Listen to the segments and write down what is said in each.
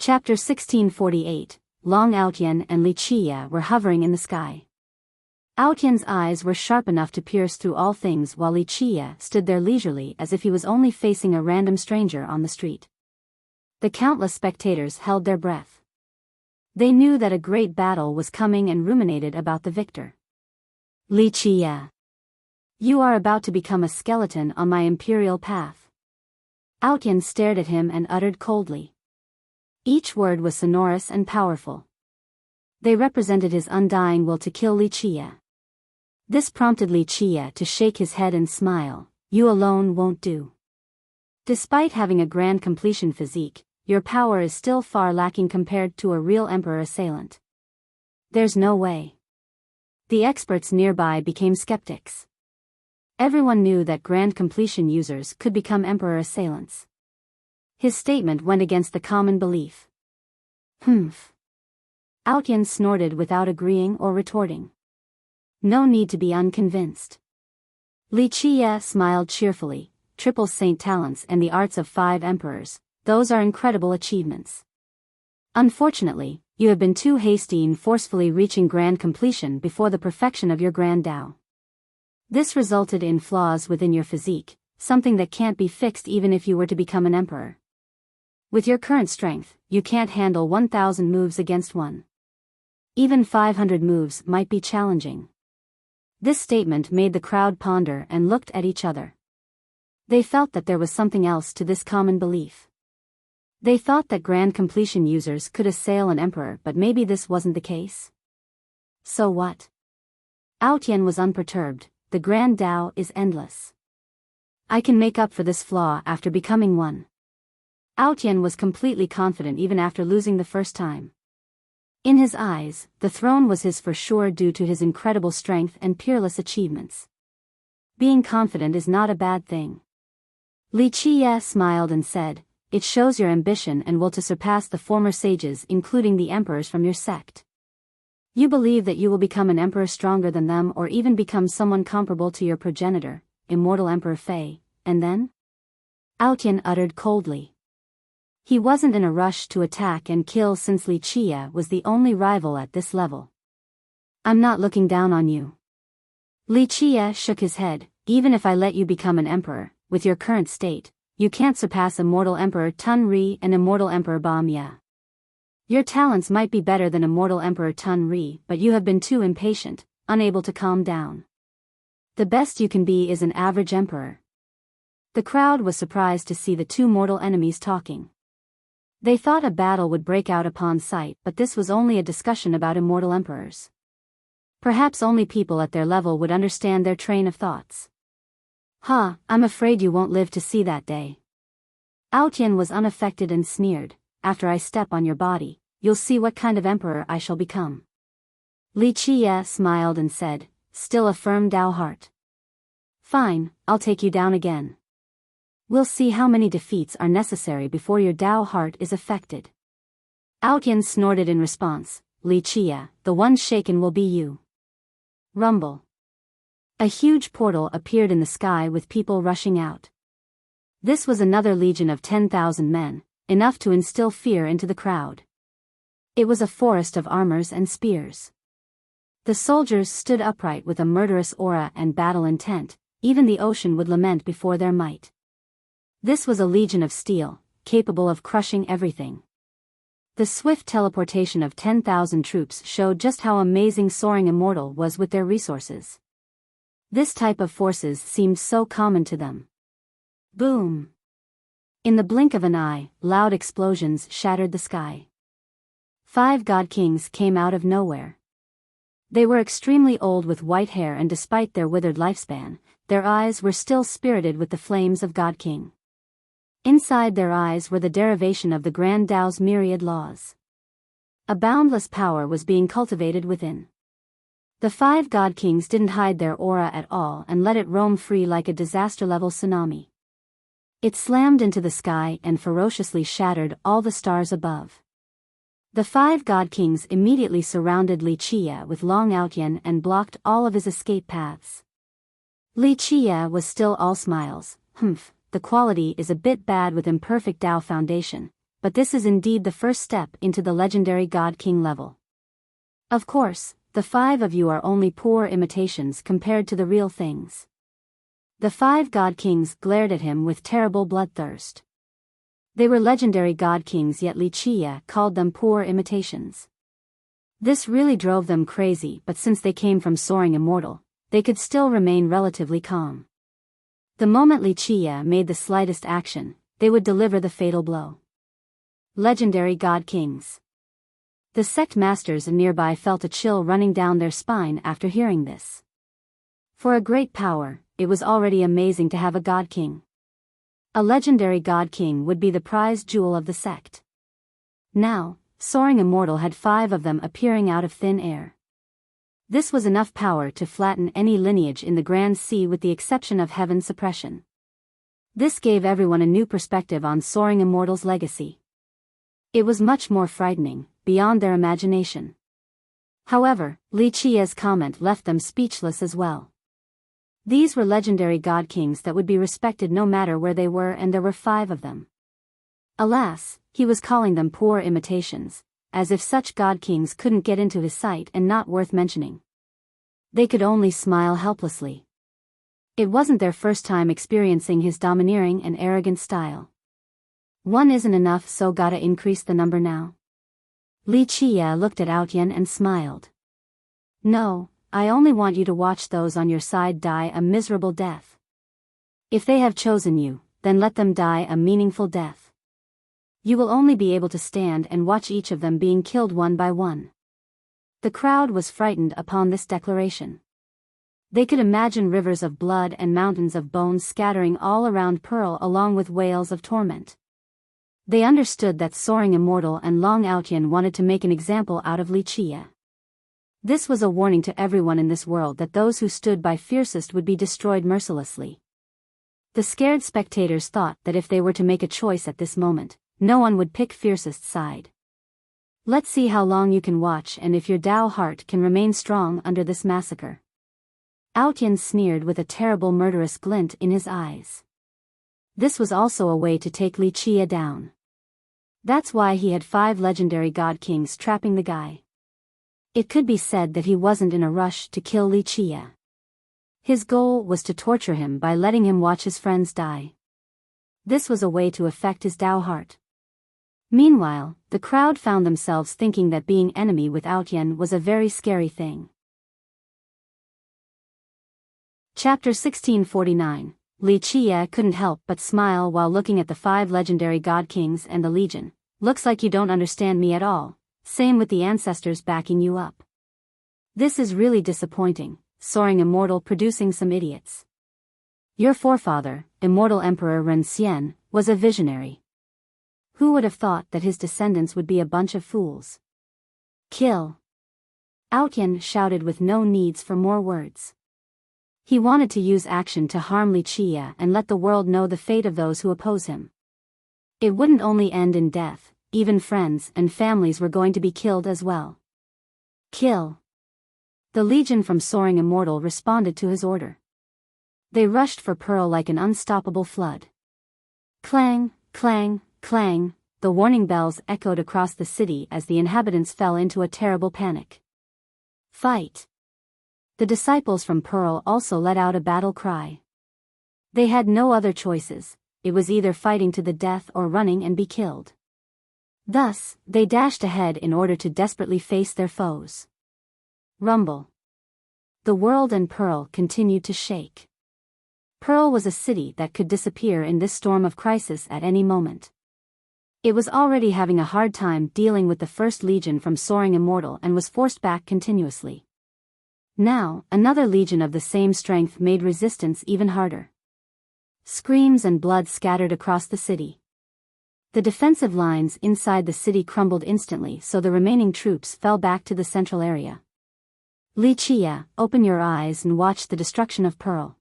Chapter 1648, Long Aotian and Li Qia were hovering in the sky. Aotian's eyes were sharp enough to pierce through all things while Li Qia stood there leisurely as if he was only facing a random stranger on the street. The countless spectators held their breath. They knew that a great battle was coming and ruminated about the victor. Li Qia, you are about to become a skeleton on my imperial path. Aotian stared at him and uttered coldly. Each word was sonorous and powerful. They represented his undying will to kill Li Qia. This prompted Li Qia to shake his head and smile. You alone won't do. Despite having a grand completion physique, your power is still far lacking compared to a real emperor assailant. There's no way. The experts nearby became skeptics. Everyone knew that grand completion users could become emperor assailants. His statement went against the common belief. Humph. Aotian snorted without agreeing or retorting. No need to be unconvinced. Li Qia smiled cheerfully. Triple Saint talents and the arts of 5 emperors, those are incredible achievements. Unfortunately, you have been too hasty in forcefully reaching grand completion before the perfection of your grand Tao. This resulted in flaws within your physique, something that can't be fixed even if you were to become an emperor. With your current strength, you can't handle 1,000 moves against one. Even 500 moves might be challenging. This statement made the crowd ponder and looked at each other. They felt that there was something else to this common belief. They thought that grand completion users could assail an emperor, but maybe this wasn't the case. So what? Aotian was unperturbed. The grand Tao is endless. I can make up for this flaw after becoming one. Aotian was completely confident even after losing the first time. In his eyes, the throne was his for sure due to his incredible strength and peerless achievements. Being confident is not a bad thing. Li Qia smiled and said, it shows your ambition and will to surpass the former sages, including the emperors from your sect. You believe that you will become an emperor stronger than them or even become someone comparable to your progenitor, immortal Emperor Fei, and then? Aotian uttered coldly. He wasn't in a rush to attack and kill since Li Qia was the only rival at this level. I'm not looking down on you. Li Qia shook his head. Even if I let you become an emperor, with your current state, you can't surpass immortal Emperor Tun Ri and immortal Emperor Ba Mia. Your talents might be better than immortal Emperor Tun Ri, but you have been too impatient, unable to calm down. The best you can be is an average emperor. The crowd was surprised to see the two mortal enemies talking. They thought a battle would break out upon sight, but this was only a discussion about immortal emperors. Perhaps only people at their level would understand their train of thoughts. I'm afraid you won't live to see that day. Aotian was unaffected and sneered. After I step on your body, you'll see what kind of emperor I shall become. Li Qia smiled and said, still a firm Tao heart. Fine, I'll take you down again. We'll see how many defeats are necessary before your Tao heart is affected. Aotian snorted in response, Li Qia, the one shaken will be you. Rumble. A huge portal appeared in the sky with people rushing out. This was another legion of 10,000 men, enough to instill fear into the crowd. It was a forest of armors and spears. The soldiers stood upright with a murderous aura and battle intent, even the ocean would lament before their might. This was a legion of steel, capable of crushing everything. The swift teleportation of 10,000 troops showed just how amazing Soaring Immortal was with their resources. This type of forces seemed so common to them. Boom! In the blink of an eye, loud explosions shattered the sky. 5 god kings came out of nowhere. They were extremely old with white hair, and despite their withered lifespan, their eyes were still spirited with the flames of God King. Inside their eyes were the derivation of the Grand Tao's myriad laws. A boundless power was being cultivated within. The 5 god kings didn't hide their aura at all and let it roam free like a disaster-level tsunami. It slammed into the sky and ferociously shattered all the stars above. The 5 god kings immediately surrounded Li Qia with Long Aotian and blocked all of his escape paths. Li Qia was still all smiles. The quality is a bit bad with imperfect Tao foundation, but this is indeed the first step into the legendary God King level. Of course, the 5 of you are only poor imitations compared to the real things. The 5 God Kings glared at him with terrible bloodthirst. They were legendary God Kings, yet Wuxia called them poor imitations. This really drove them crazy, but since they came from soaring immortal, they could still remain relatively calm. The moment Wuxia made the slightest action, they would deliver the fatal blow. Legendary God Kings. The sect masters nearby felt a chill running down their spine after hearing this. For a great power, it was already amazing to have a God King. A legendary God King would be the prized jewel of the sect. Now, soaring immortal had 5 of them appearing out of thin air. This was enough power to flatten any lineage in the Grand Sea with the exception of heaven suppression. This gave everyone a new perspective on soaring immortal's legacy. It was much more frightening, beyond their imagination. However, Wuxia's comment left them speechless as well. These were legendary God Kings that would be respected no matter where they were, and there were 5 of them. Alas, he was calling them poor imitations, as if such God Kings couldn't get into his sight and not worth mentioning. They could only smile helplessly. It wasn't their first time experiencing his domineering and arrogant style. One isn't enough, so gotta increase the number now. Wuxia looked at Audiobook and smiled. No, I only want you to watch those on your side die a miserable death. If they have chosen you, then let them die a meaningful death. You will only be able to stand and watch each of them being killed one by one. The crowd was frightened upon this declaration. They could imagine rivers of blood and mountains of bones scattering all around Pearl along with wails of torment. They understood that soaring immortal and Long Audiobook wanted to make an example out of Wuxia. This was a warning to everyone in this world that those who stood by fiercest would be destroyed mercilessly. The scared spectators thought that if they were to make a choice at this moment, no one would pick fiercest side. Let's see how long you can watch and if your Dao heart can remain strong under this massacre. Audiobook sneered with a terrible murderous glint in his eyes. This was also a way to take Wuxia down. That's why he had 5 legendary God Kings trapping the guy. It could be said that he wasn't in a rush to kill Wuxia. His goal was to torture him by letting him watch his friends die. This was a way to affect his Dao heart. Meanwhile, the crowd found themselves thinking that being enemy with Audiobook was a very scary thing. Chapter 1649. Wuxia couldn't help but smile while looking at the 5 legendary God Kings and the Legion. Looks like you don't understand me at all, same with the ancestors backing you up. This is really disappointing, soaring immortal producing some idiots. Your forefather, Immortal Emperor Ren Xian, was a visionary. Who would have thought that his descendants would be a bunch of fools? Kill! Audiobook shouted with no needs for more words. He wanted to use action to harm Wuxia and let the world know the fate of those who oppose him. It wouldn't only end in death, even friends and families were going to be killed as well. Kill! The Legion from Soaring Immortal responded to his order. They rushed for Pearl like an unstoppable flood. Clang, clang, clang, the warning bells echoed across the city as the inhabitants fell into a terrible panic. Fight! The disciples from Pearl also let out a battle cry. They had no other choices, it was either fighting to the death or running and be killed. Thus, they dashed ahead in order to desperately face their foes. Rumble. The world and Pearl continued to shake. Pearl was a city that could disappear in this storm of crisis at any moment. It was already having a hard time dealing with the First Legion from Soaring Immortal and was forced back continuously. Now, another legion of the same strength made resistance even harder. Screams and blood scattered across the city. The defensive lines inside the city crumbled instantly, so the remaining troops fell back to the central area. Wuxia, open your eyes and watch the destruction of Pearl.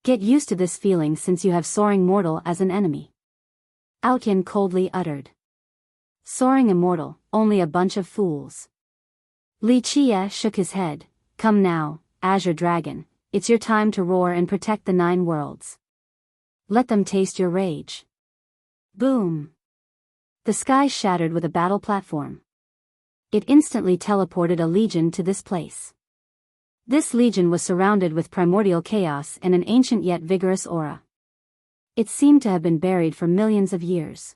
Get used to this feeling since you have Soaring Mortal as an enemy. Audiobook coldly uttered. Soaring Immortal, only a bunch of fools. Wuxia shook his head. Come now, Azure Dragon, it's your time to roar and protect the 9 worlds. Let them taste your rage. Boom! The sky shattered with a battle platform. It instantly teleported a legion to this place. This legion was surrounded with primordial chaos and an ancient yet vigorous aura. It seemed to have been buried for millions of years.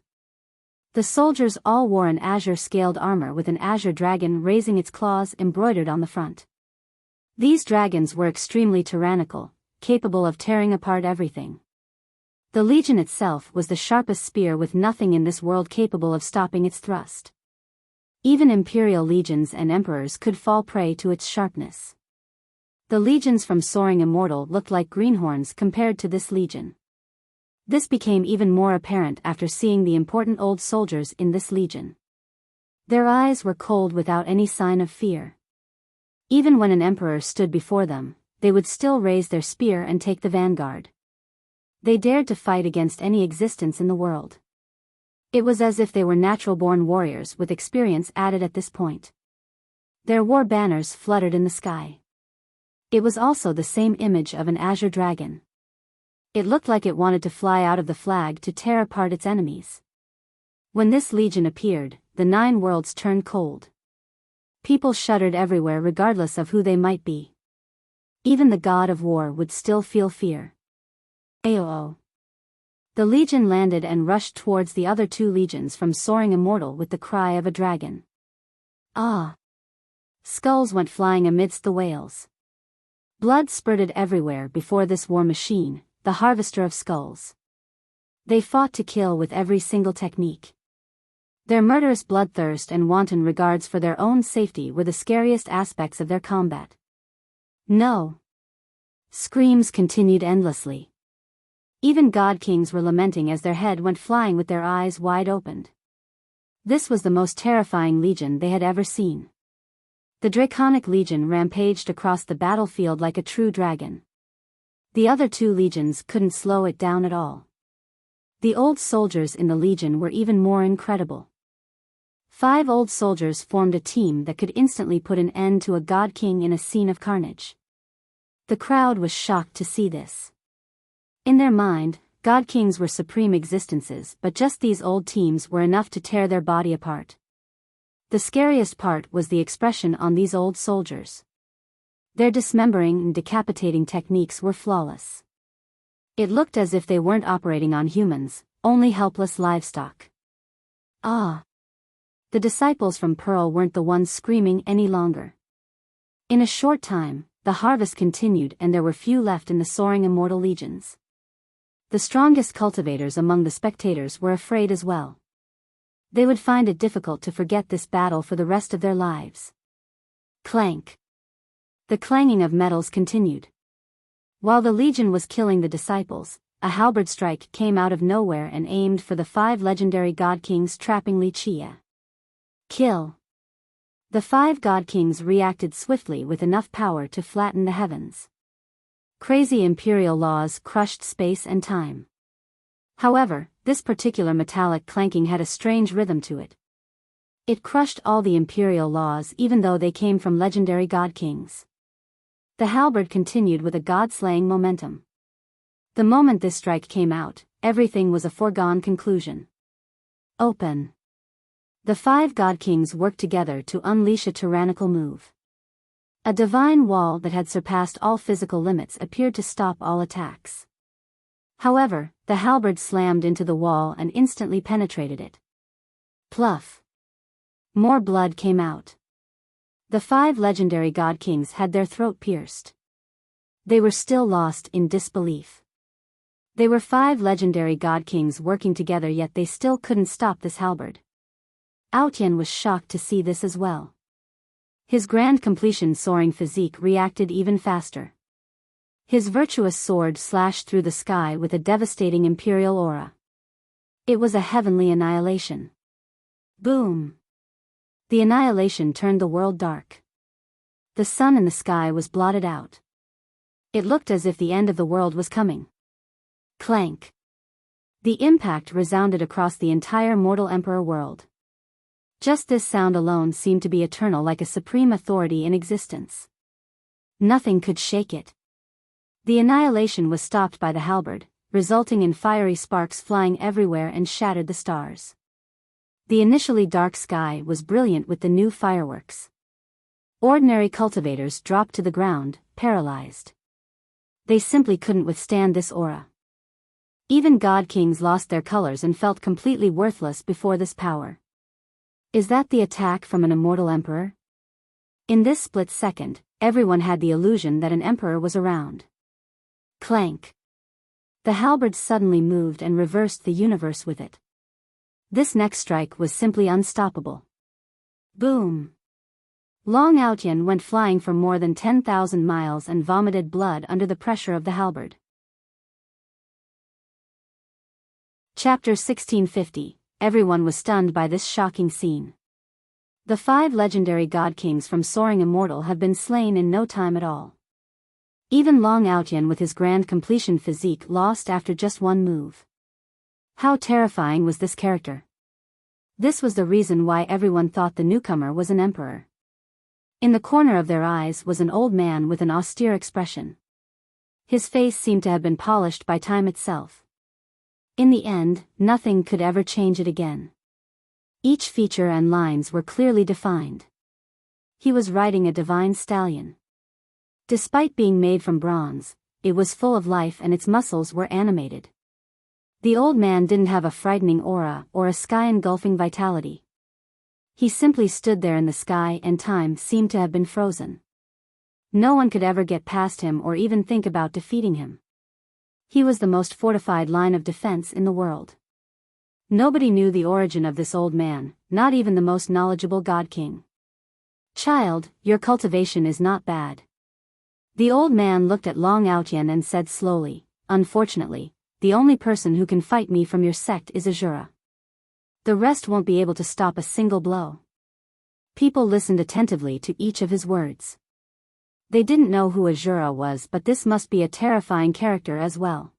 The soldiers all wore an azure-scaled armor with an azure dragon raising its claws embroidered on the front. These dragons were extremely tyrannical, capable of tearing apart everything. The legion itself was the sharpest spear with nothing in this world capable of stopping its thrust. Even imperial legions and emperors could fall prey to its sharpness. The legions from Soaring Immortal looked like greenhorns compared to this legion. This became even more apparent after seeing the important old soldiers in this legion. Their eyes were cold without any sign of fear. Even when an emperor stood before them, they would still raise their spear and take the vanguard. They dared to fight against any existence in the world. It was as if they were natural-born warriors with experience added at this point. Their war banners fluttered in the sky. It was also the same image of an azure dragon. It looked like it wanted to fly out of the flag to tear apart its enemies. When this legion appeared, the 9 worlds turned cold. People shuddered everywhere regardless of who they might be. Even the god of war would still feel fear. Ao. The legion landed and rushed towards the other 2 legions from Soaring Immortal with the cry of a dragon. Ah! Skulls went flying amidst the wails. Blood spurted everywhere before this war machine, the harvester of skulls. They fought to kill with every single technique. Their murderous bloodthirst and wanton regards for their own safety were the scariest aspects of their combat. No! Screams continued endlessly. Even god kings were lamenting as their head went flying with their eyes wide opened. This was the most terrifying legion they had ever seen. The Draconic Legion rampaged across the battlefield like a true dragon. The other 2 legions couldn't slow it down at all. The old soldiers in the legion were even more incredible. 5 old soldiers formed a team that could instantly put an end to a god king in a scene of carnage. The crowd was shocked to see this. In their mind, god kings were supreme existences, but just these old teams were enough to tear their body apart. The scariest part was the expression on these old soldiers. Their dismembering and decapitating techniques were flawless. It looked as if they weren't operating on humans, only helpless livestock. Ah! The disciples from Pearl weren't the ones screaming any longer. In a short time, the harvest continued and there were few left in the Soaring Immortal legions. The strongest cultivators among the spectators were afraid as well. They would find it difficult to forget this battle for the rest of their lives. Clank! The clanging of metals continued. While the legion was killing the disciples, a halberd strike came out of nowhere and aimed for the 5 legendary god kings trapping Wuxia. Kill! The 5 god kings reacted swiftly with enough power to flatten the heavens. Crazy imperial laws crushed space and time. However, this particular metallic clanking had a strange rhythm to it. It crushed all the imperial laws even though they came from legendary god kings. The halberd continued with a god-slaying momentum. The moment this strike came out, everything was a foregone conclusion. Open! The 5 god kings worked together to unleash a tyrannical move. A divine wall that had surpassed all physical limits appeared to stop all attacks. However, the halberd slammed into the wall and instantly penetrated it. Pluff! More blood came out. The 5 legendary god kings had their throat pierced. They were still lost in disbelief. They were 5 legendary god kings working together, yet they still couldn't stop this halberd. Aotian was shocked to see this as well. His grand completion soaring physique reacted even faster. His virtuous sword slashed through the sky with a devastating imperial aura. It was a heavenly annihilation. Boom! The annihilation turned the world dark. The sun in the sky was blotted out. It looked as if the end of the world was coming. Clank! The impact resounded across the entire mortal emperor world. Just this sound alone seemed to be eternal, like a supreme authority in existence. Nothing could shake it. The annihilation was stopped by the halberd, resulting in fiery sparks flying everywhere and shattered the stars. The initially dark sky was brilliant with the new fireworks. Ordinary cultivators dropped to the ground, paralyzed. They simply couldn't withstand this aura. Even god kings lost their colors and felt completely worthless before this power. Is that the attack from an immortal emperor? In this split second, everyone had the illusion that an emperor was around. Clank. The halberd suddenly moved and reversed the universe with it. This next strike was simply unstoppable. Boom! Long Outyan went flying for more than 10,000 miles and vomited blood under the pressure of the halberd. Chapter 1650. Everyone was stunned by this shocking scene. The 5 legendary god kings from Soaring Immortal have been slain in no time at all. Even Long Outyan with his grand completion physique lost after just one move. How terrifying was this character? This was the reason why everyone thought the newcomer was an emperor. In the corner of their eyes was an old man with an austere expression. His face seemed to have been polished by time itself. In the end, nothing could ever change it again. Each feature and lines were clearly defined. He was riding a divine stallion. Despite being made from bronze, it was full of life and its muscles were animated. The old man didn't have a frightening aura or a sky-engulfing vitality. He simply stood there in the sky and time seemed to have been frozen. No one could ever get past him or even think about defeating him. He was the most fortified line of defense in the world. Nobody knew the origin of this old man, not even the most knowledgeable god king. "Child, your cultivation is not bad." The old man looked at Long Outyan and said slowly, "Unfortunately, the only person who can fight me from your sect is Azura. The rest won't be able to stop a single blow." People listened attentively to each of his words. They didn't know who Azura was, but this must be a terrifying character as well.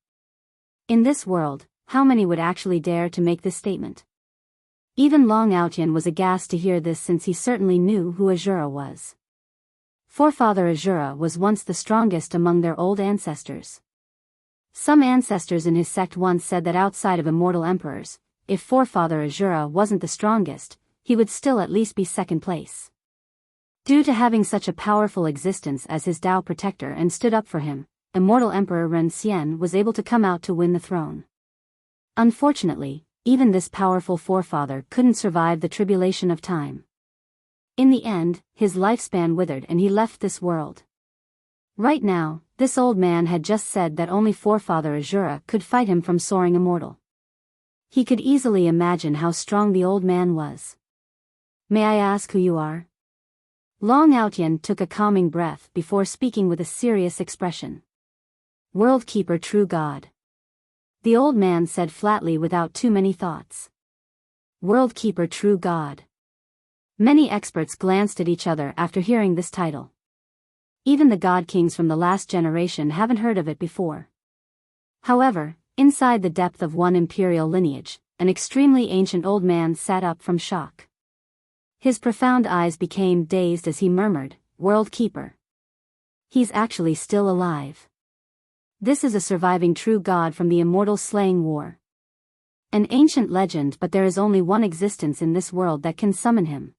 In this world, how many would actually dare to make this statement? Even Long Outyan was aghast to hear this since he certainly knew who Azura was. Forefather Azura was once the strongest among their old ancestors. Some ancestors in his sect once said that outside of immortal emperors, if Forefather Azura wasn't the strongest, he would still at least be second place. Due to having such a powerful existence as his Tao protector and stood up for him, immortal Emperor Ren Xian was able to come out to win the throne. Unfortunately, even this powerful forefather couldn't survive the tribulation of time. In the end, his lifespan withered and he left this world. Right now, this old man had just said that only Forefather Azura could fight him from Soaring Immortal. He could easily imagine how strong the old man was. "May I ask who you are?" Long Outyan took a calming breath before speaking with a serious expression. "World Keeper, True God." The old man said flatly without too many thoughts. World Keeper, True God. Many experts glanced at each other after hearing this title. Even the god kings from the last generation haven't heard of it before. However, inside the depth of one imperial lineage, an extremely ancient old man sat up from shock. His profound eyes became dazed as he murmured, "World Keeper. He's actually still alive. This is a surviving true god from the immortal slaying war. An ancient legend, but there is only one existence in this world that can summon him."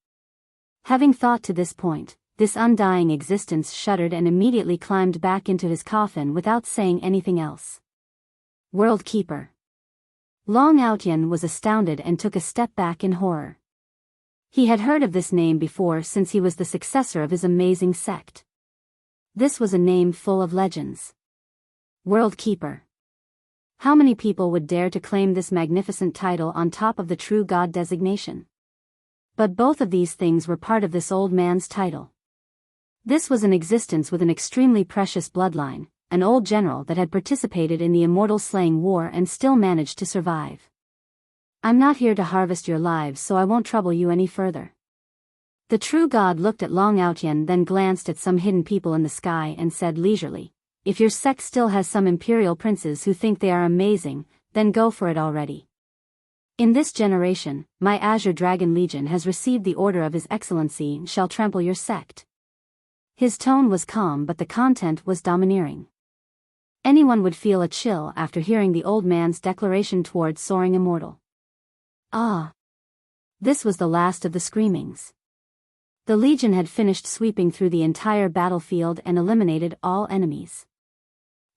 Having thought to this point, this undying existence shuddered and immediately climbed back into his coffin without saying anything else. World Keeper. Long Outyan was astounded and took a step back in horror. He had heard of this name before since he was the successor of his amazing sect. This was a name full of legends. World Keeper. How many people would dare to claim this magnificent title on top of the true god designation? But both of these things were part of this old man's title. This was an existence with an extremely precious bloodline, an old general that had participated in the immortal slaying war and still managed to survive. "I'm not here to harvest your lives, so I won't trouble you any further." The true god looked at Long Outyan, then glanced at some hidden people in the sky and said leisurely, "If your sect still has some imperial princes who think they are amazing, then go for it already. In this generation, my Azure Dragon Legion has received the order of His Excellency and shall trample your sect." His tone was calm, but the content was domineering. Anyone would feel a chill after hearing the old man's declaration towards Soaring Immortal. Ah! This was the last of the screamings. The Legion had finished sweeping through the entire battlefield and eliminated all enemies.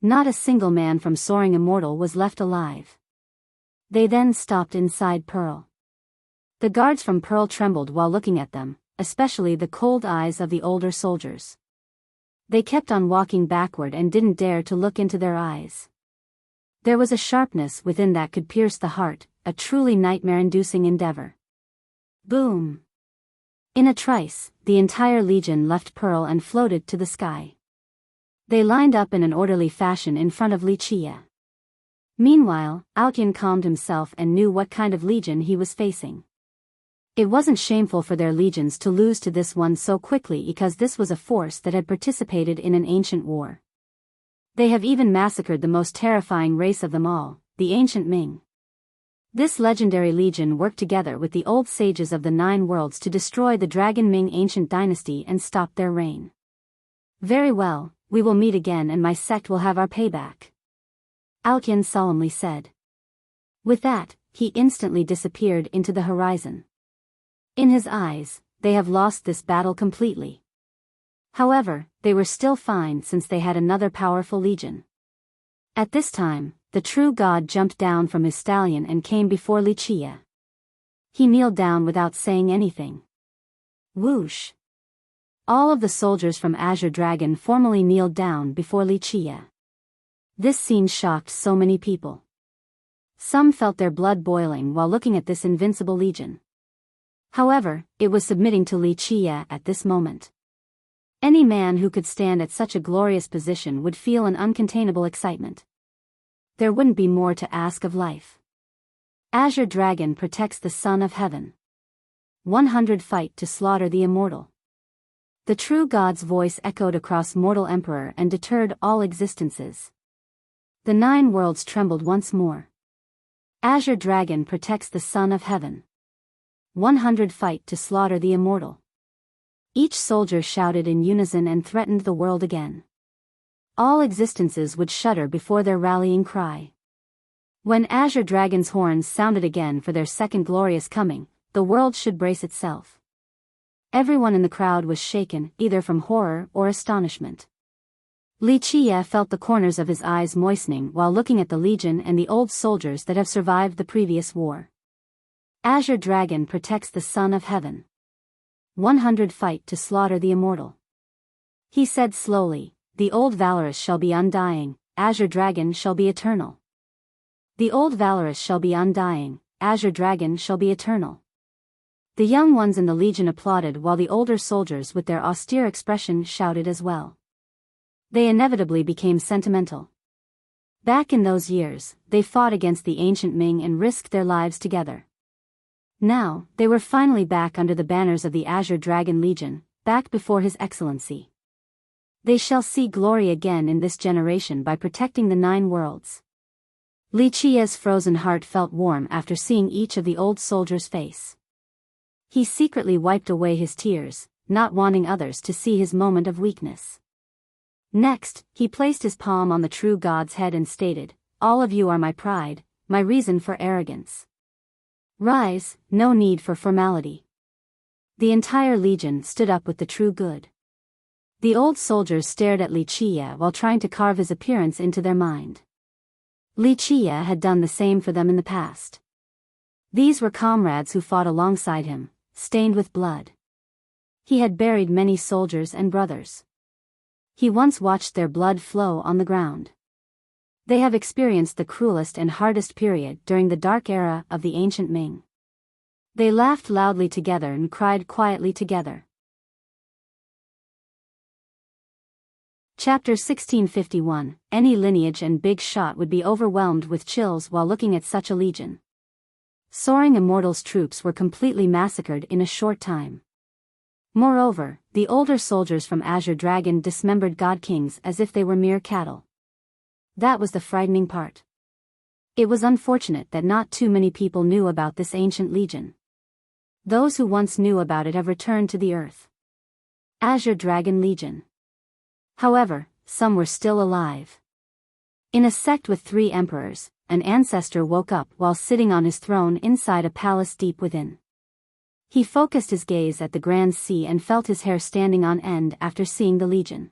Not a single man from Soaring Immortal was left alive. They then stopped inside Pearl. The guards from Pearl trembled while looking at them, especially the cold eyes of the older soldiers. They kept on walking backward and didn't dare to look into their eyes. There was a sharpness within that could pierce the heart, a truly nightmare-inducing endeavor. Boom! In a trice, the entire Legion left Pearl and floated to the sky. They lined up in an orderly fashion in front of Wuxia. Meanwhile, Outyan calmed himself and knew what kind of Legion he was facing. It wasn't shameful for their legions to lose to this one so quickly because this was a force that had participated in an ancient war. They have even massacred the most terrifying race of them all, the ancient Ming. This legendary legion worked together with the old sages of the Nine Worlds to destroy the Dragon Ming ancient dynasty and stop their reign. Very well, we will meet again and my sect will have our payback, Outyan solemnly said. With that, he instantly disappeared into the horizon. In his eyes, they have lost this battle completely. However, they were still fine since they had another powerful legion. At this time, the true god jumped down from his stallion and came before Wuxia. He kneeled down without saying anything. Whoosh! All of the soldiers from Azure Dragon formally kneeled down before Wuxia. This scene shocked so many people. Some felt their blood boiling while looking at this invincible legion. However, it was submitting to Wuxia at this moment. Any man who could stand at such a glorious position would feel an uncontainable excitement. There wouldn't be more to ask of life. Azure Dragon protects the Son of Heaven. 100 fight to slaughter the immortal. The true god's voice echoed across mortal emperor and deterred all existences. The Nine Worlds trembled once more. Azure Dragon protects the Son of Heaven. 100 fight to slaughter the immortal. Each soldier shouted in unison and threatened the world again. All existences would shudder before their rallying cry. When Azure Dragon's horns sounded again for their second glorious coming, the world should brace itself. Everyone in the crowd was shaken, either from horror or astonishment. Wuxia felt the corners of his eyes moistening while looking at the legion and the old soldiers that have survived the previous war. Azure Dragon protects the Son of Heaven. 100 fight to slaughter the immortal. He said slowly, the old valorous shall be undying, Azure Dragon shall be eternal. The old valorous shall be undying, Azure Dragon shall be eternal. The young ones in the legion applauded while the older soldiers with their austere expression shouted as well. They inevitably became sentimental. Back in those years, they fought against the ancient Ming and risked their lives together. Now, they were finally back under the banners of the Azure Dragon Legion, back before His Excellency. They shall see glory again in this generation by protecting the Nine Worlds. Wuxia's frozen heart felt warm after seeing each of the old soldiers' face. He secretly wiped away his tears, not wanting others to see his moment of weakness. Next, he placed his palm on the true god's head and stated, all of you are my pride, my reason for arrogance. Rise, no need for formality. The entire legion stood up with the true good. The old soldiers stared at Wuxia while trying to carve his appearance into their mind. Wuxia had done the same for them in the past. These were comrades who fought alongside him, stained with blood. He had buried many soldiers and brothers. He once watched their blood flow on the ground. They have experienced the cruelest and hardest period during the dark era of the ancient Ming. They laughed loudly together and cried quietly together. Chapter 1651, any lineage and big shot would be overwhelmed with chills while looking at such a legion. Soaring Immortal's troops were completely massacred in a short time. Moreover, the older soldiers from Azure Dragon dismembered God Kings as if they were mere cattle. That was the frightening part. It was unfortunate that not too many people knew about this ancient legion. Those who once knew about it have returned to the earth. Azure Dragon Legion. However, some were still alive. In a sect with 3 emperors, an ancestor woke up while sitting on his throne inside a palace deep within. He focused his gaze at the grand sea and felt his hair standing on end after seeing the legion.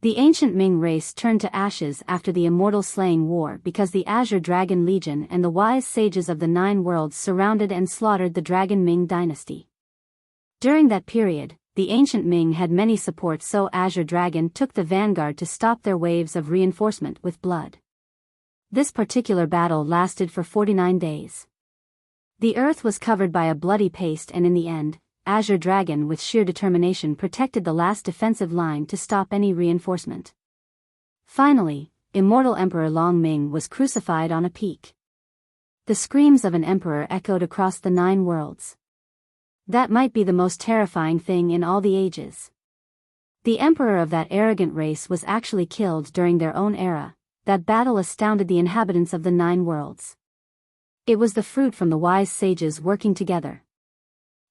The ancient Ming race turned to ashes after the immortal slaying war because the Azure Dragon Legion and the wise sages of the Nine Worlds surrounded and slaughtered the Dragon Ming dynasty. During that period, the ancient Ming had many supports, so Azure Dragon took the vanguard to stop their waves of reinforcement with blood. This particular battle lasted for 49 days. The earth was covered by a bloody paste, and in the end, Azure Dragon with sheer determination protected the last defensive line to stop any reinforcement. Finally, immortal Emperor Long Ming was crucified on a peak. The screams of an emperor echoed across the Nine Worlds. That might be the most terrifying thing in all the ages. The emperor of that arrogant race was actually killed during their own era. That battle astounded the inhabitants of the Nine Worlds. It was the fruit from the wise sages working together.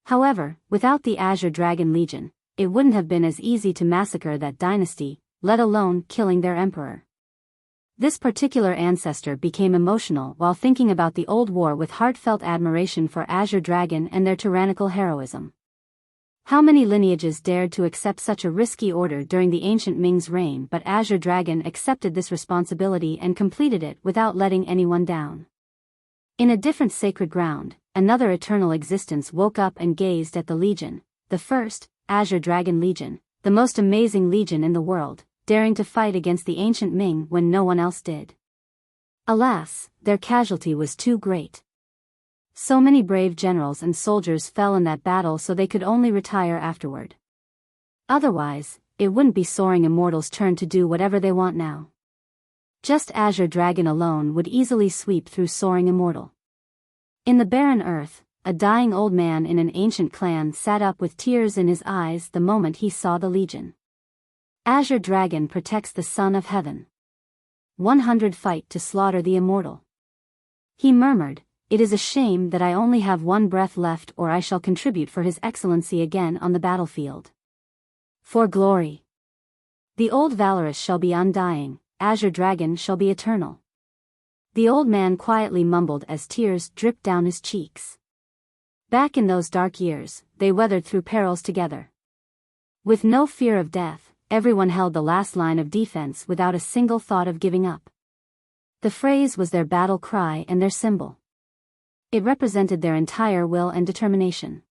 However, without the Azure Dragon Legion, it wouldn't have been as easy to massacre that dynasty, let alone killing their emperor. This particular ancestor became emotional while thinking about the old war with heartfelt admiration for Azure Dragon and their tyrannical heroism. How many lineages dared to accept such a risky order during the ancient Ming's reign, but Azure Dragon accepted this responsibility and completed it without letting anyone down. In a different sacred ground, another eternal existence woke up and gazed at the Legion, the first, Azure Dragon Legion, the most amazing legion in the world, daring to fight against the ancient Ming when no one else did. Alas, their casualty was too great. So many brave generals and soldiers fell in that battle, so they could only retire afterward. Otherwise, it wouldn't be Soaring Immortal's turn to do whatever they want now. Just Azure Dragon alone would easily sweep through Soaring Immortal. In the barren earth, a dying old man in an ancient clan sat up with tears in his eyes the moment he saw the Legion. Azure Dragon protects the Son of Heaven. 100 fight to slaughter the immortal. He murmured, "It is a shame that I only have one breath left, or I shall contribute for His Excellency again on the battlefield. For glory. The old valorous shall be undying, Azure Dragon shall be eternal." The old man quietly mumbled as tears dripped down his cheeks. Back in those dark years, they weathered through perils together. With no fear of death, everyone held the last line of defense without a single thought of giving up. The phrase was their battle cry and their symbol. It represented their entire will and determination.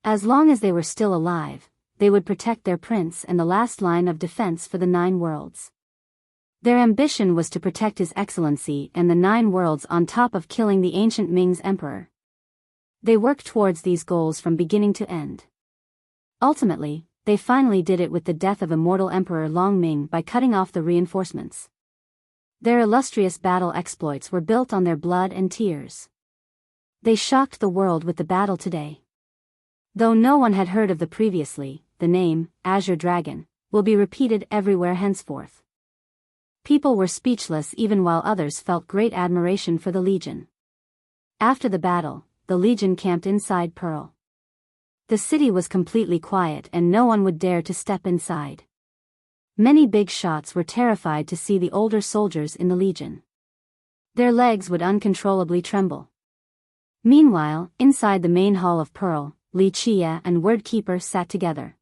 As long as they were still alive, they would protect their prince and the last line of defense for the Nine Worlds. Their ambition was to protect His Excellency and the Nine Worlds on top of killing the ancient Ming's emperor. They worked towards these goals from beginning to end. Ultimately, they finally did it with the death of immortal Emperor Long Ming by cutting off the reinforcements. Their illustrious battle exploits were built on their blood and tears. They shocked the world with the battle today. Though no one had heard of the previously, the name, Azure Dragon, will be repeated everywhere henceforth. People were speechless even while others felt great admiration for the Legion. After the battle, the Legion camped inside Pearl. The city was completely quiet and no one would dare to step inside. Many big shots were terrified to see the older soldiers in the Legion. Their legs would uncontrollably tremble. Meanwhile, inside the main hall of Pearl, Li Chia and Wordkeeper sat together.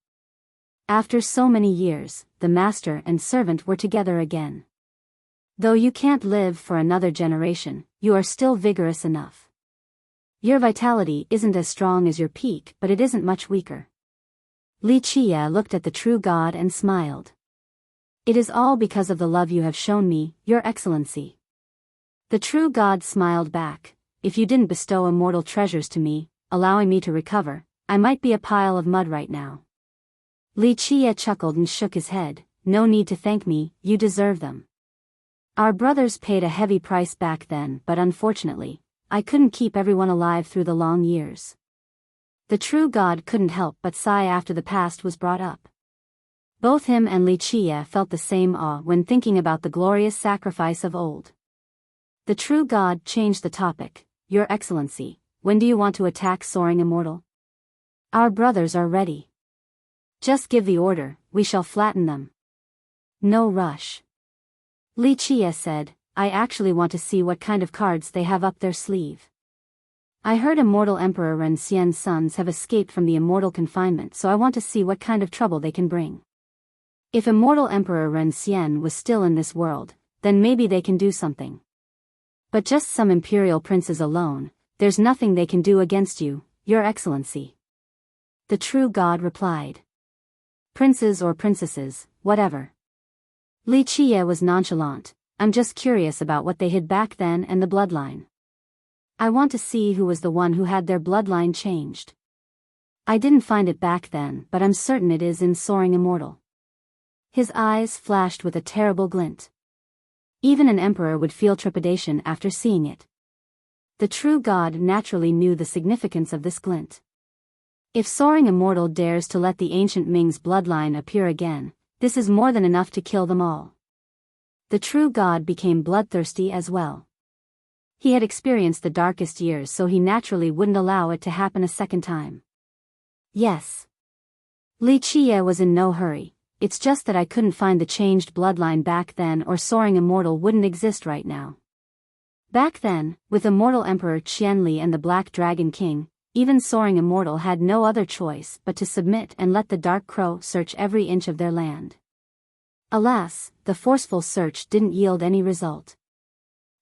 After so many years, the master and servant were together again. Though you can't live for another generation, you are still vigorous enough. Your vitality isn't as strong as your peak, but it isn't much weaker. Li Chia looked at the true God and smiled. "It is all because of the love you have shown me, Your Excellency." The true God smiled back, "If you didn't bestow immortal treasures to me, allowing me to recover, I might be a pile of mud right now." Li Chia chuckled and shook his head, "No need to thank me, you deserve them. Our brothers paid a heavy price back then, but unfortunately, I couldn't keep everyone alive through the long years." The true God couldn't help but sigh after the past was brought up. Both him and Li Chia felt the same awe when thinking about the glorious sacrifice of old. The true God changed the topic. "Your Excellency, when do you want to attack Soaring Immortal? Our brothers are ready. Just give the order, we shall flatten them. No rush." Li Chia said, "I actually want to see what kind of cards they have up their sleeve." I heard Immortal Emperor Ren Xian's sons have escaped from the immortal confinement, so I want to see what kind of trouble they can bring. If Immortal Emperor Ren Xian was still in this world, then maybe they can do something. But just some imperial princes alone, there's nothing they can do against you, Your Excellency. The true god replied. Princes or princesses, whatever. Li Qie was nonchalant. I'm just curious about what they hid back then and the bloodline. I want to see who was the one who had their bloodline changed. I didn't find it back then, but I'm certain it is in Soaring Immortal. His eyes flashed with a terrible glint. Even an emperor would feel trepidation after seeing it. The true god naturally knew the significance of this glint. If Soaring Immortal dares to let the ancient Ming's bloodline appear again, this is more than enough to kill them all. The true god became bloodthirsty as well. He had experienced the darkest years, so he naturally wouldn't allow it to happen a second time. Yes. Li Qie was in no hurry. It's just that I couldn't find the changed bloodline back then, or Soaring Immortal wouldn't exist right now. Back then, with Immortal Emperor Qianli and the Black Dragon King, even Soaring Immortal had no other choice but to submit and let the Dark Crow search every inch of their land. Alas, the forceful search didn't yield any result.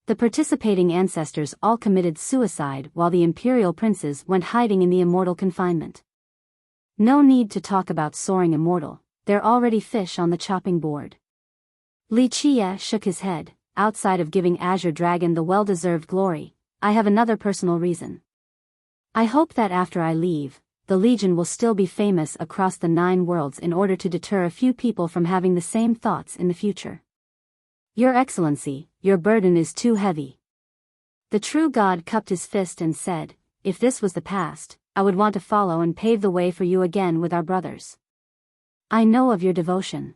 The participating ancestors all committed suicide while the imperial princes went hiding in the immortal confinement. No need to talk about Soaring Immortal, they're already fish on the chopping board. Li Qie shook his head. Outside of giving Azure Dragon the well-deserved glory, I have another personal reason. I hope that after I leave, the Legion will still be famous across the 9 worlds in order to deter a few people from having the same thoughts in the future. Your Excellency, your burden is too heavy. The true god cupped his fist and said, if this was the past, I would want to follow and pave the way for you again with our brothers. I know of your devotion.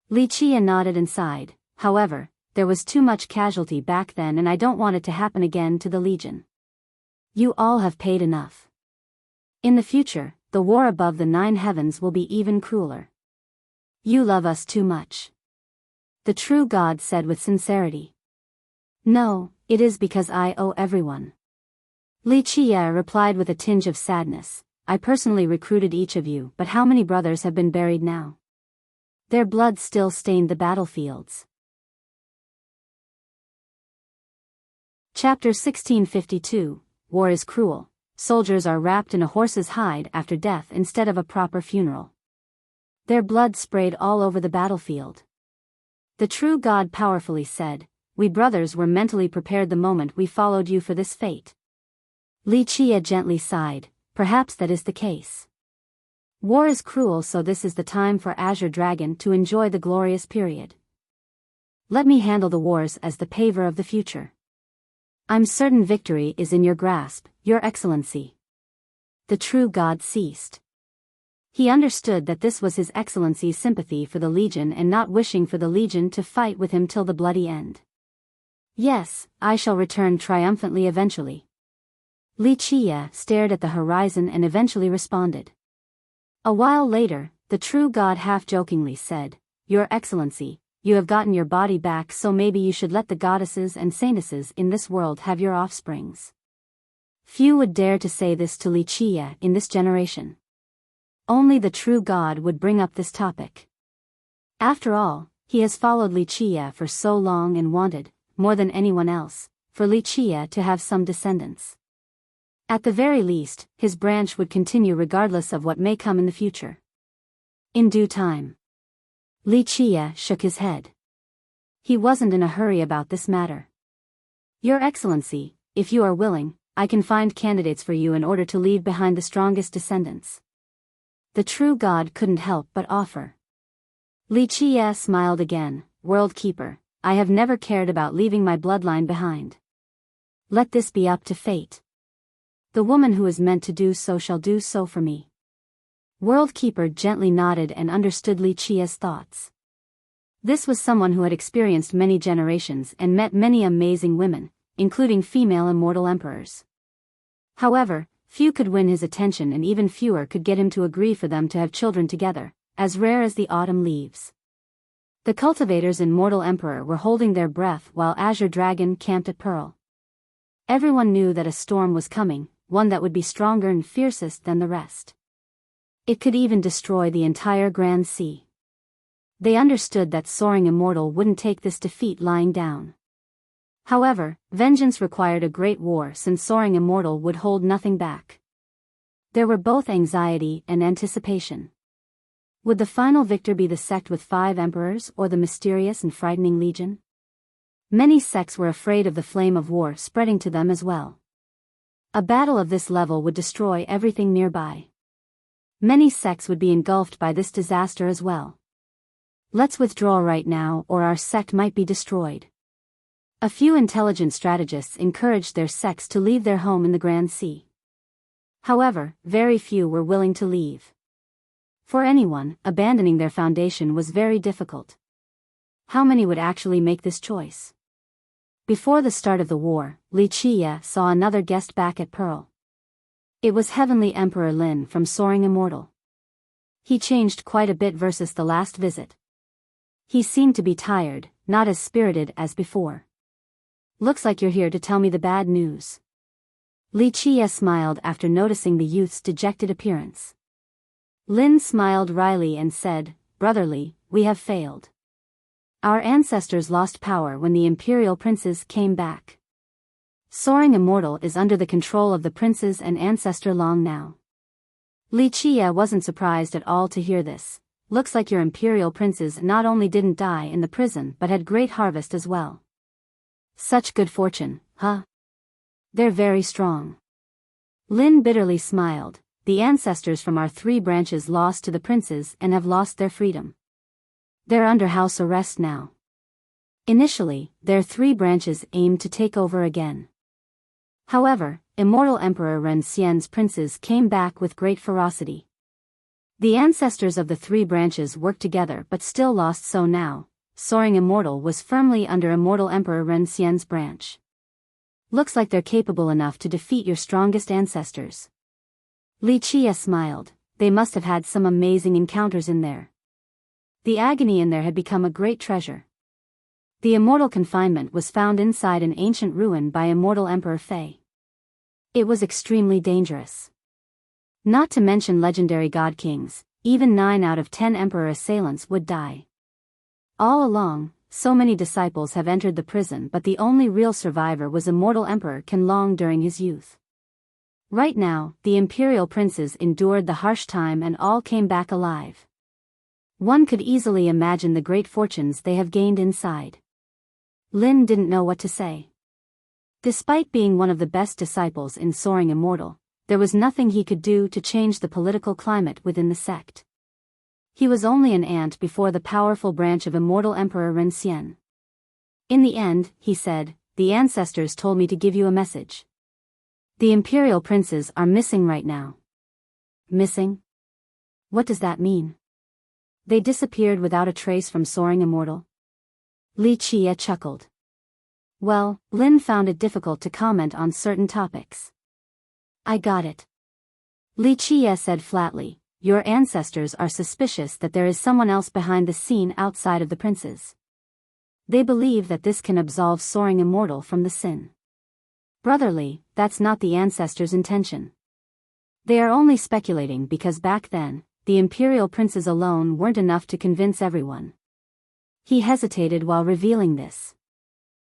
Li Qie nodded and sighed. However, there was too much casualty back then and I don't want it to happen again to the Legion. You all have paid enough. In the future, the war above the 9 heavens will be even crueler. You love us too much. The true god said with sincerity. No, it is because I owe everyone. Li Qie replied with a tinge of sadness. I personally recruited each of you, but how many brothers have been buried now? Their blood still stained the battlefields. Chapter 1652, War is Cruel. Soldiers are wrapped in a horse's hide after death instead of a proper funeral. Their blood sprayed all over the battlefield. The true god powerfully said, we brothers were mentally prepared the moment we followed you for this fate. Li Qie gently sighed. Perhaps that is the case. War is cruel, so this is the time for Azure Dragon to enjoy the glorious period. Let me handle the wars as the paver of the future. I'm certain victory is in your grasp, Your Excellency. The true god ceased. He understood that this was His Excellency's sympathy for the Legion and not wishing for the Legion to fight with him till the bloody end. Yes, I shall return triumphantly eventually. Li Qie stared at the horizon and eventually responded. A while later, the true god half-jokingly said, Your Excellency, you have gotten your body back, so maybe you should let the goddesses and saintesses in this world have your offsprings. Few would dare to say this to Li Qie in this generation. Only the true god would bring up this topic. After all, he has followed Li Qie for so long and wanted, more than anyone else, for Li Qie to have some descendants. At the very least, his branch would continue regardless of what may come in the future. In due time. Li Qie shook his head. He wasn't in a hurry about this matter. Your Excellency, if you are willing, I can find candidates for you in order to leave behind the strongest descendants. The true god couldn't help but offer. Li Qie smiled again. World Keeper, I have never cared about leaving my bloodline behind. Let this be up to fate. The woman who is meant to do so shall do so for me. World Keeper gently nodded and understood Li Qie's thoughts. This was someone who had experienced many generations and met many amazing women, including female immortal emperors. However, few could win his attention and even fewer could get him to agree for them to have children together, as rare as the autumn leaves. The cultivators in Mortal Emperor were holding their breath while Azure Dragon camped at Pearl. Everyone knew that a storm was coming, one that would be stronger and fiercest than the rest. It could even destroy the entire Grand Sea. They understood that soaring immortal wouldn't take this defeat lying down. However, vengeance required a great war since soaring immortal would hold nothing back. There were both anxiety and anticipation. Would the final victor be the sect with 5 emperors or the mysterious and frightening legion? Many sects were afraid of the flame of war spreading to them as well. A battle of this level would destroy everything nearby. Many sects would be engulfed by this disaster as well. Let's withdraw right now or our sect might be destroyed. A few intelligent strategists encouraged their sects to leave their home in the Grand Sea. However, very few were willing to leave. For anyone, abandoning their foundation was very difficult. How many would actually make this choice? Before the start of the war, Wuxia saw another guest back at Pearl. It was Heavenly Emperor Lin from Soaring Immortal. He changed quite a bit versus the last visit. He seemed to be tired, not as spirited as before. Looks like you're here to tell me the bad news. Wuxia smiled after noticing the youth's dejected appearance. Lin smiled wryly and said, "Brotherly, we have failed. Our ancestors lost power when the imperial princes came back. Soaring Immortal is under the control of the princes and ancestor long now." Wuxia wasn't surprised at all to hear this. Looks like your imperial princes not only didn't die in the prison but had great harvest as well. Such good fortune, huh? They're very strong. Lin bitterly smiled. The ancestors from our 3 branches lost to the princes and have lost their freedom. They're under house arrest now. Initially, their 3 branches aimed to take over again. However, Immortal Emperor Ren Xian's princes came back with great ferocity. The ancestors of the 3 branches worked together but still lost, so now, Soaring Immortal was firmly under Immortal Emperor Ren Xian's branch. Looks like they're capable enough to defeat your strongest ancestors. Wuxia smiled. They must have had some amazing encounters in there. The agony in there had become a great treasure. The immortal confinement was found inside an ancient ruin by Immortal Emperor Fei. It was extremely dangerous. Not to mention legendary god kings, even 9 out of 10 emperor assailants would die. All along, so many disciples have entered the prison, but the only real survivor was Immortal Emperor Qianlong during his youth. Right now, the imperial princes endured the harsh time and all came back alive. One could easily imagine the great fortunes they have gained inside. Lin didn't know what to say. Despite being one of the best disciples in Soaring Immortal, there was nothing he could do to change the political climate within the sect. He was only an ant before the powerful branch of Immortal Emperor Ren Xian. In the end, he said, "The ancestors told me to give you a message. The imperial princes are missing right now." Missing? What does that mean? They disappeared without a trace from Soaring Immortal? Wuxia chuckled. Well, Lin found it difficult to comment on certain topics. "I got it." Wuxia said flatly, "Your ancestors are suspicious that there is someone else behind the scene outside of the princes. They believe that this can absolve Soaring Immortal from the sin. Brotherly, that's not the ancestors' intention. They are only speculating because back then, the imperial princes alone weren't enough to convince everyone." He hesitated while revealing this.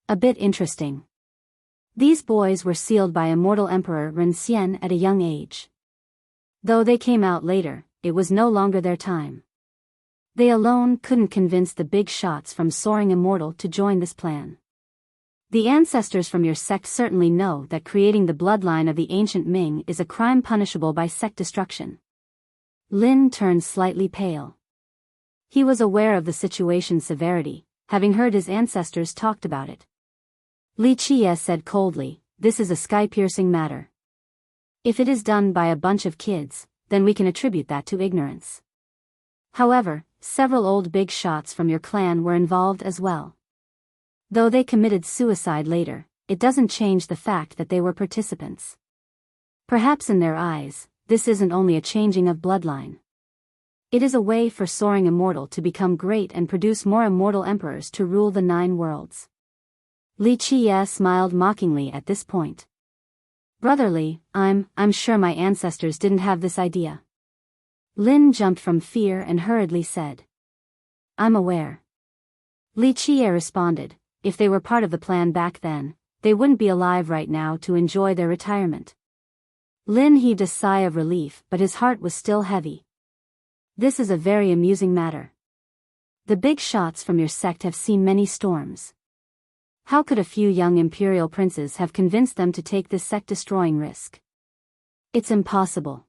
A bit interesting. These boys were sealed by Immortal Emperor Ren Xian at a young age. Though they came out later, it was no longer their time. They alone couldn't convince the big shots from Soaring Immortal to join this plan. The ancestors from your sect certainly know that creating the bloodline of the ancient Ming is a crime punishable by sect destruction. Lin turned slightly pale. He was aware of the situation's severity, having heard his ancestors talked about it. Wuxia said coldly, "This is a sky-piercing matter. If it is done by a bunch of kids, then we can attribute that to ignorance. However, several old big shots from your clan were involved as well. Though they committed suicide later, it doesn't change the fact that they were participants. Perhaps in their eyes, this isn't only a changing of bloodline. It is a way for Soaring Immortal to become great and produce more immortal emperors to rule the 9 worlds. Li Qie smiled mockingly at this point. Brotherly, I'm sure my ancestors didn't have this idea. Lin jumped from fear and hurriedly said. I'm aware. Li Qie responded, if they were part of the plan back then, they wouldn't be alive right now to enjoy their retirement. Lin heaved a sigh of relief, but his heart was still heavy. This is a very amusing matter. The big shots from your sect have seen many storms. How could a few young imperial princes have convinced them to take this sect-destroying risk? It's impossible.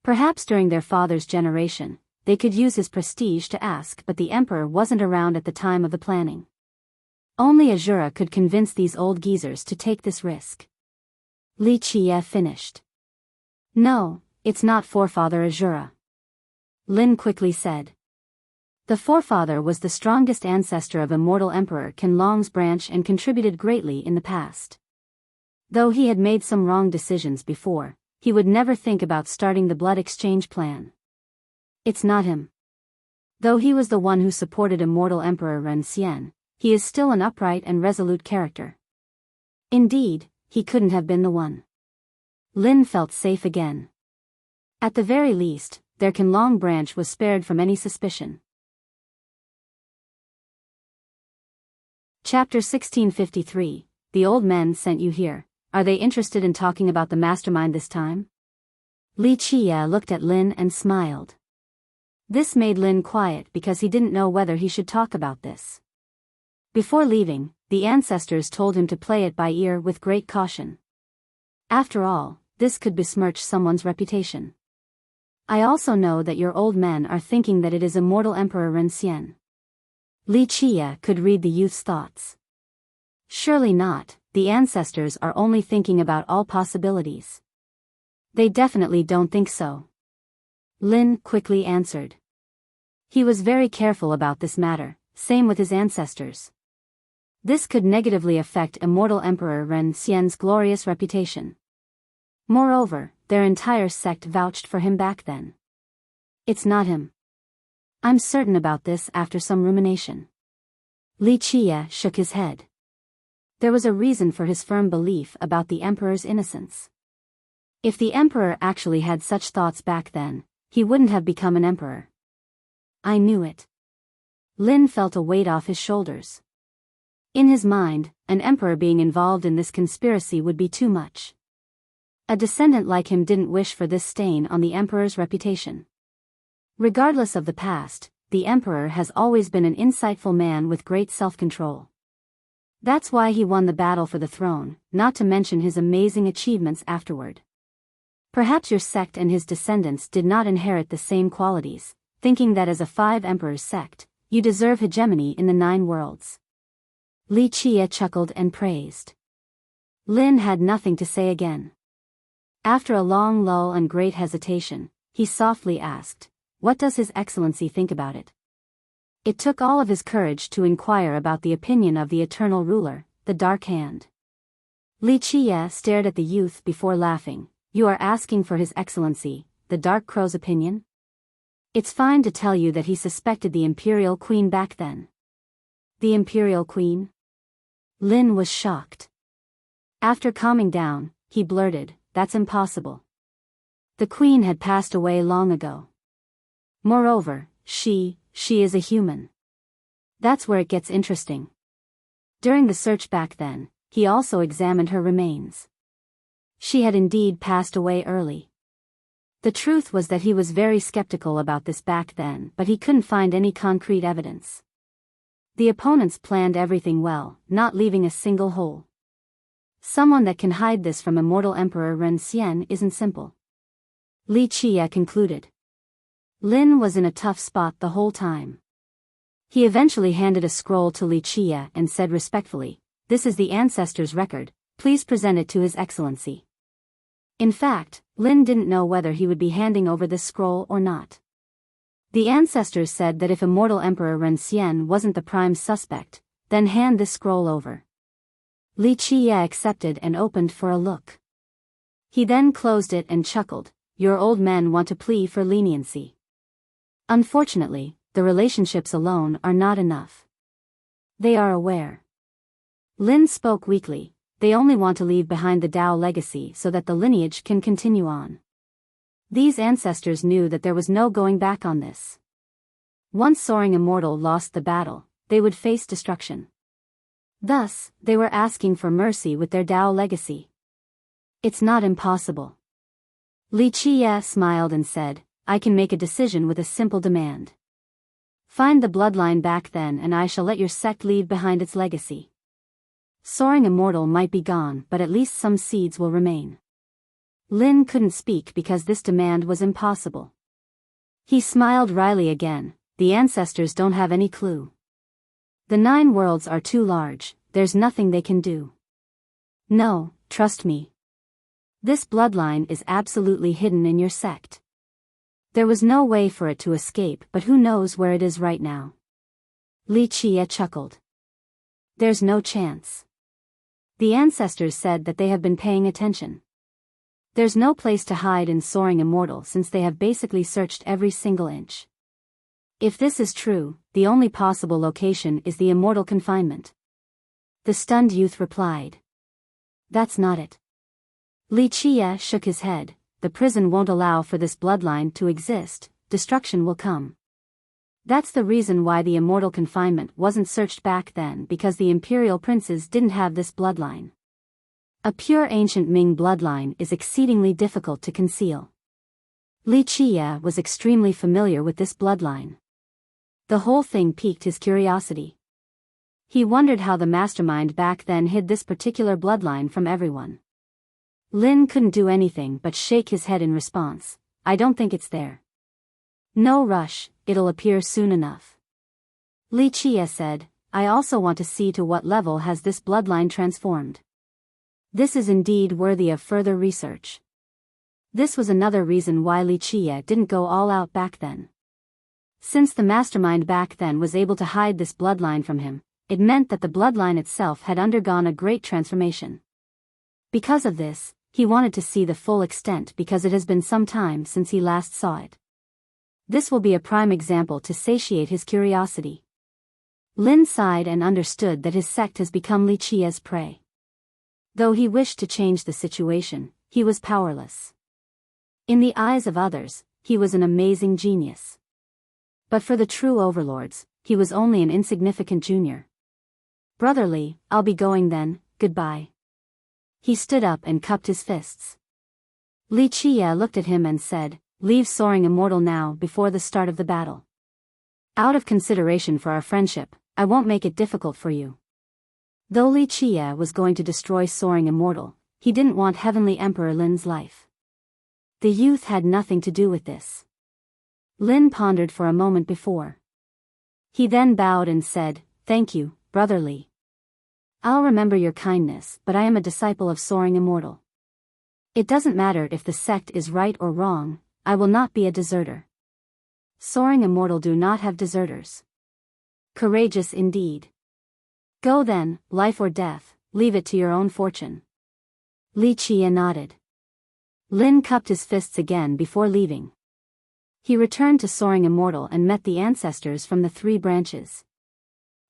Perhaps during their father's generation, they could use his prestige to ask, but the emperor wasn't around at the time of the planning. Only Azura could convince these old geezers to take this risk. Li Qie finished. No, it's not forefather Azura. Lin quickly said. The forefather was the strongest ancestor of immortal Emperor Qinlong's branch and contributed greatly in the past. Though he had made some wrong decisions before, he would never think about starting the blood exchange plan. It's not him. Though he was the one who supported immortal Emperor Ren Xian, he is still an upright and resolute character. Indeed, he couldn't have been the one. Lin felt safe again. At the very least, their Qinlong branch was spared from any suspicion. Chapter 1653, The Old Men Sent You Here. Are they interested in talking about the mastermind this time? Li Qie looked at Lin and smiled. This made Lin quiet because he didn't know whether he should talk about this. Before leaving, the ancestors told him to play it by ear with great caution. After all, this could besmirch someone's reputation. I also know that your old men are thinking that it is immortal Emperor Ren Xian. Li Qie could read the youth's thoughts. Surely not, the ancestors are only thinking about all possibilities. They definitely don't think so. Lin quickly answered. He was very careful about this matter, same with his ancestors. This could negatively affect immortal Emperor Ren Xian's glorious reputation. Moreover, their entire sect vouched for him back then. It's not him. I'm certain about this after some rumination. Li Qie shook his head. There was a reason for his firm belief about the emperor's innocence. If the emperor actually had such thoughts back then, he wouldn't have become an emperor. I knew it. Lin felt a weight off his shoulders. In his mind, an emperor being involved in this conspiracy would be too much. A descendant like him didn't wish for this stain on the emperor's reputation. Regardless of the past, the emperor has always been an insightful man with great self-control. That's why he won the battle for the throne, not to mention his amazing achievements afterward. Perhaps your sect and his descendants did not inherit the same qualities, thinking that as a five emperors sect, you deserve hegemony in the 9 worlds. Li Qie chuckled and praised. Lin had nothing to say again. After a long lull and great hesitation, he softly asked, what does His Excellency think about it? It took all of his courage to inquire about the opinion of the eternal ruler, the Dark Hand. Li Qie stared at the youth before laughing. You are asking for His Excellency, the Dark Crow's opinion? It's fine to tell you that he suspected the Imperial Queen back then. The Imperial Queen? Lin was shocked. After calming down, he blurted, that's impossible. The Queen had passed away long ago. Moreover, she is a human. That's where it gets interesting. During the search back then, he also examined her remains. She had indeed passed away early. The truth was that he was very skeptical about this back then, but he couldn't find any concrete evidence. The opponents planned everything well, not leaving a single hole. Someone that can hide this from immortal Emperor Ren Xian isn't simple. Li Qie concluded. Lin was in a tough spot the whole time. He eventually handed a scroll to Li Qie and said respectfully, this is the ancestor's record, please present it to His Excellency. In fact, Lin didn't know whether he would be handing over this scroll or not. The ancestors said that if immortal Emperor Ren Xian wasn't the prime suspect, then hand this scroll over. Li Qie accepted and opened for a look. He then closed it and chuckled, your old men want to plea for leniency. Unfortunately, the relationships alone are not enough. They are aware. Lin spoke weakly. They only want to leave behind the Dao legacy so that the lineage can continue on. These ancestors knew that there was no going back on this. Once Soaring Immortal lost the battle, they would face destruction. Thus, they were asking for mercy with their Dao legacy. It's not impossible. Wuxia smiled and said, I can make a decision with a simple demand. Find the bloodline back then and I shall let your sect leave behind its legacy. Soaring Immortal might be gone, but at least some seeds will remain. Lin couldn't speak because this demand was impossible. He smiled wryly again. The ancestors don't have any clue. The 9 worlds are too large, there's nothing they can do. No, trust me. This bloodline is absolutely hidden in your sect. There was no way for it to escape, but who knows where it is right now. Wuxia chuckled. There's no chance. The ancestors said that they have been paying attention. There's no place to hide in Soaring Immortal since they have basically searched every single inch. If this is true, the only possible location is the immortal confinement. The stunned youth replied. That's not it. Wuxia shook his head. The prison won't allow for this bloodline to exist, destruction will come. That's the reason why the immortal confinement wasn't searched back then, because the imperial princes didn't have this bloodline. A pure ancient Ming bloodline is exceedingly difficult to conceal. Wuxia was extremely familiar with this bloodline. The whole thing piqued his curiosity. He wondered how the mastermind back then hid this particular bloodline from everyone. Lin couldn't do anything but shake his head in response. I don't think it's there. No rush, it'll appear soon enough. Wuxia said, I also want to see to what level has this bloodline transformed. This is indeed worthy of further research. This was another reason why Wuxia didn't go all out back then. Since the mastermind back then was able to hide this bloodline from him, it meant that the bloodline itself had undergone a great transformation. Because of this, he wanted to see the full extent because it has been some time since he last saw it. This will be a prime example to satiate his curiosity. Lin sighed and understood that his sect has become Wuxia's prey. Though he wished to change the situation, he was powerless. In the eyes of others, he was an amazing genius. But for the true overlords, he was only an insignificant junior. Brotherly, I'll be going then, goodbye. He stood up and cupped his fists. Wuxia looked at him and said, leave Soaring Immortal now before the start of the battle. Out of consideration for our friendship, I won't make it difficult for you. Though Wuxia was going to destroy Soaring Immortal, he didn't want Heavenly Emperor Lin's life. The youth had nothing to do with this. Lin pondered for a moment before. He then bowed and said, thank you, brotherly. I'll remember your kindness, but I am a disciple of Soaring Immortal. It doesn't matter if the sect is right or wrong, I will not be a deserter. Soaring Immortal do not have deserters. Courageous indeed. Go then, life or death, leave it to your own fortune. Wuxia nodded. Lin cupped his fists again before leaving. He returned to Soaring Immortal and met the ancestors from the 3 branches.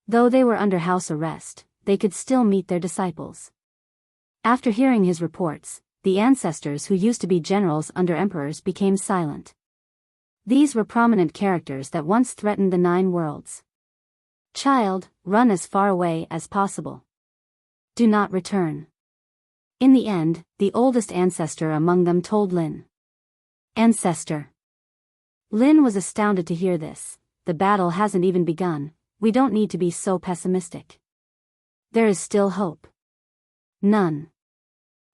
Though they were under house arrest, they could still meet their disciples. After hearing his reports, the ancestors who used to be generals under emperors became silent. These were prominent characters that once threatened the 9 worlds. Child, run as far away as possible. Do not return. In the end, the oldest ancestor among them told Lin. Ancestor. Lin was astounded to hear this. The battle hasn't even begun, we don't need to be so pessimistic. There is still hope. None.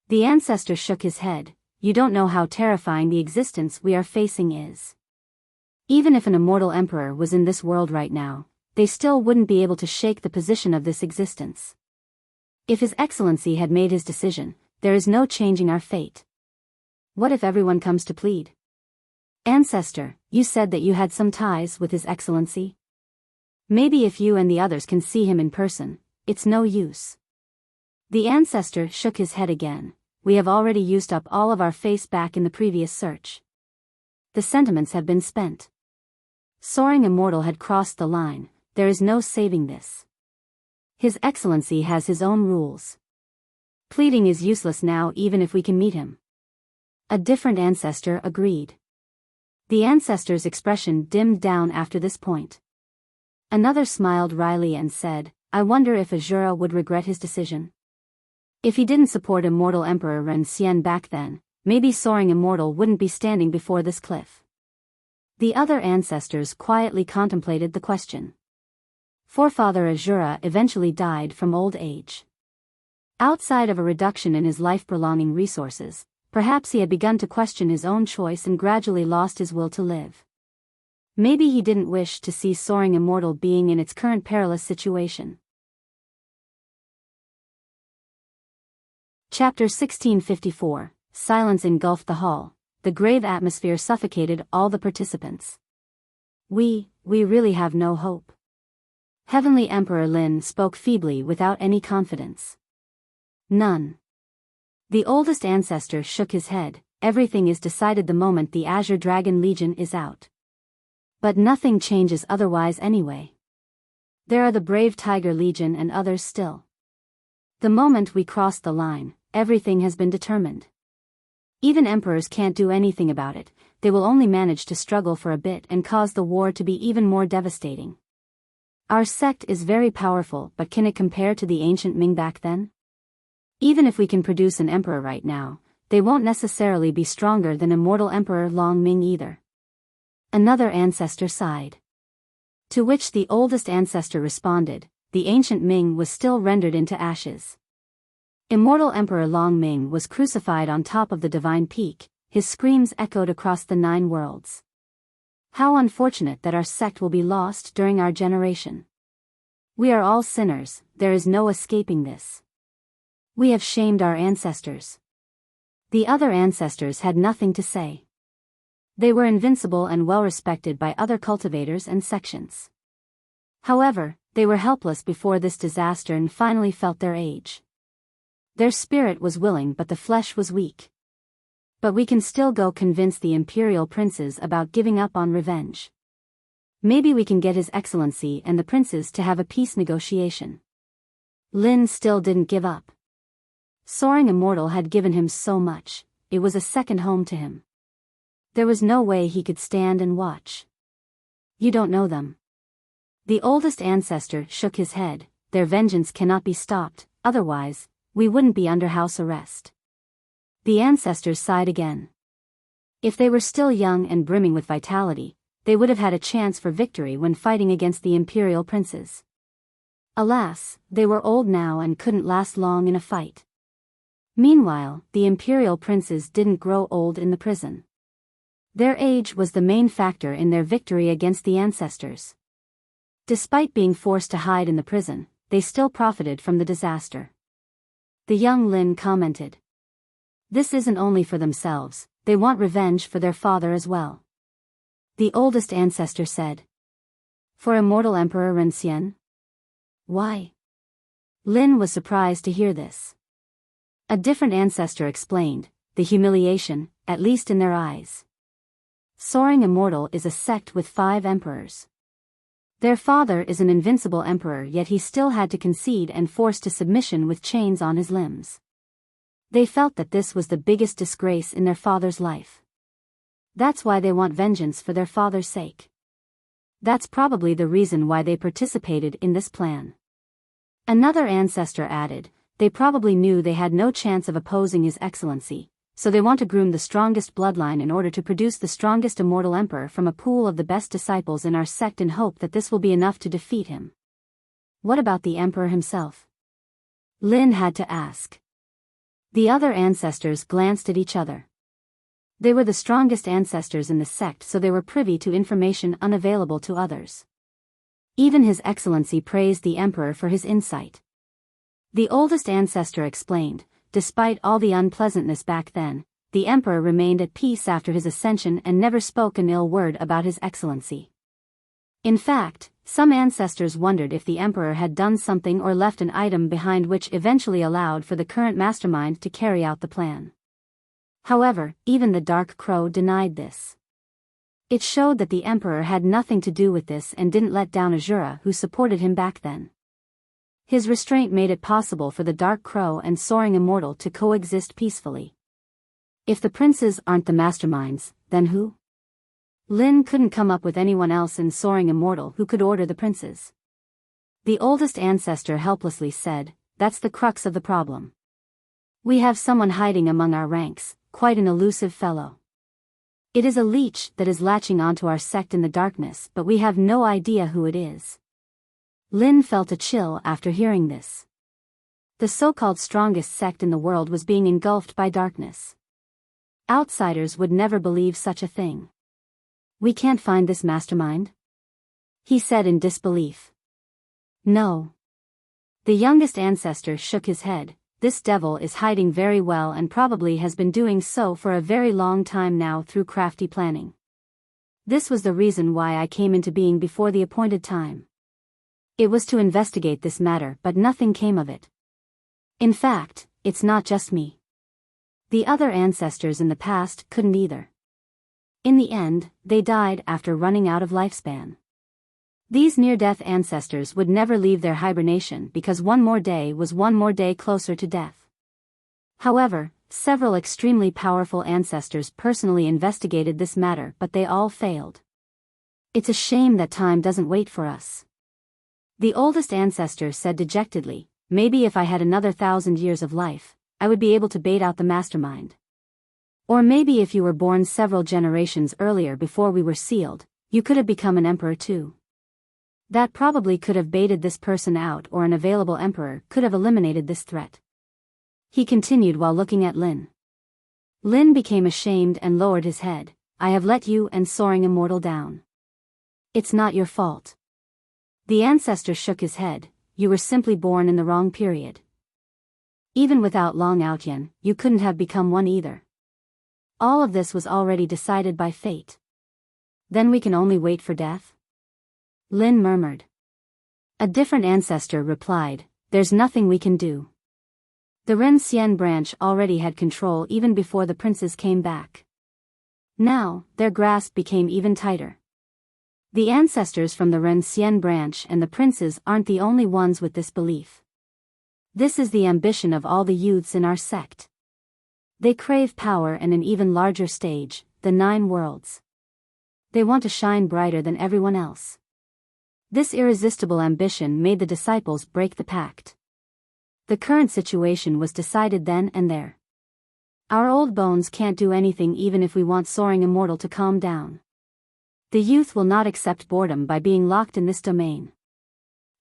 The ancestor shook his head. You don't know how terrifying the existence we are facing is. Even if an immortal emperor was in this world right now, they still wouldn't be able to shake the position of this existence. If His Excellency had made his decision, there is no changing our fate. What if everyone comes to plead? Ancestor, you said that you had some ties with His Excellency? Maybe if you and the others can see him in person, it's no use. The ancestor shook his head again. We have already used up all of our face back in the previous search. The sentiments have been spent. Soaring Immortal had crossed the line, there is no saving this. His Excellency has his own rules. Pleading is useless now even if we can meet him. A different ancestor agreed. The ancestor's expression dimmed down after this point. Another smiled wryly and said, I wonder if Azura would regret his decision. If he didn't support Immortal Emperor Ren Xian back then, maybe Soaring Immortal wouldn't be standing before this cliff. The other ancestors quietly contemplated the question. Forefather Azura eventually died from old age. Outside of a reduction in his life-prolonging resources, perhaps he had begun to question his own choice and gradually lost his will to live. Maybe he didn't wish to see Soaring Immortal being in its current perilous situation. Chapter 1654. Silence engulfed the hall. The grave atmosphere suffocated all the participants. We really have no hope. Heavenly Emperor Lin spoke feebly without any confidence. None. The oldest ancestor shook his head. Everything is decided the moment the Azure Dragon Legion is out. But nothing changes otherwise anyway. There are the brave Tiger Legion and others still. The moment we cross the line, everything has been determined. Even emperors can't do anything about it, they will only manage to struggle for a bit and cause the war to be even more devastating. Our sect is very powerful, but can it compare to the ancient Ming back then? Even if we can produce an emperor right now, they won't necessarily be stronger than Immortal Emperor Long Ming either. Another ancestor sighed. To which the oldest ancestor responded, the ancient Ming was still rendered into ashes. Immortal Emperor Long Ming was crucified on top of the divine peak, his screams echoed across the 9 worlds. How unfortunate that our sect will be lost during our generation. We are all sinners, there is no escaping this. We have shamed our ancestors. The other ancestors had nothing to say. They were invincible and well respected by other cultivators and sections. However, they were helpless before this disaster and finally felt their age. Their spirit was willing but the flesh was weak. But we can still go convince the imperial princes about giving up on revenge. Maybe we can get His Excellency and the princes to have a peace negotiation. Lin still didn't give up. Soaring Immortal had given him so much, it was a second home to him. There was no way he could stand and watch. You don't know them. The oldest ancestor shook his head, their vengeance cannot be stopped, otherwise, we wouldn't be under house arrest. The ancestors sighed again. If they were still young and brimming with vitality, they would have had a chance for victory when fighting against the imperial princes. Alas, they were old now and couldn't last long in a fight. Meanwhile, the imperial princes didn't grow old in the prison. Their age was the main factor in their victory against the ancestors. Despite being forced to hide in the prison, they still profited from the disaster. The young Lin commented. This isn't only for themselves, they want revenge for their father as well. The oldest ancestor said. For Immortal Emperor Ren Xian? Why? Lin was surprised to hear this. A different ancestor explained, the humiliation, at least in their eyes. Soaring Immortal is a sect with 5 emperors. Their father is an invincible emperor, yet he still had to concede and forced to submission with chains on his limbs. They felt that this was the biggest disgrace in their father's life. That's why they want vengeance for their father's sake. That's probably the reason why they participated in this plan. Another ancestor added, they probably knew they had no chance of opposing His Excellency, so they want to groom the strongest bloodline in order to produce the strongest immortal emperor from a pool of the best disciples in our sect in hope that this will be enough to defeat him. What about the emperor himself? Lin had to ask. The other ancestors glanced at each other. They were the strongest ancestors in the sect, so they were privy to information unavailable to others. Even His Excellency praised the emperor for his insight. The oldest ancestor explained, despite all the unpleasantness back then, the emperor remained at peace after his ascension and never spoke an ill word about His Excellency. In fact, some ancestors wondered if the emperor had done something or left an item behind which eventually allowed for the current mastermind to carry out the plan. However, even the Dark Crow denied this. It showed that the emperor had nothing to do with this and didn't let down Azura, who supported him back then. His restraint made it possible for the Dark Crow and Soaring Immortal to coexist peacefully. If the princes aren't the masterminds, then who? Lin couldn't come up with anyone else in Soaring Immortal who could order the princes. The oldest ancestor helplessly said, "That's the crux of the problem. We have someone hiding among our ranks, quite an elusive fellow. It is a leech that is latching onto our sect in the darkness, but we have no idea who it is." Lin felt a chill after hearing this. The so-called strongest sect in the world was being engulfed by darkness. Outsiders would never believe such a thing. "We can't find this mastermind?" he said in disbelief. "No." The youngest ancestor shook his head. "This devil is hiding very well and probably has been doing so for a very long time now through crafty planning. This was the reason why I came into being before the appointed time. It was to investigate this matter, but nothing came of it. In fact, it's not just me. The other ancestors in the past couldn't either. In the end, they died after running out of lifespan. These near-death ancestors would never leave their hibernation because one more day was one more day closer to death. However, several extremely powerful ancestors personally investigated this matter, but they all failed. It's a shame that time doesn't wait for us." The oldest ancestor said dejectedly, "Maybe if I had another 1,000 years of life, I would be able to bait out the mastermind. Or maybe if you were born several generations earlier before we were sealed, you could have become an emperor too. That probably could have baited this person out, or an available emperor could have eliminated this threat." He continued while looking at Lin. Lin became ashamed and lowered his head. "I have let you and Soaring Immortal down. It's not your fault." The ancestor shook his head. "You were simply born in the wrong period. Even without Long Outyen, you couldn't have become one either. All of this was already decided by fate. Then we can only wait for death?" Lin murmured. A different ancestor replied, "There's nothing we can do. The Ren Xian branch already had control even before the princes came back. Now, their grasp became even tighter. The ancestors from the Ren Xian branch and the princes aren't the only ones with this belief. This is the ambition of all the youths in our sect. They crave power and an even larger stage, the 9 worlds. They want to shine brighter than everyone else. This irresistible ambition made the disciples break the pact. The current situation was decided then and there. Our old bones can't do anything even if we want Soaring Immortal to calm down. The youth will not accept boredom by being locked in this domain.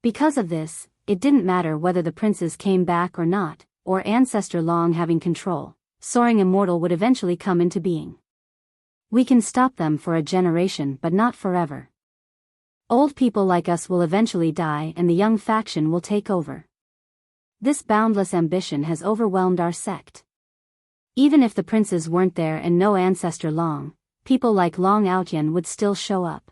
Because of this, it didn't matter whether the princes came back or not, or Ancestor Long having control, Soaring Immortal would eventually come into being. We can stop them for a generation but not forever. Old people like us will eventually die and the young faction will take over. This boundless ambition has overwhelmed our sect. Even if the princes weren't there and no Ancestor Long, people like Long Outyen would still show up."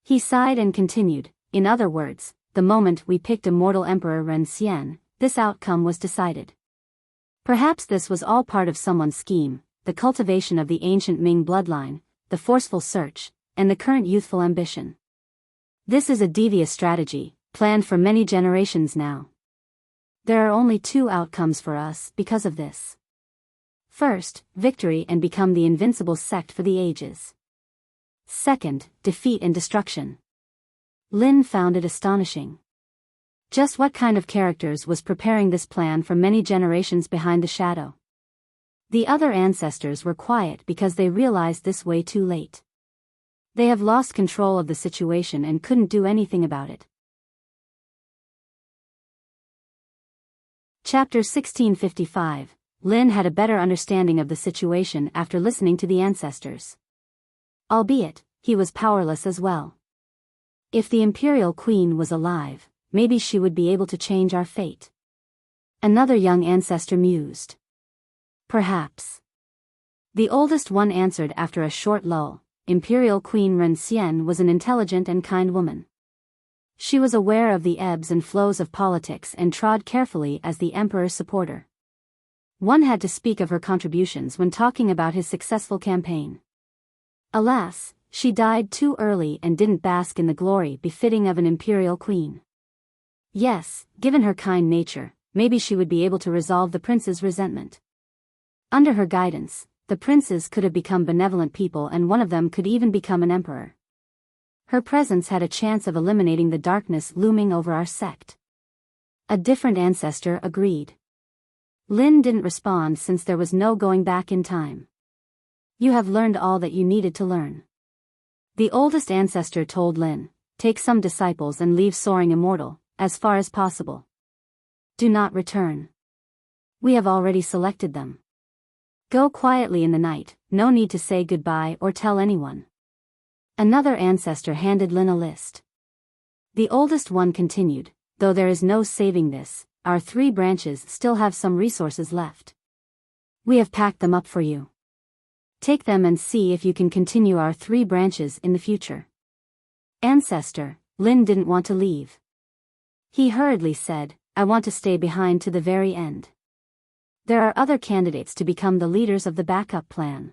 He sighed and continued, "In other words, the moment we picked Immortal Emperor Ren Xian, this outcome was decided. Perhaps this was all part of someone's scheme, the cultivation of the ancient Ming bloodline, the forceful search, and the current youthful ambition. This is a devious strategy, planned for many generations now. There are only 2 outcomes for us because of this. First, victory and become the invincible sect for the ages. Second, defeat and destruction." Lin found it astonishing. Just what kind of characters was preparing this plan for many generations behind the shadow? The other ancestors were quiet because they realized this way too late. They have lost control of the situation and couldn't do anything about it. Chapter 1655. Lin had a better understanding of the situation after listening to the ancestors. Albeit, he was powerless as well. If the Imperial Queen was alive, maybe she would be able to change our fate. Another young ancestor mused. Perhaps. The oldest one answered after a short lull. Imperial Queen Ren Xian was an intelligent and kind woman. She was aware of the ebbs and flows of politics and trod carefully as the emperor's supporter. One had to speak of her contributions when talking about his successful campaign. Alas, she died too early and didn't bask in the glory befitting of an imperial queen. Yes, given her kind nature, maybe she would be able to resolve the prince's resentment. Under her guidance, the princes could have become benevolent people and one of them could even become an emperor. Her presence had a chance of eliminating the darkness looming over our sect. A different ancestor agreed. Lin didn't respond since there was no going back in time. You have learned all that you needed to learn. The oldest ancestor told Lin, take some disciples and leave Soaring Immortal, as far as possible. Do not return. We have already selected them. Go quietly in the night, no need to say goodbye or tell anyone. Another ancestor handed Lin a list. The oldest one continued, though there is no saving this, our 3 branches still have some resources left. We have packed them up for you. Take them and see if you can continue our 3 branches in the future. Ancestor, Lin didn't want to leave. He hurriedly said, I want to stay behind to the very end. There are other candidates to become the leaders of the backup plan.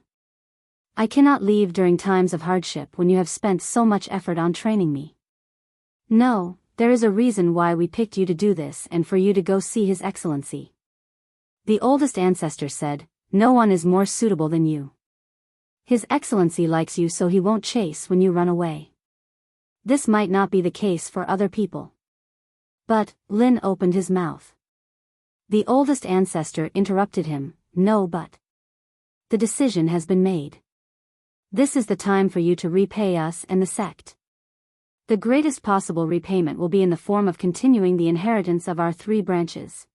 I cannot leave during times of hardship when you have spent so much effort on training me. No, there is a reason why we picked you to do this and for you to go see His Excellency. The oldest ancestor said, no one is more suitable than you. His Excellency likes you so he won't chase when you run away. This might not be the case for other people. But, Lin opened his mouth. The oldest ancestor interrupted him, no but. The decision has been made. This is the time for you to repay us and the sect. The greatest possible repayment will be in the form of continuing the inheritance of our 3 branches.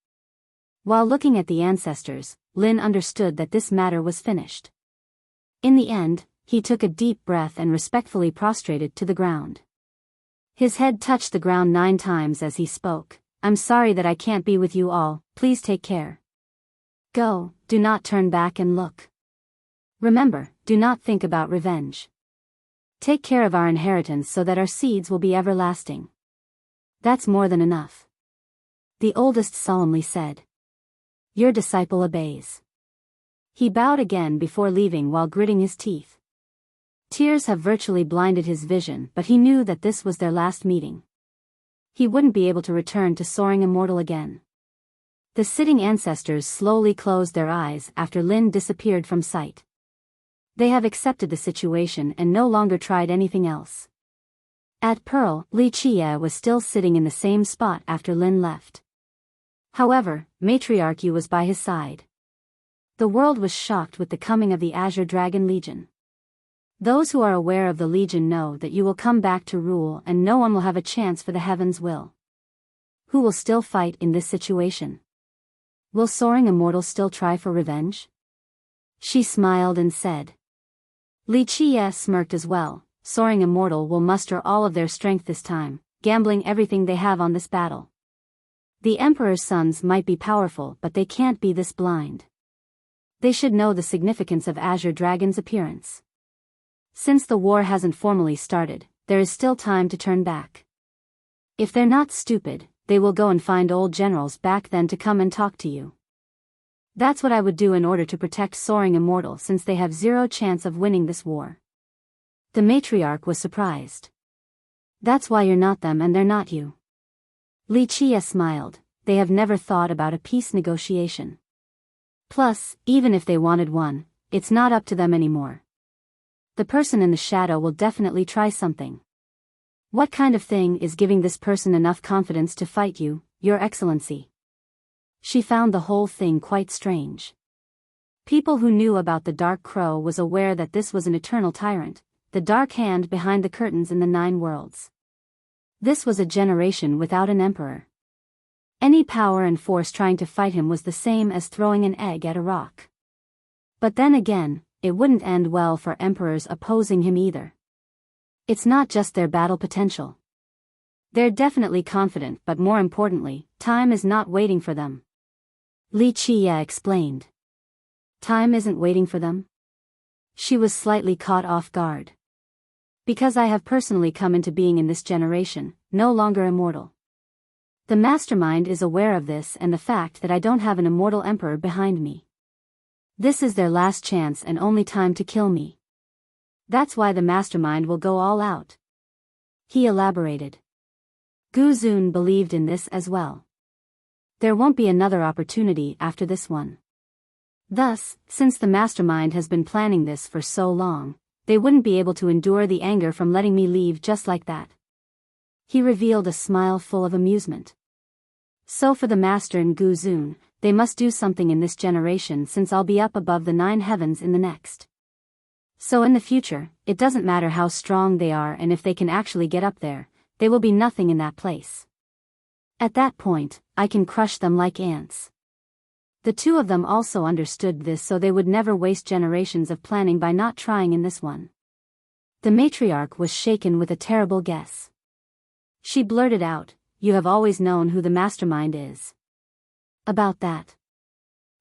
While looking at the ancestors, Lin understood that this matter was finished. In the end, he took a deep breath and respectfully prostrated to the ground. His head touched the ground 9 times as he spoke. I'm sorry that I can't be with you all, please take care. Go, do not turn back and look. Remember, do not think about revenge. Take care of our inheritance so that our seeds will be everlasting. That's more than enough. The oldest solemnly said. Your disciple obeys. He bowed again before leaving while gritting his teeth. Tears have virtually blinded his vision, but he knew that this was their last meeting. He wouldn't be able to return to Soaring Immortal again. The sitting ancestors slowly closed their eyes after Lin disappeared from sight. They have accepted the situation and no longer tried anything else. At Pearl, Wuxia was still sitting in the same spot after Lin left. However, Matriarch Yu was by his side. The world was shocked with the coming of the Azure Dragon Legion. Those who are aware of the Legion know that you will come back to rule and no one will have a chance for the Heaven's will. Who will still fight in this situation? Will Soaring Immortal still try for revenge? She smiled and said. Wuxia smirked as well. Soaring Immortal will muster all of their strength this time, gambling everything they have on this battle. The Emperor's sons might be powerful but they can't be this blind. They should know the significance of Azure Dragon's appearance. Since the war hasn't formally started, there is still time to turn back. If they're not stupid, they will go and find old generals back then to come and talk to you. That's what I would do in order to protect Soaring Immortal since they have 0 chance of winning this war. The matriarch was surprised. That's why you're not them and they're not you. Wuxia smiled, they have never thought about a peace negotiation. Plus, even if they wanted one, it's not up to them anymore. The person in the shadow will definitely try something. What kind of thing is giving this person enough confidence to fight you, Your Excellency? She found the whole thing quite strange. People who knew about the Dark Crow was aware that this was an eternal tyrant, the dark hand behind the curtains in the 9 worlds. This was a generation without an emperor. Any power and force trying to fight him was the same as throwing an egg at a rock. But then again, it wouldn't end well for emperors opposing him either. It's not just their battle potential. They're definitely confident, but more importantly, time is not waiting for them. Wuxia explained. Time isn't waiting for them? She was slightly caught off guard. Because I have personally come into being in this generation, no longer immortal. The mastermind is aware of this and the fact that I don't have an immortal emperor behind me. This is their last chance and only time to kill me. That's why the mastermind will go all out. He elaborated. Gu Zun believed in this as well. There won't be another opportunity after this one. Thus, since the mastermind has been planning this for so long, they wouldn't be able to endure the anger from letting me leave just like that. He revealed a smile full of amusement. So for the master and Gu Zun, they must do something in this generation since I'll be up above the 9 heavens in the next. So in the future, it doesn't matter how strong they are and if they can actually get up there, they will be nothing in that place. At that point, I can crush them like ants. The two of them also understood this, so they would never waste generations of planning by not trying in this one. The matriarch was shaken with a terrible guess. She blurted out, "You have always known who the mastermind is." About that,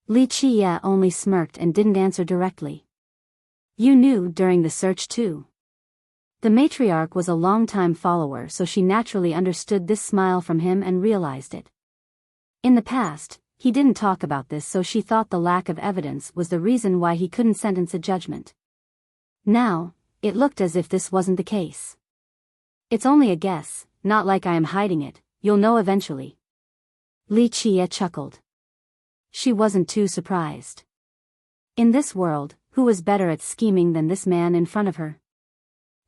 Li Qie only smirked and didn't answer directly. "You knew during the search too." The matriarch was a long-time follower, so she naturally understood this smile from him and realized it. In the past, he didn't talk about this, so she thought the lack of evidence was the reason why he couldn't sentence a judgment. Now, it looked as if this wasn't the case. "It's only a guess, not like I am hiding it, you'll know eventually." Li Qie chuckled. She wasn't too surprised. In this world, who was better at scheming than this man in front of her?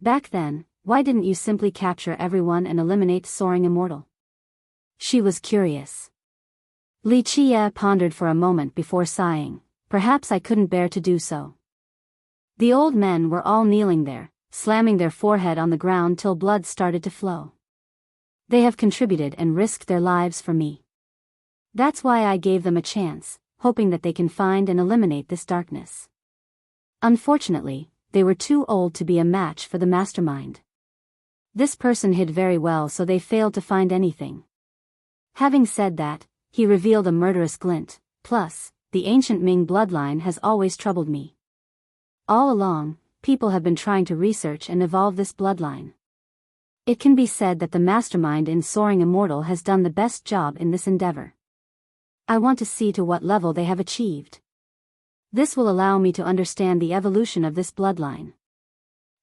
Back then, why didn't you simply capture everyone and eliminate Soaring Immortal? She was curious. Li Qie pondered for a moment before sighing, "Perhaps I couldn't bear to do so." The old men were all kneeling there, slamming their forehead on the ground till blood started to flow. "They have contributed and risked their lives for me. That's why I gave them a chance, hoping that they can find and eliminate this darkness. Unfortunately, they were too old to be a match for the mastermind. This person hid very well, so they failed to find anything." Having said that, he revealed a murderous glint. "Plus, the ancient Ming bloodline has always troubled me. All along, people have been trying to research and evolve this bloodline. It can be said that the mastermind in Soaring Immortal has done the best job in this endeavor. I want to see to what level they have achieved. This will allow me to understand the evolution of this bloodline.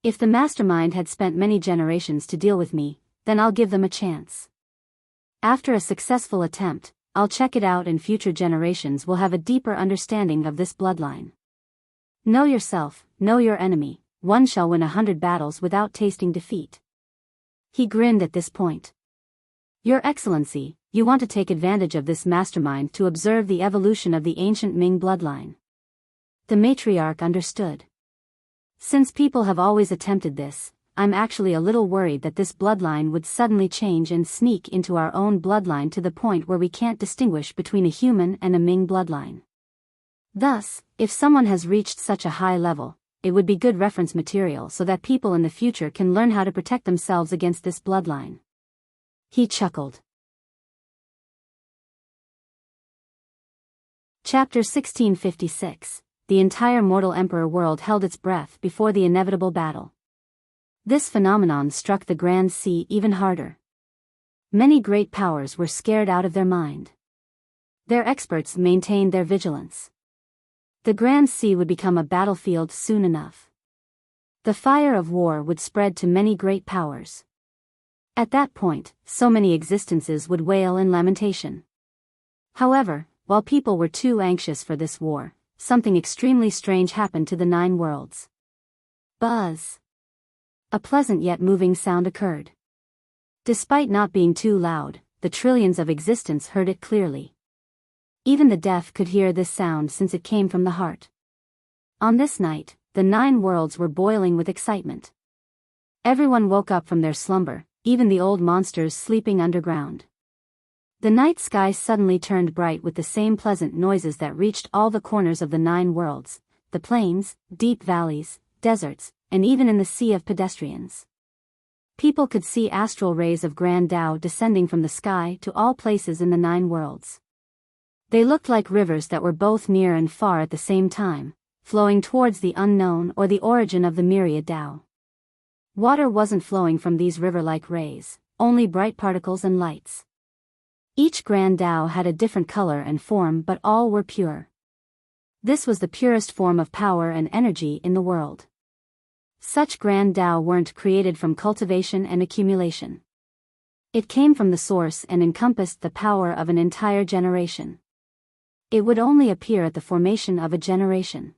If the mastermind had spent many generations to deal with me, then I'll give them a chance. After a successful attempt, I'll check it out and future generations will have a deeper understanding of this bloodline. Know yourself, know your enemy, one shall win 100 battles without tasting defeat." He grinned at this point. "Your Excellency, you want to take advantage of this mastermind to observe the evolution of the ancient Ming bloodline." The matriarch understood. "Since people have always attempted this, I'm actually a little worried that this bloodline would suddenly change and sneak into our own bloodline to the point where we can't distinguish between a human and a Ming bloodline. Thus, if someone has reached such a high level, it would be good reference material so that people in the future can learn how to protect themselves against this bloodline." He chuckled. Chapter 1656. The entire mortal emperor world held its breath before the inevitable battle. This phenomenon struck the Grand Sea even harder. Many great powers were scared out of their mind. Their experts maintained their vigilance. The Grand Sea would become a battlefield soon enough. The fire of war would spread to many great powers. At that point, so many existences would wail in lamentation. However, while people were too anxious for this war, something extremely strange happened to the 9 worlds. Buzz! A pleasant yet moving sound occurred. Despite not being too loud, the trillions of existence heard it clearly. Even the deaf could hear this sound since it came from the heart. On this night, the 9 worlds were boiling with excitement. Everyone woke up from their slumber, even the old monsters sleeping underground. The night sky suddenly turned bright with the same pleasant noises that reached all the corners of the 9 worlds, the plains, deep valleys, deserts, and even in the sea of pedestrians. People could see astral rays of Grand Tao descending from the sky to all places in the 9 worlds. They looked like rivers that were both near and far at the same time, flowing towards the unknown or the origin of the myriad Tao. Water wasn't flowing from these river-like rays, only bright particles and lights. Each Grand Tao had a different color and form, but all were pure. This was the purest form of power and energy in the world. Such Grand Tao weren't created from cultivation and accumulation. It came from the source and encompassed the power of an entire generation. It would only appear at the formation of a generation.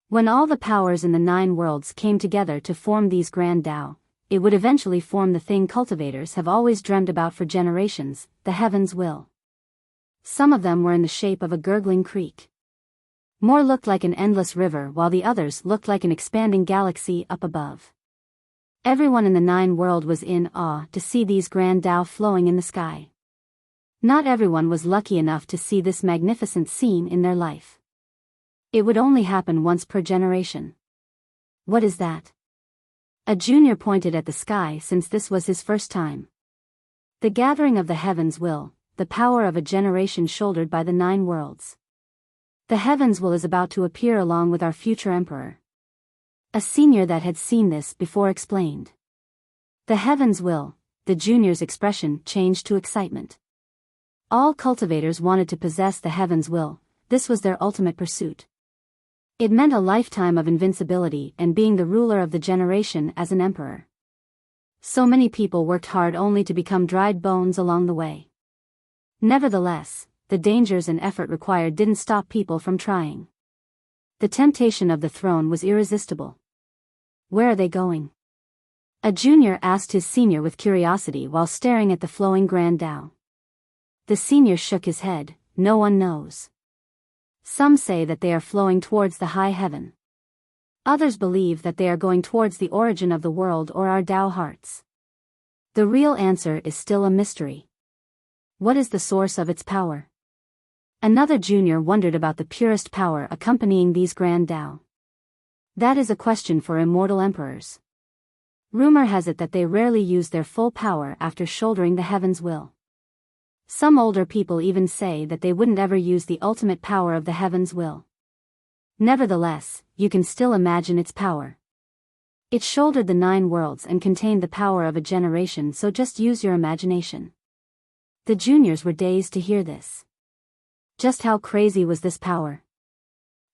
When all the powers in the 9 worlds came together to form these grand Tao, it would eventually form the thing cultivators have always dreamed about for generations, the heaven's will. Some of them were in the shape of a gurgling creek. More looked like an endless river while the others looked like an expanding galaxy up above. Everyone in the 9 world was in awe to see these grand Tao flowing in the sky. Not everyone was lucky enough to see this magnificent scene in their life. It would only happen once per generation. What is that? A junior pointed at the sky since this was his first time. The gathering of the heavens will, the power of a generation shouldered by the 9 worlds. The heavens will is about to appear along with our future emperor. A senior that had seen this before explained. The heavens will, the junior's expression changed to excitement. All cultivators wanted to possess the heavens will, this was their ultimate pursuit. It meant a lifetime of invincibility and being the ruler of the generation as an emperor. So many people worked hard only to become dried bones along the way. Nevertheless, the dangers and effort required didn't stop people from trying. The temptation of the throne was irresistible. Where are they going? A junior asked his senior with curiosity while staring at the flowing grand Tao. The senior shook his head, no one knows. Some say that they are flowing towards the high heaven. Others believe that they are going towards the origin of the world or our Tao hearts. The real answer is still a mystery. What is the source of its power? Another junior wondered about the purest power accompanying these grand Tao. That is a question for immortal emperors. Rumor has it that they rarely use their full power after shouldering the heaven's will. Some older people even say that they wouldn't ever use the ultimate power of the heaven's will. Nevertheless, you can still imagine its power. It shouldered the 9 worlds and contained the power of a generation, so just use your imagination. The juniors were dazed to hear this. Just how crazy was this power?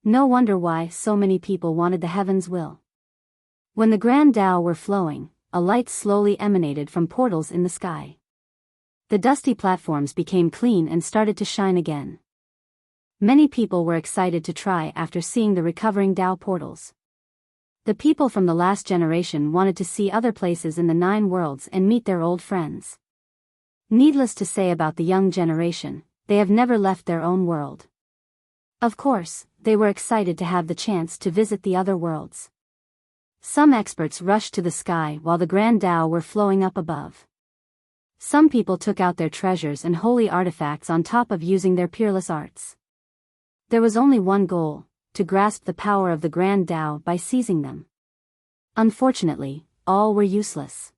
No wonder why so many people wanted the heaven's will. When the grand Tao were flowing, a light slowly emanated from portals in the sky. The dusty platforms became clean and started to shine again. Many people were excited to try after seeing the recovering Tao portals. The people from the last generation wanted to see other places in the 9 worlds and meet their old friends. Needless to say about the young generation, they have never left their own world. Of course, they were excited to have the chance to visit the other worlds. Some experts rushed to the sky while the grand Tao were flowing up above. Some people took out their treasures and holy artifacts on top of using their peerless arts. There was only one goal, to grasp the power of the grand Tao by seizing them. Unfortunately, all were useless.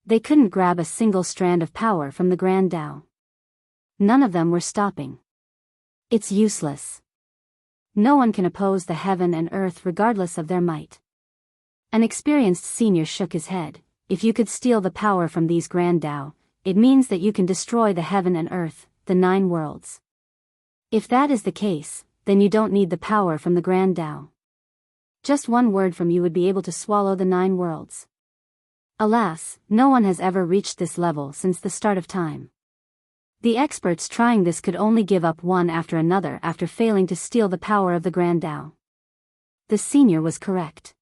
They couldn't grab a single strand of power from the grand Tao. None of them were stopping. It's useless. No one can oppose the heaven and earth regardless of their might. An experienced senior shook his head. If you could steal the power from these grand Tao, it means that you can destroy the heaven and earth, the 9 worlds. If that is the case, then you don't need the power from the grand Tao. Just one word from you would be able to swallow the 9 worlds. Alas, no one has ever reached this level since the start of time. The experts trying this could only give up one after another after failing to steal the power of the grand Tao. The senior was correct.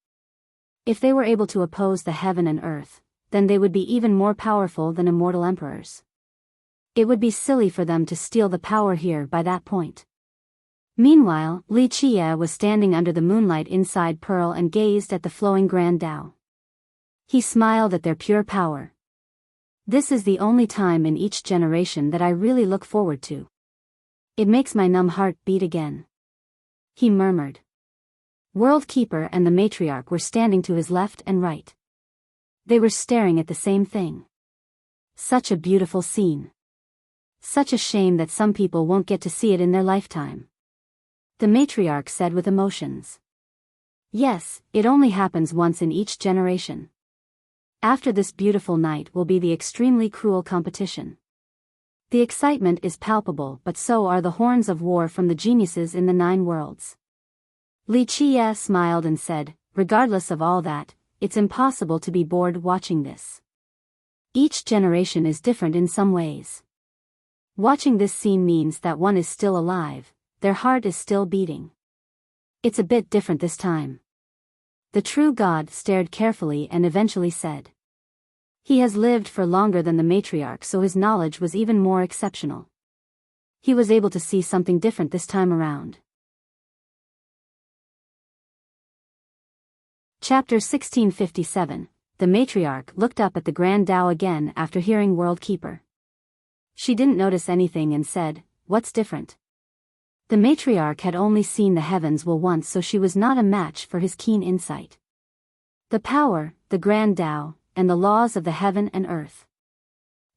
If they were able to oppose the heaven and earth, then they would be even more powerful than immortal emperors. It would be silly for them to steal the power here by that point. Meanwhile, Wuxia was standing under the moonlight inside Pearl and gazed at the flowing grand Tao. He smiled at their pure power. This is the only time in each generation that I really look forward to. It makes my numb heart beat again. He murmured. World Keeper and the Matriarch were standing to his left and right. They were staring at the same thing. Such a beautiful scene. Such a shame that some people won't get to see it in their lifetime. The Matriarch said with emotions. Yes, it only happens once in each generation. After this beautiful night will be the extremely cruel competition. The excitement is palpable, but so are the horns of war from the geniuses in the 9 worlds. Wuxia smiled and said, regardless of all that, it's impossible to be bored watching this. Each generation is different in some ways. Watching this scene means that one is still alive, their heart is still beating. It's a bit different this time. The true God stared carefully and eventually said. He has lived for longer than the matriarch, so his knowledge was even more exceptional. He was able to see something different this time around. Chapter 1657. The matriarch looked up at the Grand Tao again after hearing World Keeper. She didn't notice anything and said, "What's different?" The matriarch had only seen the heavens once, so she was not a match for his keen insight. The power, the Grand Tao, and the laws of the heaven and earth.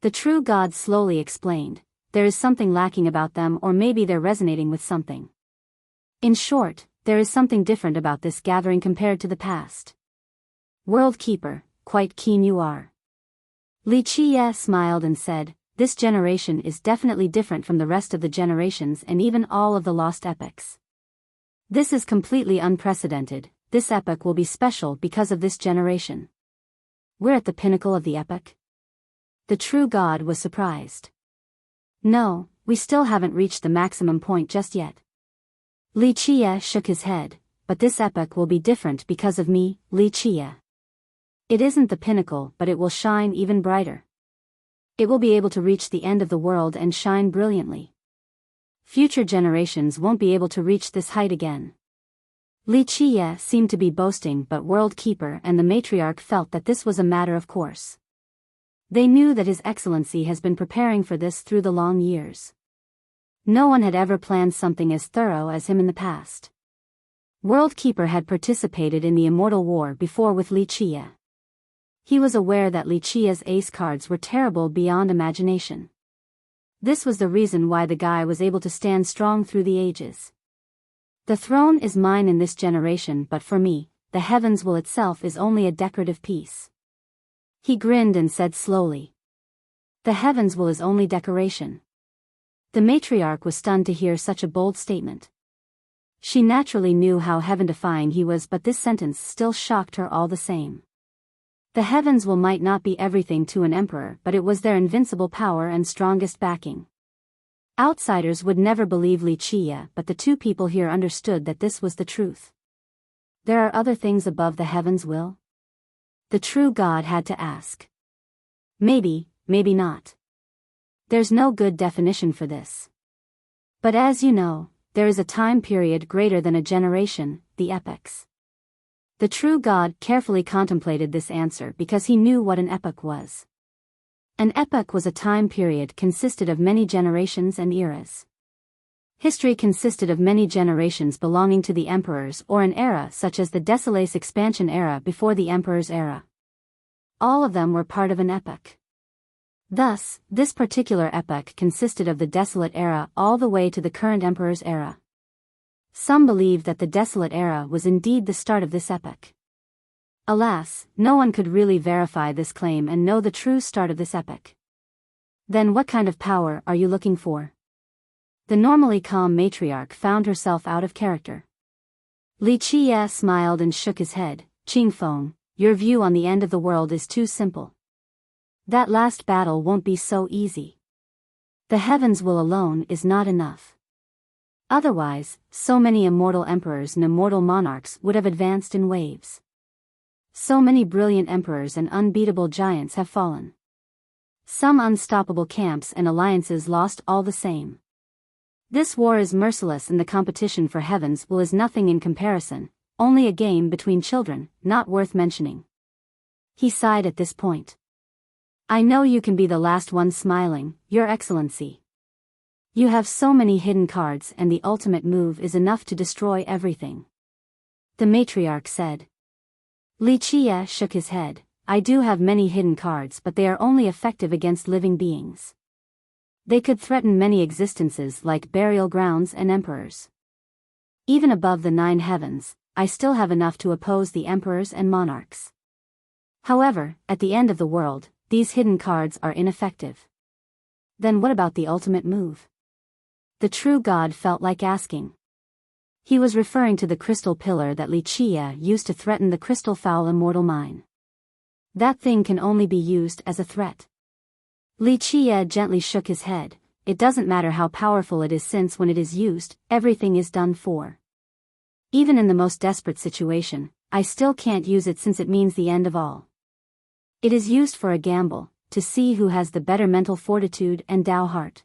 The true God slowly explained, there is something lacking about them, or maybe they're resonating with something. In short, there is something different about this gathering compared to the past. World Keeper, quite keen you are. Wuxia smiled and said, this generation is definitely different from the rest of the generations and even all of the lost epics. This is completely unprecedented. This epic will be special because of this generation. We're at the pinnacle of the epic? The true God was surprised. No, we still haven't reached the maximum point just yet. Wuxia shook his head, but this epic will be different because of me, Wuxia. It isn't the pinnacle, but it will shine even brighter. It will be able to reach the end of the world and shine brilliantly. Future generations won't be able to reach this height again. Wuxia seemed to be boasting, but World Keeper and the matriarch felt that this was a matter of course. They knew that His Excellency has been preparing for this through the long years. No one had ever planned something as thorough as him in the past. World Keeper had participated in the Immortal War before with Wuxia. He was aware that Wuxia's ace cards were terrible beyond imagination. This was the reason why the guy was able to stand strong through the ages. The throne is mine in this generation, but for me, the heavens will itself is only a decorative piece. He grinned and said slowly. The heavens will is only decoration. The matriarch was stunned to hear such a bold statement. She naturally knew how heaven-defying he was, but this sentence still shocked her all the same. The heavens will might not be everything to an emperor, but it was their invincible power and strongest backing. Outsiders would never believe Wuxia, but the two people here understood that this was the truth. There are other things above the heavens, will? The true God had to ask. Maybe, maybe not. There's no good definition for this. But as you know, there is a time period greater than a generation, the epochs. The true God carefully contemplated this answer because he knew what an epoch was. An epoch was a time period consisted of many generations and eras. History consisted of many generations belonging to the emperors or an era such as the Desolate Expansion era before the emperor's era. All of them were part of an epoch. Thus, this particular epoch consisted of the Desolate era all the way to the current emperor's era. Some believed that the Desolate era was indeed the start of this epoch. Alas, no one could really verify this claim and know the true start of this epoch. Then what kind of power are you looking for? The normally calm matriarch found herself out of character. Wuxia smiled and shook his head. Qingfeng, your view on the end of the world is too simple. That last battle won't be so easy. The heavens will alone is not enough. Otherwise, so many immortal emperors and immortal monarchs would have advanced in waves. So many brilliant emperors and unbeatable giants have fallen. Some unstoppable camps and alliances lost all the same. This war is merciless and the competition for heavens will is nothing in comparison, only a game between children, not worth mentioning. He sighed at this point. I know you can be the last one smiling, Your Excellency. You have so many hidden cards and the ultimate move is enough to destroy everything. The matriarch said. Wuxia shook his head. I do have many hidden cards, but they are only effective against living beings. They could threaten many existences like burial grounds and emperors. Even above the 9 heavens, I still have enough to oppose the emperors and monarchs. However, at the end of the world, these hidden cards are ineffective. Then what about the ultimate move? The true God felt like asking. He was referring to the crystal pillar that Wuxia used to threaten the crystal fowl immortal mine. That thing can only be used as a threat. Li Qie gently shook his head. It doesn't matter how powerful it is, since when it is used, everything is done for. Even in the most desperate situation, I still can't use it since it means the end of all. It is used for a gamble, to see who has the better mental fortitude and Dao heart.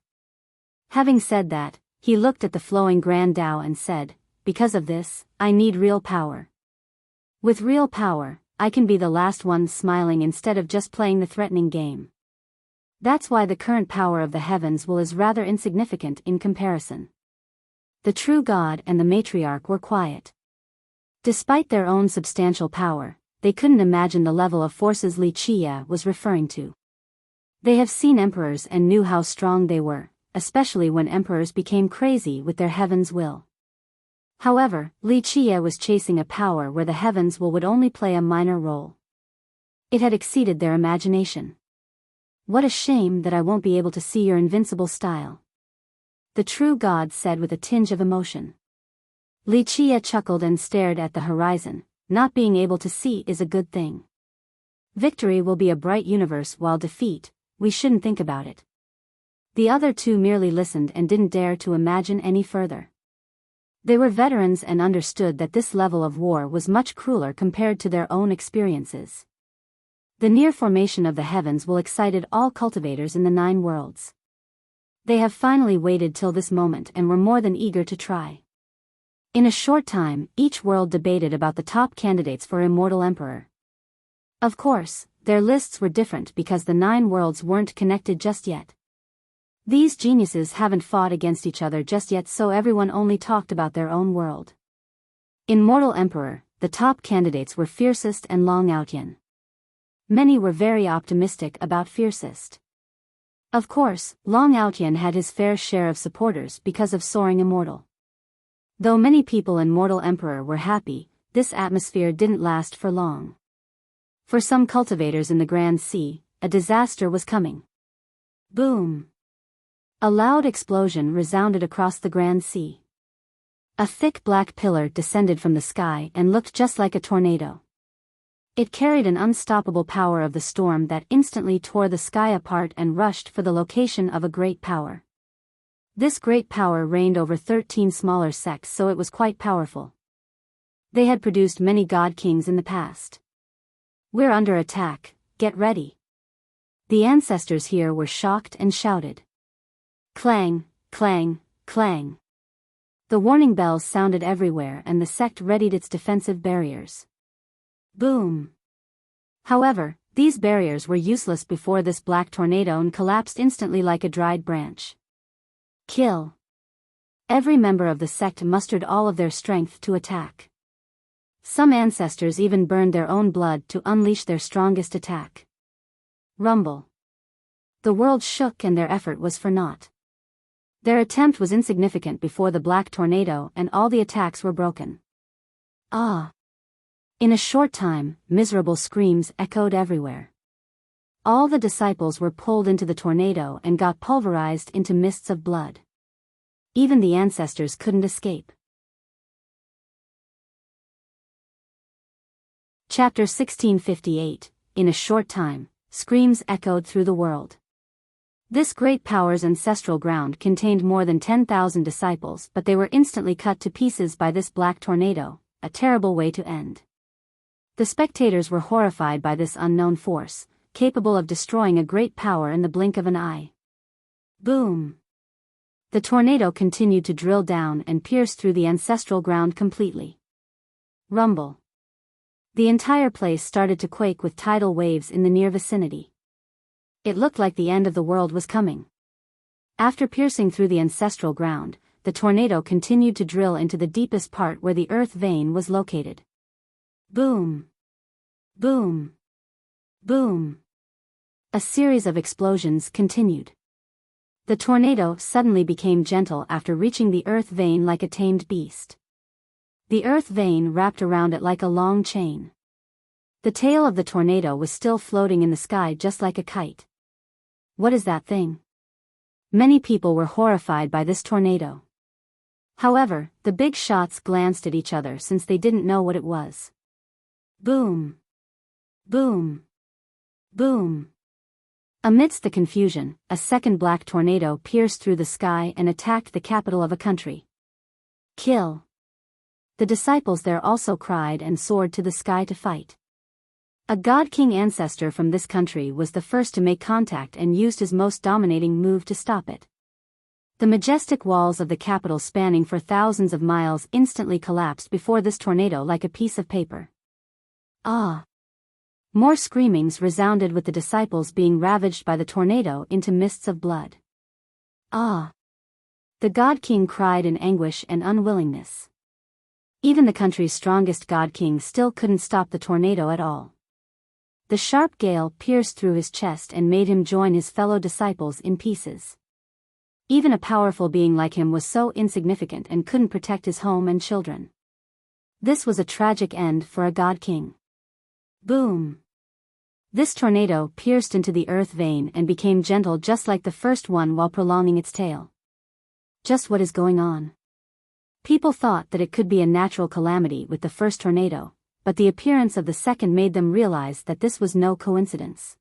Having said that, he looked at the flowing Grand Dao and said, because of this, I need real power. With real power, I can be the last one smiling instead of just playing the threatening game. That's why the current power of the heavens is rather insignificant in comparison. The true God and the matriarch were quiet. Despite their own substantial power, they couldn't imagine the level of forces Li Qie was referring to. They have seen emperors and knew how strong they were, especially when emperors became crazy with their heaven's will. However, Li Qie was chasing a power where the heaven's will would only play a minor role. It had exceeded their imagination. What a shame that I won't be able to see your invincible style. The true God said with a tinge of emotion. Li Qie chuckled and stared at the horizon. Not being able to see is a good thing. Victory will be a bright universe, while defeat, we shouldn't think about it. The other two merely listened and didn't dare to imagine any further. They were veterans and understood that this level of war was much crueler compared to their own experiences. The near formation of the heavens excited all cultivators in the 9 worlds. They have finally waited till this moment and were more than eager to try. In a short time, each world debated about the top candidates for Immortal Emperor. Of course, their lists were different because the 9 worlds weren't connected just yet. These geniuses haven't fought against each other just yet, so everyone only talked about their own world. In Mortal Emperor, the top candidates were Fiercest and Long Outyan. Many were very optimistic about Fiercest. Of course, Long Outyan had his fair share of supporters because of soaring immortal. Though many people in Mortal Emperor were happy, this atmosphere didn't last for long. For some cultivators in the Grand Sea, a disaster was coming. Boom! A loud explosion resounded across the Grand Sea. A thick black pillar descended from the sky and looked just like a tornado. It carried an unstoppable power of the storm that instantly tore the sky apart and rushed for the location of a great power. This great power reigned over 13 smaller sects, so it was quite powerful. They had produced many god kings in the past. We're under attack, get ready. The ancestors here were shocked and shouted. Clang, clang, clang. The warning bells sounded everywhere and the sect readied its defensive barriers. Boom. However, these barriers were useless before this black tornado and collapsed instantly like a dried branch. Kill. Every member of the sect mustered all of their strength to attack. Some ancestors even burned their own blood to unleash their strongest attack. Rumble. The world shook and their effort was for naught. Their attempt was insignificant before the black tornado and all the attacks were broken. Ah! In a short time, miserable screams echoed everywhere. All the disciples were pulled into the tornado and got pulverized into mists of blood. Even the ancestors couldn't escape. Chapter 1658. In a short time, screams echoed through the world. This great power's ancestral ground contained more than 10,000 disciples, but they were instantly cut to pieces by this black tornado, a terrible way to end. The spectators were horrified by this unknown force, capable of destroying a great power in the blink of an eye. Boom! The tornado continued to drill down and pierce through the ancestral ground completely. Rumble. The entire place started to quake with tidal waves in the near vicinity. It looked like the end of the world was coming. After piercing through the ancestral ground, the tornado continued to drill into the deepest part where the earth vein was located. Boom! Boom! Boom! A series of explosions continued. The tornado suddenly became gentle after reaching the earth vein like a tamed beast. The earth vein wrapped around it like a long chain. The tail of the tornado was still floating in the sky just like a kite. What is that thing? Many people were horrified by this tornado. However, the big shots glanced at each other since they didn't know what it was. Boom! Boom! Boom! Amidst the confusion, a second black tornado pierced through the sky and attacked the capital of a country. Kill! The disciples there also cried and soared to the sky to fight. A god-king ancestor from this country was the first to make contact and used his most dominating move to stop it. The majestic walls of the capital spanning for thousands of miles instantly collapsed before this tornado like a piece of paper. Ah! More screamings resounded with the disciples being ravaged by the tornado into mists of blood. Ah! The god-king cried in anguish and unwillingness. Even the country's strongest god-king still couldn't stop the tornado at all. The sharp gale pierced through his chest and made him join his fellow disciples in pieces. Even a powerful being like him was so insignificant and couldn't protect his home and children. This was a tragic end for a god-king. Boom! This tornado pierced into the earth vein and became gentle just like the first one while prolonging its tail. Just what is going on? People thought that it could be a natural calamity with the first tornado, but the appearance of the second made them realize that this was no coincidence.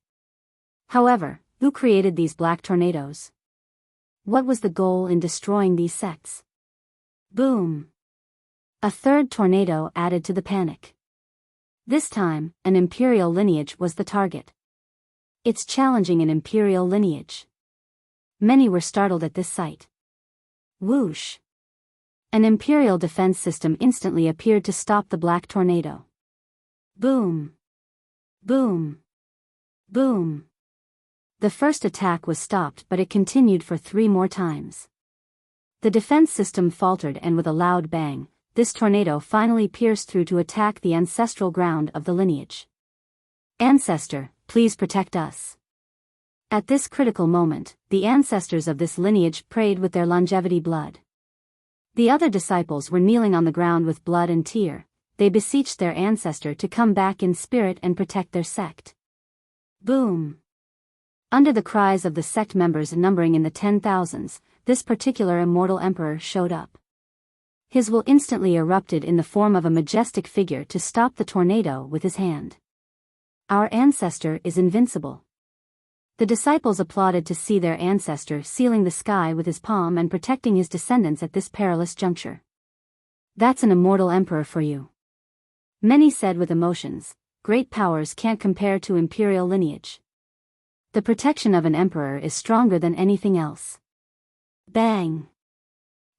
However, who created these black tornadoes? What was the goal in destroying these sects? Boom! A third tornado added to the panic. This time, an imperial lineage was the target. It's challenging an imperial lineage. Many were startled at this sight. Whoosh! An imperial defense system instantly appeared to stop the black tornado. Boom! Boom! Boom! The first attack was stopped, but it continued for 3 more times. The defense system faltered, and with a loud bang, this tornado finally pierced through to attack the ancestral ground of the lineage. Ancestor, please protect us. At this critical moment, the ancestors of this lineage prayed with their longevity blood. The other disciples were kneeling on the ground with blood and tear. They beseeched their ancestor to come back in spirit and protect their sect. Boom! Under the cries of the sect members numbering in the 10,000s, this particular immortal emperor showed up. His will instantly erupted in the form of a majestic figure to stop the tornado with his hand. Our ancestor is invincible. The disciples applauded to see their ancestor sealing the sky with his palm and protecting his descendants at this perilous juncture. That's an immortal emperor for you. Many said with emotions, great powers can't compare to imperial lineage. The protection of an emperor is stronger than anything else. Bang!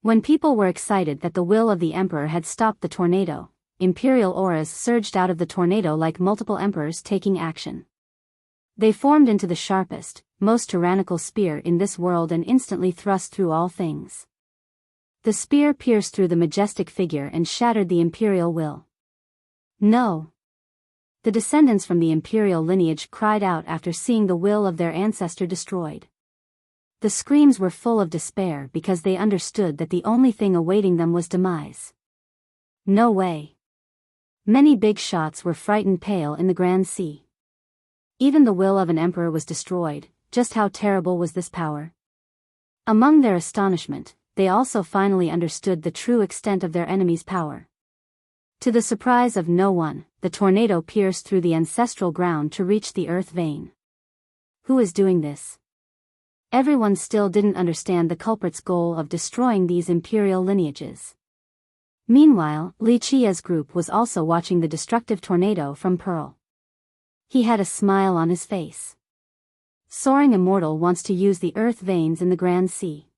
When people were excited that the will of the emperor had stopped the tornado, imperial auras surged out of the tornado like multiple emperors taking action. They formed into the sharpest, most tyrannical spear in this world and instantly thrust through all things. The spear pierced through the majestic figure and shattered the imperial will. No! The descendants from the imperial lineage cried out after seeing the will of their ancestor destroyed. The screams were full of despair because they understood that the only thing awaiting them was demise. No way! Many big shots were frightened pale in the Grand Sea. Even the will of an emperor was destroyed. Just how terrible was this power? Among their astonishment, they also finally understood the true extent of their enemy's power. To the surprise of no one, the tornado pierced through the ancestral ground to reach the earth vein. Who is doing this? Everyone still didn't understand the culprit's goal of destroying these imperial lineages. Meanwhile, Li Qia's group was also watching the destructive tornado from Pearl. He had a smile on his face. Soaring Immortal wants to use the earth veins in the Grand Sea.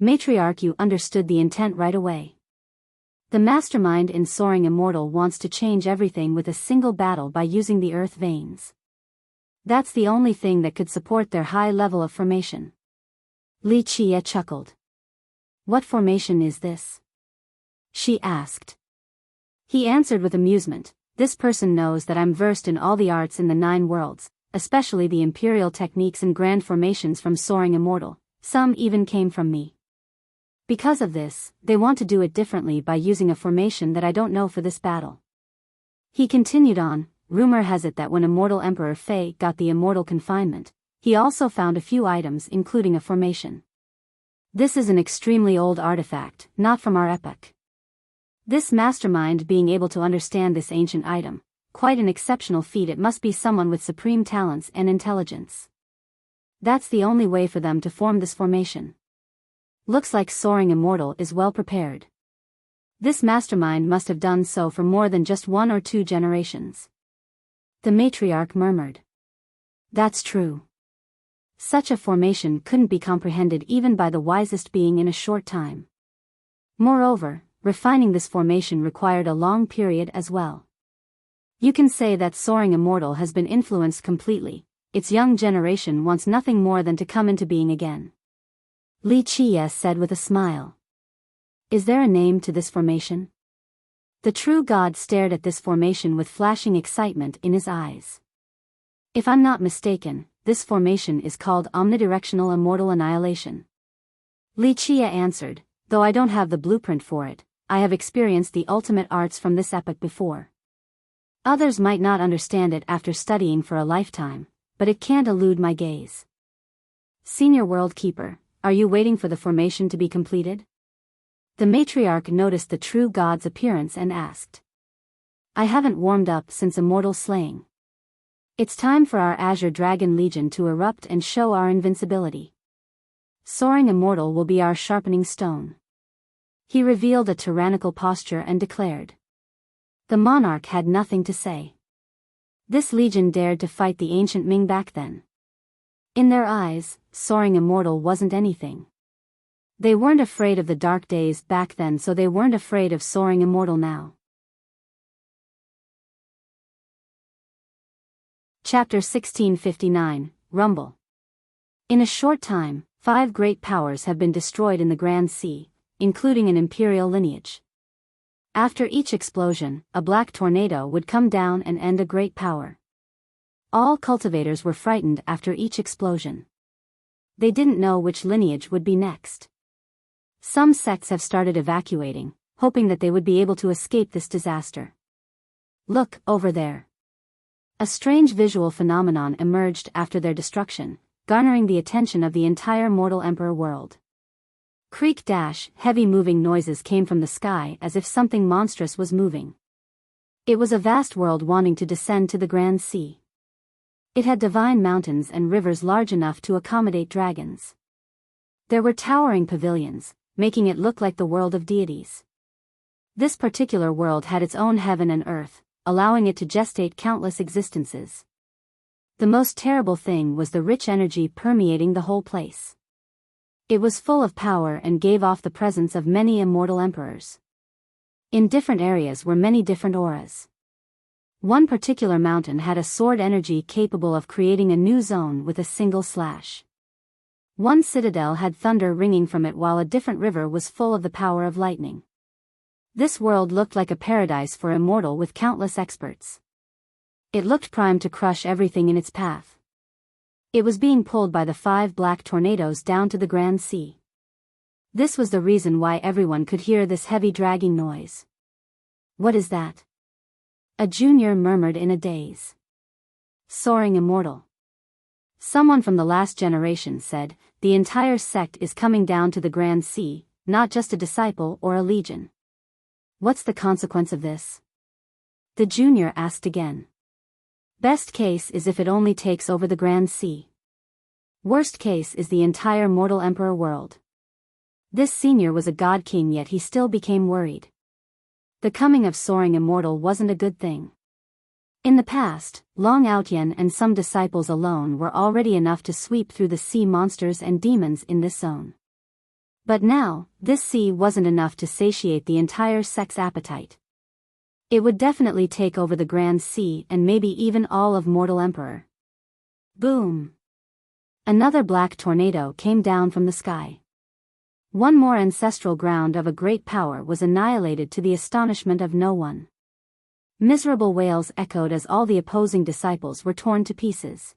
Matriarch Yu understood the intent right away. The mastermind in Soaring Immortal wants to change everything with a single battle by using the earth veins. That's the only thing that could support their high level of formation. Li Qia chuckled. What formation is this? She asked. He answered with amusement. This person knows that I'm versed in all the arts in the 9 worlds, especially the imperial techniques and grand formations from Soaring Immortal. Some even came from me. Because of this, they want to do it differently by using a formation that I don't know for this battle. He continued on, rumor has it that when Immortal Emperor Fei got the immortal confinement, he also found a few items including a formation. This is an extremely old artifact, not from our epoch. This mastermind being able to understand this ancient item, quite an exceptional feat. It must be someone with supreme talents and intelligence. That's the only way for them to form this formation. Looks like Soaring Immortal is well prepared. This mastermind must have done so for more than just 1 or 2 generations. The matriarch murmured. That's true. Such a formation couldn't be comprehended even by the wisest being in a short time. Moreover, refining this formation required a long period as well. You can say that Soaring Immortal has been influenced completely. Its young generation wants nothing more than to come into being again. Li Qie said with a smile. Is there a name to this formation? The true god stared at this formation with flashing excitement in his eyes. If I'm not mistaken, this formation is called Omnidirectional Immortal Annihilation. Li Qie answered, though I don't have the blueprint for it, I have experienced the ultimate arts from this epoch before. Others might not understand it after studying for a lifetime, but it can't elude my gaze. Senior World Keeper, are you waiting for the formation to be completed? The matriarch noticed the true god's appearance and asked. I haven't warmed up since immortal slaying. It's time for our Azure Dragon Legion to erupt and show our invincibility. Soaring Immortal will be our sharpening stone. He revealed a tyrannical posture and declared. The monarch had nothing to say. This legion dared to fight the ancient Ming back then. In their eyes, Soaring Immortal wasn't anything. They weren't afraid of the dark days back then, so they weren't afraid of Soaring Immortal now. Chapter 1659, Rumble. In a short time, 5 great powers have been destroyed in the Grand Sea, including an imperial lineage. After each explosion, a black tornado would come down and end a great power. All cultivators were frightened after each explosion. They didn't know which lineage would be next. Some sects have started evacuating, hoping that they would be able to escape this disaster. Look, over there. A strange visual phenomenon emerged after their destruction, garnering the attention of the entire mortal emperor world. Creak dash, heavy moving noises came from the sky as if something monstrous was moving. It was a vast world wanting to descend to the Grand Sea. It had divine mountains and rivers large enough to accommodate dragons. There were towering pavilions, making it look like the world of deities. This particular world had its own heaven and earth, allowing it to gestate countless existences. The most terrible thing was the rich energy permeating the whole place. It was full of power and gave off the presence of many immortal emperors. In different areas were many different auras. One particular mountain had a sword energy capable of creating a new zone with a single slash. One citadel had thunder ringing from it, while a different river was full of the power of lightning. This world looked like a paradise for immortal with countless experts. It looked primed to crush everything in its path. It was being pulled by the 5 black tornadoes down to the Grand Sea. This was the reason why everyone could hear this heavy dragging noise. What is that? A junior murmured in a daze. Soaring Immortal. Someone from the last generation said, the entire sect is coming down to the Grand Sea, not just a disciple or a legion. What's the consequence of this? The junior asked again. Best case is if it only takes over the Grand Sea. Worst case is the entire mortal emperor world. This senior was a god king, yet he still became worried. The coming of Soaring Immortal wasn't a good thing. In the past, Long Outyen and some disciples alone were already enough to sweep through the sea monsters and demons in this zone. But now, this sea wasn't enough to satiate the entire sect's appetite. It would definitely take over the Grand Sea and maybe even all of Mortal Emperor. Boom! Another black tornado came down from the sky. One more ancestral ground of a great power was annihilated to the astonishment of no one. Miserable wails echoed as all the opposing disciples were torn to pieces.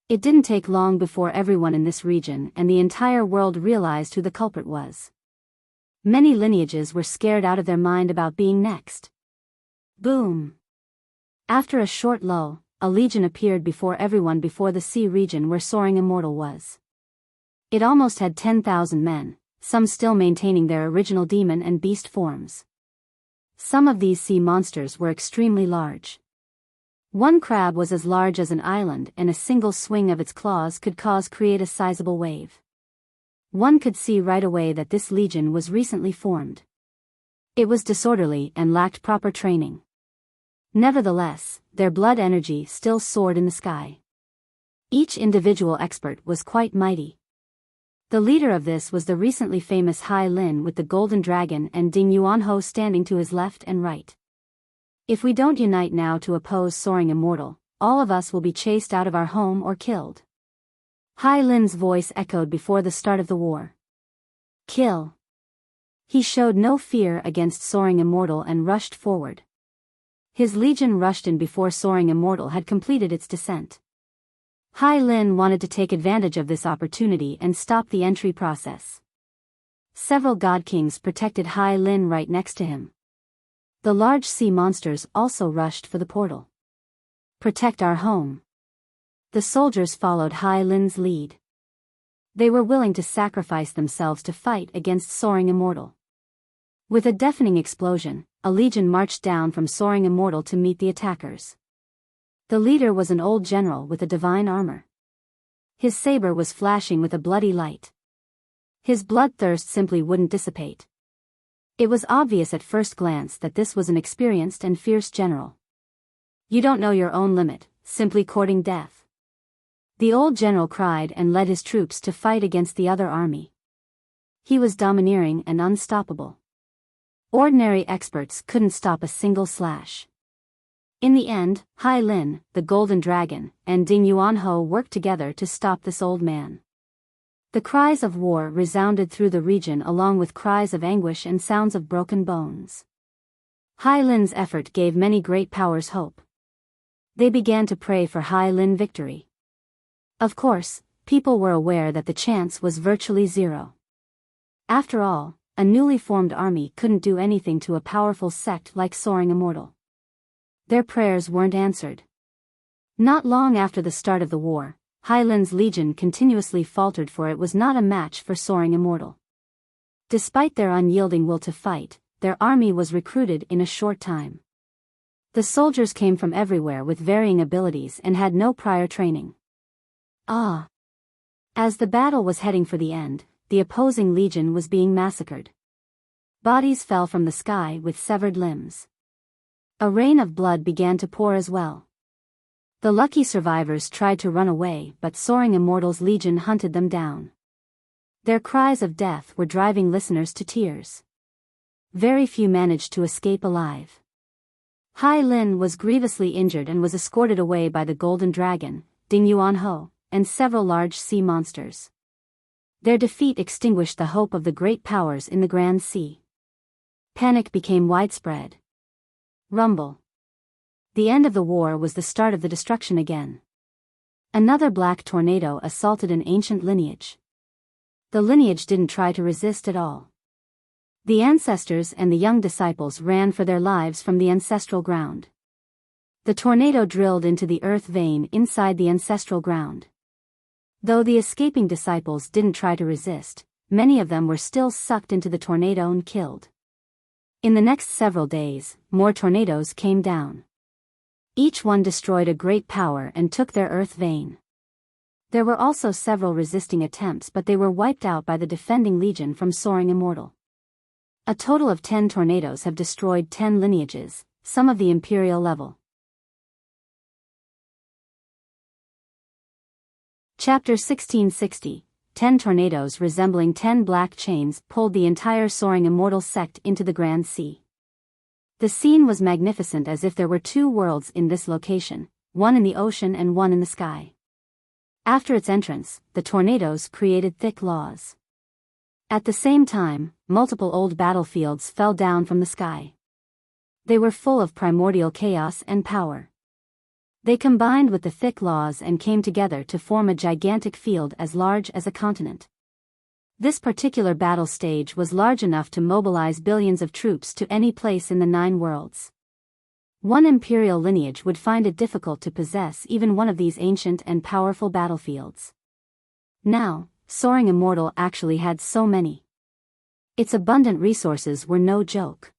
It didn't take long before everyone in this region and the entire world realized who the culprit was. Many lineages were scared out of their mind about being next. Boom! After a short lull, a legion appeared before everyone before the sea region where Soaring Immortal was. It almost had 10,000 men, some still maintaining their original demon and beast forms. Some of these sea monsters were extremely large. One crab was as large as an island, and a single swing of its claws could create a sizable wave. One could see right away that this legion was recently formed. It was disorderly and lacked proper training. Nevertheless, their blood energy still soared in the sky. Each individual expert was quite mighty. The leader of this was the recently famous Hai Lin with the golden dragon and Ding Yuanhou standing to his left and right. If we don't unite now to oppose Soaring Immortal, all of us will be chased out of our home or killed. Hai Lin's voice echoed before the start of the war. Kill. He showed no fear against Soaring Immortal and rushed forward. His legion rushed in before Soaring Immortal had completed its descent. Hai Lin wanted to take advantage of this opportunity and stop the entry process. Several god kings protected Hai Lin right next to him. The large sea monsters also rushed for the portal. Protect our home. The soldiers followed Hai Lin's lead. They were willing to sacrifice themselves to fight against Soaring Immortal. With a deafening explosion, a legion marched down from Soaring Immortal to meet the attackers. The leader was an old general with a divine armor. His saber was flashing with a bloody light. His bloodthirst simply wouldn't dissipate. It was obvious at first glance that this was an experienced and fierce general. You don't know your own limit, simply courting death. The old general cried and led his troops to fight against the other army. He was domineering and unstoppable. Ordinary experts couldn't stop a single slash. In the end, Hai Lin, the golden dragon, and Ding Yuanhou worked together to stop this old man. The cries of war resounded through the region along with cries of anguish and sounds of broken bones. Hai Lin's effort gave many great powers hope. They began to pray for Hai Lin victory. Of course, people were aware that the chance was virtually zero. After all, a newly formed army couldn't do anything to a powerful sect like Soaring Immortal. Their prayers weren't answered. Not long after the start of the war, Hai Lin's legion continuously faltered, for it was not a match for Soaring Immortal. Despite their unyielding will to fight, their army was recruited in a short time. The soldiers came from everywhere with varying abilities and had no prior training. As the battle was heading for the end, the opposing legion was being massacred. Bodies fell from the sky with severed limbs. A rain of blood began to pour as well. The lucky survivors tried to run away, but Soaring Immortal's legion hunted them down. Their cries of death were driving listeners to tears. Very few managed to escape alive. Hai Lin was grievously injured and was escorted away by the golden dragon, Ding Yuanhou, and several large sea monsters. Their defeat extinguished the hope of the great powers in the Grand Sea. Panic became widespread. Rumble. The end of the war was the start of the destruction again. Another black tornado assaulted an ancient lineage. The lineage didn't try to resist at all. The ancestors and the young disciples ran for their lives from the ancestral ground. The tornado drilled into the earth vein inside the ancestral ground. Though the escaping disciples didn't try to resist, many of them were still sucked into the tornado and killed. In the next several days, more tornadoes came down. Each one destroyed a great power and took their earth vein. There were also several resisting attempts, but they were wiped out by the defending legion from Soaring Immortal. A total of 10 tornadoes have destroyed 10 lineages, some of the imperial level. Chapter 1660, 10 tornadoes resembling 10 black chains pulled the entire Soaring Immortal sect into the Grand Sea. The scene was magnificent, as if there were 2 worlds in this location, one in the ocean and one in the sky. After its entrance, the tornadoes created thick laws. At the same time, multiple old battlefields fell down from the sky. They were full of primordial chaos and power. They combined with the thick laws and came together to form a gigantic field as large as a continent. This particular battle stage was large enough to mobilize billions of troops to any place in the 9 worlds. One imperial lineage would find it difficult to possess even one of these ancient and powerful battlefields. Now, Soaring Immortal actually had so many. Its abundant resources were no joke.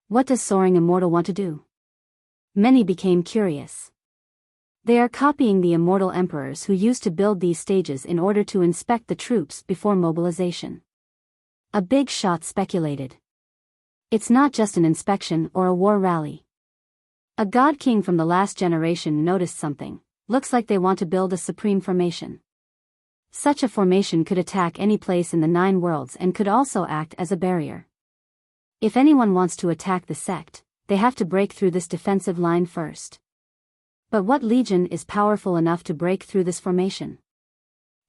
What does Soaring Immortal want to do? Many became curious. They are copying the immortal emperors who used to build these stages in order to inspect the troops before mobilization. A big shot speculated. It's not just an inspection or a war rally. A god king from the last generation noticed something. Looks like they want to build a supreme formation. Such a formation could attack any place in the 9 worlds and could also act as a barrier. If anyone wants to attack the sect, they have to break through this defensive line first. But what legion is powerful enough to break through this formation?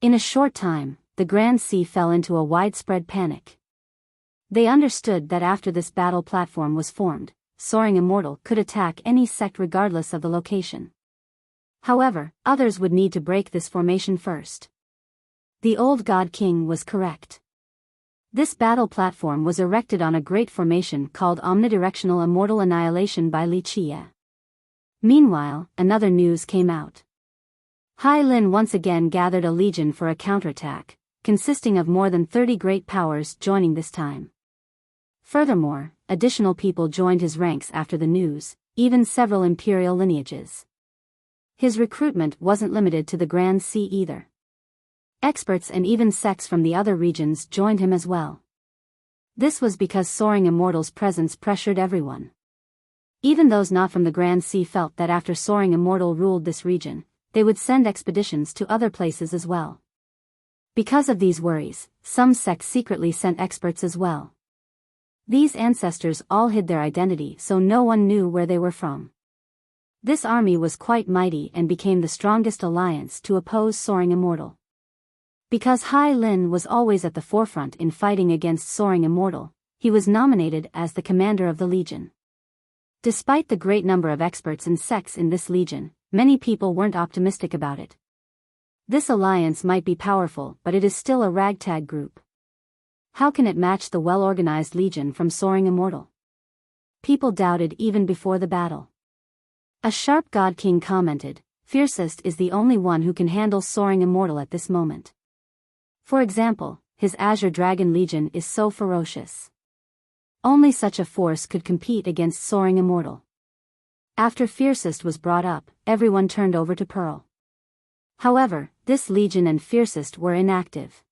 In a short time, the Grand Sea fell into a widespread panic. They understood that after this battle platform was formed, Soaring Immortal could attack any sect regardless of the location. However, others would need to break this formation first. The old God King was correct. This battle platform was erected on a great formation called Omnidirectional Immortal Annihilation by Wuxia. Meanwhile, another news came out. Hai Lin once again gathered a legion for a counterattack, consisting of more than 30 great powers joining this time. Furthermore, additional people joined his ranks after the news, even several imperial lineages. His recruitment wasn't limited to the Grand Sea either. Experts and even sects from the other regions joined him as well. This was because Soaring Immortal's presence pressured everyone. Even those not from the Grand Sea felt that after Soaring Immortal ruled this region, they would send expeditions to other places as well. Because of these worries, some sects secretly sent experts as well. These ancestors all hid their identity so no one knew where they were from. This army was quite mighty and became the strongest alliance to oppose Soaring Immortal. Because Hai Lin was always at the forefront in fighting against Soaring Immortal, he was nominated as the commander of the legion. Despite the great number of experts and sects in this legion, many people weren't optimistic about it. This alliance might be powerful, but it is still a ragtag group. How can it match the well-organized legion from Soaring Immortal? People doubted even before the battle. A sharp God King commented, "Fiercest is the only one who can handle Soaring Immortal at this moment. For example, his Azure Dragon Legion is so ferocious. Only such a force could compete against Soaring Immortal." After Fiercest was brought up, everyone turned over to Pearl. However, this legion and Fiercest were inactive.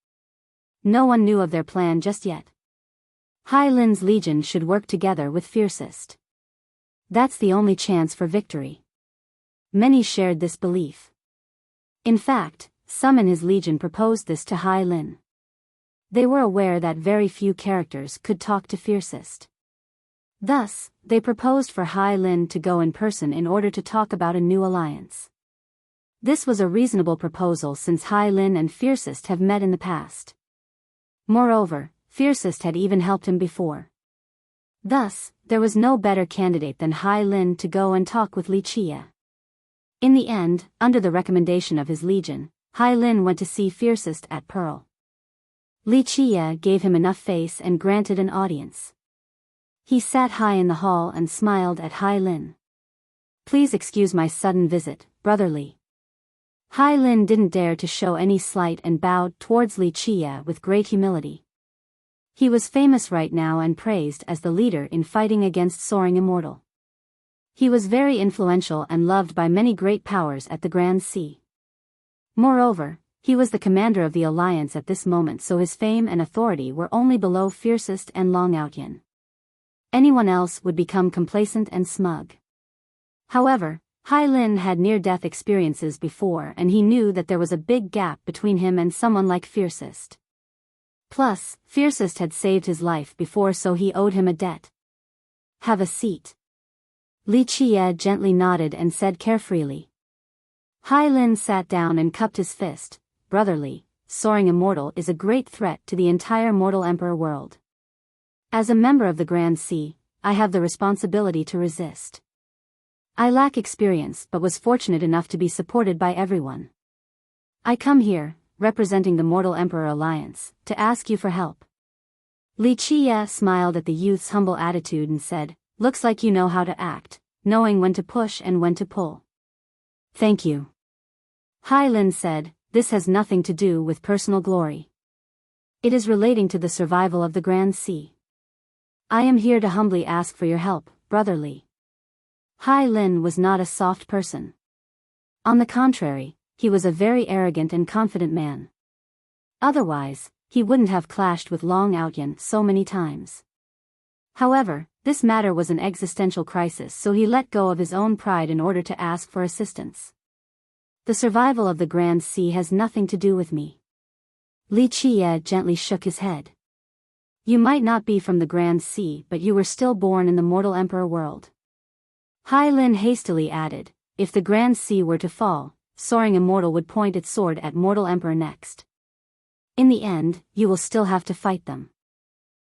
No one knew of their plan just yet. Hai Lin's legion should work together with Fiercest. That's the only chance for victory. Many shared this belief. In fact, some in his legion proposed this to Hai Lin. They were aware that very few characters could talk to Fiercest. Thus, they proposed for Hai Lin to go in person in order to talk about a new alliance. This was a reasonable proposal since Hai Lin and Fiercest have met in the past. Moreover, Fiercest had even helped him before. Thus, there was no better candidate than Hai Lin to go and talk with Wuxia. In the end, under the recommendation of his legion, Hai Lin went to see Fiercest at Pearl. Wuxia gave him enough face and granted an audience. He sat high in the hall and smiled at Hai Lin. "Please excuse my sudden visit, Brother Li." Hai Lin didn't dare to show any slight and bowed towards Wuxia with great humility. He was famous right now and praised as the leader in fighting against Soaring Immortal. He was very influential and loved by many great powers at the Grand Sea. Moreover, he was the commander of the alliance at this moment, so his fame and authority were only below Fiercest and Long Outyan. Anyone else would become complacent and smug. However, Hai Lin had near-death experiences before and he knew that there was a big gap between him and someone like Fiercest. Plus, Fiercest had saved his life before, so he owed him a debt. "Have a seat." Wuxia gently nodded and said carefreely. Hai Lin sat down and cupped his fist. "Brother Li, Soaring Immortal is a great threat to the entire mortal emperor world. As a member of the Grand Sea, I have the responsibility to resist. I lack experience but was fortunate enough to be supported by everyone. I come here, representing the Mortal Emperor Alliance, to ask you for help." Wuxia smiled at the youth's humble attitude and said, "Looks like you know how to act, knowing when to push and when to pull." "Thank you." Hai Lin said, "This has nothing to do with personal glory. It is relating to the survival of the Grand Sea. I am here to humbly ask for your help, Brother Li." Hai Lin was not a soft person. On the contrary, he was a very arrogant and confident man. Otherwise, he wouldn't have clashed with Long Outyan so many times. However, this matter was an existential crisis, so he let go of his own pride in order to ask for assistance. The survival of the Grand Sea has nothing to do with me. Li Qie gently shook his head. You might not be from the Grand Sea, but you were still born in the mortal emperor world. Hai Lin hastily added, if the Grand Sea were to fall, Soaring Immortal would point its sword at mortal emperor next. In the end, you will still have to fight them.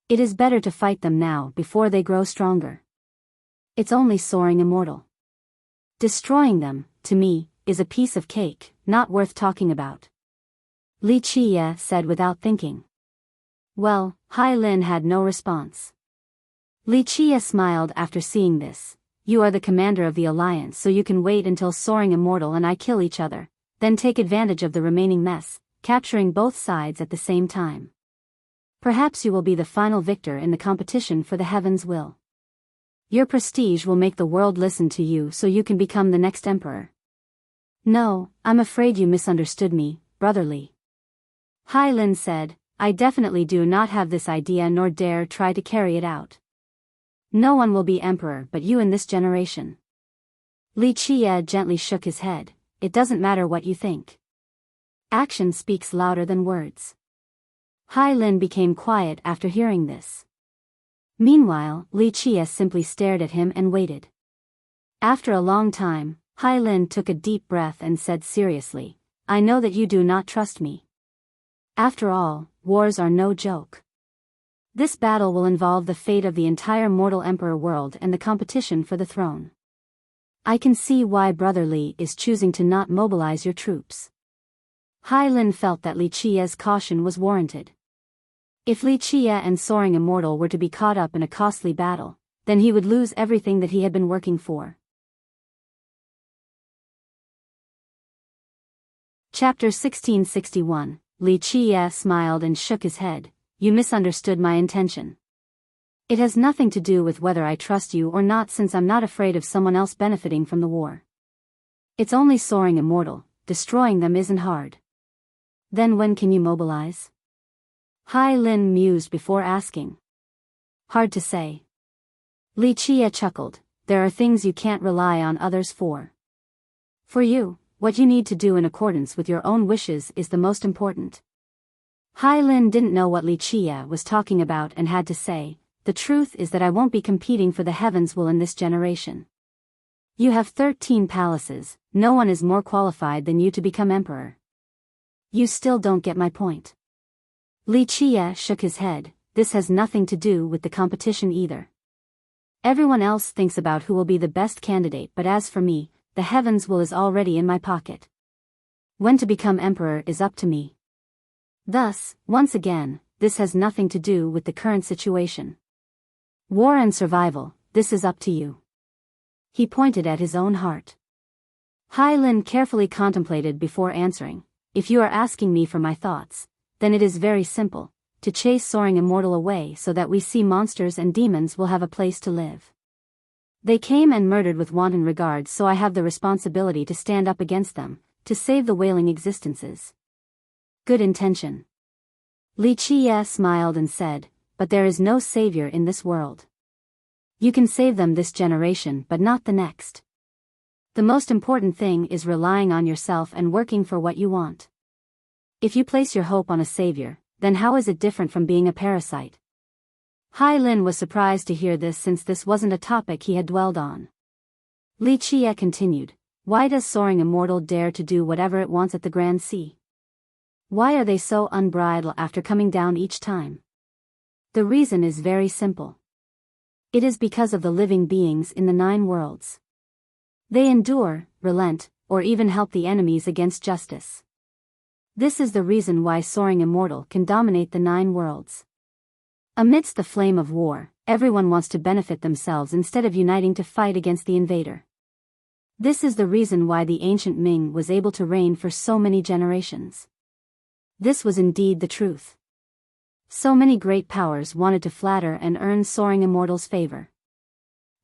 It is better to fight them now before they grow stronger. It's only Soaring Immortal. Destroying them, to me, is a piece of cake, not worth talking about. Li Qie said without thinking. Well, Hai Lin had no response. Li Qie smiled after seeing this. You are the commander of the alliance, so you can wait until Soaring Immortal and I kill each other, then take advantage of the remaining mess, capturing both sides at the same time. Perhaps you will be the final victor in the competition for the heaven's will. Your prestige will make the world listen to you so you can become the next emperor. No, I'm afraid you misunderstood me, Brother Li. Hai Lin said, I definitely do not have this idea nor dare try to carry it out. No one will be emperor but you in this generation. Li Qie gently shook his head, it doesn't matter what you think. Action speaks louder than words. Hai Lin became quiet after hearing this. Meanwhile, Li Qie simply stared at him and waited. After a long time, Hai Lin took a deep breath and said seriously, I know that you do not trust me. After all, wars are no joke. This battle will involve the fate of the entire mortal emperor world and the competition for the throne. I can see why Brother Li is choosing to not mobilize your troops. Hai Lin felt that Li Qie's caution was warranted. If Li Qie and Soaring Immortal were to be caught up in a costly battle, then he would lose everything that he had been working for. Chapter 1661, Li Qie smiled and shook his head, you misunderstood my intention. It has nothing to do with whether I trust you or not, since I'm not afraid of someone else benefiting from the war. It's only Soaring Immortal, destroying them isn't hard. Then when can you mobilize? Hai Lin mused before asking. Hard to say. Li Qie chuckled, there are things you can't rely on others for. For you, what you need to do in accordance with your own wishes is the most important. Hai Lin didn't know what Li Qie was talking about and had to say, the truth is that I won't be competing for the heaven's will in this generation. You have 13 palaces, no one is more qualified than you to become emperor. You still don't get my point. Li Qie shook his head, this has nothing to do with the competition either. Everyone else thinks about who will be the best candidate, but as for me, the heaven's will is already in my pocket. When to become emperor is up to me. Thus, once again, this has nothing to do with the current situation. War and survival, this is up to you. He pointed at his own heart. Hai Lin carefully contemplated before answering, if you are asking me for my thoughts, then it is very simple, to chase Soaring Immortal away so that we see monsters and demons will have a place to live. They came and murdered with wanton regard, so I have the responsibility to stand up against them, to save the wailing existences. Good intention. Li Qie smiled and said, but there is no savior in this world. You can save them this generation but not the next. The most important thing is relying on yourself and working for what you want. If you place your hope on a savior, then how is it different from being a parasite? Hai Lin was surprised to hear this, since this wasn't a topic he had dwelled on. Li Qie continued, why does Soaring Immortal dare to do whatever it wants at the Grand Sea? Why are they so unbridled after coming down each time? The reason is very simple. It is because of the living beings in the 9 worlds. They endure, relent, or even help the enemies against justice. This is the reason why Soaring Immortal can dominate the 9 worlds. Amidst the flame of war, everyone wants to benefit themselves instead of uniting to fight against the invader. This is the reason why the ancient Ming was able to reign for so many generations. This was indeed the truth. So many great powers wanted to flatter and earn Soaring Immortal's favor.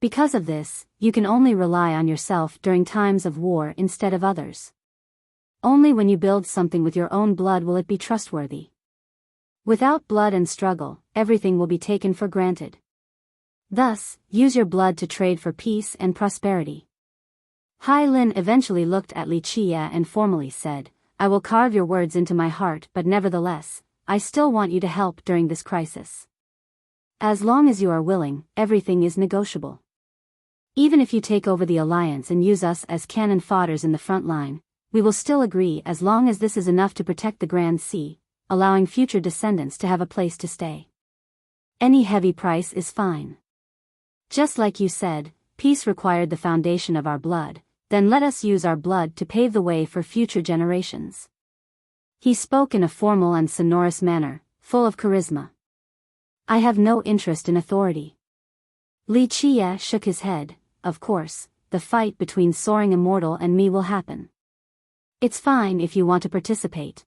Because of this, you can only rely on yourself during times of war instead of others. Only when you build something with your own blood will it be trustworthy. Without blood and struggle, everything will be taken for granted. Thus, use your blood to trade for peace and prosperity. Hai Lin eventually looked at Li Qia and formally said, I will carve your words into my heart, but nevertheless, I still want you to help during this crisis. As long as you are willing, everything is negotiable. Even if you take over the alliance and use us as cannon fodders in the front line, we will still agree as long as this is enough to protect the Grand Sea, allowing future descendants to have a place to stay. Any heavy price is fine. Just like you said, peace required the foundation of our blood, then let us use our blood to pave the way for future generations. He spoke in a formal and sonorous manner, full of charisma. I have no interest in authority. Li Qia shook his head. Of course, the fight between Soaring Immortal and me will happen. It's fine if you want to participate.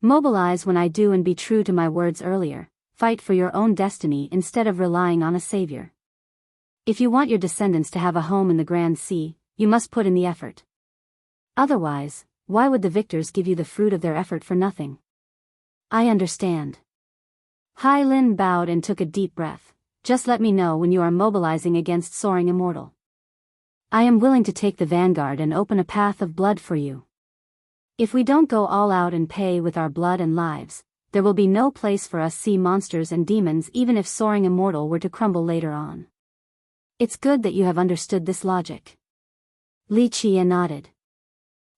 Mobilize when I do and be true to my words earlier, fight for your own destiny instead of relying on a savior. If you want your descendants to have a home in the Grand Sea, you must put in the effort. Otherwise, why would the victors give you the fruit of their effort for nothing? I understand. Hai Lin bowed and took a deep breath. Just let me know when you are mobilizing against Soaring Immortal. I am willing to take the vanguard and open a path of blood for you. If we don't go all out and pay with our blood and lives, there will be no place for us sea monsters and demons even if Soaring Immortal were to crumble later on. It's good that you have understood this logic. Li Qia nodded.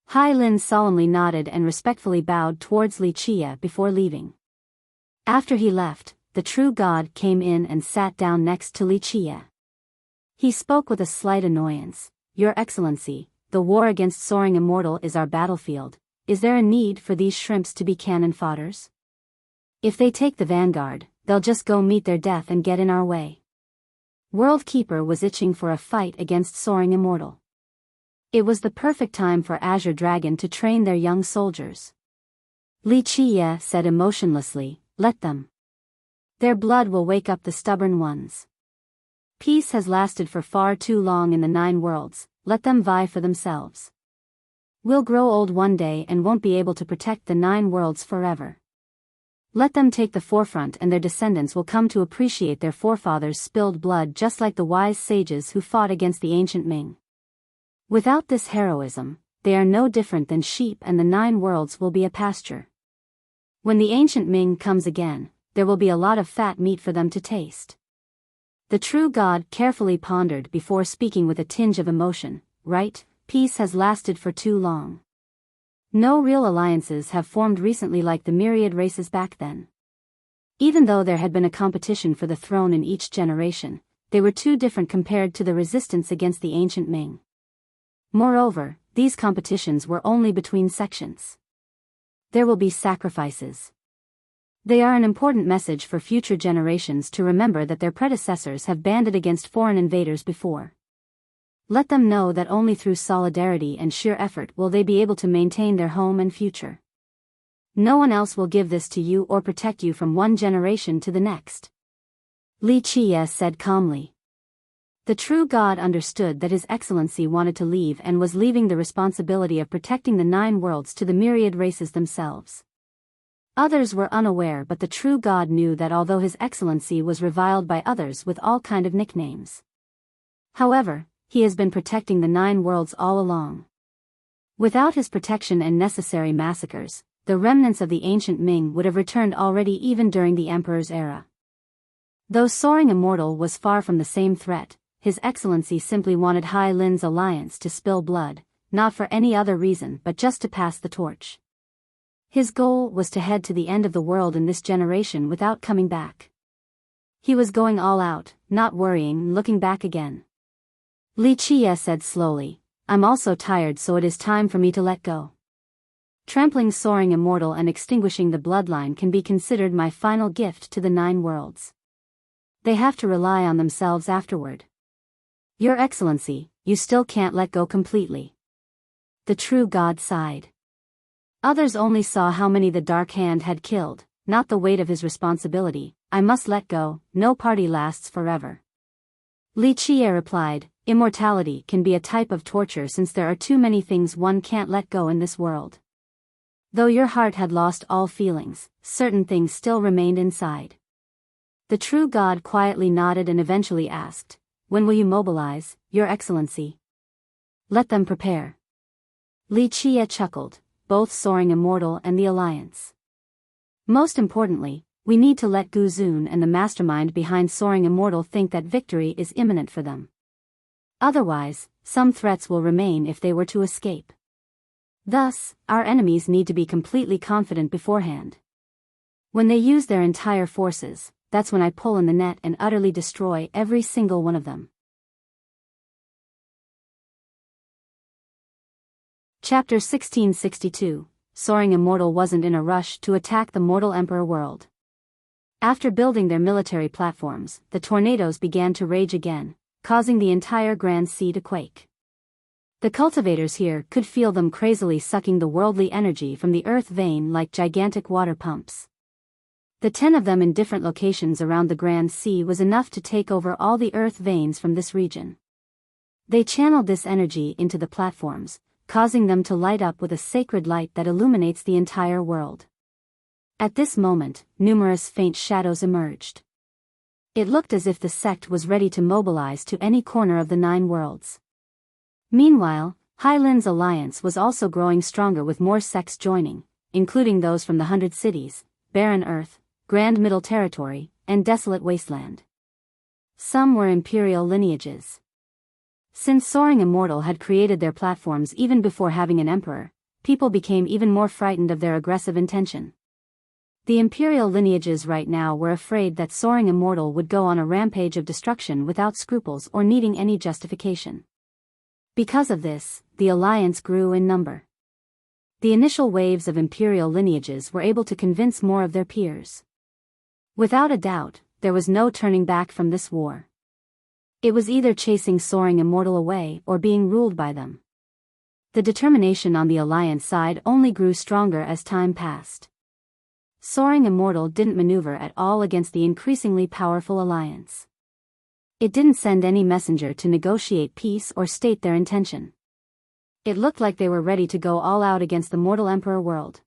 Hai Lin solemnly nodded and respectfully bowed towards Li Qia before leaving. After he left, the true god came in and sat down next to Li Qia. He spoke with a slight annoyance. Your Excellency, the war against Soaring Immortal is our battlefield. Is there a need for these shrimps to be cannon fodders? If they take the vanguard, they'll just go meet their death and get in our way. World Keeper was itching for a fight against Soaring Immortal. It was the perfect time for Azure Dragon to train their young soldiers. Li Qia said emotionlessly, let them. Their blood will wake up the stubborn ones. Peace has lasted for far too long in the 9 worlds, let them vie for themselves. We'll grow old one day and won't be able to protect the 9 worlds forever. Let them take the forefront and their descendants will come to appreciate their forefathers' spilled blood just like the wise sages who fought against the ancient Ming. Without this heroism, they are no different than sheep and the 9 worlds will be a pasture. When the ancient Ming comes again, there will be a lot of fat meat for them to taste. The true god carefully pondered before speaking with a tinge of emotion, right? Peace has lasted for too long. No real alliances have formed recently like the myriad races back then. Even though there had been a competition for the throne in each generation, they were too different compared to the resistance against the ancient Ming. Moreover, these competitions were only between sections. There will be sacrifices. They are an important message for future generations to remember that their predecessors have banded against foreign invaders before. Let them know that only through solidarity and sheer effort will they be able to maintain their home and future. No one else will give this to you or protect you from one generation to the next. Li Qia said calmly. The true god understood that His Excellency wanted to leave and was leaving the responsibility of protecting the 9 worlds to the myriad races themselves. Others were unaware, but the true god knew that although His Excellency was reviled by others with all kind of nicknames. However, He has been protecting the 9 worlds all along. Without His protection and necessary massacres, the remnants of the ancient Ming would have returned already even during the Emperor's era. Though Soaring Immortal was far from the same threat, His Excellency simply wanted Hai Lin's alliance to spill blood, not for any other reason but just to pass the torch. His goal was to head to the end of the world in this generation without coming back. He was going all out, not worrying and looking back again. Li Qia said slowly, I'm also tired, so it is time for me to let go. Trampling Soaring Immortal and extinguishing the bloodline can be considered my final gift to the 9 worlds. They have to rely on themselves afterward. Your Excellency, you still can't let go completely. The true god sighed. Others only saw how many the Dark Hand had killed, not the weight of his responsibility. I must let go, no party lasts forever. Li Qie replied, immortality can be a type of torture since there are too many things one can't let go in this world. Though your heart had lost all feelings, certain things still remained inside. The true god quietly nodded and eventually asked, when will you mobilize, Your Excellency? Let them prepare. Li Qie chuckled, both Soaring Immortal and the Alliance. Most importantly, we need to let Gu Zun and the mastermind behind Soaring Immortal think that victory is imminent for them. Otherwise, some threats will remain if they were to escape. Thus, our enemies need to be completely confident beforehand. When they use their entire forces, that's when I pull in the net and utterly destroy every single one of them. Chapter 1662. Soaring Immortal wasn't in a rush to attack the mortal Emperor world. After building their military platforms, the tornadoes began to rage again, causing the entire Grand Sea to quake. The cultivators here could feel them crazily sucking the worldly energy from the earth vein like gigantic water pumps. The 10 of them in different locations around the Grand Sea was enough to take over all the earth veins from this region. They channeled this energy into the platforms, causing them to light up with a sacred light that illuminates the entire world. At this moment, numerous faint shadows emerged. It looked as if the sect was ready to mobilize to any corner of the 9 worlds. Meanwhile, Hailin's alliance was also growing stronger with more sects joining, including those from the 100 cities, Barren Earth, Grand Middle Territory, and Desolate Wasteland. Some were imperial lineages. Since Soaring Immortal had created their platforms even before having an emperor, people became even more frightened of their aggressive intention. The imperial lineages right now were afraid that Soaring Immortal would go on a rampage of destruction without scruples or needing any justification. Because of this, the alliance grew in number. The initial waves of imperial lineages were able to convince more of their peers. Without a doubt, there was no turning back from this war. It was either chasing Soaring Immortal away or being ruled by them. The determination on the alliance side only grew stronger as time passed. Soaring Immortal didn't maneuver at all against the increasingly powerful alliance. It didn't send any messenger to negotiate peace or state their intention. It looked like they were ready to go all out against the mortal Emperor world.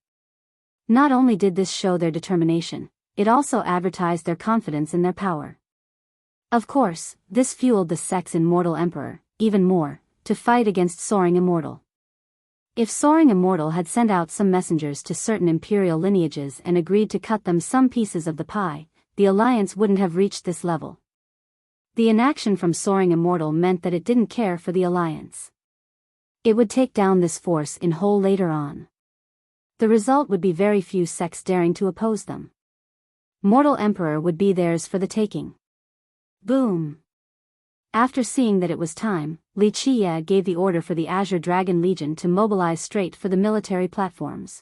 Not only did this show their determination, it also advertised their confidence in their power. Of course, this fueled the sects in Mortal Emperor, even more, to fight against Soaring Immortal. If Soaring Immortal had sent out some messengers to certain imperial lineages and agreed to cut them some pieces of the pie, the alliance wouldn't have reached this level. The inaction from Soaring Immortal meant that it didn't care for the alliance. It would take down this force in whole later on. The result would be very few sects daring to oppose them. Mortal Emperor would be theirs for the taking. Boom! After seeing that it was time, Li Qie gave the order for the Azure Dragon Legion to mobilize straight for the military platforms.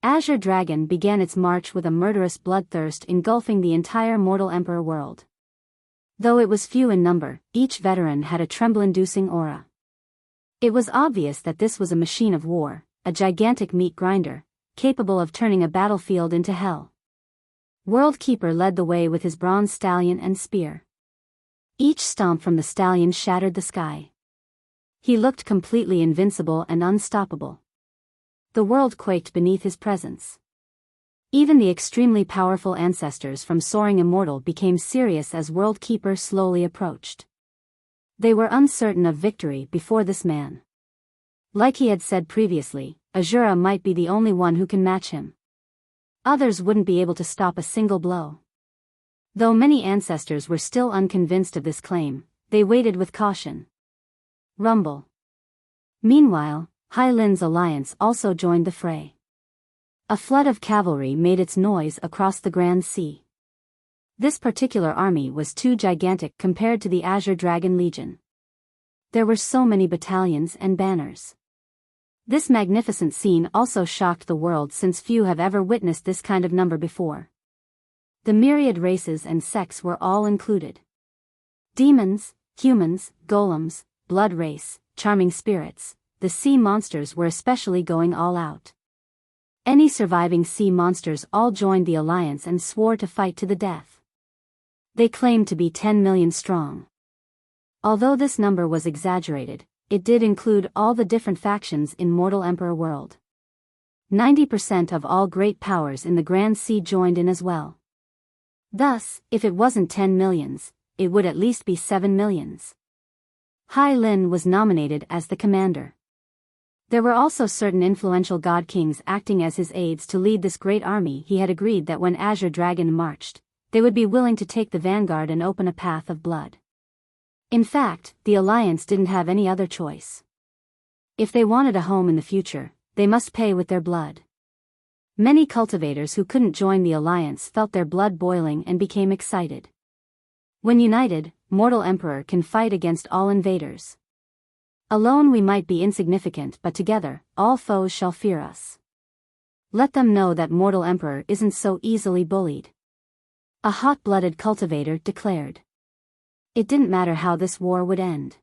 Azure Dragon began its march with a murderous bloodthirst engulfing the entire Mortal Emperor world. Though it was few in number, each veteran had a tremble-inducing aura. It was obvious that this was a machine of war, a gigantic meat grinder, capable of turning a battlefield into hell. World Keeper led the way with his bronze stallion and spear. Each stomp from the stallion shattered the sky. He looked completely invincible and unstoppable. The world quaked beneath his presence. Even the extremely powerful ancestors from Soaring Immortal became serious as World Keeper slowly approached. They were uncertain of victory before this man. Like he had said previously, Azura might be the only one who can match him. Others wouldn't be able to stop a single blow. Though many ancestors were still unconvinced of this claim, they waited with caution. Rumble. Meanwhile, Hailin's alliance also joined the fray. A flood of cavalry made its noise across the Grand Sea. This particular army was too gigantic compared to the Azure Dragon Legion. There were so many battalions and banners. This magnificent scene also shocked the world since few have ever witnessed this kind of number before. The myriad races and sects were all included. Demons, humans, golems, blood race, charming spirits, the sea monsters were especially going all out. Any surviving sea monsters all joined the alliance and swore to fight to the death. They claimed to be 10 million strong. Although this number was exaggerated, it did include all the different factions in mortal emperor world. 90% of all great powers in the Grand Sea joined in as well. Thus, if it wasn't 10 millions, it would at least be 7 millions. Hai Lin was nominated as the commander. There were also certain influential god kings acting as his aides to lead this great army. He had agreed that when Azure Dragon marched, they would be willing to take the vanguard and open a path of blood. In fact, the alliance didn't have any other choice. If they wanted a home in the future, they must pay with their blood. Many cultivators who couldn't join the alliance felt their blood boiling and became excited. When united, mortal emperor can fight against all invaders. Alone we might be insignificant, but together, all foes shall fear us. Let them know that mortal emperor isn't so easily bullied. A hot-blooded cultivator declared. It didn't matter how this war would end.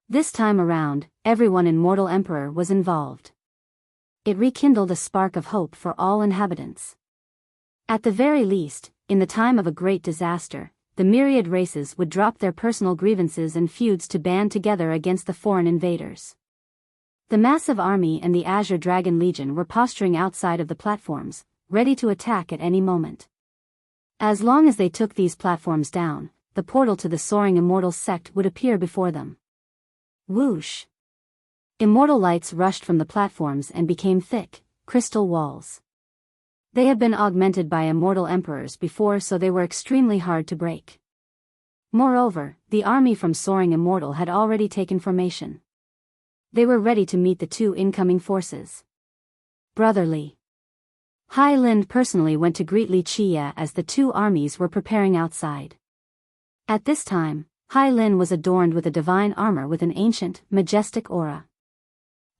This time around, everyone in mortal emperor was involved. It rekindled a spark of hope for all inhabitants. At the very least, in the time of a great disaster, the myriad races would drop their personal grievances and feuds to band together against the foreign invaders. The massive army and the Azure Dragon Legion were posturing outside of the platforms, ready to attack at any moment. As long as they took these platforms down, the portal to the soaring immortal sect would appear before them. Whoosh! Immortal lights rushed from the platforms and became thick, crystal walls. They had been augmented by immortal emperors before, so they were extremely hard to break. Moreover, the army from Soaring Immortal had already taken formation. They were ready to meet the two incoming forces. Brotherly. Hai Lin personally went to greet Li Qia as the two armies were preparing outside. At this time, Hai Lin was adorned with a divine armor with an ancient, majestic aura.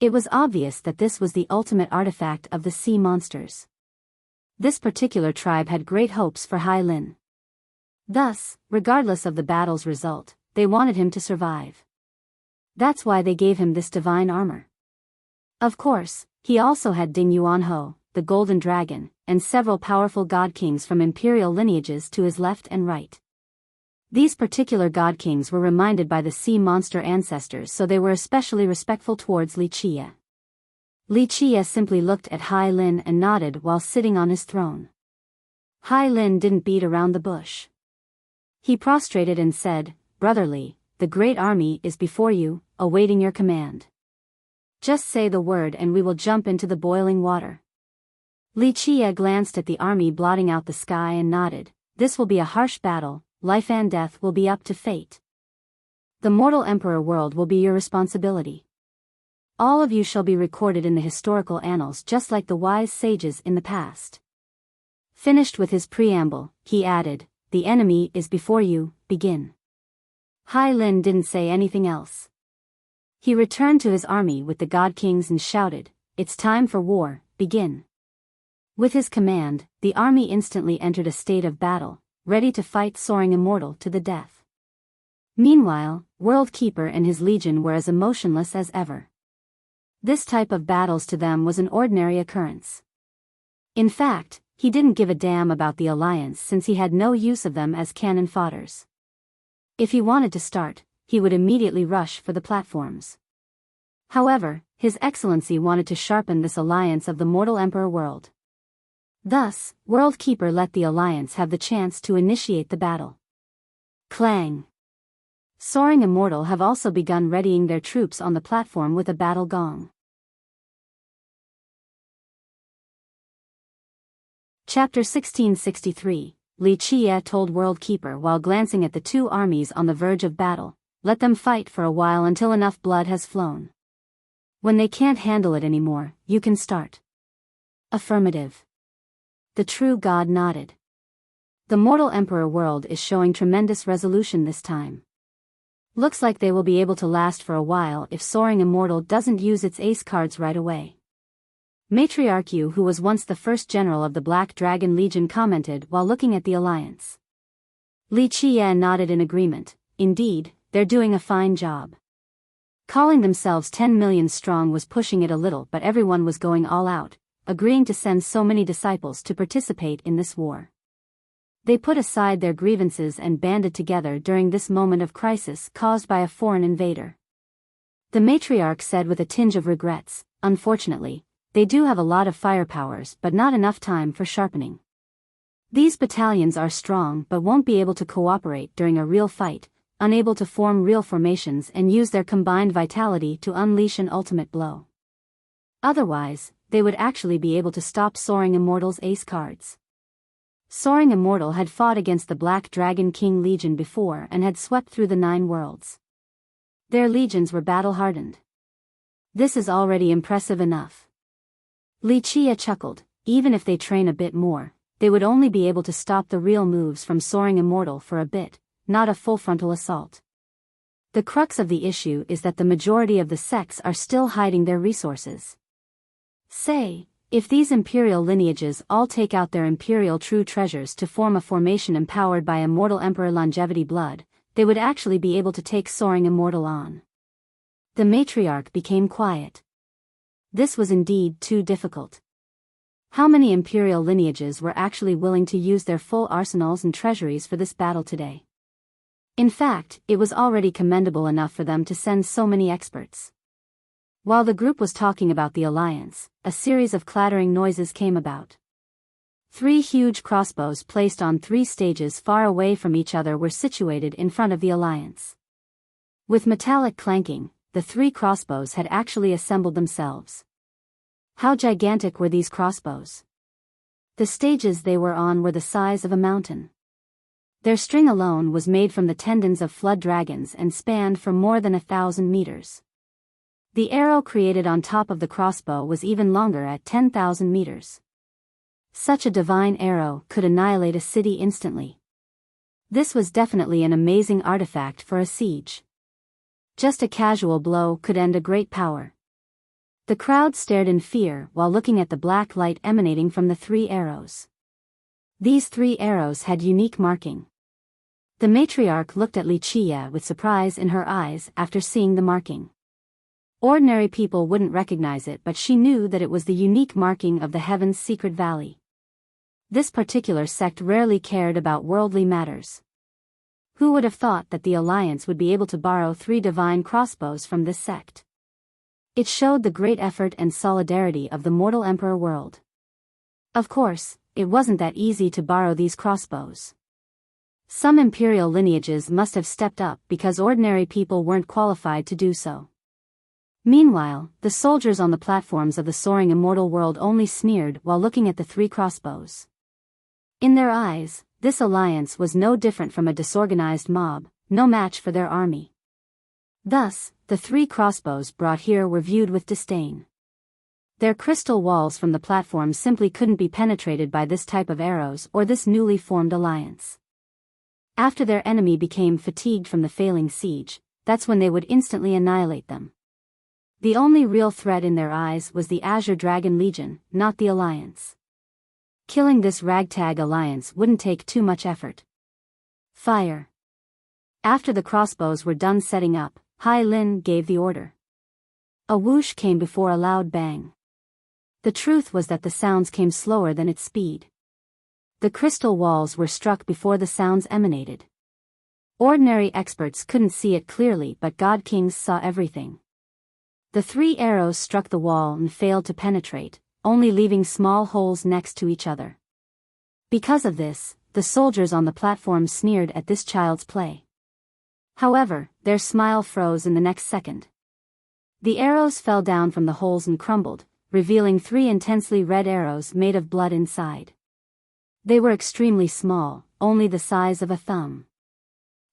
It was obvious that this was the ultimate artifact of the sea monsters. This particular tribe had great hopes for Hai Lin. Thus, regardless of the battle's result, they wanted him to survive. That's why they gave him this divine armor. Of course, he also had Ding Yuanho, the golden dragon, and several powerful god kings from imperial lineages to his left and right. These particular god kings were reminded by the sea monster ancestors, so they were especially respectful towards Li Qia. Li Qia simply looked at Hai Lin and nodded while sitting on his throne. Hai Lin didn't beat around the bush. He prostrated and said, "Brotherly, the great army is before you, awaiting your command. Just say the word and we will jump into the boiling water." Li Qia glanced at the army blotting out the sky and nodded. "This will be a harsh battle, life and death will be up to fate. The mortal emperor world will be your responsibility. All of you shall be recorded in the historical annals just like the wise sages in the past." Finished with his preamble, he added, "The enemy is before you, begin." Hai Lin didn't say anything else. He returned to his army with the god kings and shouted, "It's time for war, begin." With his command, the army instantly entered a state of battle, ready to fight Soaring Immortal to the death. Meanwhile, World Keeper and his legion were as emotionless as ever. This type of battles to them was an ordinary occurrence. In fact, he didn't give a damn about the alliance since he had no use of them as cannon fodders. If he wanted to start, he would immediately rush for the platforms. However, His Excellency wanted to sharpen this alliance of the mortal emperor world. Thus, World Keeper let the alliance have the chance to initiate the battle. Clang! Soaring Immortal have also begun readying their troops on the platform with a battle gong. Chapter 1663, Li Qia told World Keeper while glancing at the two armies on the verge of battle, "Let them fight for a while until enough blood has flown. When they can't handle it anymore, you can start." Affirmative. The true god nodded. The mortal emperor world is showing tremendous resolution this time. Looks like they will be able to last for a while if Soaring Immortal doesn't use its ace cards right away. Matriarch Yu, who was once the first general of the Black Dragon Legion, commented while looking at the alliance. Li Qia nodded in agreement. Indeed, they're doing a fine job. Calling themselves 10 million strong was pushing it a little, but everyone was going all out, agreeing to send so many disciples to participate in this war. They put aside their grievances and banded together during this moment of crisis caused by a foreign invader. The matriarch said with a tinge of regrets, "Unfortunately, they do have a lot of firepowers but not enough time for sharpening. These battalions are strong but won't be able to cooperate during a real fight, unable to form real formations and use their combined vitality to unleash an ultimate blow. Otherwise, they would actually be able to stop Soaring Immortal's ace cards." Soaring Immortal had fought against the Black Dragon King Legion before and had swept through the 9 worlds. Their legions were battle-hardened. This is already impressive enough. Wuxia chuckled. Even if they train a bit more, they would only be able to stop the real moves from Soaring Immortal for a bit, not a full frontal assault. The crux of the issue is that the majority of the sects are still hiding their resources. Say, if these imperial lineages all take out their imperial true treasures to form a formation empowered by Immortal Emperor Longevity blood, they would actually be able to take Soaring Immortal on. The matriarch became quiet. This was indeed too difficult. How many imperial lineages were actually willing to use their full arsenals and treasuries for this battle today? In fact, it was already commendable enough for them to send so many experts. While the group was talking about the alliance, a series of clattering noises came about. 3 huge crossbows placed on 3 stages far away from each other were situated in front of the alliance. With metallic clanking, the 3 crossbows had actually assembled themselves. How gigantic were these crossbows? The stages they were on were the size of a mountain. Their string alone was made from the tendons of flood dragons and spanned for more than 1,000 meters. The arrow created on top of the crossbow was even longer at 10,000 meters. Such a divine arrow could annihilate a city instantly. This was definitely an amazing artifact for a siege. Just a casual blow could end a great power. The crowd stared in fear while looking at the black light emanating from the 3 arrows. These 3 arrows had unique marking. The matriarch looked at Wuxia with surprise in her eyes after seeing the marking. Ordinary people wouldn't recognize it, but she knew that it was the unique marking of the Heaven's Secret Valley. This particular sect rarely cared about worldly matters. Who would have thought that the Alliance would be able to borrow 3 divine crossbows from this sect? It showed the great effort and solidarity of the mortal Emperor world. Of course, it wasn't that easy to borrow these crossbows. Some imperial lineages must have stepped up because ordinary people weren't qualified to do so. Meanwhile, the soldiers on the platforms of the Soaring Immortal world only sneered while looking at the 3 crossbows. In their eyes, this alliance was no different from a disorganized mob, no match for their army. Thus, the 3 crossbows brought here were viewed with disdain. Their crystal walls from the platform simply couldn't be penetrated by this type of arrows or this newly formed alliance. After their enemy became fatigued from the failing siege, that's when they would instantly annihilate them. The only real threat in their eyes was the Azure Dragon Legion, not the Alliance. Killing this ragtag alliance wouldn't take too much effort. Fire. After the crossbows were done setting up, Hai Lin gave the order. A whoosh came before a loud bang. The truth was that the sounds came slower than its speed. The crystal walls were struck before the sounds emanated. Ordinary experts couldn't see it clearly, but God Kings saw everything. The 3 arrows struck the wall and failed to penetrate, only leaving small holes next to each other. Because of this, the soldiers on the platform sneered at this child's play. However, their smile froze in the next second. The arrows fell down from the holes and crumbled, revealing 3 intensely red arrows made of blood inside. They were extremely small, only the size of a thumb.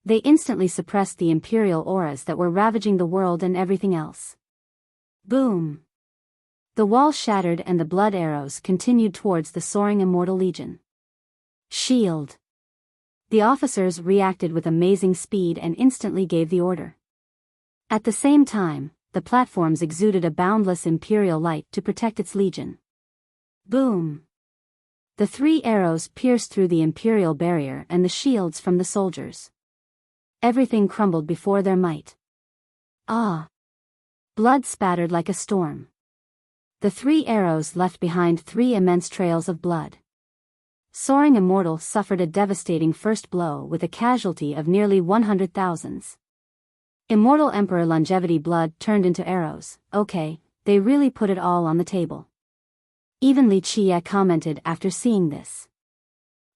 They instantly suppressed the imperial auras that were ravaging the world and everything else. Boom! The wall shattered and the blood arrows continued towards the Soaring Immortal Legion. Shield! The officers reacted with amazing speed and instantly gave the order. At the same time, the platforms exuded a boundless imperial light to protect its legion. Boom! The 3 arrows pierced through the imperial barrier and the shields from the soldiers. Everything crumbled before their might. Ah! Blood spattered like a storm. The 3 arrows left behind 3 immense trails of blood. Soaring Immortal suffered a devastating first blow with a casualty of nearly 100,000. Immortal Emperor Longevity blood turned into arrows. Okay, they really put it all on the table. Even Li Qie commented after seeing this.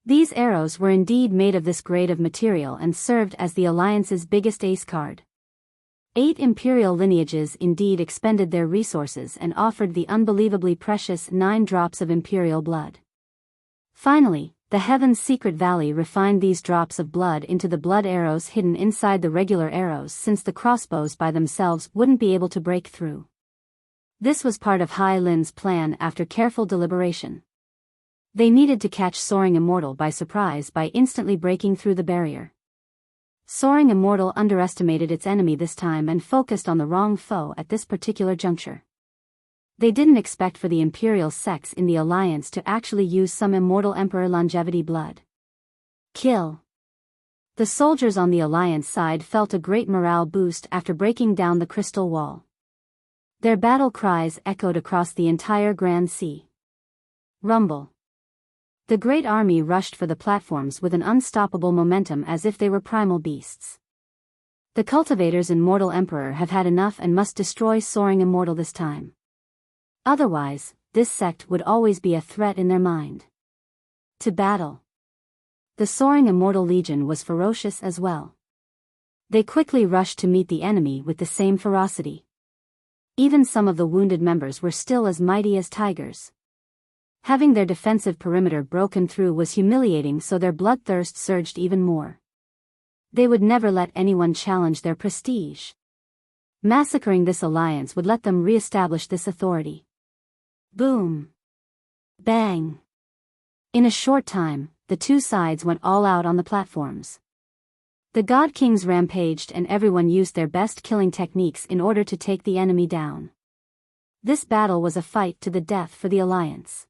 These arrows were indeed made of this grade of material and served as the Alliance's biggest ace card. 8 imperial lineages indeed expended their resources and offered the unbelievably precious 9 drops of imperial blood. Finally, the Heaven's Secret Valley refined these drops of blood into the blood arrows hidden inside the regular arrows, since the crossbows by themselves wouldn't be able to break through. This was part of Hai Lin's plan after careful deliberation. They needed to catch Soaring Immortal by surprise by instantly breaking through the barrier. Soaring Immortal underestimated its enemy this time and focused on the wrong foe at this particular juncture. They didn't expect for the Imperial sects in the Alliance to actually use some Immortal Emperor Longevity blood. Kill. The soldiers on the Alliance side felt a great morale boost after breaking down the crystal wall. Their battle cries echoed across the entire Grand Sea. Rumble. The great army rushed for the platforms with an unstoppable momentum as if they were primal beasts. The cultivators in Mortal Emperor have had enough and must destroy Soaring Immortal this time. Otherwise, this sect would always be a threat in their mind. To battle. The Soaring Immortal Legion was ferocious as well. They quickly rushed to meet the enemy with the same ferocity. Even some of the wounded members were still as mighty as tigers. Having their defensive perimeter broken through was humiliating, so their bloodthirst surged even more. They would never let anyone challenge their prestige. Massacring this alliance would let them re-establish this authority. Boom. Bang. In a short time, the two sides went all out on the platforms. The God Kings rampaged and everyone used their best killing techniques in order to take the enemy down. This battle was a fight to the death for the Alliance.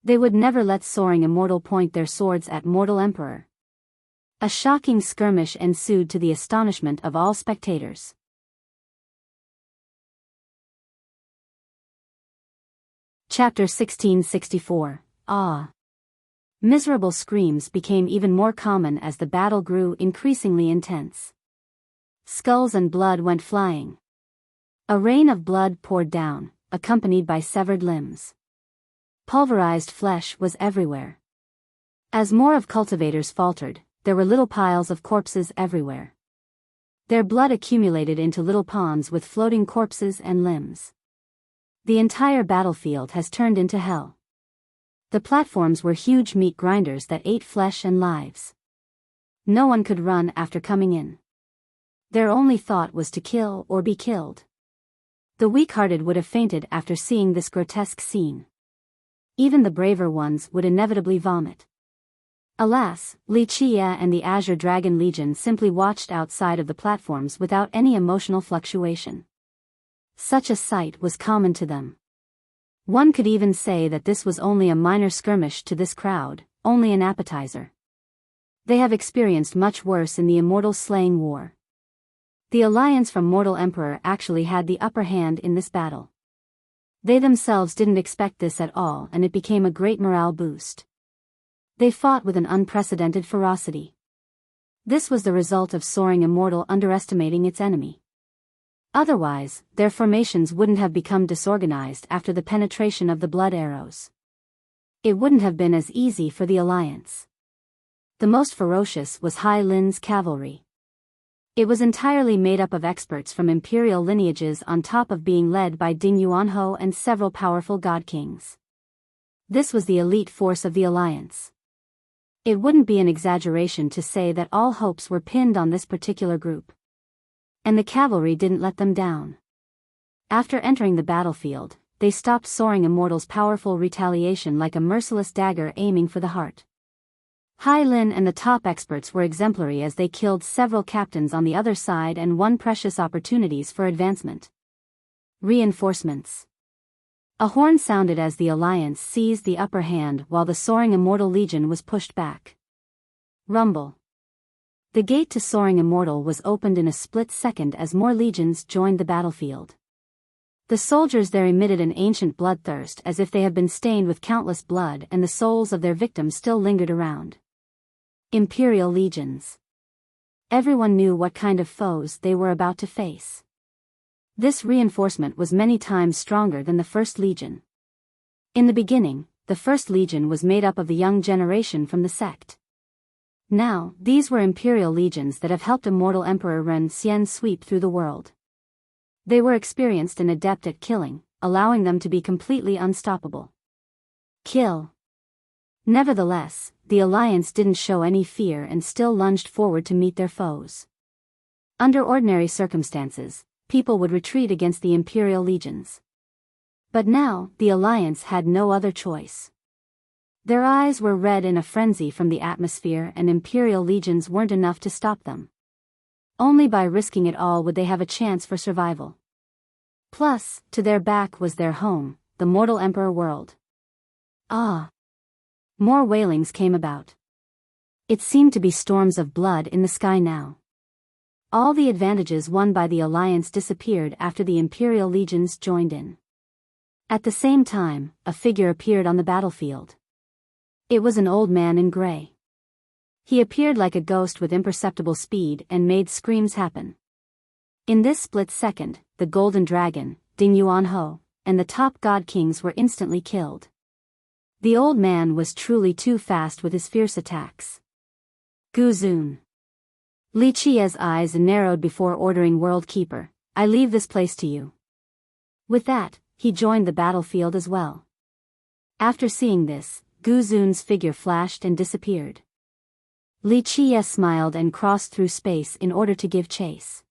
They would never let Soaring Immortal point their swords at Mortal Emperor. A shocking skirmish ensued to the astonishment of all spectators. Chapter 1664, Ah. Miserable screams became even more common as the battle grew increasingly intense. Skulls and blood went flying. A rain of blood poured down, accompanied by severed limbs. Pulverized flesh was everywhere. As more of cultivators faltered, there were little piles of corpses everywhere. Their blood accumulated into little ponds with floating corpses and limbs. The entire battlefield has turned into hell. The platforms were huge meat grinders that ate flesh and lives. No one could run after coming in. Their only thought was to kill or be killed. The weak-hearted would have fainted after seeing this grotesque scene. Even the braver ones would inevitably vomit. Alas, Li Qie and the Azure Dragon Legion simply watched outside of the platforms without any emotional fluctuation. Such a sight was common to them. One could even say that this was only a minor skirmish to this crowd, only an appetizer. They have experienced much worse in the Immortal Slaying War. The alliance from Mortal Emperor actually had the upper hand in this battle. They themselves didn't expect this at all, and it became a great morale boost. They fought with an unprecedented ferocity. This was the result of Soaring Immortal underestimating its enemy. Otherwise, their formations wouldn't have become disorganized after the penetration of the blood arrows. It wouldn't have been as easy for the alliance. The most ferocious was Hai Lin's cavalry. It was entirely made up of experts from imperial lineages on top of being led by Ding Yuanhou and several powerful god kings. This was the elite force of the alliance. It wouldn't be an exaggeration to say that all hopes were pinned on this particular group. And the cavalry didn't let them down. After entering the battlefield, they stopped Soaring Immortal's powerful retaliation like a merciless dagger aiming for the heart. Hai Lin and the top experts were exemplary as they killed several captains on the other side and won precious opportunities for advancement. Reinforcements. A horn sounded as the alliance seized the upper hand while the Soaring Immortal Legion was pushed back. Rumble. The gate to Soaring Immortal was opened in a split second as more legions joined the battlefield. The soldiers there emitted an ancient bloodthirst as if they had been stained with countless blood and the souls of their victims still lingered around. Imperial legions. Everyone knew what kind of foes they were about to face. This reinforcement was many times stronger than the First Legion. In the beginning, the First Legion was made up of the young generation from the sect. Now, these were imperial legions that have helped immortal Emperor Ren Xian sweep through the world. They were experienced and adept at killing, allowing them to be completely unstoppable. Kill. Nevertheless, the alliance didn't show any fear and still lunged forward to meet their foes. Under ordinary circumstances, people would retreat against the imperial legions. But now, the alliance had no other choice. Their eyes were red in a frenzy from the atmosphere, and imperial legions weren't enough to stop them. Only by risking it all would they have a chance for survival. Plus, to their back was their home, the mortal Emperor world. Ah! More wailings came about. It seemed to be storms of blood in the sky now. All the advantages won by the alliance disappeared after the imperial legions joined in. At the same time, a figure appeared on the battlefield. It was an old man in gray. He appeared like a ghost with imperceptible speed and made screams happen. In this split second, the Golden Dragon, Ding Yuanho, and the top god kings were instantly killed. The old man was truly too fast with his fierce attacks. Gu Zun. Li Qia's eyes narrowed before ordering World Keeper, "I leave this place to you." With that, he joined the battlefield as well. After seeing this, Gu Zun's figure flashed and disappeared. Li Qia smiled and crossed through space in order to give chase.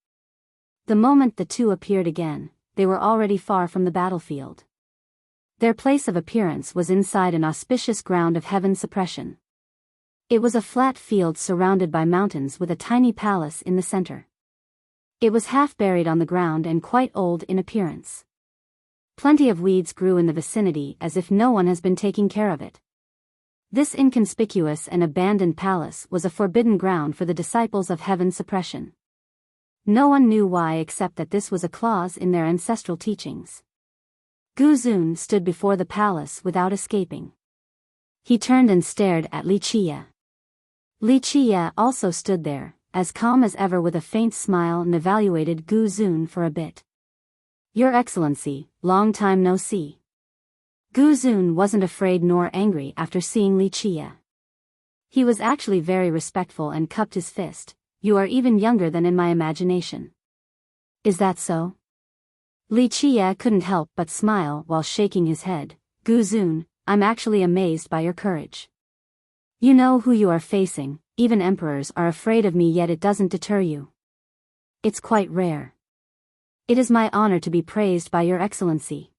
The moment the two appeared again, they were already far from the battlefield. Their place of appearance was inside an auspicious ground of heaven suppression. It was a flat field surrounded by mountains with a tiny palace in the center. It was half buried on the ground and quite old in appearance. Plenty of weeds grew in the vicinity as if no one has been taking care of it. This inconspicuous and abandoned palace was a forbidden ground for the disciples of heaven suppression. No one knew why except that this was a clause in their ancestral teachings. Gu Zun stood before the palace without escaping. He turned and stared at Li Qia. Li Qia also stood there, as calm as ever with a faint smile, and evaluated Gu Zun for a bit. "Your Excellency, long time no see." Gu Zun wasn't afraid nor angry after seeing Li Qia. He was actually very respectful and cupped his fist. "You are even younger than in my imagination." "Is that so?" Li Qia couldn't help but smile while shaking his head. "Gu Zun, I'm actually amazed by your courage. You know who you are facing, even emperors are afraid of me, yet it doesn't deter you. It's quite rare. It is my honor to be praised by your Excellency."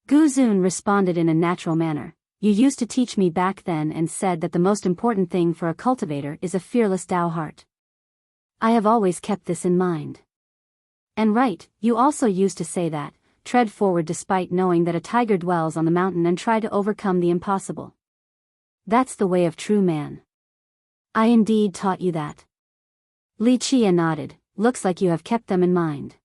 Gu Zun responded in a natural manner. "You used to teach me back then and said that the most important thing for a cultivator is a fearless Tao heart. I have always kept this in mind. And right, you also used to say that, tread forward despite knowing that a tiger dwells on the mountain and try to overcome the impossible. That's the way of true man. I indeed taught you that." Li Qia nodded. "Looks like you have kept them in mind.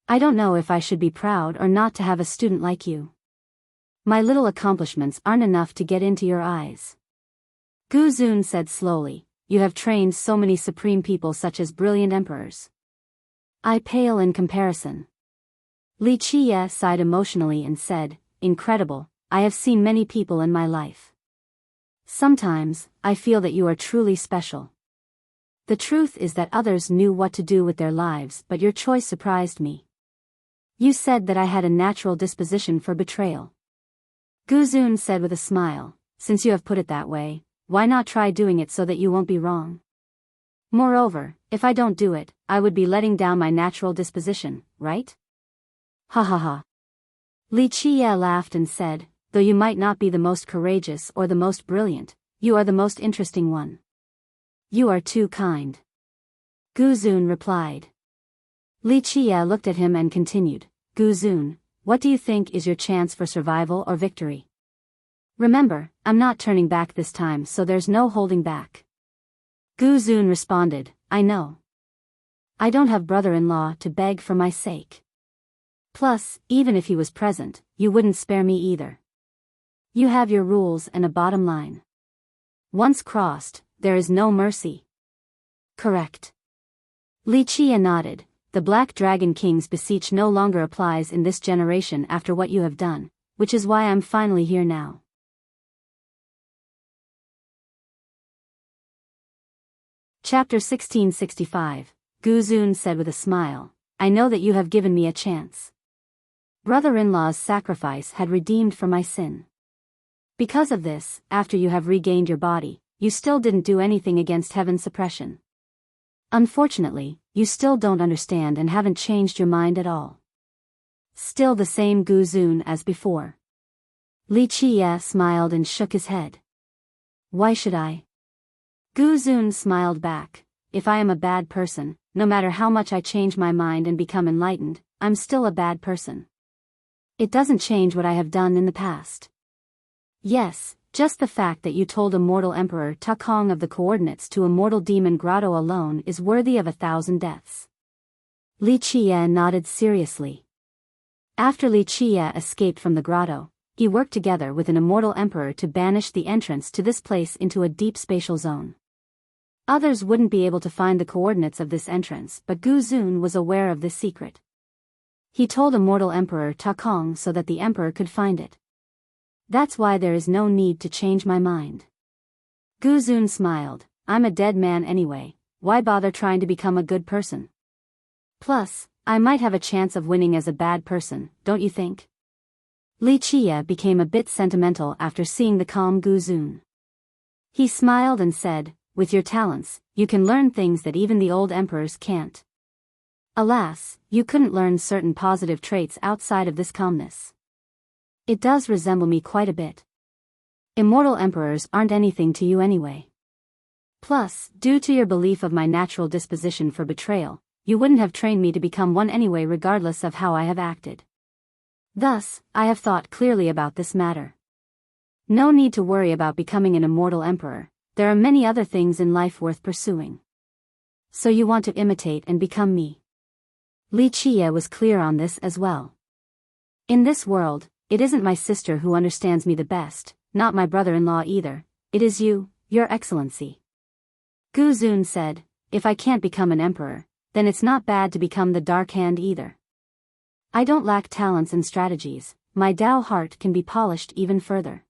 I don't know if I should be proud or not to have a student like you. My little accomplishments aren't enough to get into your eyes." Gu Zun said slowly, "You have trained so many supreme people such as brilliant emperors. I pale in comparison." Li Qia sighed emotionally and said, "Incredible, I have seen many people in my life. Sometimes, I feel that you are truly special. The truth is that others knew what to do with their lives, but your choice surprised me. You said that I had a natural disposition for betrayal." Gu Zun said with a smile, "Since you have put it that way, why not try doing it so that you won't be wrong? Moreover, if I don't do it, I would be letting down my natural disposition, right?" "Ha ha ha." Li Qia laughed and said, "Though you might not be the most courageous or the most brilliant, you are the most interesting one." "You are too kind." Gu Zun replied. Li Qia looked at him and continued, "Gu Zun, what do you think is your chance for survival or victory? Remember, I'm not turning back this time, so there's no holding back." Gu Zun responded, "I know. I don't have brother-in-law to beg for my sake. Plus, even if he was present, you wouldn't spare me either. You have your rules and a bottom line. Once crossed, there is no mercy. Correct. Li Qia nodded. The Black Dragon King's beseech no longer applies in this generation after what you have done, which is why I'm finally here now. Chapter 1665. Gu Zun said with a smile, I know that you have given me a chance. Brother-in-law's sacrifice had redeemed for my sin. Because of this, after you have regained your body, you still didn't do anything against heaven's suppression. Unfortunately, you still don't understand and haven't changed your mind at all. Still the same Gu Zun as before. Li Qia smiled and shook his head. Why should I? Gu Zun smiled back. If I am a bad person, no matter how much I change my mind and become enlightened, I'm still a bad person. It doesn't change what I have done in the past. Yes, just the fact that you told a mortal emperor Ta Kong of the coordinates to a mortal demon grotto alone is worthy of 1,000 deaths. Li Qia nodded seriously. After Li Qia escaped from the grotto, he worked together with an immortal emperor to banish the entrance to this place into a deep spatial zone. Others wouldn't be able to find the coordinates of this entrance, but Gu Zun was aware of this secret. He told immortal emperor Ta Kong so that the emperor could find it. That's why there is no need to change my mind. Gu Zun smiled. I'm a dead man anyway, why bother trying to become a good person? Plus, I might have a chance of winning as a bad person, don't you think? Li Qia became a bit sentimental after seeing the calm Gu Zun. He smiled and said, with your talents, you can learn things that even the old emperors can't. Alas, you couldn't learn certain positive traits outside of this calmness. It does resemble me quite a bit. Immortal emperors aren't anything to you anyway. Plus, due to your belief of my natural disposition for betrayal, you wouldn't have trained me to become one anyway regardless of how I have acted. Thus, I have thought clearly about this matter. No need to worry about becoming an immortal emperor, there are many other things in life worth pursuing. So you want to imitate and become me. Li Qia was clear on this as well. In this world, it isn't my sister who understands me the best, not my brother-in-law either, it is you, your excellency. Gu Zun said, if I can't become an emperor, then it's not bad to become the Dark Hand either. I don't lack talents and strategies, my Dao heart can be polished even further.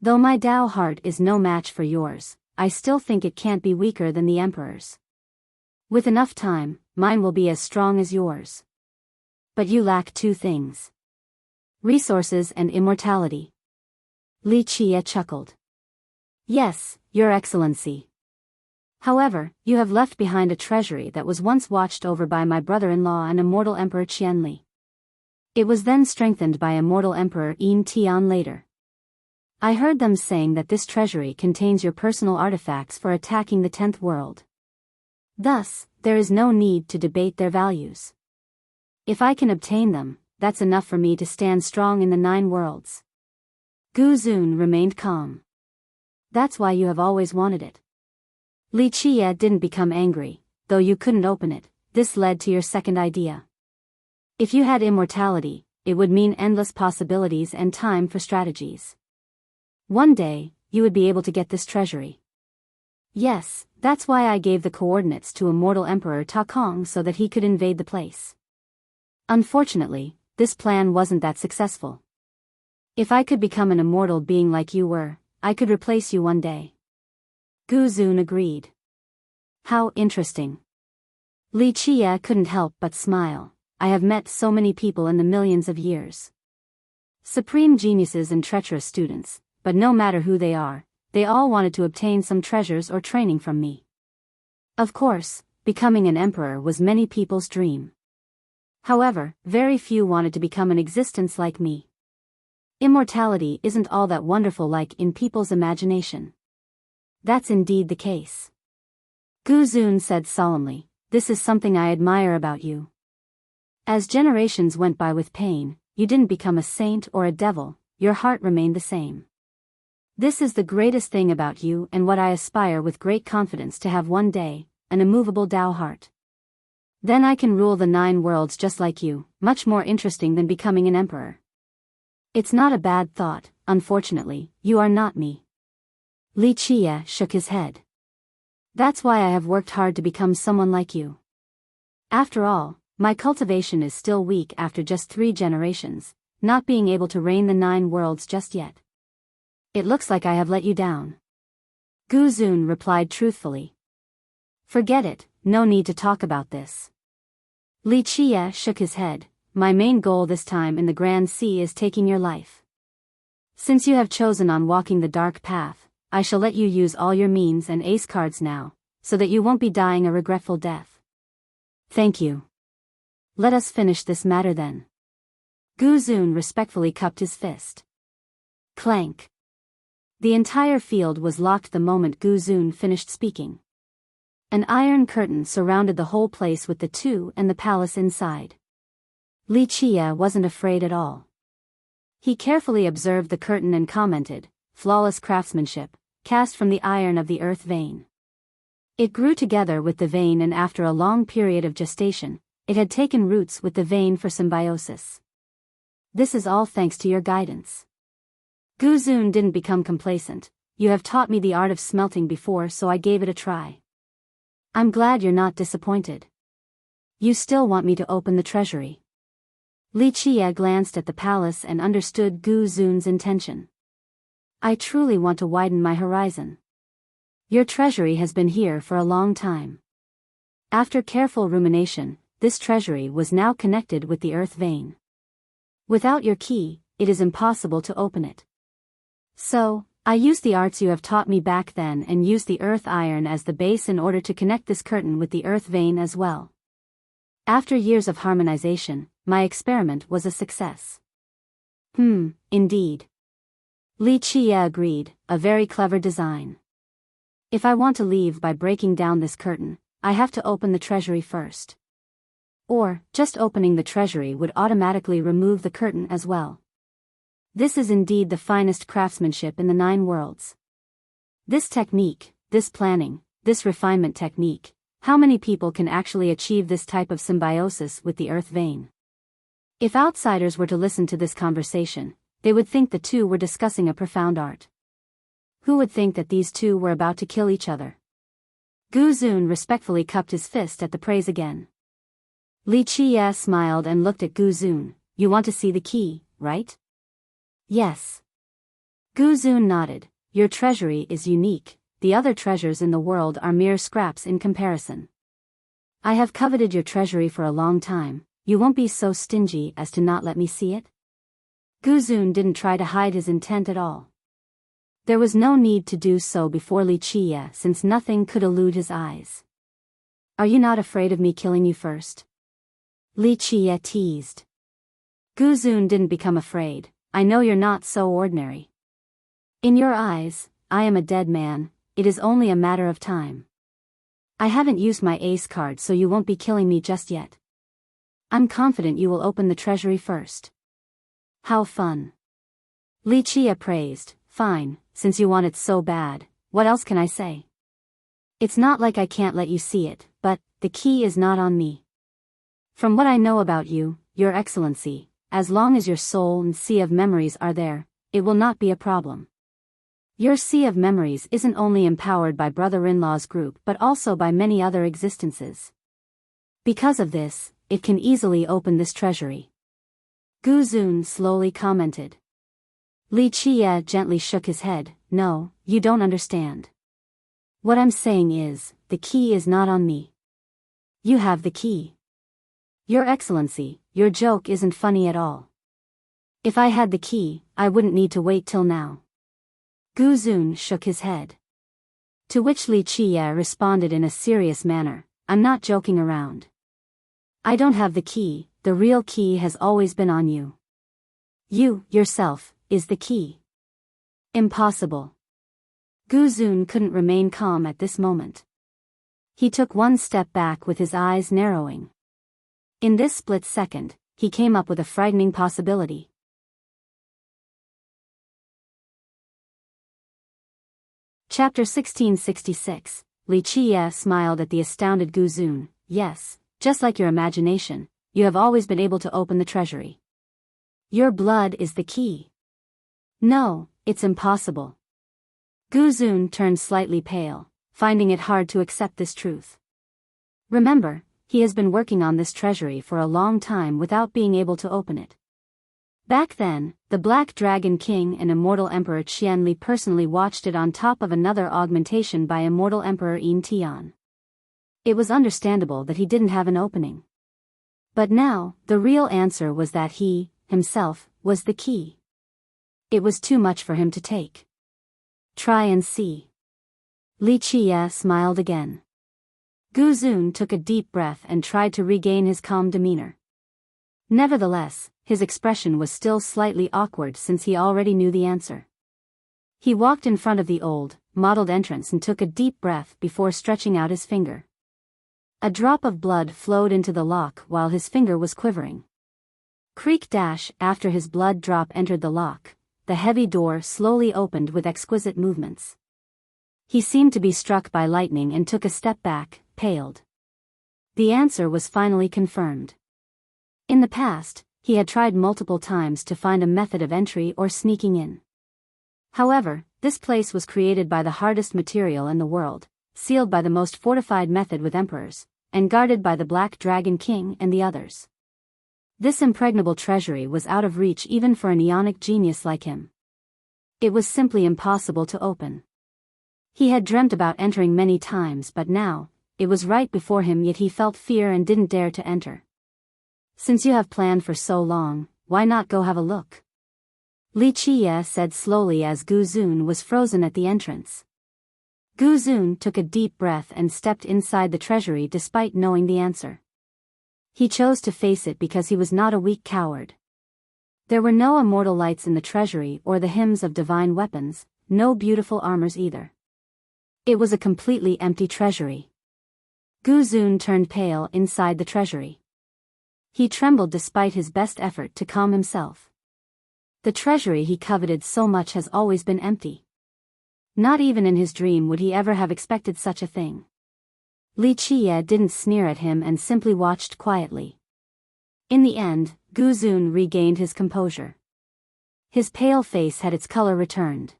Though my Dao heart is no match for yours, I still think it can't be weaker than the emperor's. With enough time, mine will be as strong as yours. But you lack two things. Resources and immortality. Li Qia chuckled. Yes, your excellency. However, you have left behind a treasury that was once watched over by my brother-in-law and immortal emperor Qianli. It was then strengthened by immortal emperor Yin Tian later. I heard them saying that this treasury contains your personal artifacts for attacking the 10th world. Thus, there is no need to debate their values. If I can obtain them, that's enough for me to stand strong in the 9 worlds. Gu Zun remained calm. That's why you have always wanted it. Li Qia didn't become angry, though you couldn't open it, this led to your second idea. If you had immortality, it would mean endless possibilities and time for strategies. One day, you would be able to get this treasury. Yes, that's why I gave the coordinates to immortal emperor Ta Kong so that he could invade the place. Unfortunately, this plan wasn't that successful. If I could become an immortal being like you were, I could replace you one day. Gu Zun agreed. How interesting. Li Qia couldn't help but smile. I have met so many people in the millions of years. Supreme geniuses and treacherous students, but no matter who they are, they all wanted to obtain some treasures or training from me. Of course, becoming an emperor was many people's dream. However, very few wanted to become an existence like me. Immortality isn't all that wonderful like in people's imagination. That's indeed the case. Gu Zun said solemnly, this is something I admire about you. As generations went by with pain, you didn't become a saint or a devil, your heart remained the same. This is the greatest thing about you and what I aspire with great confidence to have one day, an immovable Tao heart. Then I can rule the 9 worlds just like you, much more interesting than becoming an emperor. It's not a bad thought, unfortunately, you are not me. Li Chia shook his head. That's why I have worked hard to become someone like you. After all, my cultivation is still weak after just 3 generations, not being able to reign the 9 worlds just yet. It looks like I have let you down. Gu Zun replied truthfully. Forget it, no need to talk about this. Li Chia shook his head. My main goal this time in the Grand Sea is taking your life. Since you have chosen on walking the dark path, I shall let you use all your means and ace cards now, so that you won't be dying a regretful death. Thank you. Let us finish this matter then. Gu Zun respectfully cupped his fist. Clank. The entire field was locked the moment Gu Zun finished speaking. An iron curtain surrounded the whole place with the 2 and the palace inside. Li Chia wasn't afraid at all. He carefully observed the curtain and commented, flawless craftsmanship, cast from the iron of the earth vein. It grew together with the vein, and after a long period of gestation, it had taken roots with the vein for symbiosis. This is all thanks to your guidance. Gu Zun didn't become complacent. You have taught me the art of smelting before, so I gave it a try. I'm glad you're not disappointed. You still want me to open the treasury. Li Chia glanced at the palace and understood Gu Zun's intention. I truly want to widen my horizon. Your treasury has been here for a long time. After careful rumination, this treasury was now connected with the earth vein. Without your key, it is impossible to open it. So, I used the arts you have taught me back then and used the earth iron as the base in order to connect this curtain with the earth vein as well. After years of harmonization, my experiment was a success. Indeed. Li Chia agreed, a very clever design. If I want to leave by breaking down this curtain, I have to open the treasury first. Or, just opening the treasury would automatically remove the curtain as well. This is indeed the finest craftsmanship in the 9 worlds. This technique, this planning, this refinement technique, how many people can actually achieve this type of symbiosis with the earth vein? If outsiders were to listen to this conversation, they would think the 2 were discussing a profound art. Who would think that these 2 were about to kill each other? Gu Zun respectfully cupped his fist at the praise again. Li Chia smiled and looked at Gu Zun. You want to see the key, right? Yes. Gu Zun nodded. Your treasury is unique, the other treasures in the world are mere scraps in comparison. I have coveted your treasury for a long time, you won't be so stingy as to not let me see it? Gu Zun didn't try to hide his intent at all. There was no need to do so before Li Chia since nothing could elude his eyes. Are you not afraid of me killing you first? Li Chia teased. Gu Zun didn't become afraid. I know you're not so ordinary. In your eyes, I am a dead man, it is only a matter of time. I haven't used my ace card, so you won't be killing me just yet. I'm confident you will open the treasury first. How fun. Li Chia praised. Fine, since you want it so bad, what else can I say? It's not like I can't let you see it, but the key is not on me. From what I know about you, Your Excellency, as long as your soul and sea of memories are there, it will not be a problem. Your sea of memories isn't only empowered by brother-in-law's group but also by many other existences. Because of this, it can easily open this treasury. Gu Zun slowly commented. Li Chia gently shook his head. No, you don't understand. What I'm saying is, the key is not on me. You have the key. Your Excellency, your joke isn't funny at all. If I had the key, I wouldn't need to wait till now. Gu Zun shook his head. To which Li Chia responded in a serious manner, I'm not joking around. I don't have the key, the real key has always been on you. You, yourself, is the key. Impossible. Gu Zun couldn't remain calm at this moment. He took one step back with his eyes narrowing. In this split second, he came up with a frightening possibility. Chapter 1666, Li Chia smiled at the astounded Gu Zun. Yes, just like your imagination, you have always been able to open the treasury. Your blood is the key. No, it's impossible. Gu Zun turned slightly pale, finding it hard to accept this truth. Remember, he has been working on this treasury for a long time without being able to open it. Back then, the Black Dragon King and Immortal Emperor Qianli personally watched it on top of another augmentation by Immortal Emperor Yin Tian. It was understandable that he didn't have an opening. But now, the real answer was that he, himself, was the key. It was too much for him to take. Try and see. Li Qie smiled again. Gu Zun took a deep breath and tried to regain his calm demeanor. Nevertheless, his expression was still slightly awkward since he already knew the answer. He walked in front of the old, mottled entrance and took a deep breath before stretching out his finger. A drop of blood flowed into the lock while his finger was quivering. Creak dash after his blood drop entered the lock, the heavy door slowly opened with exquisite movements. He seemed to be struck by lightning and took a step back, paled. The answer was finally confirmed. In the past, he had tried multiple times to find a method of entry or sneaking in. However, this place was created by the hardest material in the world, sealed by the most fortified method with emperors, and guarded by the Black Dragon King and the others. This impregnable treasury was out of reach even for an Ionic genius like him. It was simply impossible to open. He had dreamt about entering many times, but now, it was right before him, yet he felt fear and didn't dare to enter. Since you have planned for so long, why not go have a look? Li Qie said slowly as Gu Zun was frozen at the entrance. Gu Zun took a deep breath and stepped inside the treasury despite knowing the answer. He chose to face it because he was not a weak coward. There were no immortal lights in the treasury or the hymns of divine weapons, no beautiful armors either. It was a completely empty treasury. Gu Zun turned pale inside the treasury. He trembled despite his best effort to calm himself. The treasury he coveted so much has always been empty. Not even in his dream would he ever have expected such a thing. Li Qie didn't sneer at him and simply watched quietly. In the end, Gu Zun regained his composure. His pale face had its color returned.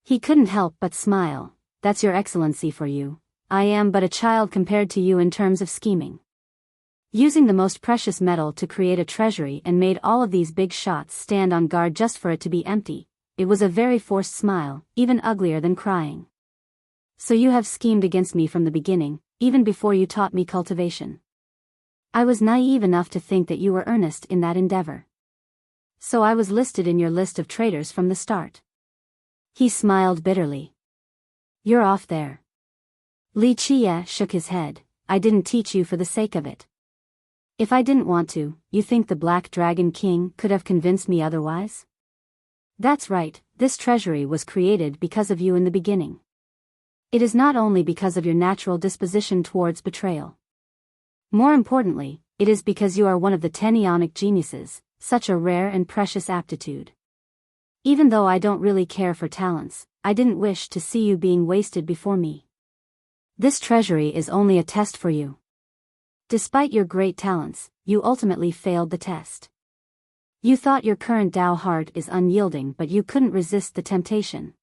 He couldn't help but smile. That's your excellency for you. I am but a child compared to you in terms of scheming. Using the most precious metal to create a treasury and made all of these big shots stand on guard just for it to be empty, it was a very forced smile, even uglier than crying. So you have schemed against me from the beginning, even before you taught me cultivation. I was naive enough to think that you were earnest in that endeavor. So I was listed in your list of traitors from the start. He smiled bitterly. You're off there. Li Qie shook his head. I didn't teach you for the sake of it. If I didn't want to, you think the Black Dragon King could have convinced me otherwise? That's right, this treasury was created because of you in the beginning. It is not only because of your natural disposition towards betrayal. More importantly, it is because you are one of the 10 Ionic geniuses, such a rare and precious aptitude. Even though I don't really care for talents, I didn't wish to see you being wasted before me. This treasury is only a test for you. Despite your great talents, you ultimately failed the test. You thought your current Dao heart is unyielding, but you couldn't resist the temptation.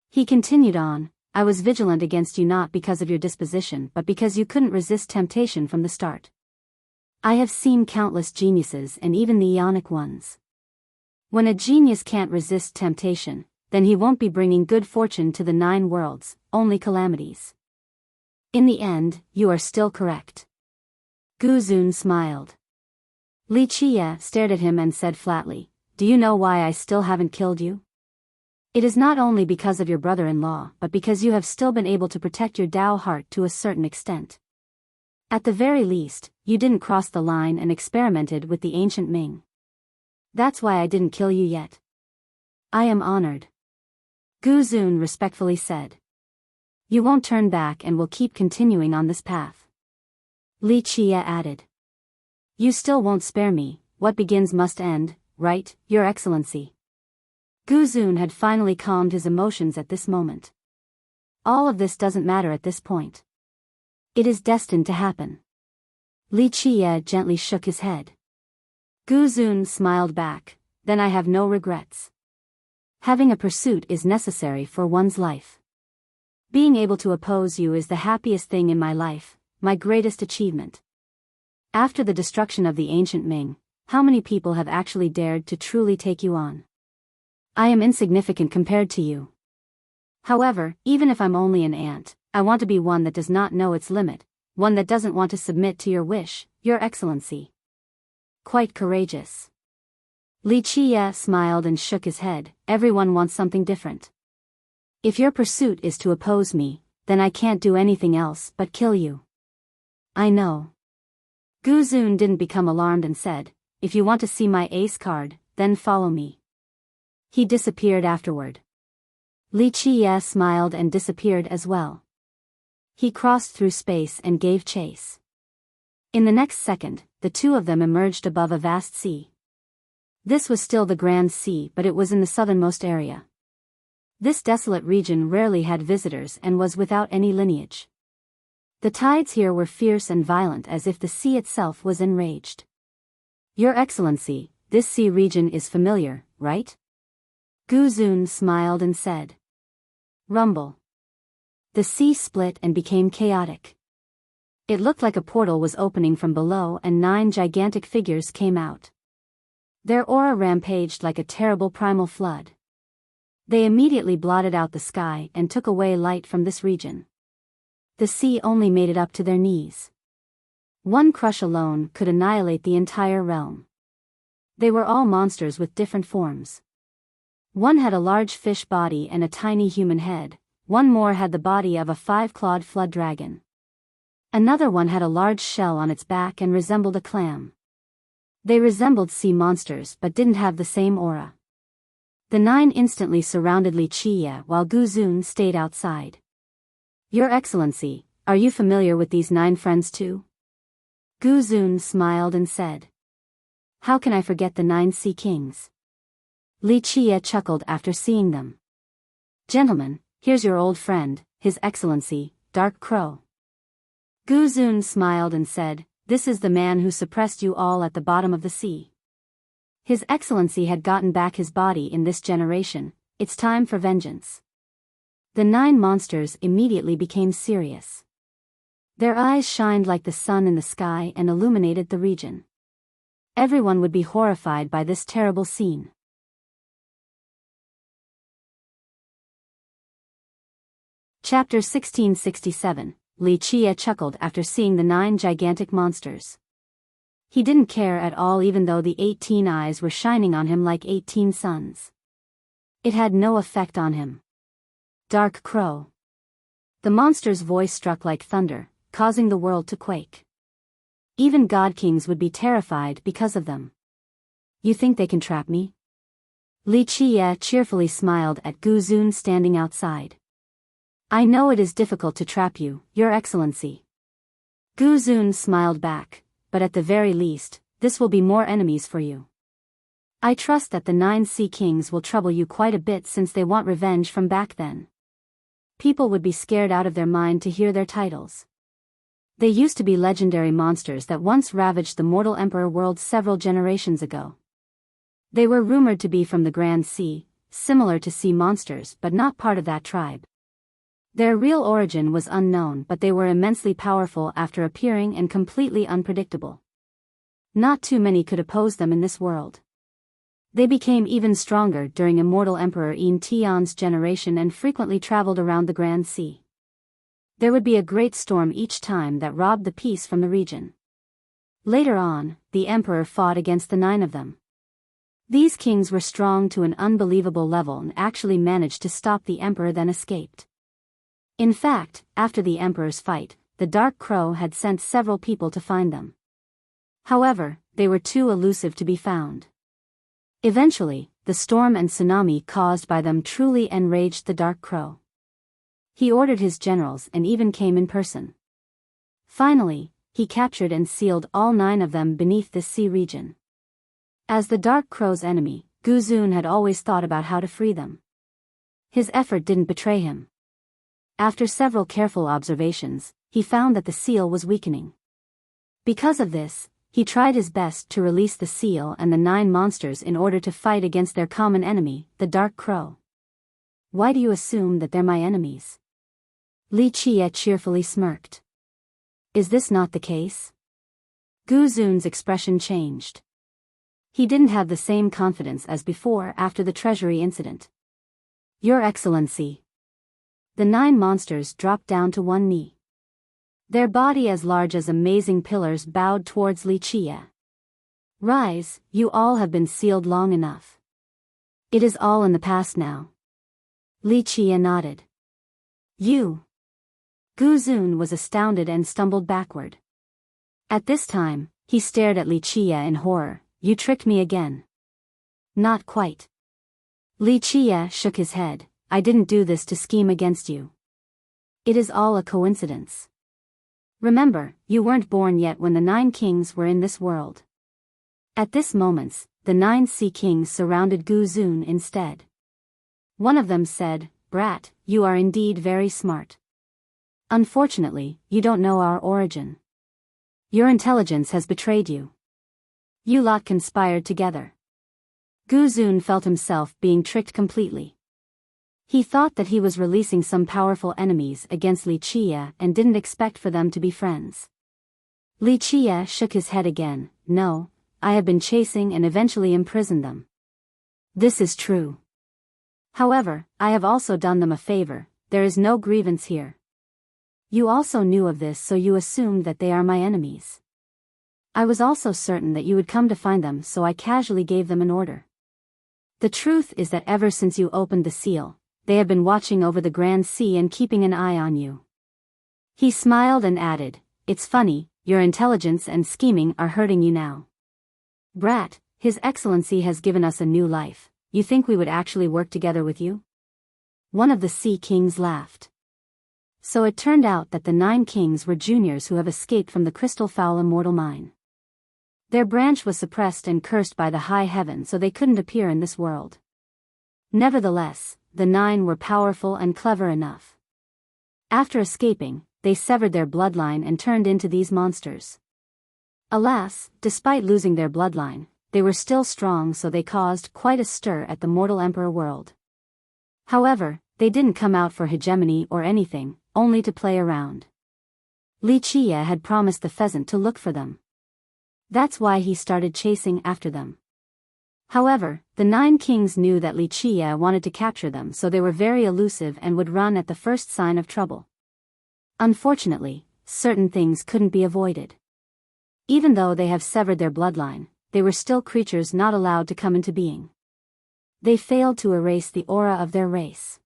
He continued on, I was vigilant against you not because of your disposition but because you couldn't resist temptation from the start. I have seen countless geniuses and even the Ionic ones. When a genius can't resist temptation, then he won't be bringing good fortune to the 9 worlds, only calamities. In the end, you are still correct. Gu Zun smiled. Li Qie stared at him and said flatly, do you know why I still haven't killed you? It is not only because of your brother-in-law but because you have still been able to protect your Dao heart to a certain extent. At the very least, you didn't cross the line and experimented with the ancient Ming. That's why I didn't kill you yet. I am honored. Gu Zun respectfully said. You won't turn back and will keep continuing on this path. Li Qie added. You still won't spare me, what begins must end, right, Your Excellency? Gu Zun had finally calmed his emotions at this moment. All of this doesn't matter at this point. It is destined to happen. Li Qie gently shook his head. Gu Zun smiled back, then I have no regrets. Having a pursuit is necessary for one's life. Being able to oppose you is the happiest thing in my life, my greatest achievement. After the destruction of the ancient Ming, how many people have actually dared to truly take you on? I am insignificant compared to you. However, even if I'm only an ant, I want to be one that does not know its limit, one that doesn't want to submit to your wish, Your Excellency. Quite courageous. Li Qie smiled and shook his head. Everyone wants something different. If your pursuit is to oppose me, then I can't do anything else but kill you. I know. Gu Zun didn't become alarmed and said, if you want to see my ace card, then follow me. He disappeared afterward. Li Qie smiled and disappeared as well. He crossed through space and gave chase. In the next second, the two of them emerged above a vast sea. This was still the Grand Sea, but it was in the southernmost area. This desolate region rarely had visitors and was without any lineage. The tides here were fierce and violent, as if the sea itself was enraged. Your Excellency, this sea region is familiar, right? Gu Zun smiled and said. Rumble. The sea split and became chaotic. It looked like a portal was opening from below and 9 gigantic figures came out. Their aura rampaged like a terrible primal flood. They immediately blotted out the sky and took away light from this region. The sea only made it up to their knees. One crush alone could annihilate the entire realm. They were all monsters with different forms. One had a large fish body and a tiny human head. One more had the body of a 5-clawed flood dragon. Another one had a large shell on its back and resembled a clam. They resembled sea monsters but didn't have the same aura. The 9 instantly surrounded Li Qie while Gu Zun stayed outside. Your Excellency, are you familiar with these 9 friends too? Gu Zun smiled and said. How can I forget the 9 sea kings? Li Qie chuckled after seeing them. Gentlemen, here's your old friend, His Excellency, Dark Crow. Gu Zun smiled and said, this is the man who suppressed you all at the bottom of the sea. His Excellency had gotten back his body in this generation. It's time for vengeance. The 9 monsters immediately became serious. Their eyes shined like the sun in the sky and illuminated the region. Everyone would be horrified by this terrible scene. Chapter 1667. Li Qie chuckled after seeing the 9 gigantic monsters. He didn't care at all, even though the 18 eyes were shining on him like 18 suns. It had no effect on him. Dark Crow. The monster's voice struck like thunder, causing the world to quake. Even god kings would be terrified because of them. You think they can trap me? Li Qie cheerfully smiled at Gu Zun standing outside. I know it is difficult to trap you, Your Excellency. Gu Zun smiled back, but at the very least, this will be more enemies for you. I trust that the 9 sea kings will trouble you quite a bit since they want revenge from back then. People would be scared out of their mind to hear their titles. They used to be legendary monsters that once ravaged the mortal emperor world several generations ago. They were rumored to be from the Grand Sea, similar to sea monsters but not part of that tribe. Their real origin was unknown, but they were immensely powerful after appearing and completely unpredictable. Not too many could oppose them in this world. They became even stronger during Immortal Emperor Yin Tian's generation and frequently traveled around the Grand Sea. There would be a great storm each time that robbed the peace from the region. Later on, the emperor fought against the 9 of them. These kings were strong to an unbelievable level and actually managed to stop the emperor, then escaped. In fact, after the emperor's fight, the Dark Crow had sent several people to find them. However, they were too elusive to be found. Eventually, the storm and tsunami caused by them truly enraged the Dark Crow. He ordered his generals and even came in person. Finally, he captured and sealed all 9 of them beneath this sea region. As the Dark Crow's enemy, Gu Zun had always thought about how to free them. His effort didn't betray him. After several careful observations, he found that the seal was weakening. Because of this, he tried his best to release the seal and the 9 monsters in order to fight against their common enemy, the Dark Crow. Why do you assume that they're my enemies? Li Qie cheerfully smirked. Is this not the case? Gu Zun's expression changed. He didn't have the same confidence as before after the treasury incident. Your Excellency. The 9 monsters dropped down to one knee. Their body as large as amazing pillars bowed towards Li Qie. Rise, you all have been sealed long enough. It is all in the past now. Li Qie nodded. You. Gu Zun was astounded and stumbled backward. At this time, he stared at Li Qie in horror. You tricked me again. Not quite. Li Qie shook his head. I didn't do this to scheme against you. It is all a coincidence. Remember, you weren't born yet when the 9 kings were in this world. At this moment, the 9 sea kings surrounded Gu Zun instead. One of them said, Brat, you are indeed very smart. Unfortunately, you don't know our origin. Your intelligence has betrayed you. You lot conspired together. Gu Zun felt himself being tricked completely. He thought that he was releasing some powerful enemies against Li Qie and didn't expect for them to be friends. Li Qie shook his head again. No, I have been chasing and eventually imprisoned them. This is true. However, I have also done them a favor. There is no grievance here. You also knew of this, so you assumed that they are my enemies. I was also certain that you would come to find them, so I casually gave them an order. The truth is that ever since you opened the seal, they have been watching over the Grand Sea and keeping an eye on you. He smiled and added, It's funny, your intelligence and scheming are hurting you now. Brat, His Excellency has given us a new life. You think we would actually work together with you? One of the Sea Kings laughed. So it turned out that the 9 kings were juniors who have escaped from the Crystal Fowl Immortal Mine. Their branch was suppressed and cursed by the high heaven, so they couldn't appear in this world. Nevertheless, the 9 were powerful and clever enough. After escaping, they severed their bloodline and turned into these monsters. Alas, despite losing their bloodline, they were still strong, so they caused quite a stir at the mortal emperor world. However, they didn't come out for hegemony or anything, only to play around. Li Qie had promised the pheasant to look for them. That's why he started chasing after them. However, the 9 kings knew that Li Qie wanted to capture them, so they were very elusive and would run at the first sign of trouble. Unfortunately, certain things couldn't be avoided. Even though they have severed their bloodline, they were still creatures not allowed to come into being. They failed to erase the aura of their race.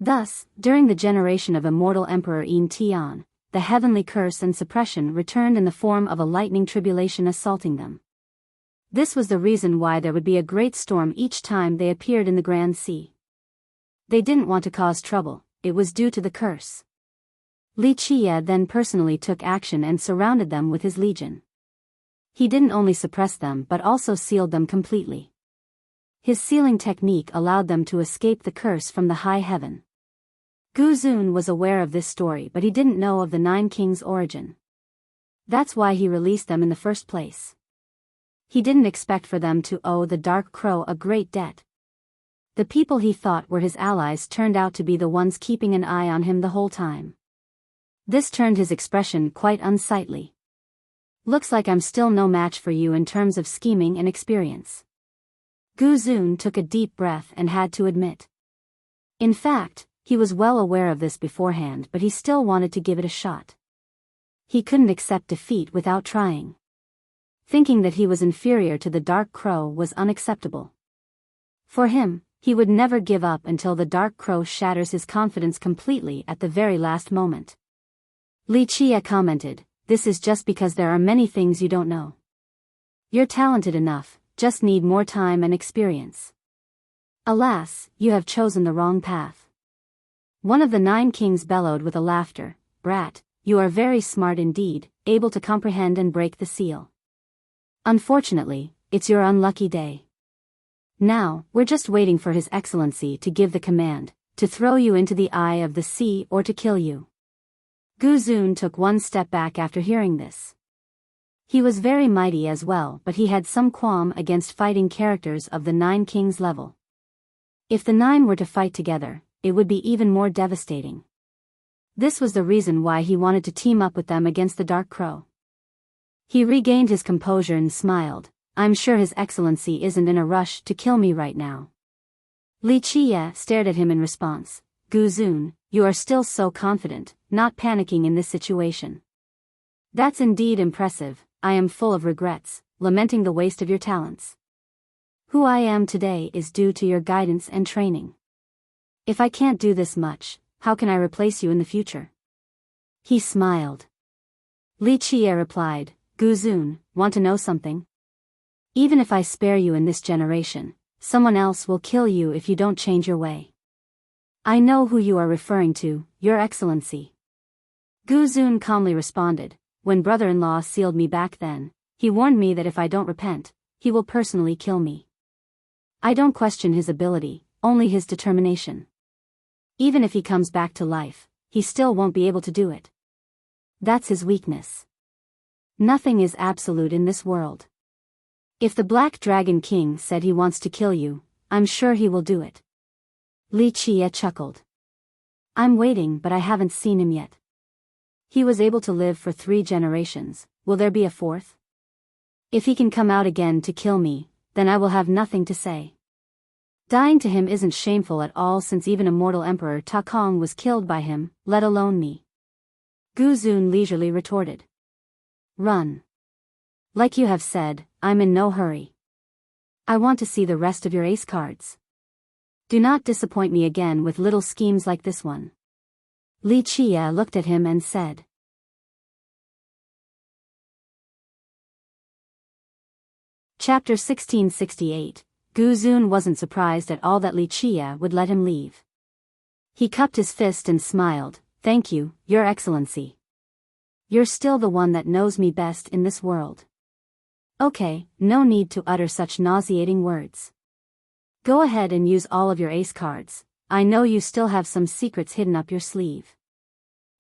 Thus, during the generation of immortal Emperor En Tian, the heavenly curse and suppression returned in the form of a lightning tribulation assaulting them. This was the reason why there would be a great storm each time they appeared in the Grand Sea. They didn't want to cause trouble, it was due to the curse. Li Qie then personally took action and surrounded them with his legion. He didn't only suppress them but also sealed them completely. His sealing technique allowed them to escape the curse from the high heaven. Gu Zun was aware of this story, but he didn't know of the 9 kings' origin. That's why he released them in the first place. He didn't expect for them to owe the Dark Crow a great debt. The people he thought were his allies turned out to be the ones keeping an eye on him the whole time. This turned his expression quite unsightly. Looks like I'm still no match for you in terms of scheming and experience. Gu Zun took a deep breath and had to admit. In fact, he was well aware of this beforehand, but he still wanted to give it a shot. He couldn't accept defeat without trying. Thinking that he was inferior to the Dark Crow was unacceptable. For him, he would never give up until the Dark Crow shatters his confidence completely at the very last moment. Li Qie commented, This is just because there are many things you don't know. You're talented enough, just need more time and experience. Alas, you have chosen the wrong path. One of the 9 kings bellowed with a laughter, Brat, you are very smart indeed, able to comprehend and break the seal. Unfortunately, it's your unlucky day. Now, we're just waiting for His Excellency to give the command, to throw you into the eye of the sea or to kill you. Gu Zun took one step back after hearing this. He was very mighty as well, but he had some qualm against fighting characters of the Nine Kings level. If the nine were to fight together, it would be even more devastating. This was the reason why he wanted to team up with them against the Dark Crow. He regained his composure and smiled. I'm sure His Excellency isn't in a rush to kill me right now. Li Qiye stared at him in response. Gu Zun, you are still so confident, not panicking in this situation. That's indeed impressive. I am full of regrets, lamenting the waste of your talents. Who I am today is due to your guidance and training. If I can't do this much, how can I replace you in the future? He smiled. Li Qiye replied, Gu Zun, want to know something? Even if I spare you in this generation, someone else will kill you if you don't change your way. I know who you are referring to, Your Excellency. Gu Zun calmly responded, when brother-in-law sealed me back then, he warned me that if I don't repent, he will personally kill me. I don't question his ability, only his determination. Even if he comes back to life, he still won't be able to do it. That's his weakness. Nothing is absolute in this world. If the Black Dragon King said he wants to kill you, I'm sure he will do it. Li Qiye chuckled. I'm waiting, but I haven't seen him yet. He was able to live for 3 generations, will there be a 4th? If he can come out again to kill me, then I will have nothing to say. Dying to him isn't shameful at all, since even immortal Emperor Ta Kong was killed by him, let alone me. Gu Zun leisurely retorted. Run. Like you have said, I'm in no hurry. I want to see the rest of your ace cards. Do not disappoint me again with little schemes like this one. Li Qiye looked at him and said. Chapter 1668. Gu Zun wasn't surprised at all that Li Qiye would let him leave. He cupped his fist and smiled. Thank you, Your Excellency. You're still the one that knows me best in this world. Okay, no need to utter such nauseating words. Go ahead and use all of your ace cards. I know you still have some secrets hidden up your sleeve.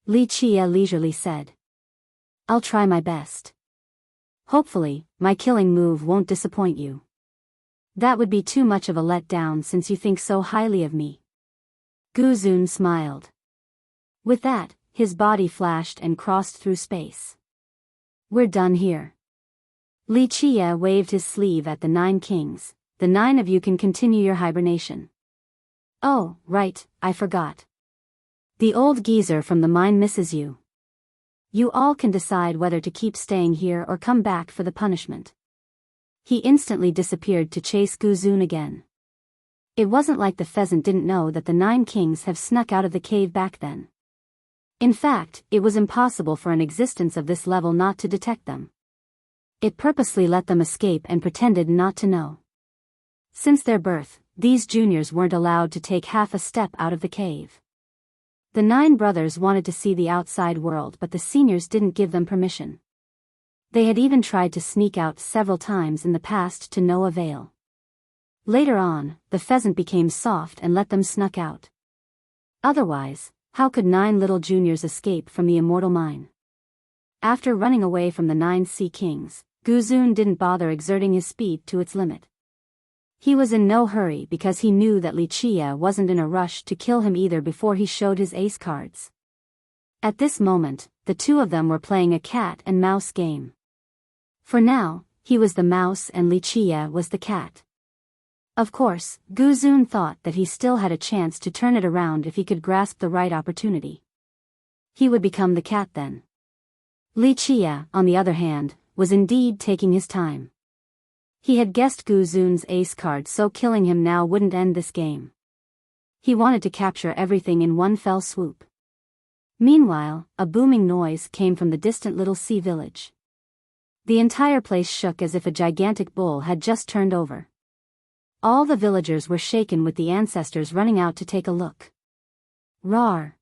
Li Qiye leisurely said. I'll try my best. Hopefully, my killing move won't disappoint you. That would be too much of a letdown since you think so highly of me. Gu Zun smiled. With that, his body flashed and crossed through space. We're done here. Li Qiye waved his sleeve at the 9 kings. The 9 of you can continue your hibernation. Oh, right, I forgot. The old geezer from the mine misses you. You all can decide whether to keep staying here or come back for the punishment. He instantly disappeared to chase Gu Zun again. It wasn't like the pheasant didn't know that the 9 kings have snuck out of the cave back then. In fact, it was impossible for an existence of this level not to detect them. It purposely let them escape and pretended not to know. Since their birth, these juniors weren't allowed to take half a step out of the cave. The 9 brothers wanted to see the outside world, but the seniors didn't give them permission. They had even tried to sneak out several times in the past to no avail. Later on, the pheasant became soft and let them snuck out. Otherwise, how could 9 little juniors escape from the immortal mine? After running away from the 9 sea kings, Gu Zun didn't bother exerting his speed to its limit. He was in no hurry because he knew that Li Qiye wasn't in a rush to kill him either before he showed his ace cards. At this moment, the 2 of them were playing a cat and mouse game. For now, he was the mouse and Li Qiye was the cat. Of course, Gu Zun thought that he still had a chance to turn it around if he could grasp the right opportunity. He would become the cat then. Li Qiye, on the other hand, was indeed taking his time. He had guessed Gu Zun's ace card, so killing him now wouldn't end this game. He wanted to capture everything in one fell swoop. Meanwhile, a booming noise came from the distant little sea village. The entire place shook as if a gigantic bull had just turned over. All the villagers were shaken with the ancestors running out to take a look. Roar!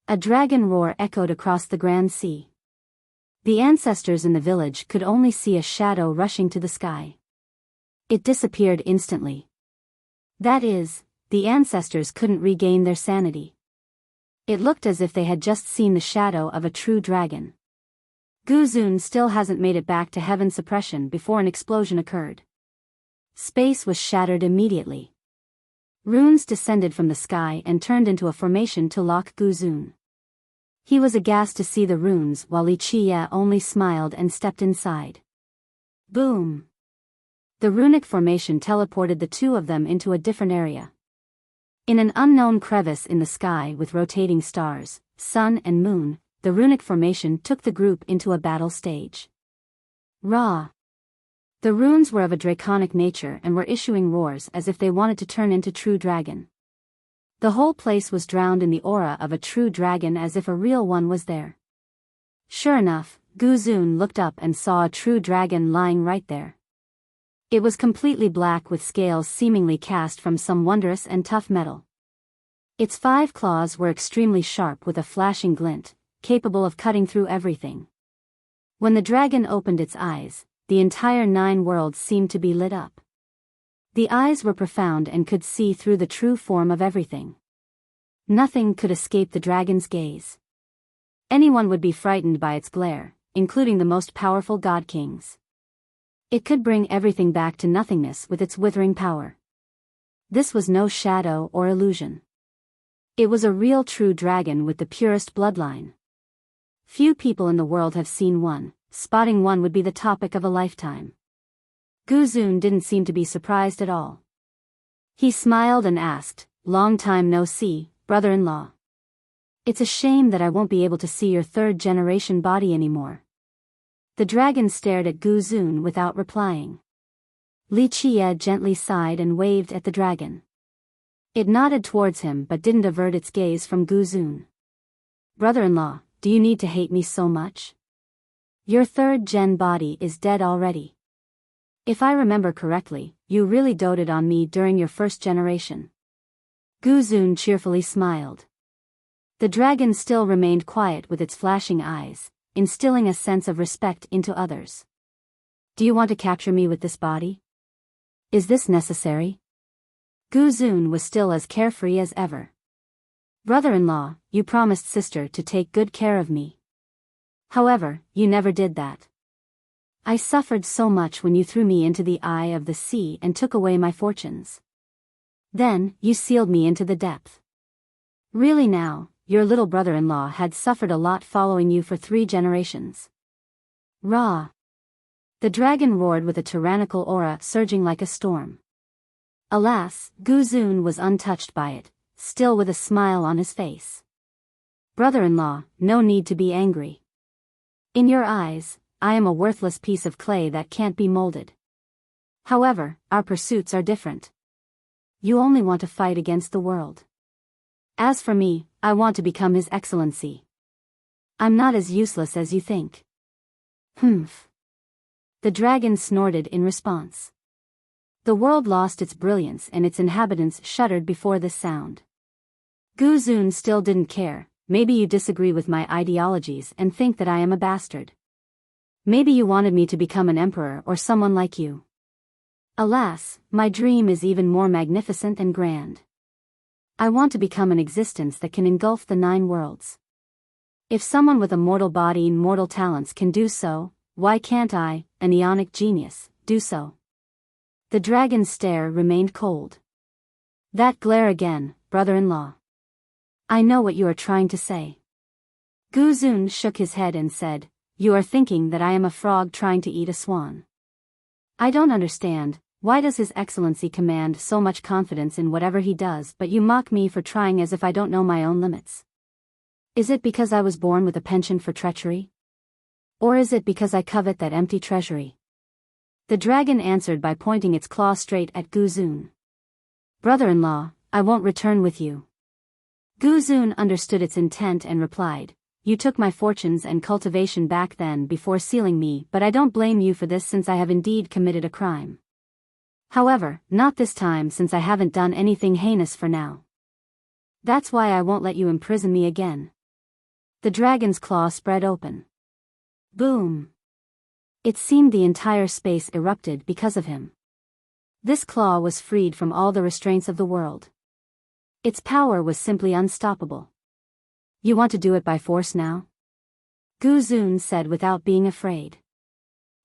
A dragon roar echoed across the grand sea. The ancestors in the village could only see a shadow rushing to the sky. It disappeared instantly. That is, the ancestors couldn't regain their sanity. It looked as if they had just seen the shadow of a true dragon. Guzun still hasn't made it back to heaven suppression before an explosion occurred. Space was shattered immediately. Runes descended from the sky and turned into a formation to lock Guzun. He was aghast to see the runes while Wuxia only smiled and stepped inside. Boom! The runic formation teleported the two of them into a different area. In an unknown crevice in the sky with rotating stars, sun and moon, the runic formation took the group into a battle stage. Ra! The runes were of a draconic nature and were issuing roars as if they wanted to turn into true dragon. The whole place was drowned in the aura of a true dragon as if a real one was there. Sure enough, Guzun looked up and saw a true dragon lying right there. It was completely black with scales seemingly cast from some wondrous and tough metal. Its 5 claws were extremely sharp with a flashing glint, capable of cutting through everything. When the dragon opened its eyes, the entire 9 worlds seemed to be lit up. The eyes were profound and could see through the true form of everything. Nothing could escape the dragon's gaze. Anyone would be frightened by its glare, including the most powerful god kings. It could bring everything back to nothingness with its withering power. This was no shadow or illusion. It was a real true dragon with the purest bloodline. Few people in the world have seen one. Spotting one would be the topic of a lifetime. Guzun didn't seem to be surprised at all. He smiled and asked, "Long time no see, brother-in-law. It's a shame that I won't be able to see your 3rd-generation body anymore." The dragon stared at Guzun without replying. Wuxia gently sighed and waved at the dragon. It nodded towards him but didn't avert its gaze from Guzun. "Brother-in-law, do you need to hate me so much? Your 3rd-gen body is dead already. If I remember correctly, you really doted on me during your 1st generation." Guzun cheerfully smiled. The dragon still remained quiet with its flashing eyes, instilling a sense of respect into others. "Do you want to capture me with this body? Is this necessary?" Guzun was still as carefree as ever. "Brother-in-law, you promised sister to take good care of me. However, you never did that. I suffered so much when you threw me into the eye of the sea and took away my fortunes. Then, you sealed me into the depth. Really now, your little brother-in-law had suffered a lot following you for 3 generations. Ra!" The dragon roared with a tyrannical aura surging like a storm. Alas, Guzun was untouched by it, still with a smile on his face. "Brother-in-law, no need to be angry. In your eyes, I am a worthless piece of clay that can't be molded. However, our pursuits are different. You only want to fight against the world. As for me, I want to become His Excellency. I'm not as useless as you think." "Humph." The dragon snorted in response. The world lost its brilliance and its inhabitants shuddered before this sound. Guzun still didn't care. "Maybe you disagree with my ideologies and think that I am a bastard. Maybe you wanted me to become an emperor or someone like you. Alas, my dream is even more magnificent and grand. I want to become an existence that can engulf the 9 worlds. If someone with a mortal body and mortal talents can do so, why can't I, an ionic genius, do so?" The dragon's stare remained cold. "That glare again, brother-in-law. I know what you are trying to say." Guzun shook his head and said, "You are thinking that I am a frog trying to eat a swan. I don't understand, why does His Excellency command so much confidence in whatever he does but you mock me for trying as if I don't know my own limits? Is it because I was born with a penchant for treachery? Or is it because I covet that empty treasury?" The dragon answered by pointing its claw straight at Guzun. "Brother-in-law, I won't return with you." Guzun understood its intent and replied, "You took my fortunes and cultivation back then before sealing me, but I don't blame you for this since I have indeed committed a crime. However, not this time since I haven't done anything heinous for now. That's why I won't let you imprison me again." The dragon's claw spread open. Boom! It seemed the entire space erupted because of him. This claw was freed from all the restraints of the world. Its power was simply unstoppable. "You want to do it by force now?" Gu Zun said without being afraid.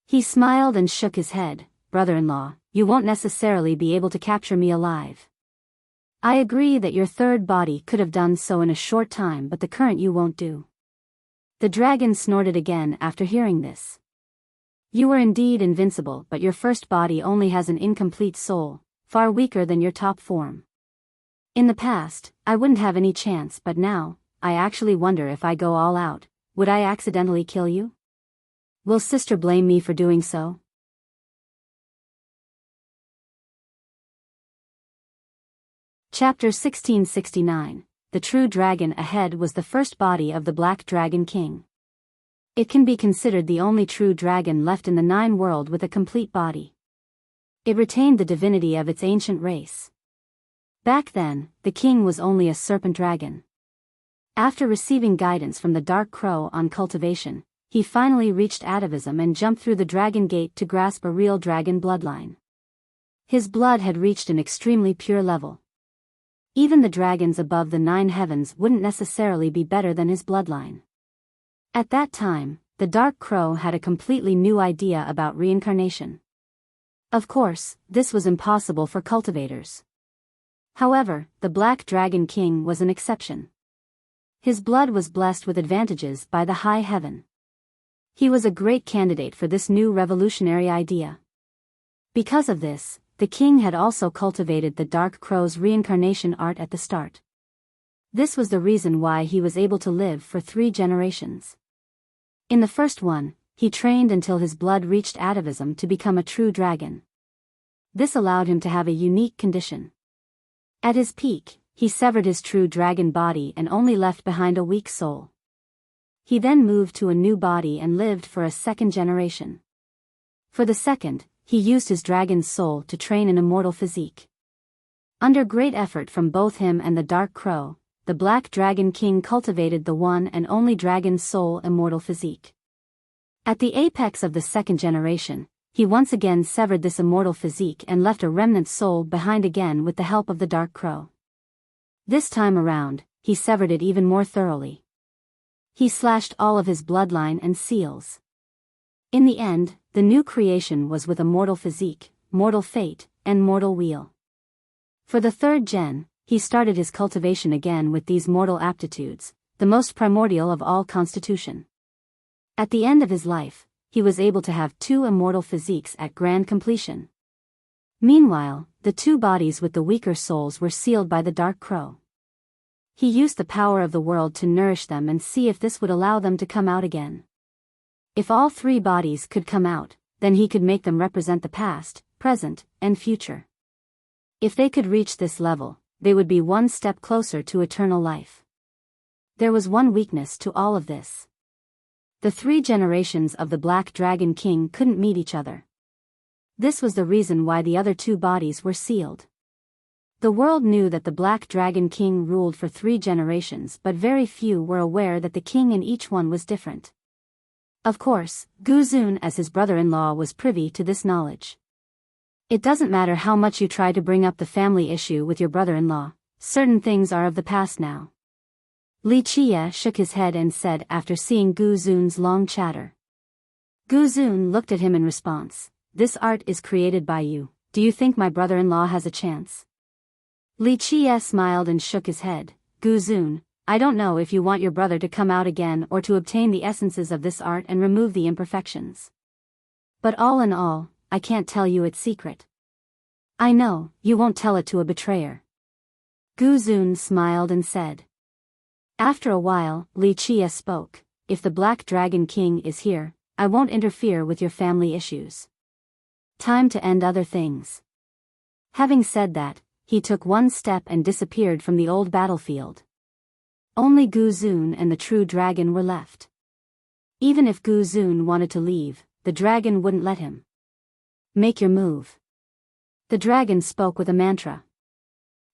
He smiled and shook his head. Brother-in-law, you won't necessarily be able to capture me alive. I agree that your third body could have done so in a short time, but the current you won't do. The dragon snorted again after hearing this. You were indeed invincible, but your first body only has an incomplete soul, far weaker than your top form. In the past, I wouldn't have any chance, but now, I actually wonder if I go all out, would I accidentally kill you? Will sister blame me for doing so? Chapter 1669. The True Dragon. Ahead was the first body of the Black Dragon King. It can be considered the only true dragon left in the Nine World with a complete body. It retained the divinity of its ancient race. Back then, the king was only a serpent dragon. After receiving guidance from the Dark Crow on cultivation, he finally reached atavism and jumped through the dragon gate to grasp a real dragon bloodline. His blood had reached an extremely pure level. Even the dragons above the 9 heavens wouldn't necessarily be better than his bloodline. At that time, the Dark Crow had a completely new idea about reincarnation. Of course, this was impossible for cultivators. However, the Black Dragon King was an exception. His blood was blessed with advantages by the high heaven. He was a great candidate for this new revolutionary idea. Because of this, the king had also cultivated the Dark Crow's reincarnation art at the start. This was the reason why he was able to live for 3 generations. In the first one, he trained until his blood reached atavism to become a true dragon. This allowed him to have a unique condition. At his peak, he severed his true dragon body and only left behind a weak soul. He then moved to a new body and lived for a 2nd generation. For the second, he used his dragon's soul to train an immortal physique. Under great effort from both him and the Dark Crow, the Black Dragon King cultivated the one and only dragon's soul immortal physique. At the apex of the 2nd generation, he once again severed this immortal physique and left a remnant soul behind again with the help of the Dark Crow. This time around, he severed it even more thoroughly. He slashed all of his bloodline and seals. In the end, the new creation was with a mortal physique, mortal fate, and mortal wheel. For the 3rd gen, he started his cultivation again with these mortal aptitudes, the most primordial of all constitution. At the end of his life, he was able to have 2 immortal physiques at grand completion. Meanwhile, the 2 bodies with the weaker souls were sealed by the Dark Crow. He used the power of the world to nourish them and see if this would allow them to come out again. If all 3 bodies could come out, then he could make them represent the past, present, and future. If they could reach this level, they would be one step closer to eternal life. There was one weakness to all of this. The 3 generations of the Black Dragon King couldn't meet each other. This was the reason why the other 2 bodies were sealed. The world knew that the Black Dragon King ruled for 3 generations, but very few were aware that the king in each one was different. Of course, Gu Zun as his brother-in-law was privy to this knowledge. It doesn't matter how much you try to bring up the family issue with your brother-in-law, certain things are of the past now. Li Chia shook his head and said after seeing Gu Zun's long chatter. Gu Zun looked at him in response. This art is created by you, do you think my brother-in-law has a chance? Li Chia smiled and shook his head. Gu Zun, I don't know if you want your brother to come out again or to obtain the essences of this art and remove the imperfections. But all in all, I can't tell you its secret. I know, you won't tell it to a betrayer. Gu Zun smiled and said. After a while, Li Chia spoke. If the Black Dragon King is here, I won't interfere with your family issues. Time to end other things. Having said that, he took one step and disappeared from the old battlefield. Only Gu Zun and the true dragon were left. Even if Gu Zun wanted to leave, the dragon wouldn't let him. Make your move. The dragon spoke with a mantra.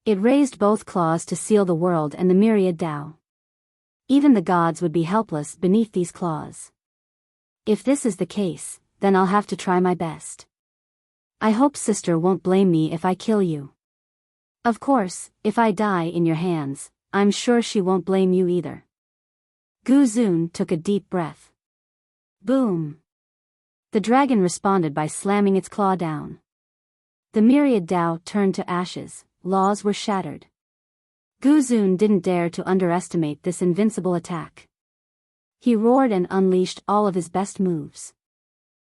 It raised both claws to seal the world and the myriad Tao. Even the gods would be helpless beneath these claws. If this is the case, then I'll have to try my best. I hope sister won't blame me if I kill you. Of course, if I die in your hands, I'm sure she won't blame you either. Gu Zun took a deep breath. Boom! The dragon responded by slamming its claw down. The myriad Dao turned to ashes, laws were shattered. Gu Zun didn't dare to underestimate this invincible attack. He roared and unleashed all of his best moves.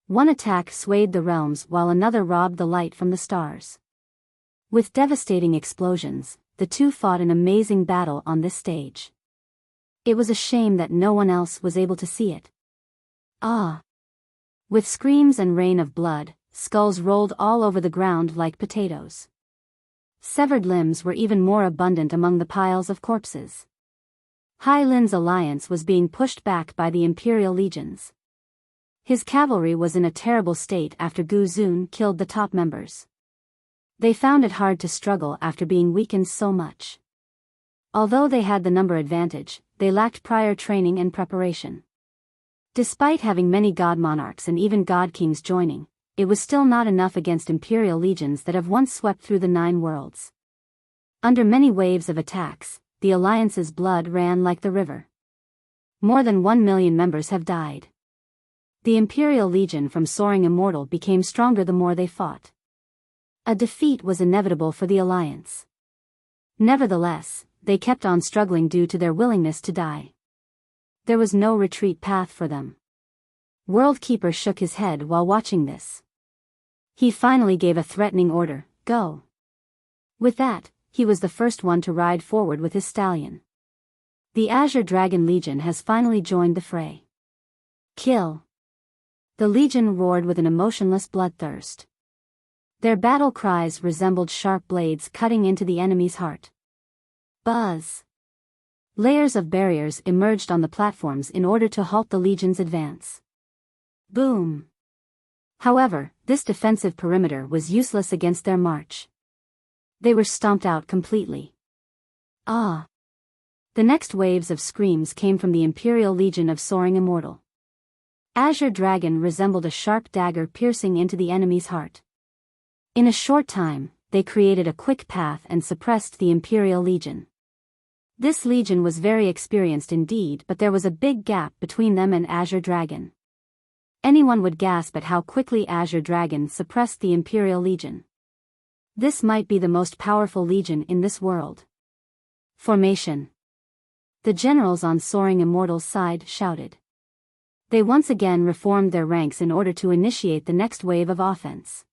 One attack swayed the realms while another robbed the light from the stars. With devastating explosions, the two fought an amazing battle on this stage. It was a shame that no one else was able to see it. Ah! With screams and rain of blood, skulls rolled all over the ground like potatoes. Severed limbs were even more abundant among the piles of corpses. Hai Lin's alliance was being pushed back by the Imperial legions. His cavalry was in a terrible state after Gu Zun killed the top members. They found it hard to struggle after being weakened so much. Although they had the number advantage, they lacked prior training and preparation. Despite having many god monarchs and even god kings joining, it was still not enough against Imperial legions that have once swept through the 9 worlds. Under many waves of attacks, the alliance's blood ran like the river. More than 1 million members have died. The Imperial Legion from Soaring Immortal became stronger the more they fought. A defeat was inevitable for the alliance. Nevertheless, they kept on struggling due to their willingness to die. There was no retreat path for them. World Keeper shook his head while watching this. He finally gave a threatening order, "Go." With that, he was the first one to ride forward with his stallion. The Azure Dragon Legion has finally joined the fray. Kill! The Legion roared with an emotionless bloodthirst. Their battle cries resembled sharp blades cutting into the enemy's heart. Buzz! Layers of barriers emerged on the platforms in order to halt the Legion's advance. Boom! However, this defensive perimeter was useless against their march. They were stomped out completely. Ah! The next waves of screams came from the Imperial Legion of Soaring Immortal. Azure Dragon resembled a sharp dagger piercing into the enemy's heart. In a short time, they created a quick path and suppressed the Imperial Legion. This legion was very experienced indeed, but there was a big gap between them and Azure Dragon. Anyone would gasp at how quickly Azure Dragon suppressed the Imperial Legion. This might be the most powerful legion in this world. Formation. The generals on Soaring Immortal's side shouted. They once again reformed their ranks in order to initiate the next wave of offense.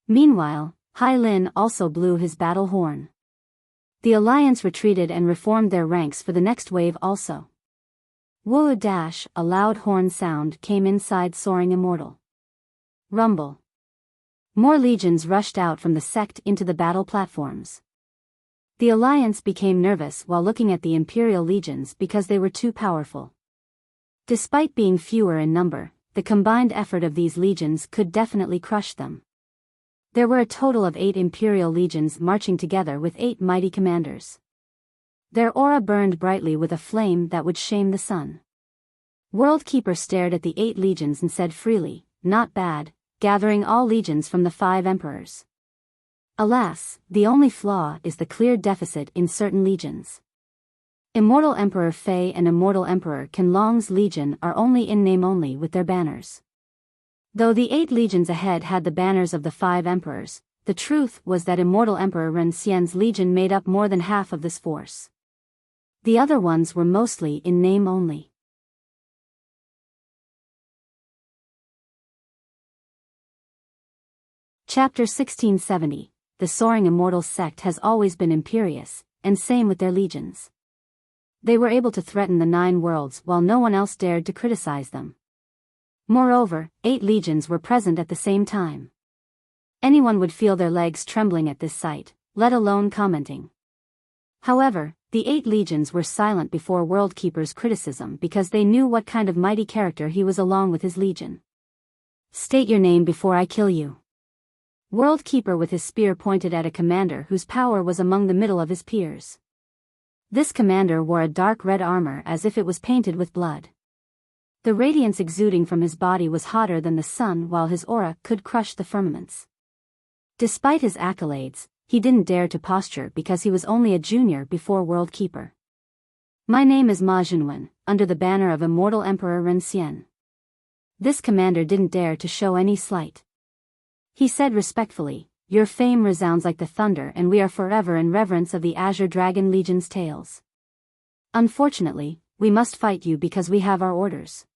Meanwhile, Hai Lin also blew his battle horn. The alliance retreated and reformed their ranks for the next wave also. Woo dash! A loud horn sound came inside Soaring Immortal. Rumble. More legions rushed out from the sect into the battle platforms. The alliance became nervous while looking at the Imperial legions because they were too powerful. Despite being fewer in number, the combined effort of these legions could definitely crush them. There were a total of 8 Imperial legions marching together with 8 mighty commanders. Their aura burned brightly with a flame that would shame the sun. World Keeper stared at the 8 legions and said freely, "Not bad, gathering all legions from the 5 emperors. Alas, the only flaw is the clear deficit in certain legions. Immortal Emperor Fei and Immortal Emperor Qinlong's legion are only in name only with their banners." Though the 8 legions ahead had the banners of the 5 emperors, the truth was that Immortal Emperor Ren Xian's legion made up more than half of this force. The other ones were mostly in name only. Chapter 1670. The Soaring Immortal sect has always been imperious, and same with their legions. They were able to threaten the 9 worlds while no one else dared to criticize them. Moreover, 8 legions were present at the same time. Anyone would feel their legs trembling at this sight, let alone commenting. However, the 8 legions were silent before World Keeper's criticism because they knew what kind of mighty character he was along with his legion. "State your name before I kill you." World Keeper with his spear pointed at a commander whose power was among the middle of his peers. This commander wore a dark red armor as if it was painted with blood. The radiance exuding from his body was hotter than the sun while his aura could crush the firmaments. Despite his accolades, he didn't dare to posture because he was only a junior before World Keeper. My name is Ma Jinwen, under the banner of immortal Emperor Ren Xian. This commander didn't dare to show any slight. He said respectfully, your fame resounds like the thunder and we are forever in reverence of the Azure Dragon Legion's tales. Unfortunately, we must fight you because we have our orders.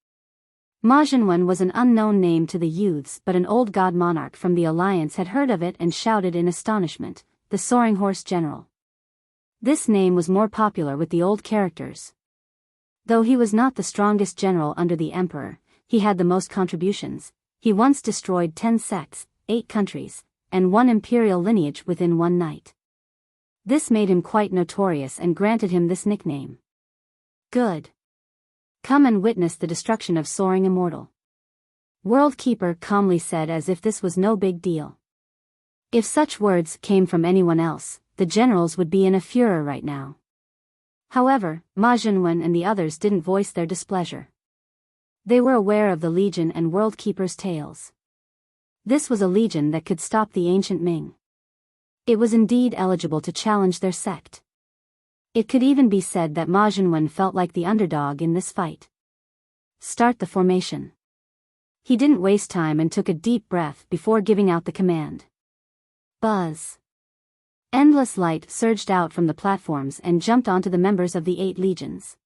Ma Jinwen was an unknown name to the youths, but an old god monarch from the alliance had heard of it and shouted in astonishment, the Soaring Horse General. This name was more popular with the old characters. Though he was not the strongest general under the emperor, he had the most contributions. He once destroyed 10 sects, 8 countries, and 1 imperial lineage within one night. This made him quite notorious and granted him this nickname. Good. Come and witness the destruction of Soaring Immortal. World Keeper calmly said, as if this was no big deal. If such words came from anyone else, the generals would be in a furor right now. However, Ma Jinwen and the others didn't voice their displeasure. They were aware of the Legion and World Keeper's tales. This was a legion that could stop the ancient Ming. It was indeed eligible to challenge their sect. It could even be said that Ma Jinwen felt like the underdog in this fight. Start the formation. He didn't waste time and took a deep breath before giving out the command. Buzz. Endless light surged out from the platforms and jumped onto the members of the 8 legions.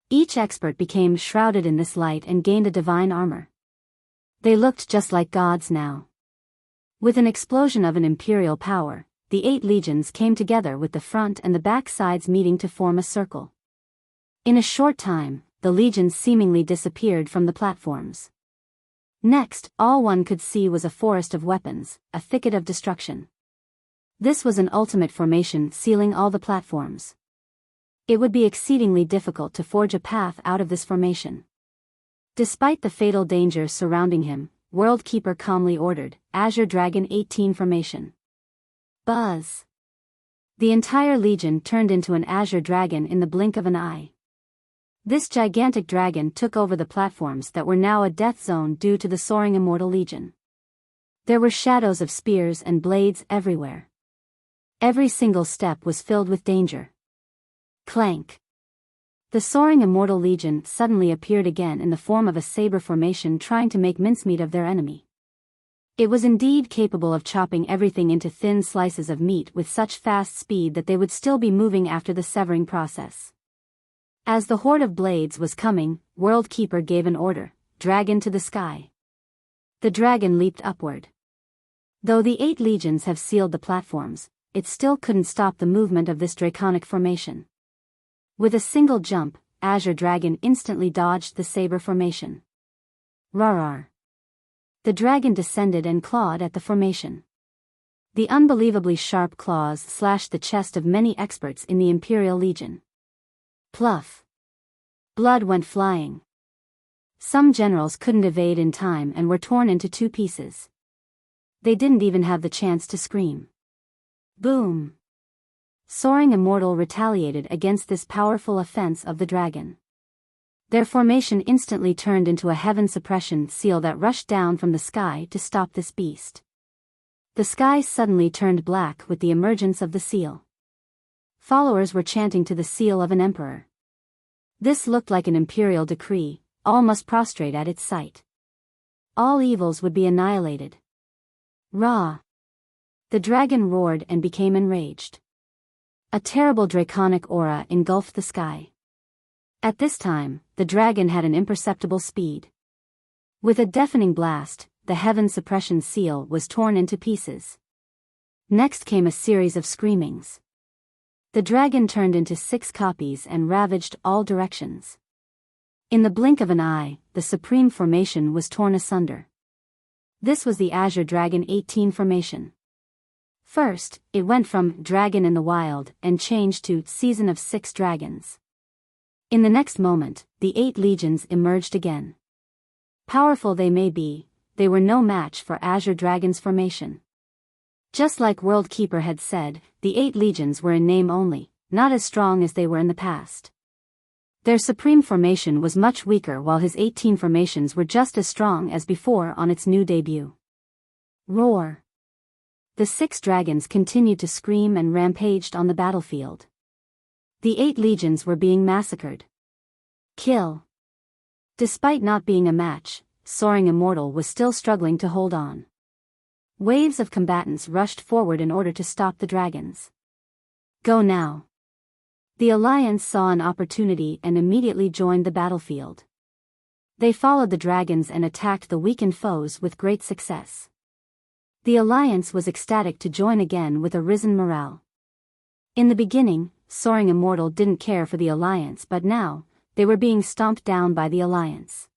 Each expert became shrouded in this light and gained a divine armor. They looked just like gods now. With an explosion of an imperial power, the 8 legions came together with the front and the back sides meeting to form a circle. In a short time, the legions seemingly disappeared from the platforms. Next, all one could see was a forest of weapons, a thicket of destruction. This was an ultimate formation sealing all the platforms. It would be exceedingly difficult to forge a path out of this formation. Despite the fatal danger surrounding him, World Keeper calmly ordered, Azure Dragon 18 formation. Buzz. The entire legion turned into an Azure Dragon in the blink of an eye. This gigantic dragon took over the platforms that were now a death zone due to the Soaring Immortal Legion. There were shadows of spears and blades everywhere. Every single step was filled with danger. Clank. The Soaring Immortal Legion suddenly appeared again in the form of a saber formation, trying to make mincemeat of their enemy. It was indeed capable of chopping everything into thin slices of meat with such fast speed that they would still be moving after the severing process. As the horde of blades was coming, World Keeper gave an order, dragon to the sky. The dragon leaped upward. Though the 8 legions have sealed the platforms, it still couldn't stop the movement of this draconic formation. With a single jump, Azure Dragon instantly dodged the saber formation. Rawr. The dragon descended and clawed at the formation. The unbelievably sharp claws slashed the chest of many experts in the Imperial Legion. Pluff. Blood went flying. Some generals couldn't evade in time and were torn into 2 pieces. They didn't even have the chance to scream. Boom. Soaring Immortal retaliated against this powerful offense of the dragon. Their formation instantly turned into a heaven suppression seal that rushed down from the sky to stop this beast. The sky suddenly turned black with the emergence of the seal. Followers were chanting to the seal of an emperor. This looked like an imperial decree, all must prostrate at its sight. All evils would be annihilated. Ra! The dragon roared and became enraged. A terrible draconic aura engulfed the sky. At this time, the dragon had an imperceptible speed. With a deafening blast, the heaven suppression seal was torn into pieces. Next came a series of screamings. The dragon turned into 6 copies and ravaged all directions. In the blink of an eye, the supreme formation was torn asunder. This was the Azure Dragon 18 formation. First, it went from Dragon in the Wild and changed to Season of 6 Dragons. In the next moment, the 8 legions emerged again. Powerful they may be, they were no match for Azure Dragon's formation. Just like World Keeper had said, the 8 legions were in name only, not as strong as they were in the past. Their supreme formation was much weaker, while his 18 formations were just as strong as before on its new debut. Roar! The 6 dragons continued to scream and rampaged on the battlefield. The 8 legions were being massacred. Kill. Despite not being a match, Soaring Immortal was still struggling to hold on. Waves of combatants rushed forward in order to stop the dragons. Go now. The Alliance saw an opportunity and immediately joined the battlefield. They followed the dragons and attacked the weakened foes with great success. The Alliance was ecstatic to join again with a risen morale. In the beginning, Soaring Immortal didn't care for the Alliance, but now, they were being stomped down by the Alliance.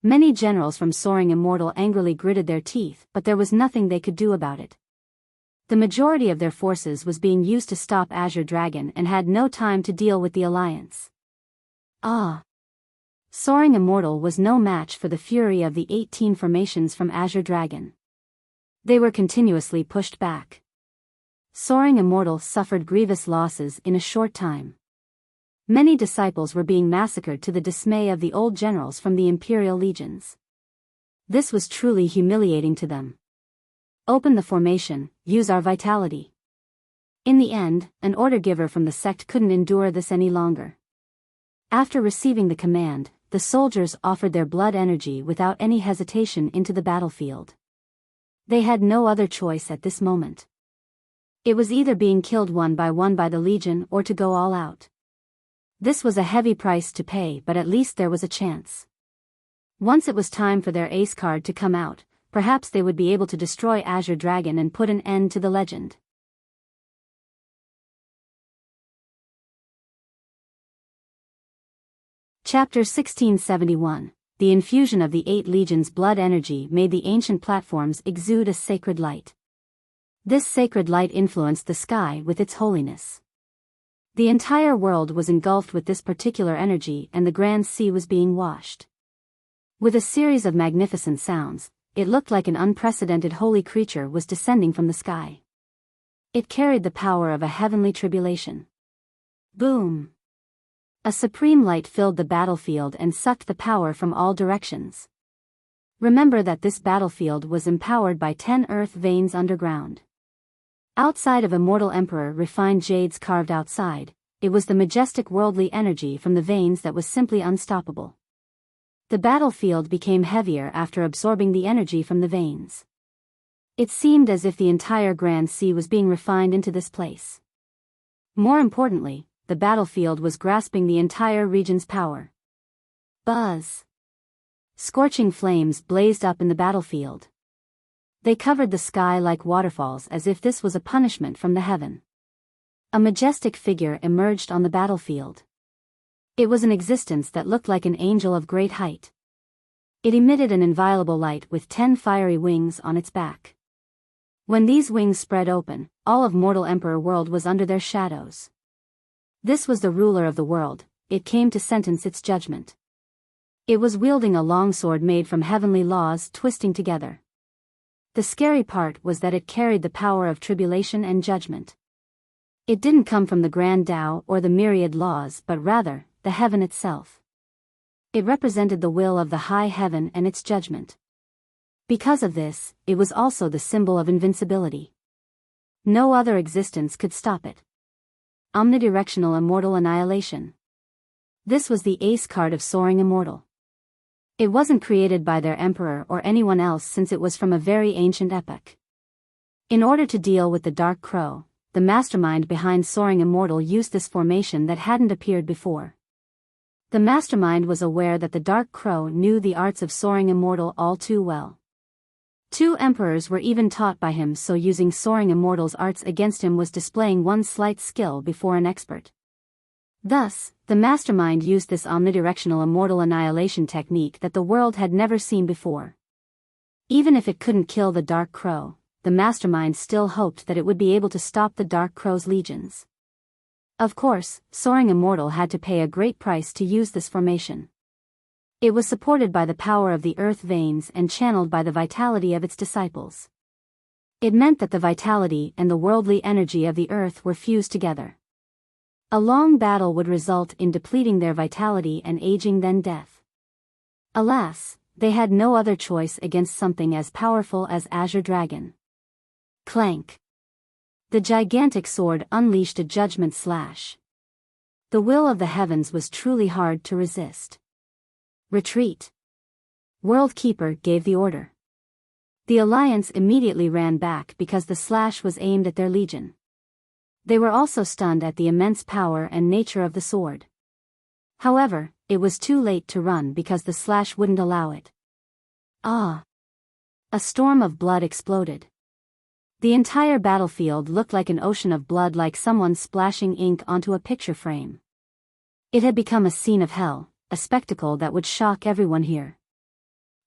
Many generals from Soaring Immortal angrily gritted their teeth, but there was nothing they could do about it. The majority of their forces was being used to stop Azure Dragon and had no time to deal with the Alliance. Soaring Immortal was no match for the fury of the 18 formations from Azure Dragon. They were continuously pushed back. Soaring Immortal suffered grievous losses in a short time. Many disciples were being massacred to the dismay of the old generals from the Imperial legions. This was truly humiliating to them. Open the formation, use our vitality. In the end, an order giver from the sect couldn't endure this any longer. After receiving the command, the soldiers offered their blood energy without any hesitation into the battlefield. They had no other choice at this moment. It was either being killed one by the Legion or to go all out. This was a heavy price to pay, but at least there was a chance. Once it was time for their ace card to come out, perhaps they would be able to destroy Azure Dragon and put an end to the legend. Chapter 1671. The infusion of the 8 legions' blood energy made the ancient platforms exude a sacred light. This sacred light influenced the sky with its holiness. The entire world was engulfed with this particular energy, and the grand sea was being washed. With a series of magnificent sounds, it looked like an unprecedented holy creature was descending from the sky. It carried the power of a heavenly tribulation. Boom! A supreme light filled the battlefield and sucked the power from all directions. Remember that this battlefield was empowered by 10 earth veins underground. Outside of Immortal Emperor refined jades carved outside, it was the majestic worldly energy from the veins that was simply unstoppable. The battlefield became heavier after absorbing the energy from the veins. It seemed as if the entire Grand Sea was being refined into this place. More importantly, the battlefield was grasping the entire region's power. Buzz! Scorching flames blazed up in the battlefield. They covered the sky like waterfalls, as if this was a punishment from the heaven. A majestic figure emerged on the battlefield. It was an existence that looked like an angel of great height. It emitted an inviolable light with 10 fiery wings on its back. When these wings spread open, all of Mortal Emperor world was under their shadows. This was the ruler of the world. It came to sentence its judgment. It was wielding a long sword made from heavenly laws twisting together. The scary part was that it carried the power of tribulation and judgment. It didn't come from the Grand Tao or the myriad laws, but rather, the heaven itself. It represented the will of the high heaven and its judgment. Because of this, it was also the symbol of invincibility. No other existence could stop it. Omnidirectional Immortal Annihilation. This was the ace card of Soaring Immortal. It wasn't created by their emperor or anyone else, since it was from a very ancient epoch. In order to deal with the Dark Crow, the mastermind behind Soaring Immortal used this formation that hadn't appeared before. The mastermind was aware that the Dark Crow knew the arts of Soaring Immortal all too well. 2 emperors were even taught by him, so using Soaring Immortal's arts against him was displaying one slight skill before an expert. Thus, the mastermind used this omnidirectional immortal annihilation technique that the world had never seen before. Even if it couldn't kill the Dark Crow, the mastermind still hoped that it would be able to stop the Dark Crow's legions. Of course, Soaring Immortal had to pay a great price to use this formation. It was supported by the power of the earth veins and channeled by the vitality of its disciples. It meant that the vitality and the worldly energy of the earth were fused together. A long battle would result in depleting their vitality and aging, then death. Alas, they had no other choice against something as powerful as Azure Dragon. Clank! The gigantic sword unleashed a judgment slash. The will of the heavens was truly hard to resist. Retreat. World Keeper gave the order. The Alliance immediately ran back because the slash was aimed at their legion. They were also stunned at the immense power and nature of the sword. However, it was too late to run because the slash wouldn't allow it. Ah! A storm of blood exploded. The entire battlefield looked like an ocean of blood, like someone splashing ink onto a picture frame. It had become a scene of hell, a spectacle that would shock everyone here.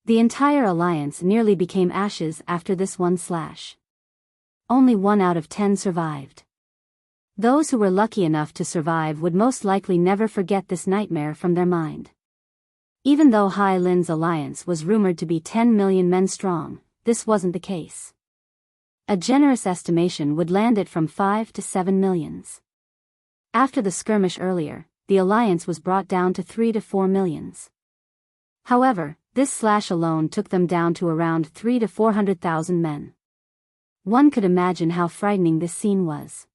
The entire alliance nearly became ashes after this one slash. Only 1 out of 10 survived. Those who were lucky enough to survive would most likely never forget this nightmare from their mind. Even though Hai Lin's alliance was rumored to be 10 million men strong, this wasn't the case. A generous estimation would land it from 5 to 7 millions. After the skirmish earlier, the alliance was brought down to 3 to 4 millions. However, this slash alone took them down to around 3 to 400,000 men. One could imagine how frightening this scene was.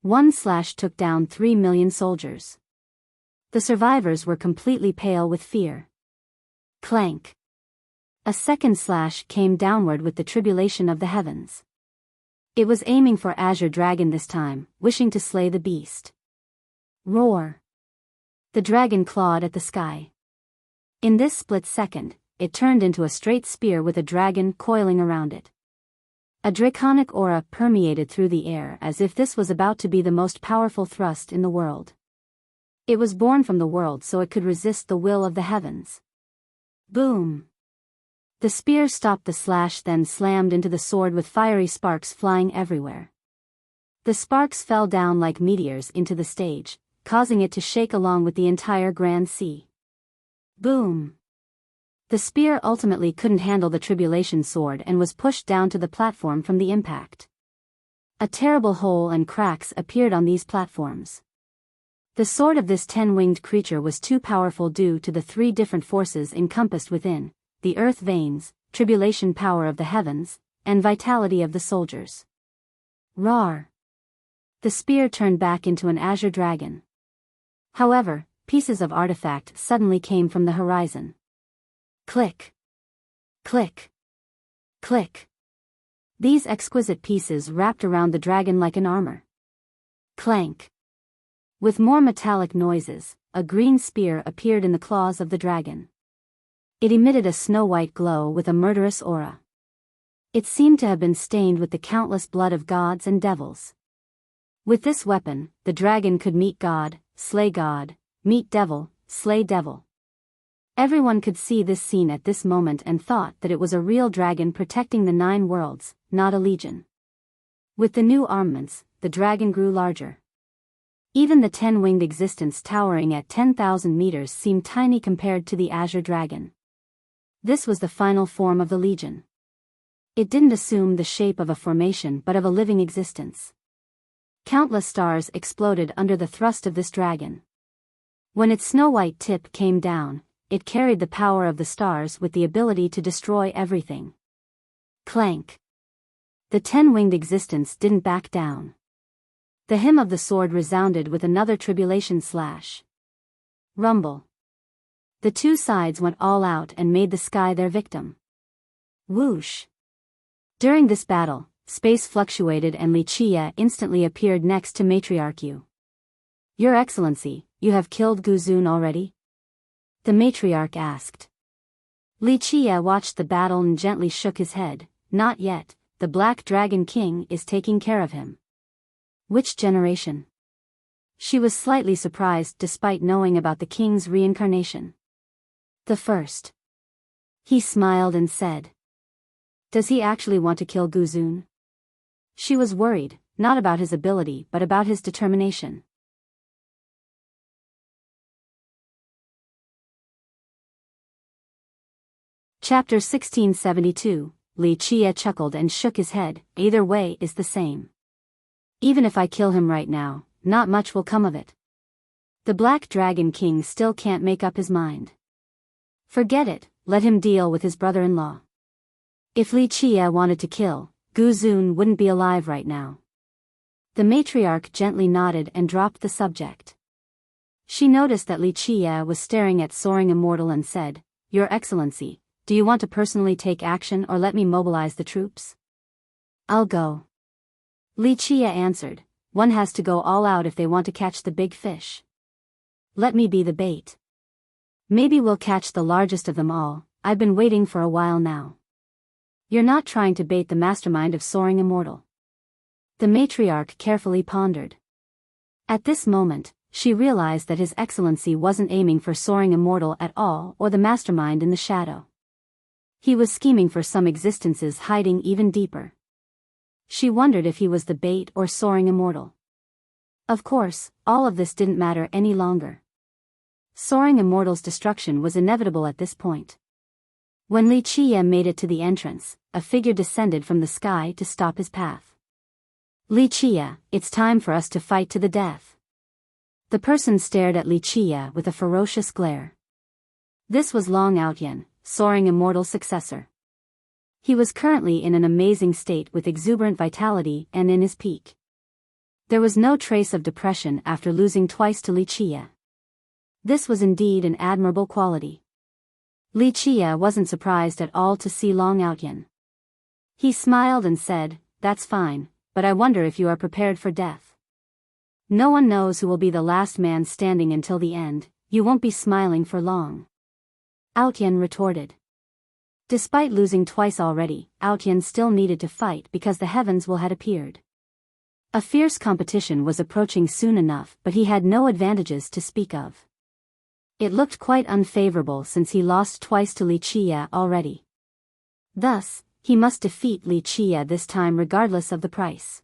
One slash took down 3 million soldiers. The survivors were completely pale with fear. Clank. A second slash came downward with the tribulation of the heavens. It was aiming for Azure Dragon this time, wishing to slay the beast. Roar. The dragon clawed at the sky. In this split second, it turned into a straight spear with a dragon coiling around it. A draconic aura permeated through the air as if this was about to be the most powerful thrust in the world. It was born from the world so it could resist the will of the heavens. Boom! The spear stopped the slash, then slammed into the sword with fiery sparks flying everywhere. The sparks fell down like meteors into the stage, causing it to shake along with the entire Grand Sea. Boom! The spear ultimately couldn't handle the tribulation sword and was pushed down to the platform from the impact. A terrible hole and cracks appeared on these platforms. The sword of this 10-winged creature was too powerful due to the 3 different forces encompassed within: the earth veins, tribulation power of the heavens, and vitality of the soldiers. Roar! The spear turned back into an azure dragon. However, pieces of artifact suddenly came from the horizon. Click! Click! Click! These exquisite pieces wrapped around the dragon like an armor. Clank! With more metallic noises, a green spear appeared in the claws of the dragon. It emitted a snow-white glow with a murderous aura. It seemed to have been stained with the countless blood of gods and devils. With this weapon, the dragon could meet God, slay God, meet devil, slay devil. Everyone could see this scene at this moment and thought that it was a real dragon protecting the 9 worlds, not a legion. With the new armaments, the dragon grew larger. Even the 10-winged existence towering at 10,000 meters seemed tiny compared to the azure dragon. This was the final form of the legion. It didn't assume the shape of a formation but of a living existence. Countless stars exploded under the thrust of this dragon. When its snow-white tip came down, it carried the power of the stars with the ability to destroy everything. Clank! The 10-winged existence didn't back down. The hymn of the sword resounded with another tribulation slash. Rumble! The 2 sides went all out and made the sky their victim. Whoosh! During this battle, space fluctuated and Wuxia instantly appeared next to Matriarch Yu. Your Excellency, you have killed Guzun already? The Matriarch asked. Wuxia watched the battle and gently shook his head. Not yet, the Black Dragon King is taking care of him. Which generation? She was slightly surprised despite knowing about the king's reincarnation. The first. He smiled and said. Does he actually want to kill Guzun? She was worried, not about his ability but about his determination. Chapter 1672, Wuxia chuckled and shook his head. Either way is the same. Even if I kill him right now, not much will come of it. The Black Dragon King still can't make up his mind. Forget it, let him deal with his brother-in-law. If Wuxia wanted to kill, Guzun wouldn't be alive right now. The matriarch gently nodded and dropped the subject. She noticed that Wuxia was staring at Soaring Immortal and said, "Your Excellency, do you want to personally take action or let me mobilize the troops?" "I'll go." Wuxia answered, "One has to go all out if they want to catch the big fish. Let me be the bait. Maybe we'll catch the largest of them all. I've been waiting for a while now." "You're not trying to bait the mastermind of Soaring Immortal?" The matriarch carefully pondered. At this moment, she realized that His Excellency wasn't aiming for Soaring Immortal at all or the mastermind in the shadow. He was scheming for some existences hiding even deeper. She wondered if he was the bait or Soaring Immortal. Of course, all of this didn't matter any longer. Soaring Immortal's destruction was inevitable at this point. When Wuxia made it to the entrance, a figure descended from the sky to stop his path. "Wuxia, it's time for us to fight to the death." The person stared at Wuxia with a ferocious glare. This was Long Outyan, Soaring Immortal's successor. He was currently in an amazing state with exuberant vitality and in his peak. There was no trace of depression after losing twice to Wuxia. This was indeed an admirable quality. Wuxia wasn't surprised at all to see Long Outyan. He smiled and said, "That's fine, but I wonder if you are prepared for death. No one knows who will be the last man standing until the end. You won't be smiling for long." Outyan retorted. Despite losing twice already, Outyan still needed to fight because the heavens had appeared. A fierce competition was approaching soon enough, but he had no advantages to speak of. It looked quite unfavorable since he lost twice to Wuxia already. Thus, he must defeat Wuxia this time regardless of the price.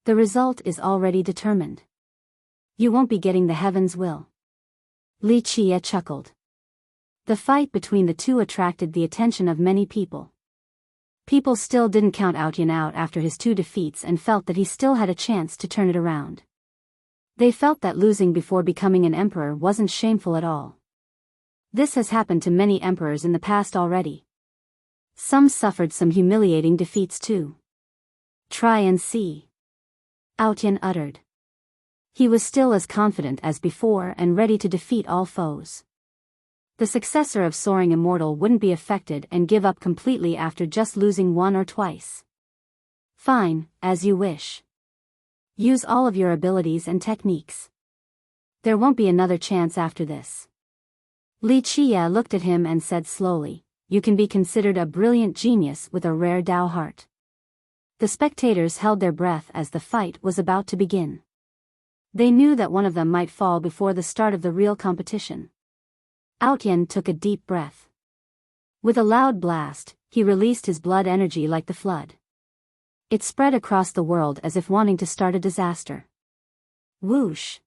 The result is already determined. "You won't be getting the heaven's will." Wuxia chuckled. The fight between the two attracted the attention of many people. People still didn't count Outyan out after his 2 defeats and felt that he still had a chance to turn it around. They felt that losing before becoming an emperor wasn't shameful at all. This has happened to many emperors in the past already. Some suffered some humiliating defeats too. "Try and see," Outyan uttered. He was still as confident as before and ready to defeat all foes. The successor of Soaring Immortal wouldn't be affected and give up completely after just losing 1 or twice. "Fine, as you wish. Use all of your abilities and techniques. There won't be another chance after this." Wuxia looked at him and said slowly, "You can be considered a brilliant genius with a rare Dao heart." The spectators held their breath as the fight was about to begin. They knew that one of them might fall before the start of the real competition. Outyan took a deep breath. With a loud blast, he released his blood energy like the flood. It spread across the world as if wanting to start a disaster. Whoosh!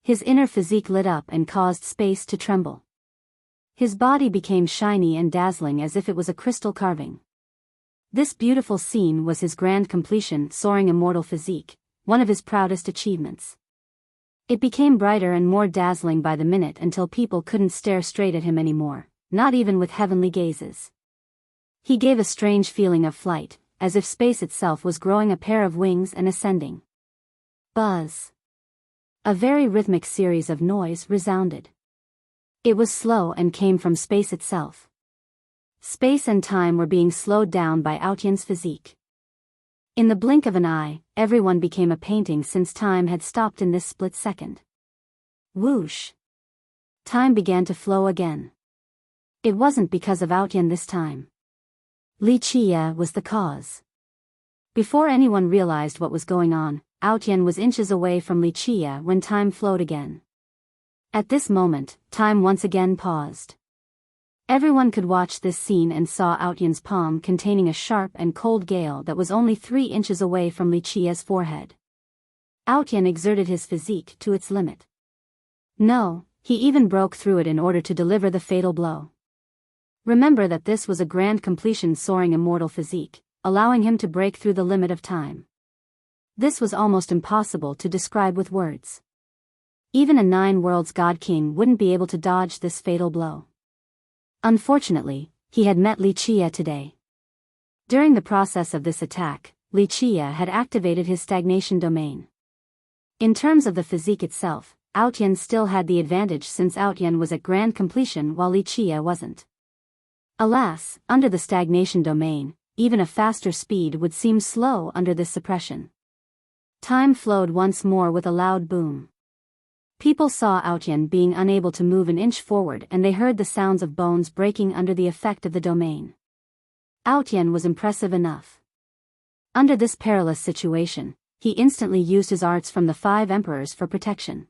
His inner physique lit up and caused space to tremble. His body became shiny and dazzling as if it was a crystal carving. This beautiful scene was his grand completion, Soaring Immortal physique, one of his proudest achievements. It became brighter and more dazzling by the minute until people couldn't stare straight at him anymore, not even with heavenly gazes. He gave a strange feeling of flight, as if space itself was growing a pair of wings and ascending. Buzz! A very rhythmic series of noise resounded. It was slow and came from space itself. Space and time were being slowed down by Outyan's physique. In the blink of an eye, everyone became a painting since time had stopped in this split second. Whoosh! Time began to flow again. It wasn't because of Outyan this time. Wuxia was the cause. Before anyone realized what was going on, Outyan was inches away from Wuxia when time flowed again. At this moment, time once again paused. Everyone could watch this scene and saw Outyan's palm containing a sharp and cold gale that was only 3 inches away from Wuxia's forehead. Outyan exerted his physique to its limit. No, he even broke through it in order to deliver the fatal blow. Remember that this was a grand completion Soaring Immortal physique, allowing him to break through the limit of time. This was almost impossible to describe with words. Even a 9 worlds god king wouldn't be able to dodge this fatal blow. Unfortunately, he had met Wuxia today. During the process of this attack, Wuxia had activated his stagnation domain. In terms of the physique itself, Aotian still had the advantage since Aotian was at grand completion while Wuxia wasn't. Alas, under the stagnation domain, even a faster speed would seem slow under this suppression. Time flowed once more with a loud boom. People saw Aotian being unable to move an inch forward, and they heard the sounds of bones breaking under the effect of the domain. Aotian was impressive enough. Under this perilous situation, he instantly used his arts from the 5 emperors for protection.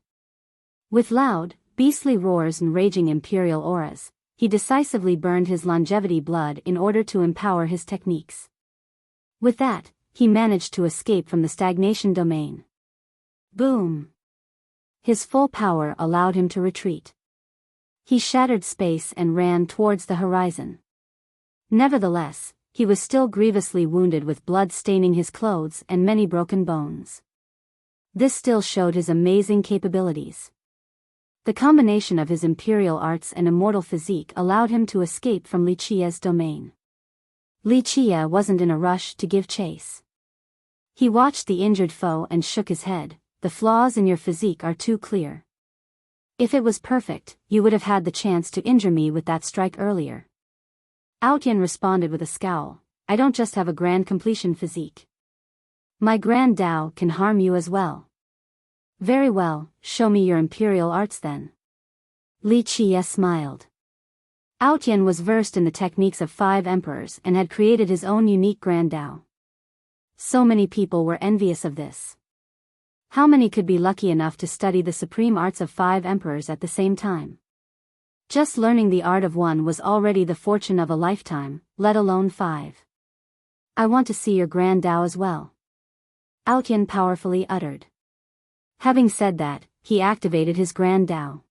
With loud, beastly roars and raging imperial auras, he decisively burned his longevity blood in order to empower his techniques. With that, he managed to escape from the stagnation domain. Boom! His full power allowed him to retreat. He shattered space and ran towards the horizon. Nevertheless, he was still grievously wounded with blood staining his clothes and many broken bones. This still showed his amazing capabilities. The combination of his imperial arts and immortal physique allowed him to escape from Wuxia's domain. Wuxia wasn't in a rush to give chase. He watched the injured foe and shook his head. The flaws in your physique are too clear. If it was perfect, you would have had the chance to injure me with that strike earlier. Aotian responded with a scowl. I don't just have a grand completion physique. My grand Dao can harm you as well. Very well, show me your imperial arts then. Wuxia smiled. Aotian was versed in the techniques of 5 emperors and had created his own unique grand Dao. So many people were envious of this. How many could be lucky enough to study the supreme arts of 5 emperors at the same time? Just learning the art of one was already the fortune of a lifetime, let alone 5. I want to see your grand Dao as well. Aotian powerfully uttered. Having said that, he activated his grand Dao.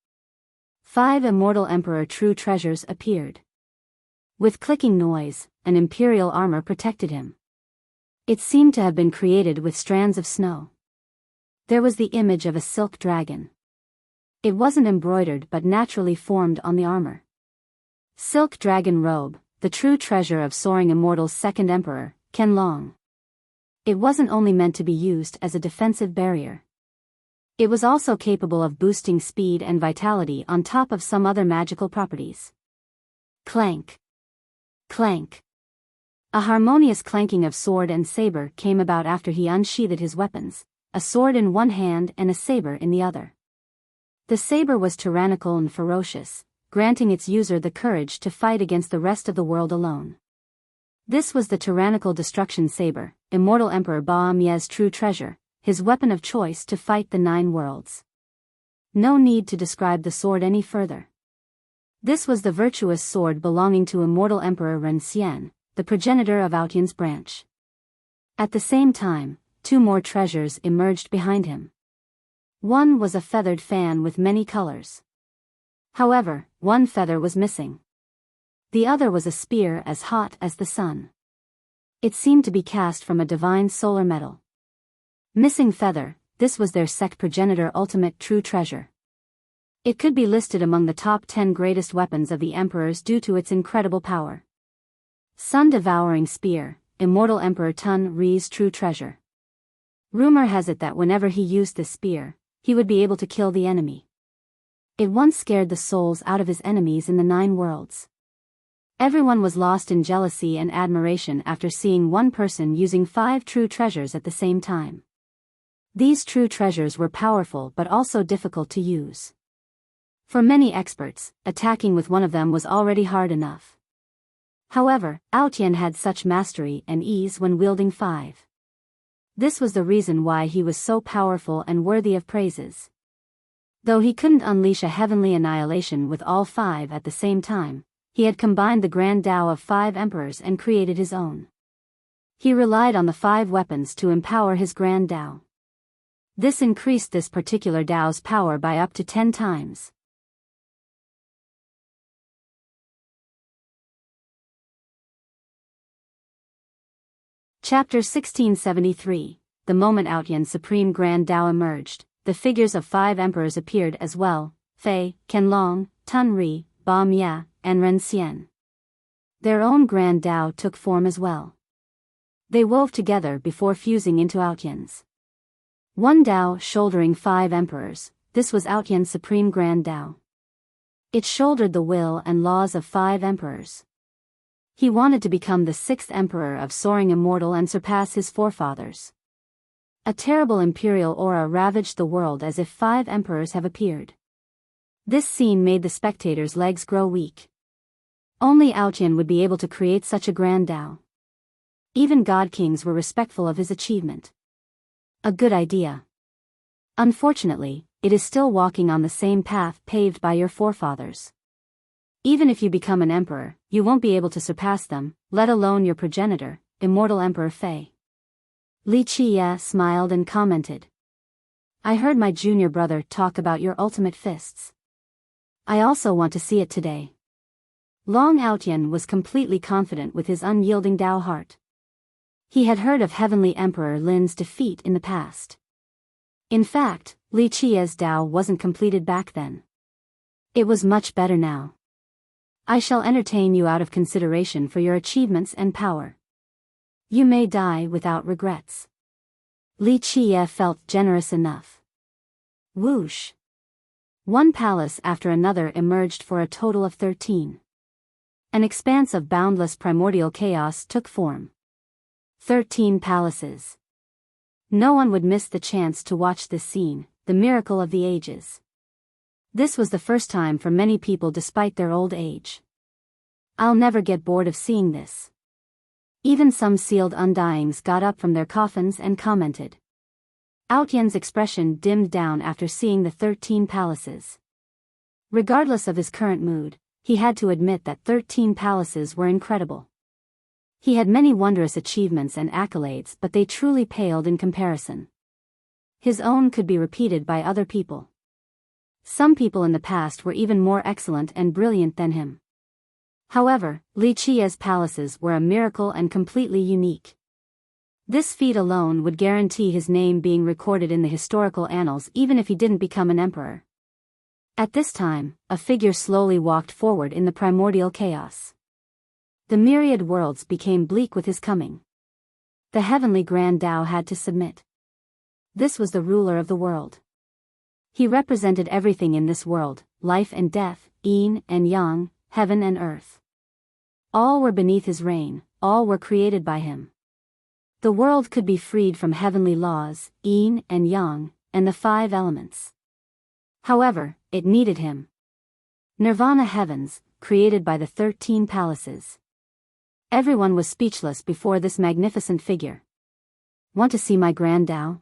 5 immortal emperor true treasures appeared. With clicking noise, an imperial armor protected him. It seemed to have been created with strands of snow. There was the image of a silk dragon. It wasn't embroidered but naturally formed on the armor. Silk dragon robe, the true treasure of soaring immortal's second emperor, Qianlong. It wasn't only meant to be used as a defensive barrier. It was also capable of boosting speed and vitality on top of some other magical properties. Clank. Clank. A harmonious clanking of sword and saber came about after he unsheathed his weapons, a sword in one hand and a saber in the other. The saber was tyrannical and ferocious, granting its user the courage to fight against the rest of the world alone. This was the tyrannical destruction saber, immortal Emperor Ba Mie's true treasure, his weapon of choice to fight the 9 worlds. No need to describe the sword any further. This was the virtuous sword belonging to immortal Emperor Ren Xian, the progenitor of Aotian's branch. At the same time, 2 more treasures emerged behind him. One was a feathered fan with many colors. However, one feather was missing. The other was a spear as hot as the sun. It seemed to be cast from a divine solar metal. Missing feather, this was their sect progenitor ultimate true treasure. It could be listed among the top 10 greatest weapons of the emperors due to its incredible power. Sun-devouring spear, immortal Emperor Tun Ri's true treasure. Rumor has it that whenever he used this spear, he would be able to kill the enemy. It once scared the souls out of his enemies in the 9 worlds. Everyone was lost in jealousy and admiration after seeing one person using 5 true treasures at the same time. These true treasures were powerful but also difficult to use. For many experts, attacking with one of them was already hard enough. However, Aotian had such mastery and ease when wielding 5. This was the reason why he was so powerful and worthy of praises. Though he couldn't unleash a heavenly annihilation with all 5 at the same time, he had combined the grand Dao of 5 emperors and created his own. He relied on the 5 weapons to empower his grand Dao. This increased this particular Dao's power by up to 10 times. Chapter 1673. The moment Aotian's supreme grand Dao emerged, the figures of 5 emperors appeared as well: Fei, Qianlong, Tun Ri, Ba Mie, and Ren Xian. Their own grand Dao took form as well. They wove together before fusing into Aotian's. One Dao shouldering 5 emperors, this was Aotian's supreme grand Tao. It shouldered the will and laws of 5 emperors. He wanted to become the 6th emperor of soaring immortal and surpass his forefathers. A terrible imperial aura ravaged the world as if 5 emperors have appeared. This scene made the spectators' legs grow weak. Only Aotian would be able to create such a grand Tao. Even god-kings were respectful of his achievement. A good idea. Unfortunately, it is still walking on the same path paved by your forefathers. Even if you become an emperor, you won't be able to surpass them, let alone your progenitor, immortal Emperor Fei. Li Qiye smiled and commented. I heard my junior brother talk about your ultimate fists. I also want to see it today. Long Aotian was completely confident with his unyielding Tao heart. He had heard of Heavenly Emperor Lin's defeat in the past. In fact, Li Qiye's Tao wasn't completed back then. It was much better now. I shall entertain you out of consideration for your achievements and power. You may die without regrets. Li Qiye felt generous enough. Whoosh! One palace after another emerged for a total of 13. An expanse of boundless primordial chaos took form. 13 palaces. No one would miss the chance to watch this scene, the miracle of the ages. This was the first time for many people despite their old age. I'll never get bored of seeing this. Even some sealed undyings got up from their coffins and commented. Aotian's expression dimmed down after seeing the 13 palaces. Regardless of his current mood, he had to admit that 13 palaces were incredible. He had many wondrous achievements and accolades, but they truly paled in comparison. His own could be repeated by other people. Some people in the past were even more excellent and brilliant than him. However, Li Qiye's palaces were a miracle and completely unique. This feat alone would guarantee his name being recorded in the historical annals even if he didn't become an emperor. At this time, a figure slowly walked forward in the primordial chaos. The myriad worlds became bleak with his coming. The heavenly grand Tao had to submit. This was the ruler of the world. He represented everything in this world, life and death, yin and yang, heaven and earth. All were beneath his reign, all were created by him. The world could be freed from heavenly laws, yin and yang, and the 5 elements. However, it needed him. Nirvana heavens, created by the 13 palaces. Everyone was speechless before this magnificent figure. Want to see my grand Tao?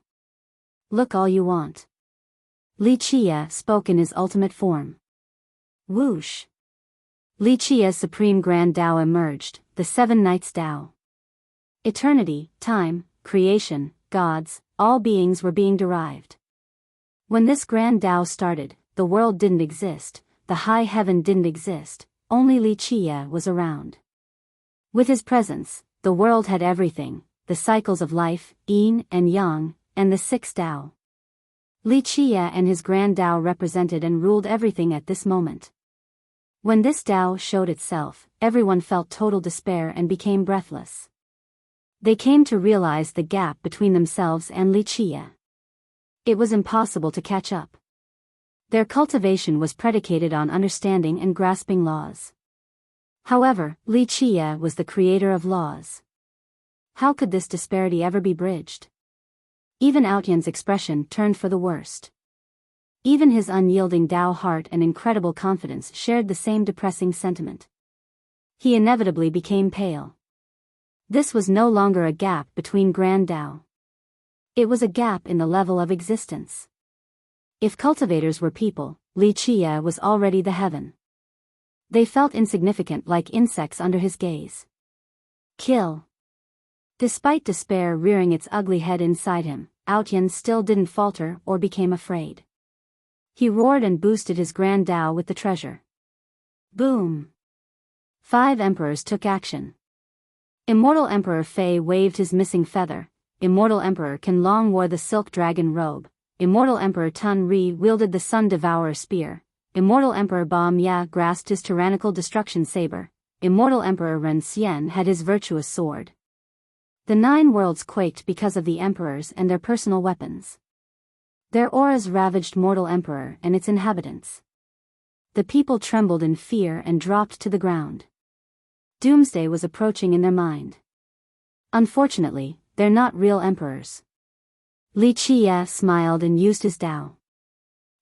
Look all you want. Li Qiye spoke in his ultimate form. Whoosh! Li Qiye's supreme grand Tao emerged, the 7 Nights Tao. Eternity, time, creation, gods, all beings were being derived. When this grand Tao started, the world didn't exist, the high heaven didn't exist, only Li Qiye was around. With his presence, the world had everything, the cycles of life, yin and yang, and the 6 Tao. Li Qiye and his grand Tao represented and ruled everything at this moment. When this Tao showed itself, everyone felt total despair and became breathless. They came to realize the gap between themselves and Li Qiye. It was impossible to catch up. Their cultivation was predicated on understanding and grasping laws. However, Li Qiye was the creator of laws. How could this disparity ever be bridged? Even Aotian's expression turned for the worst. Even his unyielding Tao heart and incredible confidence shared the same depressing sentiment. He inevitably became pale. This was no longer a gap between grand Tao. It was a gap in the level of existence. If cultivators were people, Li Qiye was already the heaven. They felt insignificant like insects under his gaze. Kill. Despite despair rearing its ugly head inside him, Aotian still didn't falter or became afraid. He roared and boosted his grand Tao with the treasure. Boom! 5 emperors took action. Immortal Emperor Fei waved his missing feather. Immortal Emperor Qianlong wore the silk dragon robe. Immortal Emperor Tun Ri wielded the Sun Devourer spear. Immortal Emperor Ba Mia grasped his tyrannical destruction saber. Immortal Emperor Ren Xian had his virtuous sword. The 9 worlds quaked because of the emperors and their personal weapons. Their auras ravaged mortal emperor and its inhabitants. The people trembled in fear and dropped to the ground. Doomsday was approaching in their mind. Unfortunately, they're not real emperors. Li Qie smiled and used his Dao.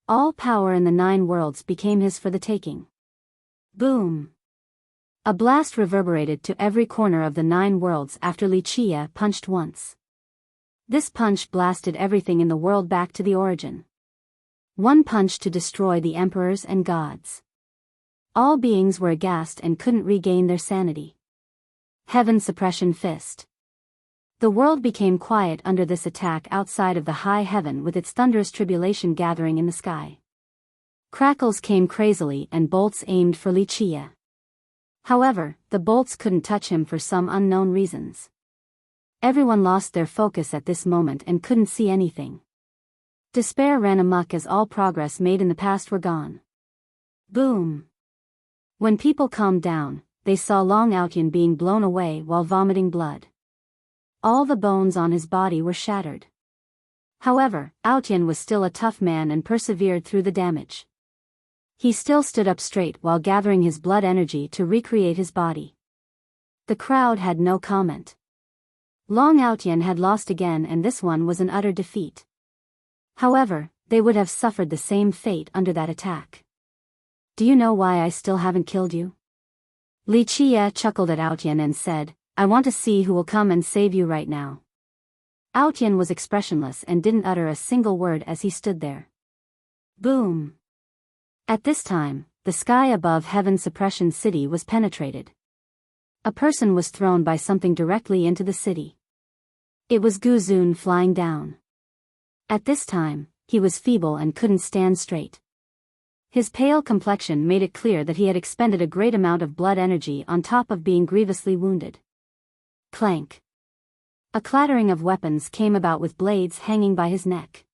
All power in the 9 worlds became his for the taking. Boom! A blast reverberated to every corner of the 9 worlds after Li Qie punched once. This punch blasted everything in the world back to the origin. One punch to destroy the emperors and gods. All beings were aghast and couldn't regain their sanity. Heaven suppression fist. The world became quiet under this attack outside of the high heaven with its thunderous tribulation gathering in the sky. Crackles came crazily and bolts aimed for Li Qie. However, the bolts couldn't touch him for some unknown reasons. Everyone lost their focus at this moment and couldn't see anything. Despair ran amok as all progress made in the past were gone. Boom! When people calmed down, they saw Long Outyan being blown away while vomiting blood. All the bones on his body were shattered. However, Outyan was still a tough man and persevered through the damage. He still stood up straight while gathering his blood energy to recreate his body. The crowd had no comment. Long Outyan had lost again and this one was an utter defeat. However, they would have suffered the same fate under that attack. Do you know why I still haven't killed you? Li Qie chuckled at Outyan and said, I want to see who will come and save you right now. Outyan was expressionless and didn't utter a single word as he stood there. Boom! At this time, the sky above Heaven Suppression City was penetrated. A person was thrown by something directly into the city. It was Gu Zun flying down. At this time, he was feeble and couldn't stand straight. His pale complexion made it clear that he had expended a great amount of blood energy on top of being grievously wounded. Clank. A clattering of weapons came about with blades hanging by his neck.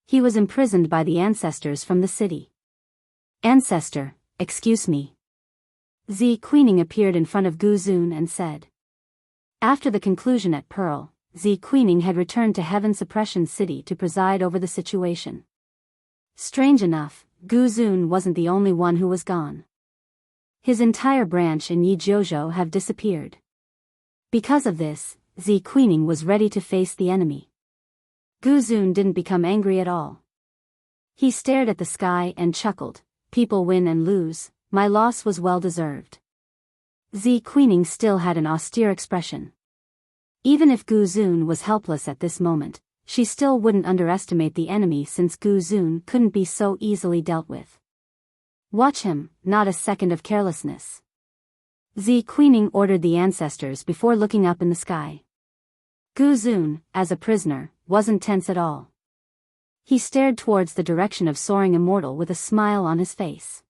He was imprisoned by the ancestors from the city. Ancestor, excuse me. Zi Queening appeared in front of Gu Zun and said. After the conclusion at Pearl, Zi Queening had returned to Heaven Suppression City to preside over the situation. Strange enough, Gu Zun wasn't the only one who was gone. His entire branch in Yi Jiuzhou have disappeared. Because of this, Zi Queening was ready to face the enemy. Gu Zun didn't become angry at all. He stared at the sky and chuckled, people win and lose, my loss was well deserved. Zi Queening still had an austere expression. Even if Gu Zun was helpless at this moment, she still wouldn't underestimate the enemy since Gu Zun couldn't be so easily dealt with. Watch him, not a second of carelessness. Zi Queening ordered the ancestors before looking up in the sky. Gu Zun, as a prisoner, wasn't tense at all. He stared towards the direction of soaring immortal with a smile on his face.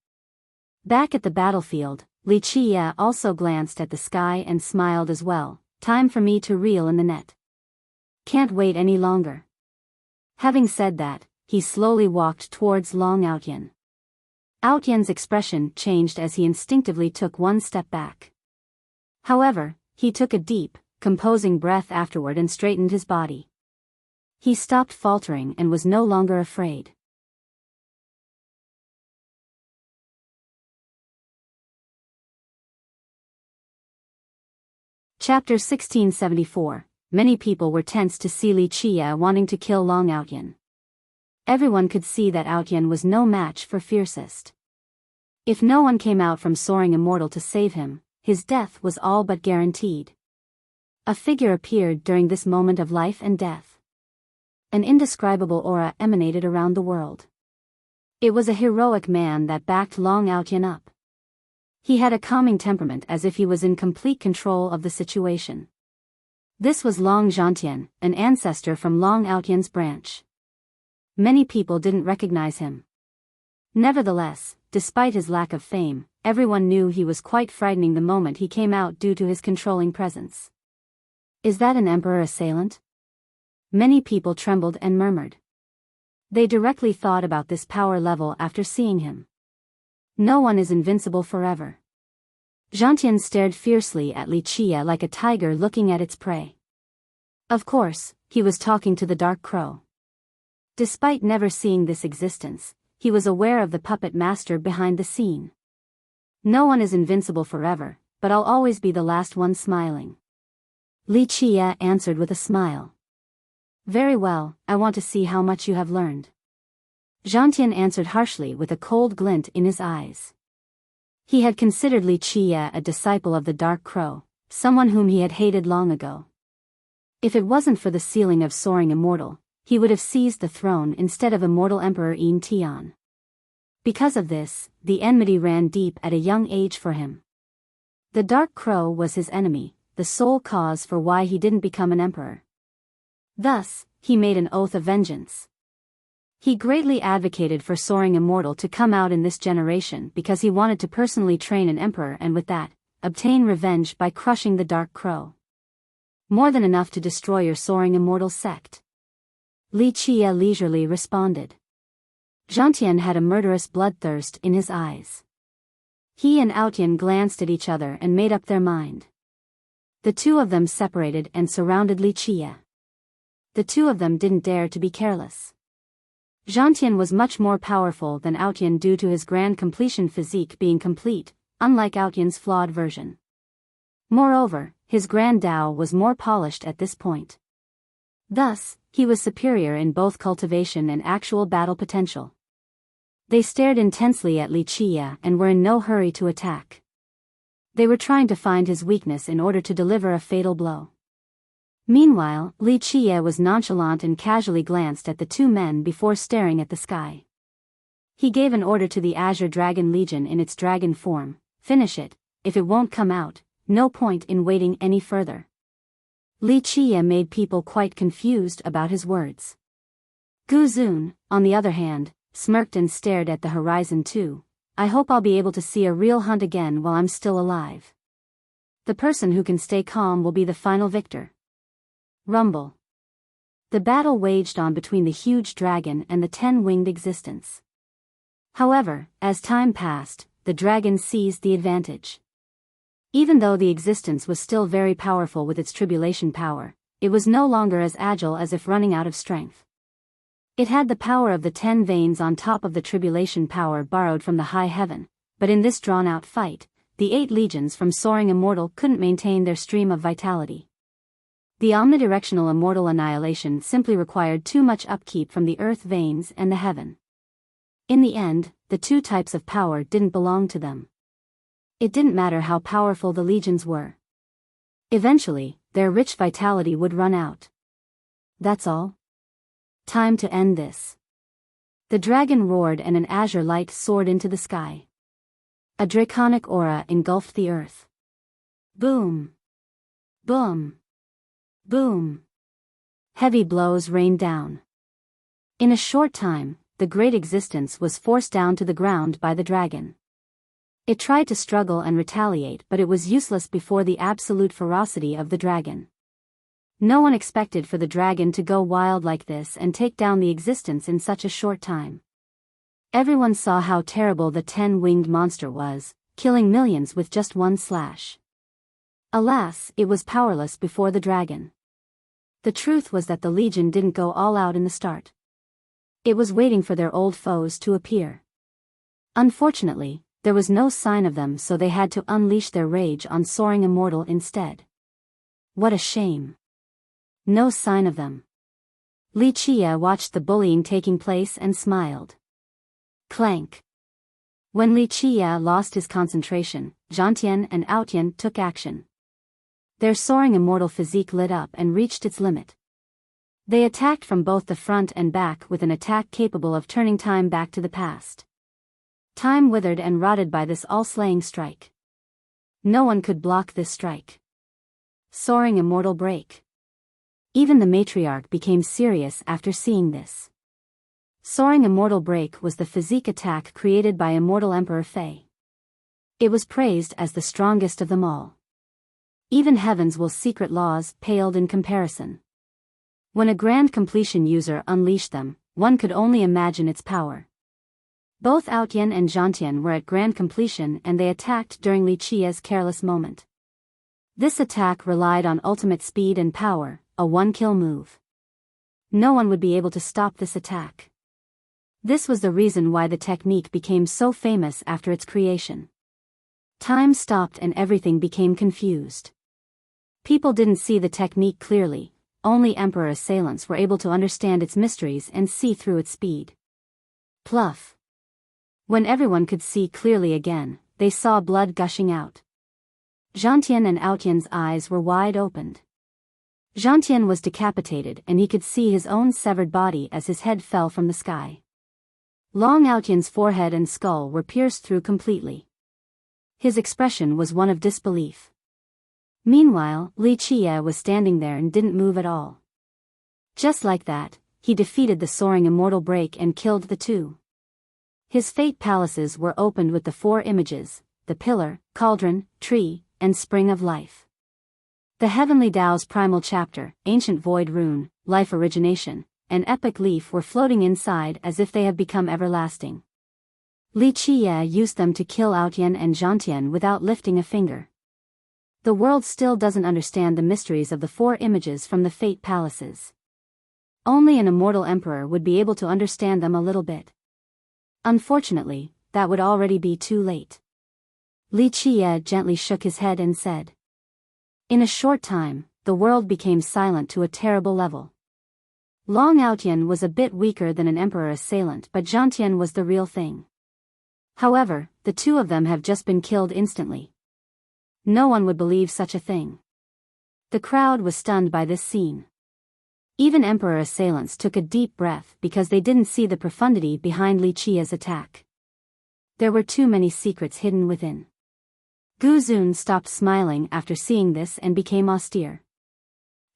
Back at the battlefield, Li Qie also glanced at the sky and smiled as well. Time for me to reel in the net. Can't wait any longer. Having said that, he slowly walked towards Long Outyan. Outyan's expression changed as he instinctively took one step back. However, he took a deep, composing breath afterward and straightened his body. He stopped faltering and was no longer afraid. Chapter 1674. Many people were tense to see Li Qie wanting to kill Long Outyan. Everyone could see that Outyan was no match for Fiercest. If no one came out from Soaring Immortal to save him, his death was all but guaranteed. A figure appeared during this moment of life and death. An indescribable aura emanated around the world. It was a heroic man that backed Long Outyan up. He had a calming temperament as if he was in complete control of the situation. This was Long Zhantian, an ancestor from Long Outyan's branch. Many people didn't recognize him. Nevertheless, despite his lack of fame, everyone knew he was quite frightening the moment he came out due to his controlling presence. Is that an emperor assailant? Many people trembled and murmured. They directly thought about this power level after seeing him. No one is invincible forever. Zhantian stared fiercely at Li Qie like a tiger looking at its prey. Of course, he was talking to the Dark Crow. Despite never seeing this existence, he was aware of the puppet master behind the scene. No one is invincible forever, but I'll always be the last one smiling. Li Qia answered with a smile. Very well, I want to see how much you have learned. Zhantian answered harshly with a cold glint in his eyes. He had considered Li Qia a disciple of the Dark Crow, someone whom he had hated long ago. If it wasn't for the sealing of Soaring Immortal, he would have seized the throne instead of immortal Emperor Yin Tian. Because of this, the enmity ran deep at a young age for him. The Dark Crow was his enemy, the sole cause for why he didn't become an emperor. Thus, he made an oath of vengeance. He greatly advocated for Soaring Immortal to come out in this generation because he wanted to personally train an emperor and with that, obtain revenge by crushing the Dark Crow. More than enough to destroy your Soaring Immortal sect. Li Qia leisurely responded. Zhantian had a murderous bloodthirst in his eyes. He and Autian glanced at each other and made up their mind. The two of them separated and surrounded Li Qia. The two of them didn't dare to be careless. Zhantian was much more powerful than Autian due to his grand completion physique being complete, unlike Autian's flawed version. Moreover, his grand Dao was more polished at this point. Thus, he was superior in both cultivation and actual battle potential. They stared intensely at Li Qia and were in no hurry to attack. They were trying to find his weakness in order to deliver a fatal blow. Meanwhile, Li Qia was nonchalant and casually glanced at the two men before staring at the sky. He gave an order to the Azure Dragon Legion in its dragon form, finish it, if it won't come out, no point in waiting any further. Li Qia made people quite confused about his words. Gu Zun, on the other hand, smirked and stared at the horizon too. I hope I'll be able to see a real hunt again while I'm still alive. The person who can stay calm will be the final victor. Rumble. The battle waged on between the huge dragon and the 10-winged existence. However, as time passed, the dragon seized the advantage. Even though the existence was still very powerful with its tribulation power, it was no longer as agile as if running out of strength. It had the power of the 10 veins on top of the tribulation power borrowed from the high heaven, but in this drawn-out fight, the 8 legions from Soaring Immortal couldn't maintain their stream of vitality. The omnidirectional immortal annihilation simply required too much upkeep from the earth veins and the heaven. In the end, the two types of power didn't belong to them. It didn't matter how powerful the legions were. Eventually, their rich vitality would run out. That's all. Time to end this. The dragon roared and an azure light soared into the sky. A draconic aura engulfed the earth. Boom! Boom! Boom! Heavy blows rained down. In a short time, the great existence was forced down to the ground by the dragon. It tried to struggle and retaliate, but it was useless before the absolute ferocity of the dragon. No one expected for the dragon to go wild like this and take down the existence in such a short time. Everyone saw how terrible the 10-winged monster was, killing millions with just one slash. Alas, it was powerless before the dragon. The truth was that the legion didn't go all out in the start. It was waiting for their old foes to appear. Unfortunately, there was no sign of them, so they had to unleash their rage on Soaring Immortal instead. What a shame. No sign of them. Li Qia watched the bullying taking place and smiled. Clank. When Li Qia lost his concentration, Zhantian and Autian took action. Their Soaring Immortal physique lit up and reached its limit. They attacked from both the front and back with an attack capable of turning time back to the past. Time withered and rotted by this all-slaying strike. No one could block this strike. Soaring Immortal break. Even the matriarch became serious after seeing this. Soaring Immortal break was the physique attack created by Immortal Emperor Fei. It was praised as the strongest of them all. Even Heaven's Will's secret laws paled in comparison. When a grand completion user unleashed them, one could only imagine its power. Both Autian and Zhantian were at grand completion and they attacked during Li Qia's careless moment. This attack relied on ultimate speed and power, a one-kill move. No one would be able to stop this attack. This was the reason why the technique became so famous after its creation. Time stopped and everything became confused. People didn't see the technique clearly, only Emperor assailants were able to understand its mysteries and see through its speed. Pluff. When everyone could see clearly again, they saw blood gushing out. Zhantian and Aotian's eyes were wide opened. Zhantian was decapitated and he could see his own severed body as his head fell from the sky. Long Aotian's forehead and skull were pierced through completely. His expression was one of disbelief. Meanwhile, Wuxia was standing there and didn't move at all. Just like that, he defeated the soaring immortal break and killed the two. His fate palaces were opened with the four images, the pillar, cauldron, tree, and spring of life. The heavenly Tao's primal chapter, ancient void rune, life origination, and epic leaf were floating inside as if they have become everlasting. Wuxia used them to kill Aotian and Zhantian without lifting a finger. The world still doesn't understand the mysteries of the four images from the fate palaces. Only an immortal emperor would be able to understand them a little bit. Unfortunately, that would already be too late. Wuxia gently shook his head and said. In a short time, the world became silent to a terrible level. Long Aotian was a bit weaker than an emperor assailant, but Zhantian was the real thing. However, the two of them have just been killed instantly. No one would believe such a thing. The crowd was stunned by this scene. Even emperor assailants took a deep breath because they didn't see the profundity behind Wuxia's attack. There were too many secrets hidden within. Gu Zun stopped smiling after seeing this and became austere.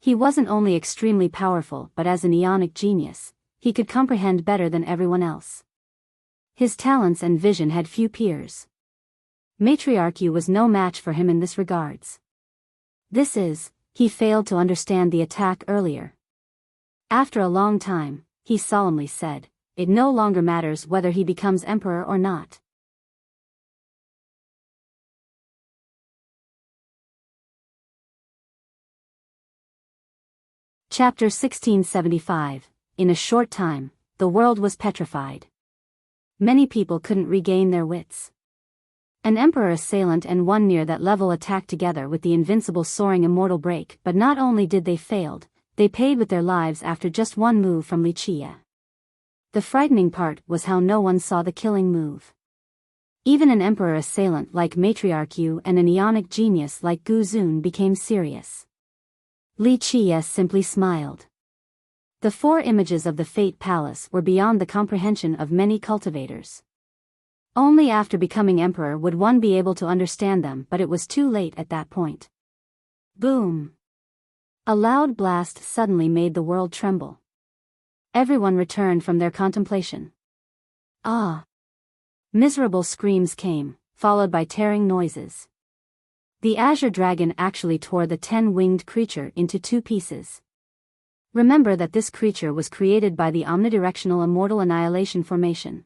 He wasn't only extremely powerful but as an Ionic genius, he could comprehend better than everyone else. His talents and vision had few peers. Matriarchy was no match for him in this regards. He failed to understand the attack earlier. After a long time, he solemnly said, it no longer matters whether he becomes emperor or not. Chapter 1675. In a short time, the world was petrified. Many people couldn't regain their wits. An emperor assailant and one near that level attacked together with the invincible soaring immortal break, but not only did they failed, they paid with their lives after just one move from Wuxia. The frightening part was how no one saw the killing move. Even an emperor assailant like Matriarch and an Ionic genius like Gu Zun became serious. Wuxia simply smiled. The four images of the Fate Palace were beyond the comprehension of many cultivators. Only after becoming emperor would one be able to understand them, but it was too late at that point. Boom! A loud blast suddenly made the world tremble. Everyone returned from their contemplation. Ah! Miserable screams came, followed by tearing noises. The azure dragon actually tore the 10-winged creature into two pieces. Remember that this creature was created by the omnidirectional immortal annihilation formation.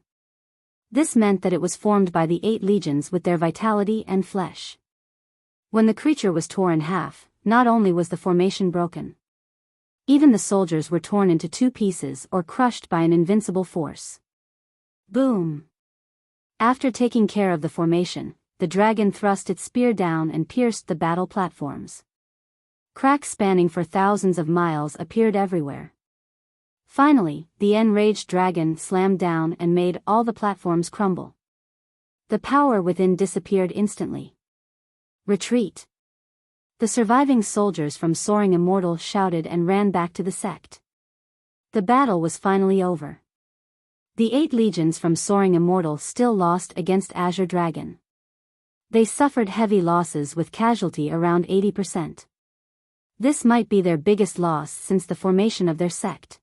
This meant that it was formed by the 8 legions with their vitality and flesh. When the creature was torn in half, not only was the formation broken, even the soldiers were torn into two pieces or crushed by an invincible force. Boom! After taking care of the formation, the dragon thrust its spear down and pierced the battle platforms. Cracks spanning for thousands of miles appeared everywhere. Finally, the enraged dragon slammed down and made all the platforms crumble. The power within disappeared instantly. Retreat! The surviving soldiers from Soaring Immortal shouted and ran back to the sect. The battle was finally over. The 8 legions from Soaring Immortal still lost against Azure Dragon. They suffered heavy losses with casualty around 80%. This might be their biggest loss since the formation of their sect.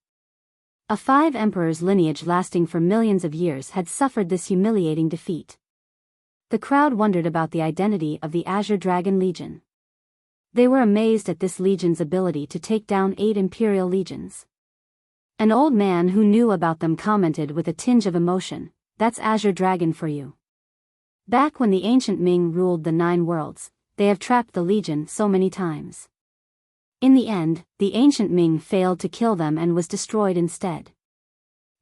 A 5 emperors lineage lasting for millions of years had suffered this humiliating defeat. The crowd wondered about the identity of the Azure Dragon Legion. They were amazed at this legion's ability to take down 8 imperial legions. An old man who knew about them commented with a tinge of emotion, "That's Azure Dragon for you. Back when the ancient Ming ruled the 9 worlds, they have trapped the legion so many times. In the end, the ancient Ming failed to kill them and was destroyed instead.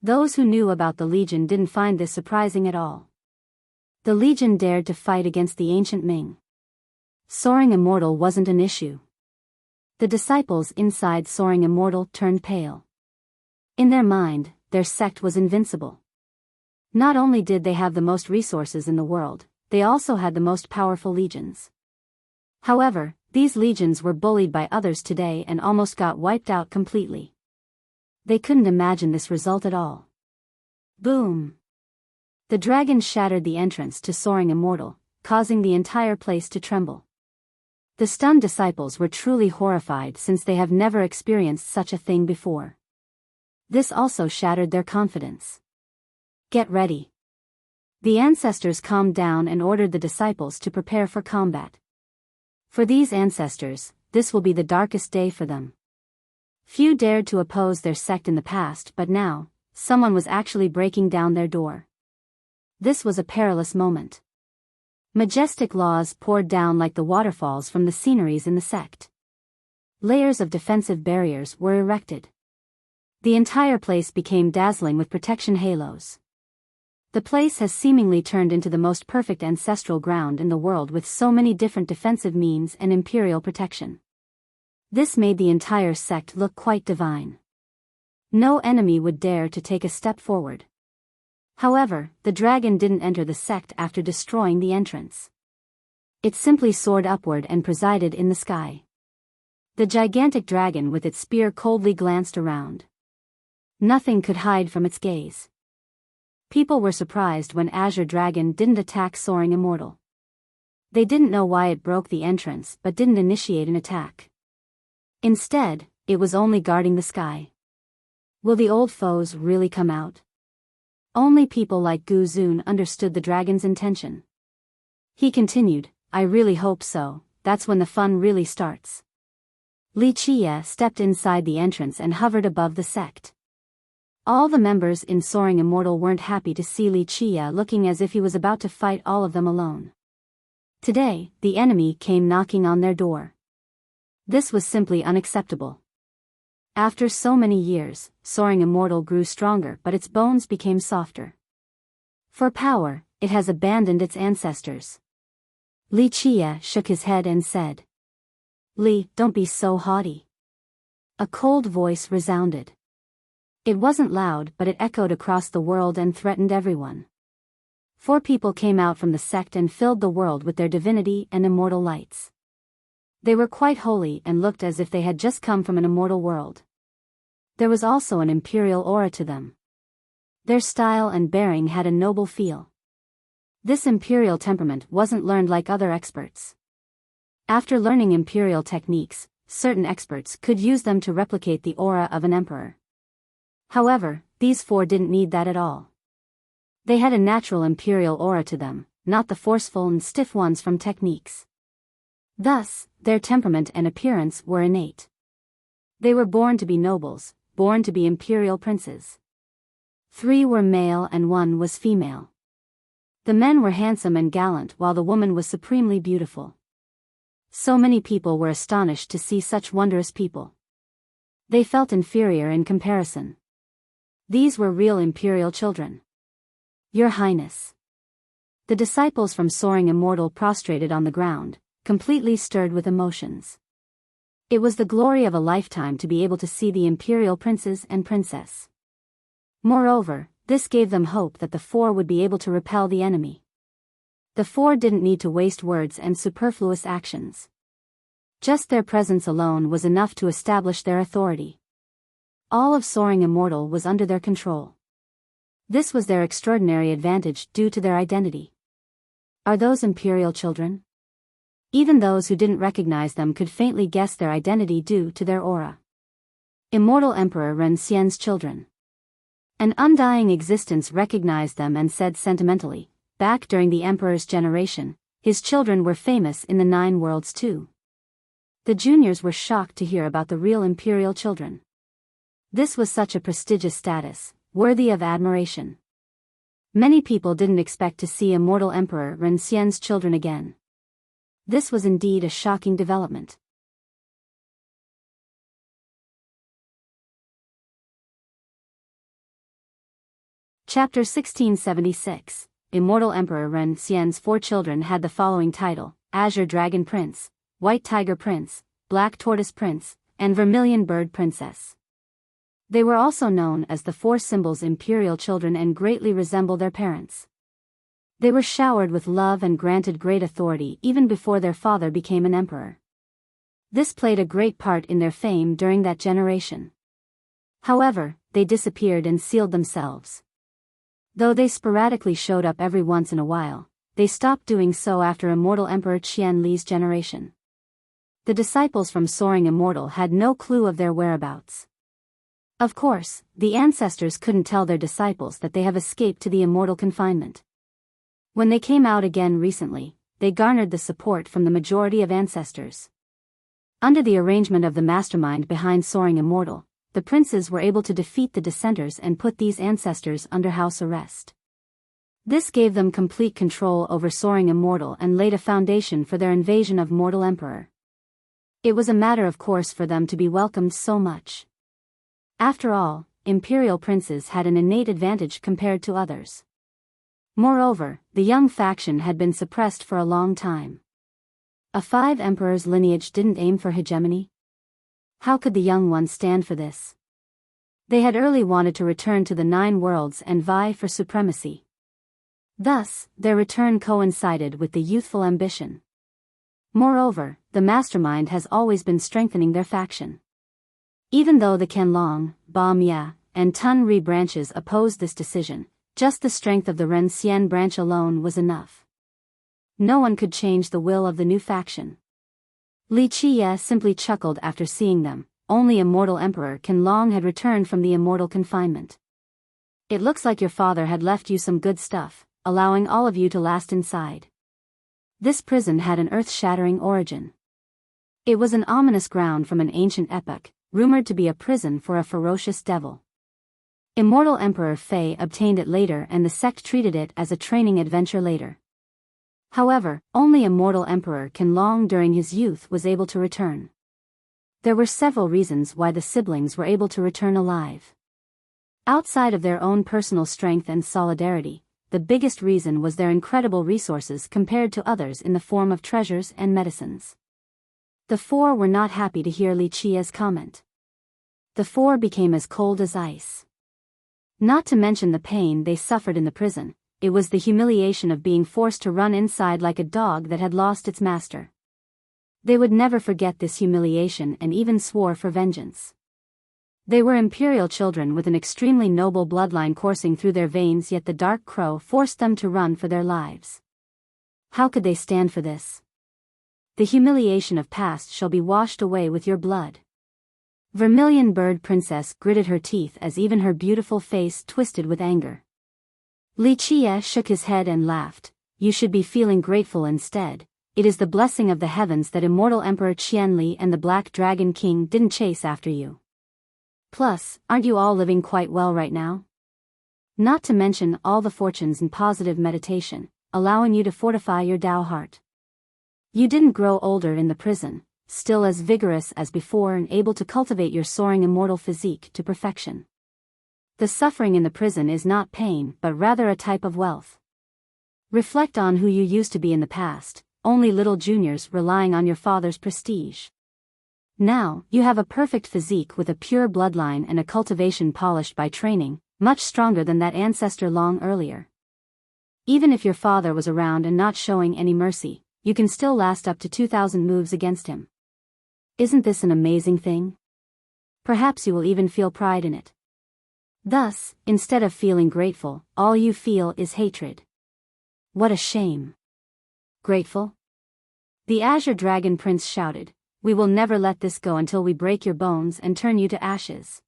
Those who knew about the Legion didn't find this surprising at all. The Legion dared to fight against the ancient Ming. Soaring Immortal wasn't an issue. The disciples inside Soaring Immortal turned pale. In their mind, their sect was invincible. Not only did they have the most resources in the world, they also had the most powerful legions. However, these legions were bullied by others today and almost got wiped out completely. They couldn't imagine this result at all. Boom! The dragon shattered the entrance to Soaring Immortal, causing the entire place to tremble. The stunned disciples were truly horrified since they have never experienced such a thing before. This also shattered their confidence. Get ready. The ancestors calmed down and ordered the disciples to prepare for combat. For these ancestors, this will be the darkest day for them. Few dared to oppose their sect in the past, but now, someone was actually breaking down their door. This was a perilous moment. Majestic laws poured down like the waterfalls from the sceneries in the sect. Layers of defensive barriers were erected. The entire place became dazzling with protection halos. The place has seemingly turned into the most perfect ancestral ground in the world with so many different defensive means and imperial protection. This made the entire sect look quite divine. No enemy would dare to take a step forward. However, the dragon didn't enter the sect after destroying the entrance. It simply soared upward and presided in the sky. The gigantic dragon with its spear coldly glanced around. Nothing could hide from its gaze. People were surprised when Azure Dragon didn't attack Soaring Immortal. They didn't know why it broke the entrance but didn't initiate an attack. Instead, it was only guarding the sky. Will the old foes really come out? Only people like Gu Zun understood the dragon's intention. He continued, I really hope so, that's when the fun really starts. Li Qia stepped inside the entrance and hovered above the sect. All the members in Soaring Immortal weren't happy to see Li Qia looking as if he was about to fight all of them alone. Today, the enemy came knocking on their door. This was simply unacceptable. After so many years, Soaring Immortal grew stronger but its bones became softer. For power, it has abandoned its ancestors. Li Qia shook his head and said, Li, don't be so haughty. A cold voice resounded. It wasn't loud but it echoed across the world and threatened everyone. 4 people came out from the sect and filled the world with their divinity and immortal lights. They were quite holy and looked as if they had just come from an immortal world. There was also an imperial aura to them. Their style and bearing had a noble feel. This imperial temperament wasn't learned like other experts. After learning imperial techniques, certain experts could use them to replicate the aura of an emperor. However, these 4 didn't need that at all. They had a natural imperial aura to them, not the forceful and stiff ones from techniques. Thus, their temperament and appearance were innate. They were born to be nobles, born to be imperial princes. 3 were male and 1 was female. The men were handsome and gallant while the woman was supremely beautiful. So many people were astonished to see such wondrous people. They felt inferior in comparison. These were real imperial children. Your Highness. The disciples from Soaring Immortal prostrated on the ground, completely stirred with emotions. It was the glory of a lifetime to be able to see the imperial princes and princess. Moreover, this gave them hope that the 4 would be able to repel the enemy. The 4 didn't need to waste words and superfluous actions. Just their presence alone was enough to establish their authority. All of Soaring Immortal was under their control. This was their extraordinary advantage due to their identity. Are those imperial children? Even those who didn't recognize them could faintly guess their identity due to their aura. Immortal Emperor Ren Xian's children. An undying existence recognized them and said sentimentally, back during the Emperor's generation, his children were famous in the 9 worlds too. The juniors were shocked to hear about the real imperial children. This was such a prestigious status, worthy of admiration. Many people didn't expect to see immortal Emperor Ren Xian's children again. This was indeed a shocking development. Chapter 1676. Immortal Emperor Ren Xian's 4 children had the following title: Azure Dragon Prince, White Tiger Prince, Black Tortoise Prince, and Vermilion Bird Princess. They were also known as the 4 Symbols Imperial Children and greatly resemble their parents. They were showered with love and granted great authority even before their father became an emperor. This played a great part in their fame during that generation. However, they disappeared and sealed themselves. Though they sporadically showed up every once in a while, they stopped doing so after Immortal Emperor Qian Li's generation. The disciples from Soaring Immortal had no clue of their whereabouts. Of course, the ancestors couldn't tell their disciples that they have escaped to the immortal confinement. When they came out again recently, they garnered the support from the majority of ancestors. Under the arrangement of the mastermind behind Soaring Immortal, the princes were able to defeat the dissenters and put these ancestors under house arrest. This gave them complete control over Soaring Immortal and laid a foundation for their invasion of Mortal Emperor. It was a matter of course for them to be welcomed so much. After all, imperial princes had an innate advantage compared to others. Moreover, the young faction had been suppressed for a long time. A 5 emperors lineage didn't aim for hegemony? How could the young ones stand for this? They had early wanted to return to the 9 worlds and vie for supremacy. Thus, their return coincided with the youthful ambition. Moreover, the mastermind has always been strengthening their faction. Even though the Qianlong, Ba Mia, and Tun Ri branches opposed this decision, just the strength of the Ren Xian branch alone was enough. No one could change the will of the new faction. Li Qie simply chuckled after seeing them. Only Immortal Emperor Qianlong had returned from the immortal confinement. It looks like your father had left you some good stuff, allowing all of you to last inside. This prison had an earth-shattering origin. It was an ominous ground from an ancient epoch, rumored to be a prison for a ferocious devil. Immortal Emperor Fei obtained it later and the sect treated it as a training adventure later. However, only Immortal Emperor Qianlong during his youth was able to return. There were several reasons why the siblings were able to return alive. Outside of their own personal strength and solidarity, the biggest reason was their incredible resources compared to others in the form of treasures and medicines. The 4 were not happy to hear Li Qie's comment. The 4 became as cold as ice. Not to mention the pain they suffered in the prison, it was the humiliation of being forced to run inside like a dog that had lost its master. They would never forget this humiliation and even swore for vengeance. They were imperial children with an extremely noble bloodline coursing through their veins, yet the Dark Crow forced them to run for their lives. How could they stand for this? The humiliation of past shall be washed away with your blood. Vermilion Bird Princess gritted her teeth as even her beautiful face twisted with anger. Li Qie shook his head and laughed. You should be feeling grateful instead. It is the blessing of the heavens that Immortal Emperor Qianli and the Black Dragon King didn't chase after you. Plus, aren't you all living quite well right now? Not to mention all the fortunes and positive meditation, allowing you to fortify your Dao heart. You didn't grow older in the prison, still as vigorous as before and able to cultivate your soaring immortal physique to perfection. The suffering in the prison is not pain but rather a type of wealth. Reflect on who you used to be in the past, only little juniors relying on your father's prestige. Now, you have a perfect physique with a pure bloodline and a cultivation polished by training, much stronger than that ancestor long earlier. Even if your father was around and not showing any mercy, you can still last up to 2,000 moves against him. Isn't this an amazing thing? Perhaps you will even feel pride in it. Thus, instead of feeling grateful, all you feel is hatred. What a shame. Grateful? The Azure Dragon Prince shouted, We will never let this go until we break your bones and turn you to ashes.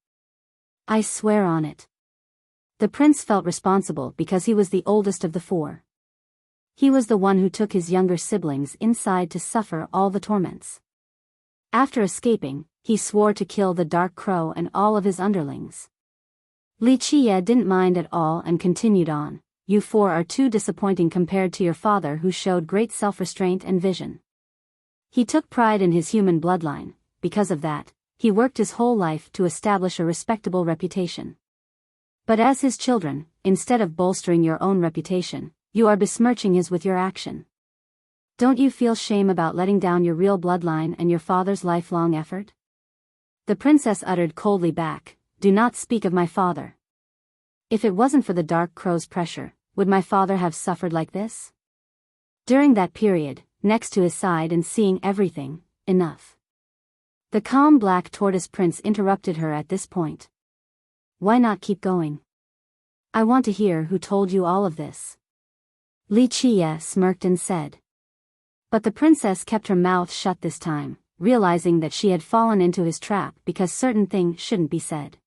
I swear on it. The prince felt responsible because he was the oldest of the 4. He was the one who took his younger siblings inside to suffer all the torments. After escaping, he swore to kill the Dark Crow and all of his underlings. Li Qie didn't mind at all and continued on, You 4 are too disappointing compared to your father who showed great self-restraint and vision. He took pride in his human bloodline. Because of that, he worked his whole life to establish a respectable reputation. But as his children, instead of bolstering your own reputation, you are besmirching his with your action. Don't you feel shame about letting down your real bloodline and your father's lifelong effort? The princess uttered coldly back, "Do not speak of my father. If it wasn't for the dark crow's pressure, would my father have suffered like this?" During that period, next to his side and seeing everything, enough. The calm black tortoise prince interrupted her at this point. "Why not keep going? I want to hear who told you all of this." Li Qie smirked and said. But the princess kept her mouth shut this time, realizing that she had fallen into his trap because certain things shouldn't be said.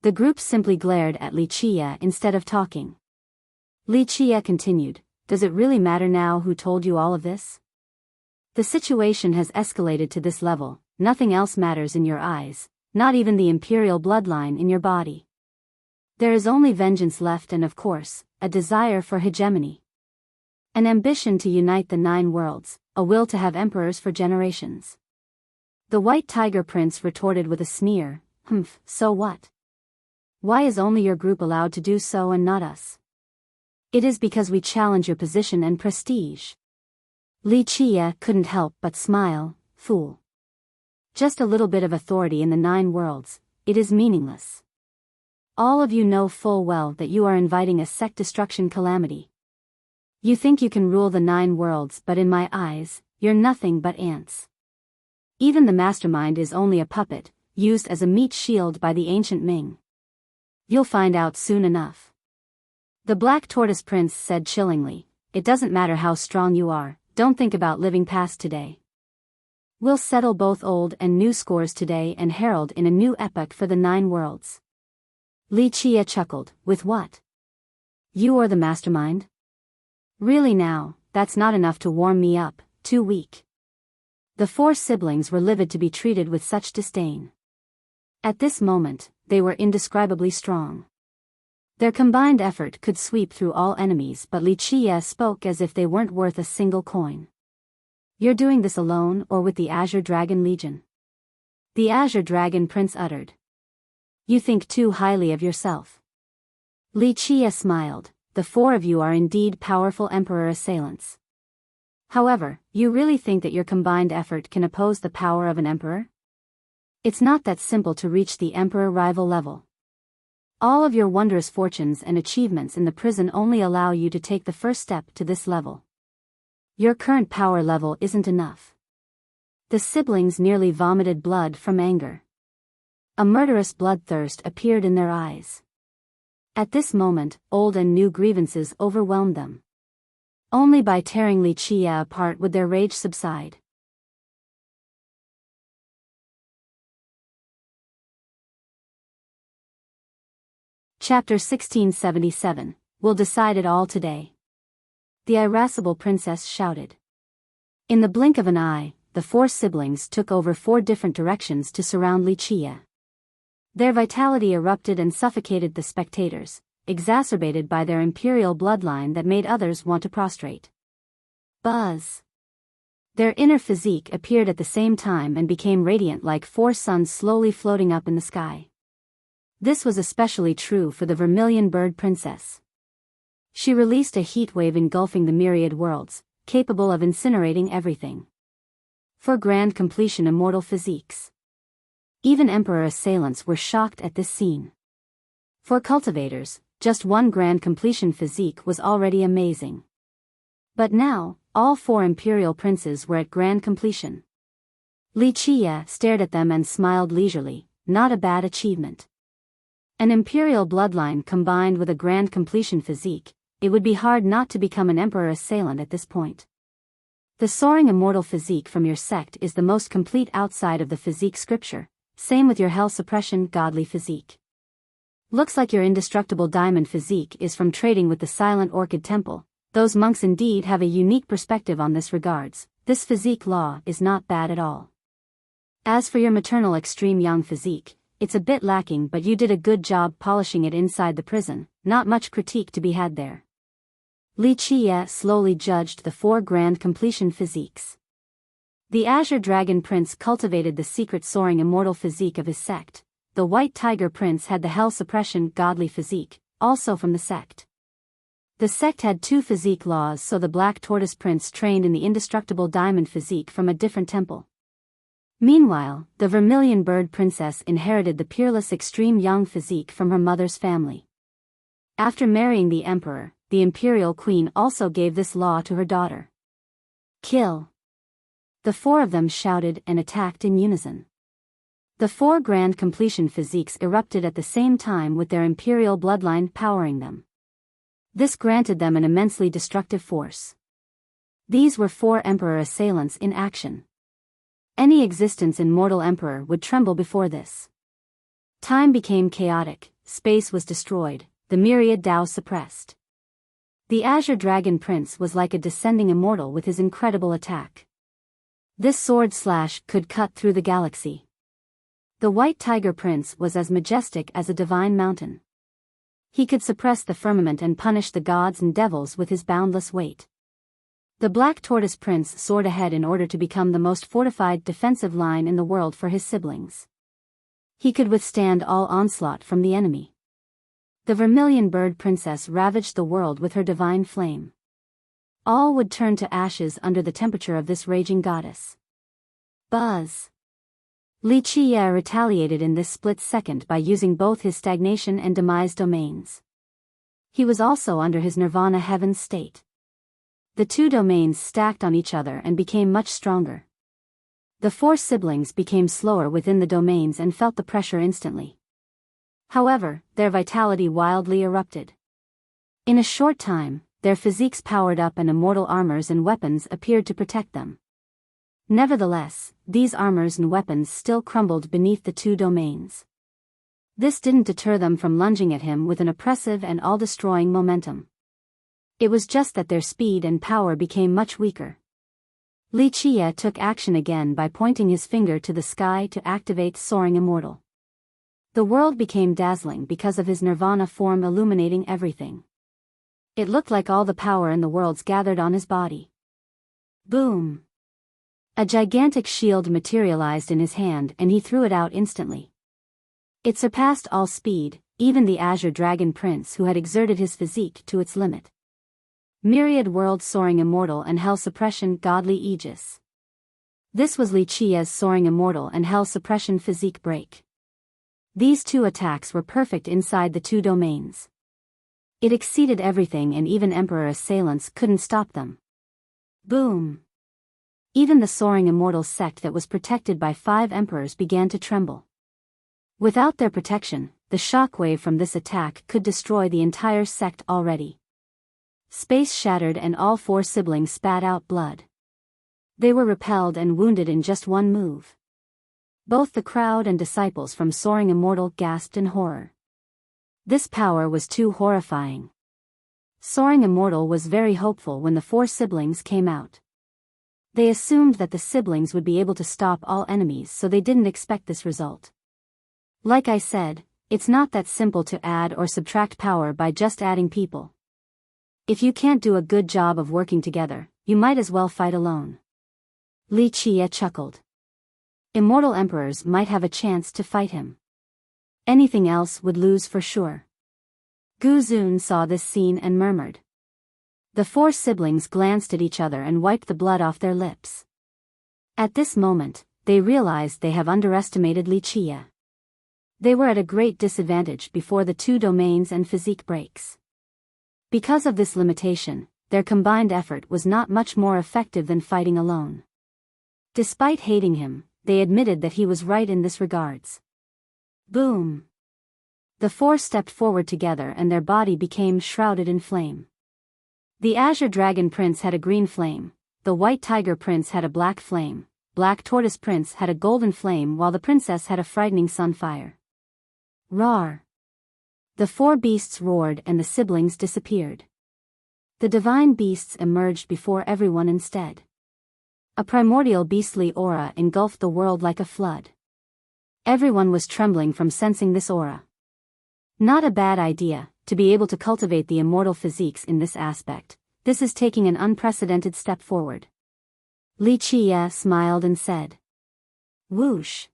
The group simply glared at Li Qie instead of talking. Li Qie continued, "Does it really matter now who told you all of this? The situation has escalated to this level, nothing else matters in your eyes, not even the imperial bloodline in your body. There is only vengeance left and of course, a desire for hegemony. An ambition to unite the 9 worlds, a will to have emperors for generations." The white tiger prince retorted with a sneer, "Humph, so what? Why is only your group allowed to do so and not us? It is because we challenge your position and prestige." Li Qie couldn't help but smile, "Fool. Just a little bit of authority in the 9 worlds, it is meaningless. All of you know full well that you are inviting a sect destruction calamity. You think you can rule the 9 worlds, but in my eyes, you're nothing but ants. Even the mastermind is only a puppet, used as a meat shield by the ancient Ming. You'll find out soon enough." The black tortoise prince said chillingly, "It doesn't matter how strong you are, don't think about living past today. We'll settle both old and new scores today and herald in a new epoch for the 9 worlds." Li Qie chuckled, "With what? You or the mastermind? Really now, that's not enough to warm me up, too weak." The 4 siblings were livid to be treated with such disdain. At this moment, they were indescribably strong. Their combined effort could sweep through all enemies, but Li Qie spoke as if they weren't worth a single coin. "You're doing this alone or with the Azure Dragon Legion?" The Azure Dragon Prince uttered. "You think too highly of yourself." Li Qie smiled, "The 4 of you are indeed powerful emperor assailants. However, you really think that your combined effort can oppose the power of an emperor? It's not that simple to reach the emperor rival level. All of your wondrous fortunes and achievements in the prison only allow you to take the first step to this level. Your current power level isn't enough." The siblings nearly vomited blood from anger. A murderous bloodthirst appeared in their eyes. At this moment, old and new grievances overwhelmed them. Only by tearing Li Qie apart would their rage subside. Chapter 1677, We'll decide it all today. The irascible princess shouted. In the blink of an eye, the 4 siblings took over 4 different directions to surround Li Qie. Their vitality erupted and suffocated the spectators, exacerbated by their imperial bloodline that made others want to prostrate. Buzz! Their inner physique appeared at the same time and became radiant like 4 suns slowly floating up in the sky. This was especially true for the vermilion bird princess. She released a heat wave engulfing the myriad worlds, capable of incinerating everything. For grand completion immortal physiques. Even emperor assailants were shocked at this scene. For cultivators, just 1 grand completion physique was already amazing. But now, all 4 imperial princes were at grand completion. Li Qie stared at them and smiled leisurely, not a bad achievement. An imperial bloodline combined with a grand completion physique, it would be hard not to become an emperor assailant at this point. The soaring immortal physique from your sect is the most complete outside of the physique scripture, same with your hell suppression godly physique. Looks like your indestructible diamond physique is from trading with the Silent Orchid Temple. Those monks indeed have a unique perspective on this regards. This physique law is not bad at all. As for your maternal extreme young physique, it's a bit lacking, but you did a good job polishing it inside the prison, not much critique to be had there. Li Qie slowly judged the 4 grand completion physiques. The Azure Dragon Prince cultivated the secret soaring immortal physique of his sect. the White Tiger Prince had the Hell Suppression godly physique, also from the sect. The sect had 2 physique laws, so the Black Tortoise Prince trained in the indestructible diamond physique from a different temple. Meanwhile, the Vermilion Bird Princess inherited the peerless extreme young physique from her mother's family. After marrying the emperor, the imperial queen also gave this law to her daughter. Kill! The 4 of them shouted and attacked in unison. The 4 grand completion physiques erupted at the same time with their imperial bloodline powering them. This granted them an immensely destructive force. These were 4 emperor assailants in action. Any existence in mortal emperor would tremble before this. Time became chaotic, space was destroyed, the myriad Tao suppressed. The Azure Dragon Prince was like a descending immortal with his incredible attack. This sword slash could cut through the galaxy. The White Tiger Prince was as majestic as a divine mountain. He could suppress the firmament and punish the gods and devils with his boundless weight. The Black Tortoise Prince soared ahead in order to become the most fortified defensive line in the world for his siblings. He could withstand all onslaught from the enemy. The Vermilion Bird Princess ravaged the world with her divine flame. All would turn to ashes under the temperature of this raging goddess. Buzz! Li Qie retaliated in this split second by using both his stagnation and demise domains. He was also under his nirvana heaven state. The 2 domains stacked on each other and became much stronger. The 4 siblings became slower within the domains and felt the pressure instantly. However, their vitality wildly erupted. In a short time, their physiques powered up and immortal armors and weapons appeared to protect them. Nevertheless, these armors and weapons still crumbled beneath the 2 domains. This didn't deter them from lunging at him with an oppressive and all-destroying momentum. It was just that their speed and power became much weaker. Li Qie took action again by pointing his finger to the sky to activate Soaring Immortal. The world became dazzling because of his nirvana form illuminating everything. It looked like all the power in the worlds gathered on his body. Boom! A gigantic shield materialized in his hand and he threw it out instantly. It surpassed all speed, even the Azure Dragon Prince who had exerted his physique to its limit. Myriad World Soaring Immortal and Hell Suppression Godly Aegis. This was Li Qie's Soaring Immortal and Hell Suppression physique break. These 2 attacks were perfect inside the 2 domains. It exceeded everything and even Emperor assailants couldn't stop them. Boom! Even the Soaring Immortal sect that was protected by 5 emperors began to tremble. Without their protection, the shockwave from this attack could destroy the entire sect already. Space shattered and all 4 siblings spat out blood. They were repelled and wounded in just one move. Both the crowd and disciples from Soaring Immortal gasped in horror. This power was too horrifying. Soaring Immortal was very hopeful when the 4 siblings came out. They assumed that the siblings would be able to stop all enemies, so they didn't expect this result. Like I said, it's not that simple to add or subtract power by just adding people. If you can't do a good job of working together, you might as well fight alone. Li Qie chuckled. Immortal emperors might have a chance to fight him. Anything else would lose for sure. Gu Zun saw this scene and murmured. The 4 siblings glanced at each other and wiped the blood off their lips. At this moment, they realized they have underestimated Li Qie. They were at a great disadvantage before the 2 domains and physique breaks. Because of this limitation, their combined effort was not much more effective than fighting alone. Despite hating him, they admitted that he was right in this regards. Boom! The 4 stepped forward together and their body became shrouded in flame. The Azure Dragon Prince had a green flame, the White Tiger Prince had a black flame, Black Tortoise Prince had a golden flame while the princess had a frightening sunfire. Roar! The 4 beasts roared and the siblings disappeared. The divine beasts emerged before everyone instead. A primordial beastly aura engulfed the world like a flood. Everyone was trembling from sensing this aura. Not a bad idea, to be able to cultivate the immortal physiques in this aspect. This is taking an unprecedented step forward. Li Qie smiled and said. Whoosh!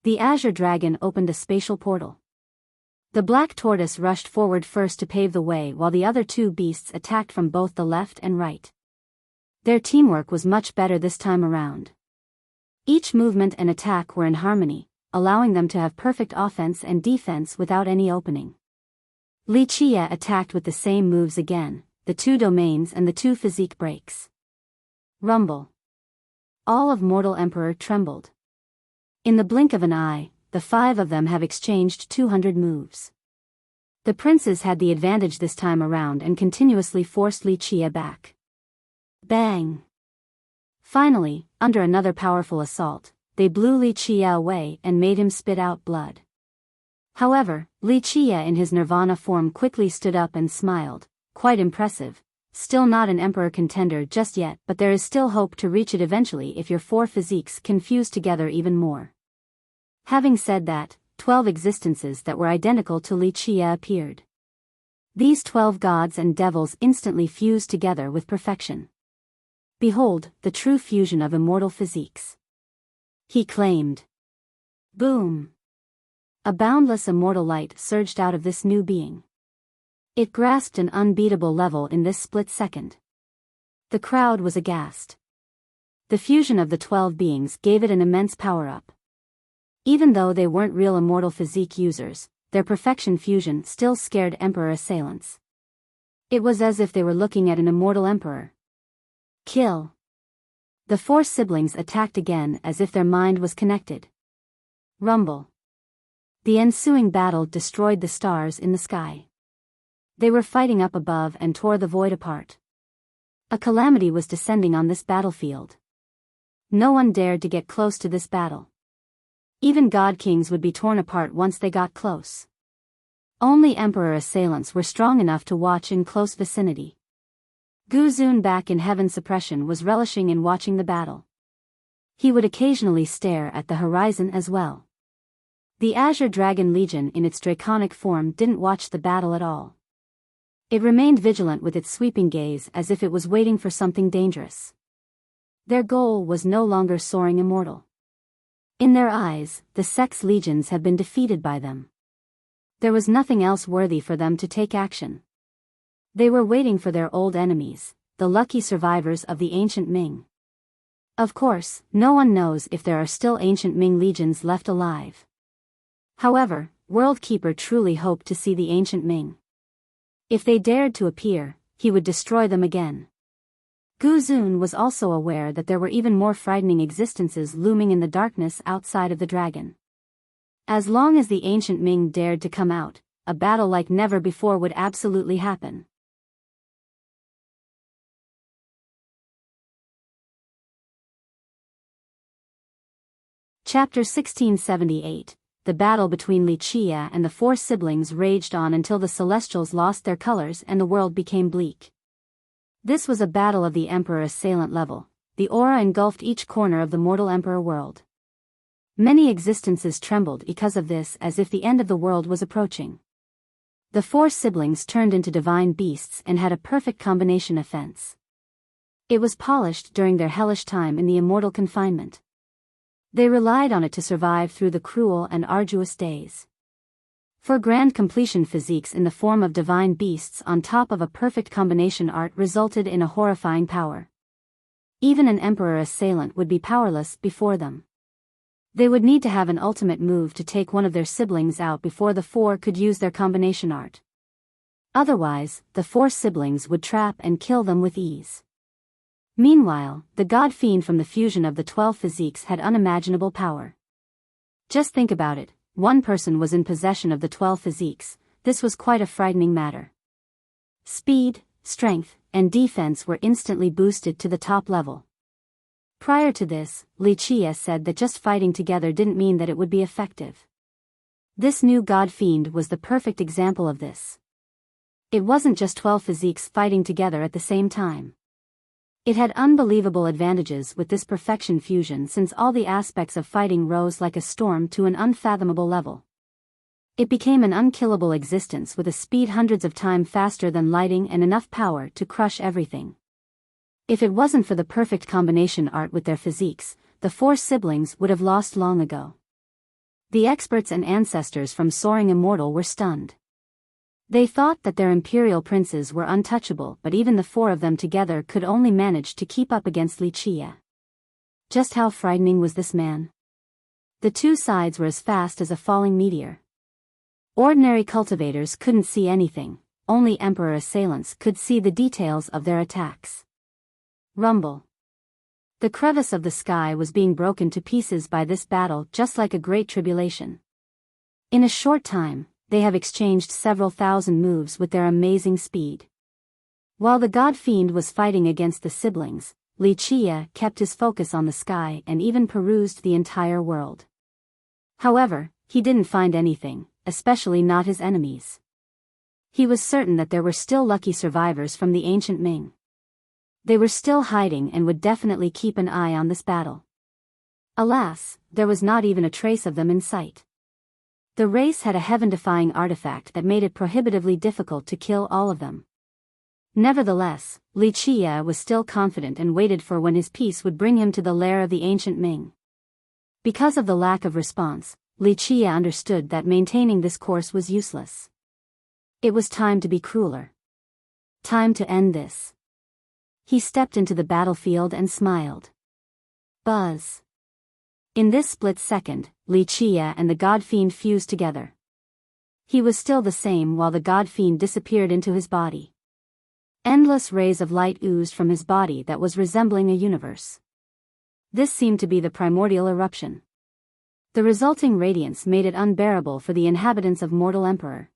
The azure dragon opened a spatial portal. The black tortoise rushed forward first to pave the way while the other two beasts attacked from both the left and right. Their teamwork was much better this time around. Each movement and attack were in harmony, allowing them to have perfect offense and defense without any opening. Wuxia attacked with the same moves again, the two domains and the two physique breaks. Rumble. All of Mortal Emperor trembled. In the blink of an eye, the 5 of them have exchanged 200 moves. The princes had the advantage this time around and continuously forced Wuxia back. Bang! Finally, under another powerful assault, they blew Wuxia away and made him spit out blood. However, Wuxia in his nirvana form quickly stood up and smiled, quite impressive. Still not an emperor contender just yet, but there is still hope to reach it eventually if your 4 physiques can fuse together even more. Having said that, 12 existences that were identical to Wuxia appeared. These 12 gods and devils instantly fused together with perfection. Behold, the true fusion of immortal physiques. He claimed. Boom! A boundless immortal light surged out of this new being. It grasped an unbeatable level in this split second. The crowd was aghast. The fusion of the 12 beings gave it an immense power-up. Even though they weren't real immortal physique users, their perfection fusion still scared emperor assailants. It was as if they were looking at an immortal emperor. Kill. The 4 siblings attacked again as if their mind was connected. Rumble. The ensuing battle destroyed the stars in the sky. They were fighting up above and tore the void apart. A calamity was descending on this battlefield. No one dared to get close to this battle. Even god kings would be torn apart once they got close. Only emperor assailants were strong enough to watch in close vicinity. Guzun back in heaven suppression was relishing in watching the battle. He would occasionally stare at the horizon as well. The Azure Dragon Legion in its draconic form didn't watch the battle at all. It remained vigilant with its sweeping gaze as if it was waiting for something dangerous. Their goal was no longer soaring immortal. In their eyes, the Sex Legions had been defeated by them. There was nothing else worthy for them to take action. They were waiting for their old enemies, the lucky survivors of the ancient Ming. Of course, no one knows if there are still ancient Ming legions left alive. However, World Keeper truly hoped to see the ancient Ming. If they dared to appear, he would destroy them again. Guzun was also aware that there were even more frightening existences looming in the darkness outside of the dragon. As long as the ancient Ming dared to come out, a battle like never before would absolutely happen. Chapter 1678. The battle between Wuxia and the 4 siblings raged on until the celestials lost their colors and the world became bleak. This was a battle of the emperor assailant level. The aura engulfed each corner of the mortal emperor world. Many existences trembled because of this, as if the end of the world was approaching. The 4 siblings turned into divine beasts and had a perfect combination offense. It was polished during their hellish time in the immortal confinement. They relied on it to survive through the cruel and arduous days. For grand completion, physiques in the form of divine beasts on top of a perfect combination art resulted in a horrifying power. Even an emperor assailant would be powerless before them. They would need to have an ultimate move to take one of their siblings out before the 4 could use their combination art. Otherwise, the 4 siblings would trap and kill them with ease. Meanwhile, the god fiend from the fusion of the 12 physiques had unimaginable power. Just think about it. One person was in possession of the 12 physiques. This was quite a frightening matter. Speed, strength, and defense were instantly boosted to the top level. Prior to this, Wuxia said that just fighting together didn't mean that it would be effective. This new god fiend was the perfect example of this. It wasn't just 12 physiques fighting together at the same time. It had unbelievable advantages with this perfection fusion, since all the aspects of fighting rose like a storm to an unfathomable level. It became an unkillable existence with a speed hundreds of times faster than lighting and enough power to crush everything. If it wasn't for the perfect combination art with their physiques, the 4 siblings would have lost long ago. The experts and ancestors from Soaring Immortal were stunned. They thought that their imperial princes were untouchable, but even the four of them together could only manage to keep up against Wuxia. Just how frightening was this man? The two sides were as fast as a falling meteor. Ordinary cultivators couldn't see anything, only Emperor assailants could see the details of their attacks. Rumble. The crevice of the sky was being broken to pieces by this battle, just like a great tribulation. In a short time, they have exchanged several thousand moves with their amazing speed. While the God Fiend was fighting against the siblings, Wuxia kept his focus on the sky and even perused the entire world. However, he didn't find anything, especially not his enemies. He was certain that there were still lucky survivors from the ancient Ming. They were still hiding and would definitely keep an eye on this battle. Alas, there was not even a trace of them in sight. The race had a heaven-defying artifact that made it prohibitively difficult to kill all of them. Nevertheless, Wuxia was still confident and waited for when his peace would bring him to the lair of the ancient Ming. Because of the lack of response, Wuxia understood that maintaining this course was useless. It was time to be crueler. Time to end this. He stepped into the battlefield and smiled. Buzz. In this split second, Wuxia and the God Fiend fused together. He was still the same while the God Fiend disappeared into his body. Endless rays of light oozed from his body that was resembling a universe. This seemed to be the primordial eruption. The resulting radiance made it unbearable for the inhabitants of Mortal Emperor.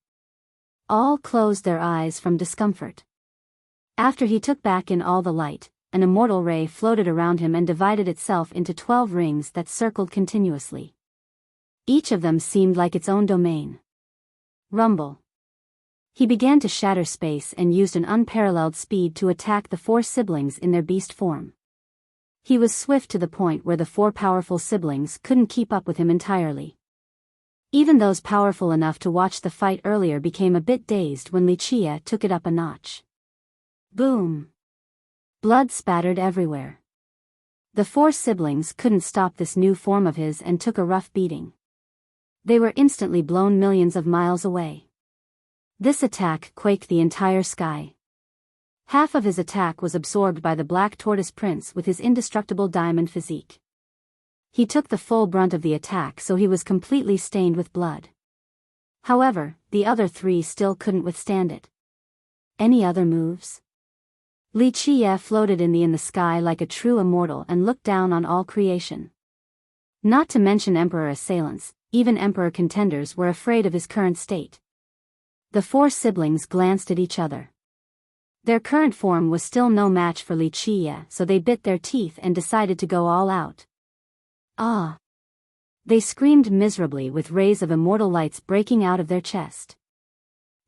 All closed their eyes from discomfort. After he took back in all the light, an immortal ray floated around him and divided itself into 12 rings that circled continuously. Each of them seemed like its own domain. Rumble. He began to shatter space and used an unparalleled speed to attack the four siblings in their beast form. He was swift to the point where the four powerful siblings couldn't keep up with him entirely. Even those powerful enough to watch the fight earlier became a bit dazed when Wuxia took it up a notch. Boom! Blood spattered everywhere. The four siblings couldn't stop this new form of his and took a rough beating. They were instantly blown millions of miles away. This attack quaked the entire sky. Half of his attack was absorbed by the Black Tortoise Prince with his indestructible diamond physique. He took the full brunt of the attack, so he was completely stained with blood. However, the other three still couldn't withstand it. Any other moves? Wuxia floated in the sky like a true immortal and looked down on all creation. Not to mention Emperor assailants, even Emperor contenders were afraid of his current state. The four siblings glanced at each other. Their current form was still no match for Wuxia, so they bit their teeth and decided to go all out. Ah! They screamed miserably with rays of immortal lights breaking out of their chest.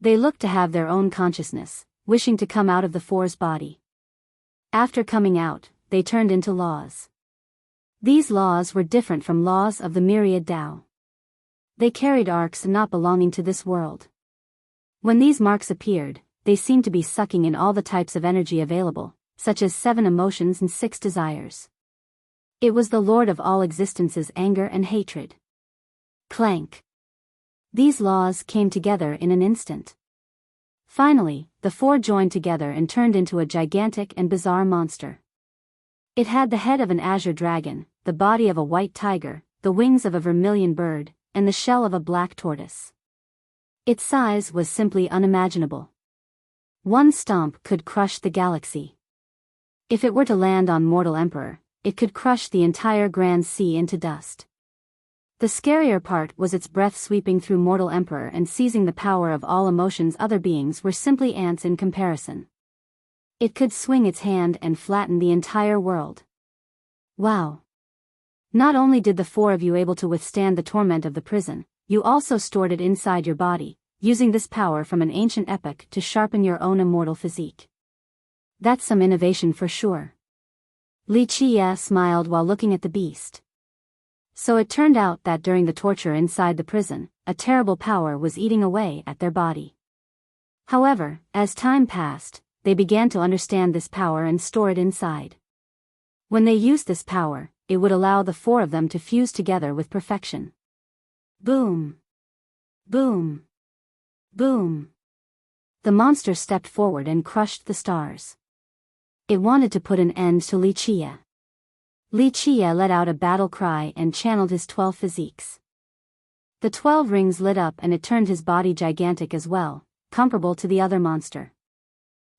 They looked to have their own consciousness, wishing to come out of the four's body. After coming out, they turned into laws. These laws were different from laws of the myriad Tao. They carried arcs not belonging to this world. When these marks appeared, they seemed to be sucking in all the types of energy available, such as 7 emotions and 6 desires. It was the Lord of all existence's anger and hatred. Clank. These laws came together in an instant. Finally, the four joined together and turned into a gigantic and bizarre monster. It had the head of an azure dragon, the body of a white tiger, the wings of a vermilion bird, and the shell of a black tortoise. Its size was simply unimaginable. One stomp could crush the galaxy. If it were to land on Mortal Emperor, it could crush the entire Grand Sea into dust. The scarier part was its breath sweeping through Mortal Emperor and seizing the power of all emotions. Other beings were simply ants in comparison. It could swing its hand and flatten the entire world. Wow! Not only did the four of you able to withstand the torment of the prison, you also stored it inside your body, using this power from an ancient epoch to sharpen your own immortal physique. That's some innovation for sure. Wuxia smiled while looking at the beast. So it turned out that during the torture inside the prison, a terrible power was eating away at their body. However, as time passed, they began to understand this power and store it inside. When they used this power, it would allow the four of them to fuse together with perfection. Boom! Boom! Boom! The monster stepped forward and crushed the stars. It wanted to put an end to Wuxia. Wuxia let out a battle cry and channeled his 12 physiques. The 12 rings lit up and it turned his body gigantic as well, comparable to the other monster.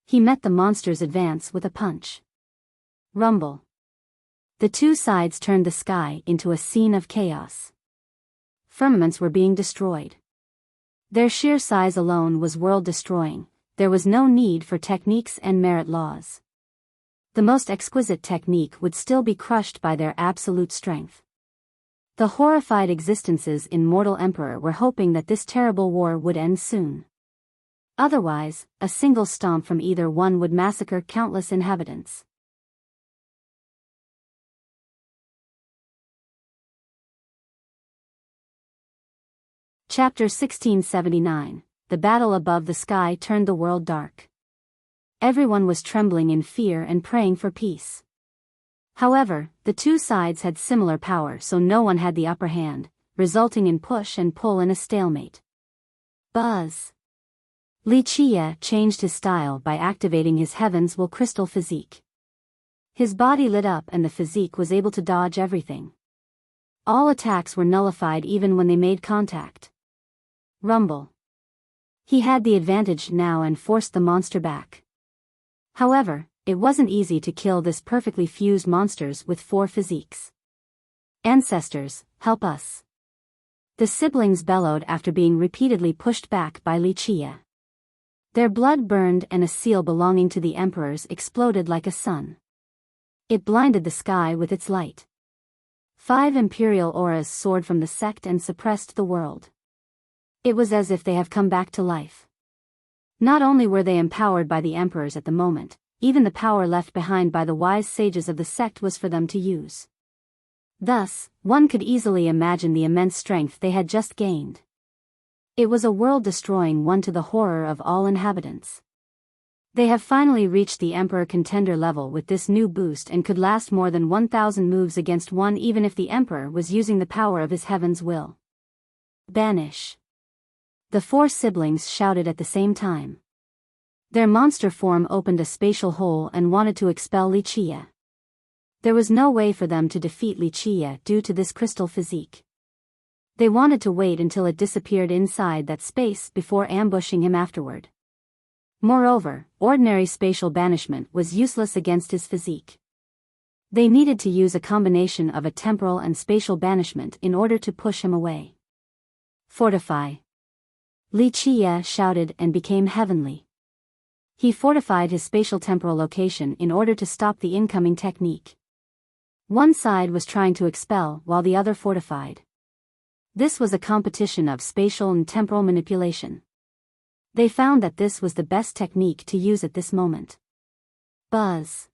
He met the monster's advance with a punch. Rumble. The two sides turned the sky into a scene of chaos. Firmaments were being destroyed. Their sheer size alone was world-destroying. There was no need for techniques and merit laws. The most exquisite technique would still be crushed by their absolute strength. The horrified existences in Mortal Emperor were hoping that this terrible war would end soon. Otherwise, a single stomp from either one would massacre countless inhabitants. Chapter 1679. The battle above the sky turned the world dark. Everyone was trembling in fear and praying for peace. However, the two sides had similar power, so no one had the upper hand, resulting in push and pull in a stalemate. Buzz. Wuxia changed his style by activating his Heaven's Will crystal physique. His body lit up and the physique was able to dodge everything. All attacks were nullified even when they made contact. Rumble. He had the advantage now and forced the monster back. However, it wasn't easy to kill this perfectly fused monsters with 4 physiques. Ancestors, help us. The siblings bellowed after being repeatedly pushed back by Wuxia. Their blood burned and a seal belonging to the emperors exploded like a sun. It blinded the sky with its light. 5 imperial auras soared from the sect and suppressed the world. It was as if they have come back to life. Not only were they empowered by the emperors at the moment, even the power left behind by the wise sages of the sect was for them to use. Thus, one could easily imagine the immense strength they had just gained. It was a world-destroying one to the horror of all inhabitants. They have finally reached the Emperor contender level with this new boost and could last more than 1,000 moves against one even if the Emperor was using the power of his Heaven's Will. Banish. The 4 siblings shouted at the same time. Their monster form opened a spatial hole and wanted to expel Wuxia. There was no way for them to defeat Wuxia due to this crystal physique. They wanted to wait until it disappeared inside that space before ambushing him afterward. Moreover, ordinary spatial banishment was useless against his physique. They needed to use a combination of a temporal and spatial banishment in order to push him away. Fortify. Wuxia shouted and became heavenly. He fortified his spatial temporal location in order to stop the incoming technique. One side was trying to expel while the other fortified. This was a competition of spatial and temporal manipulation. They found that this was the best technique to use at this moment. Buzz.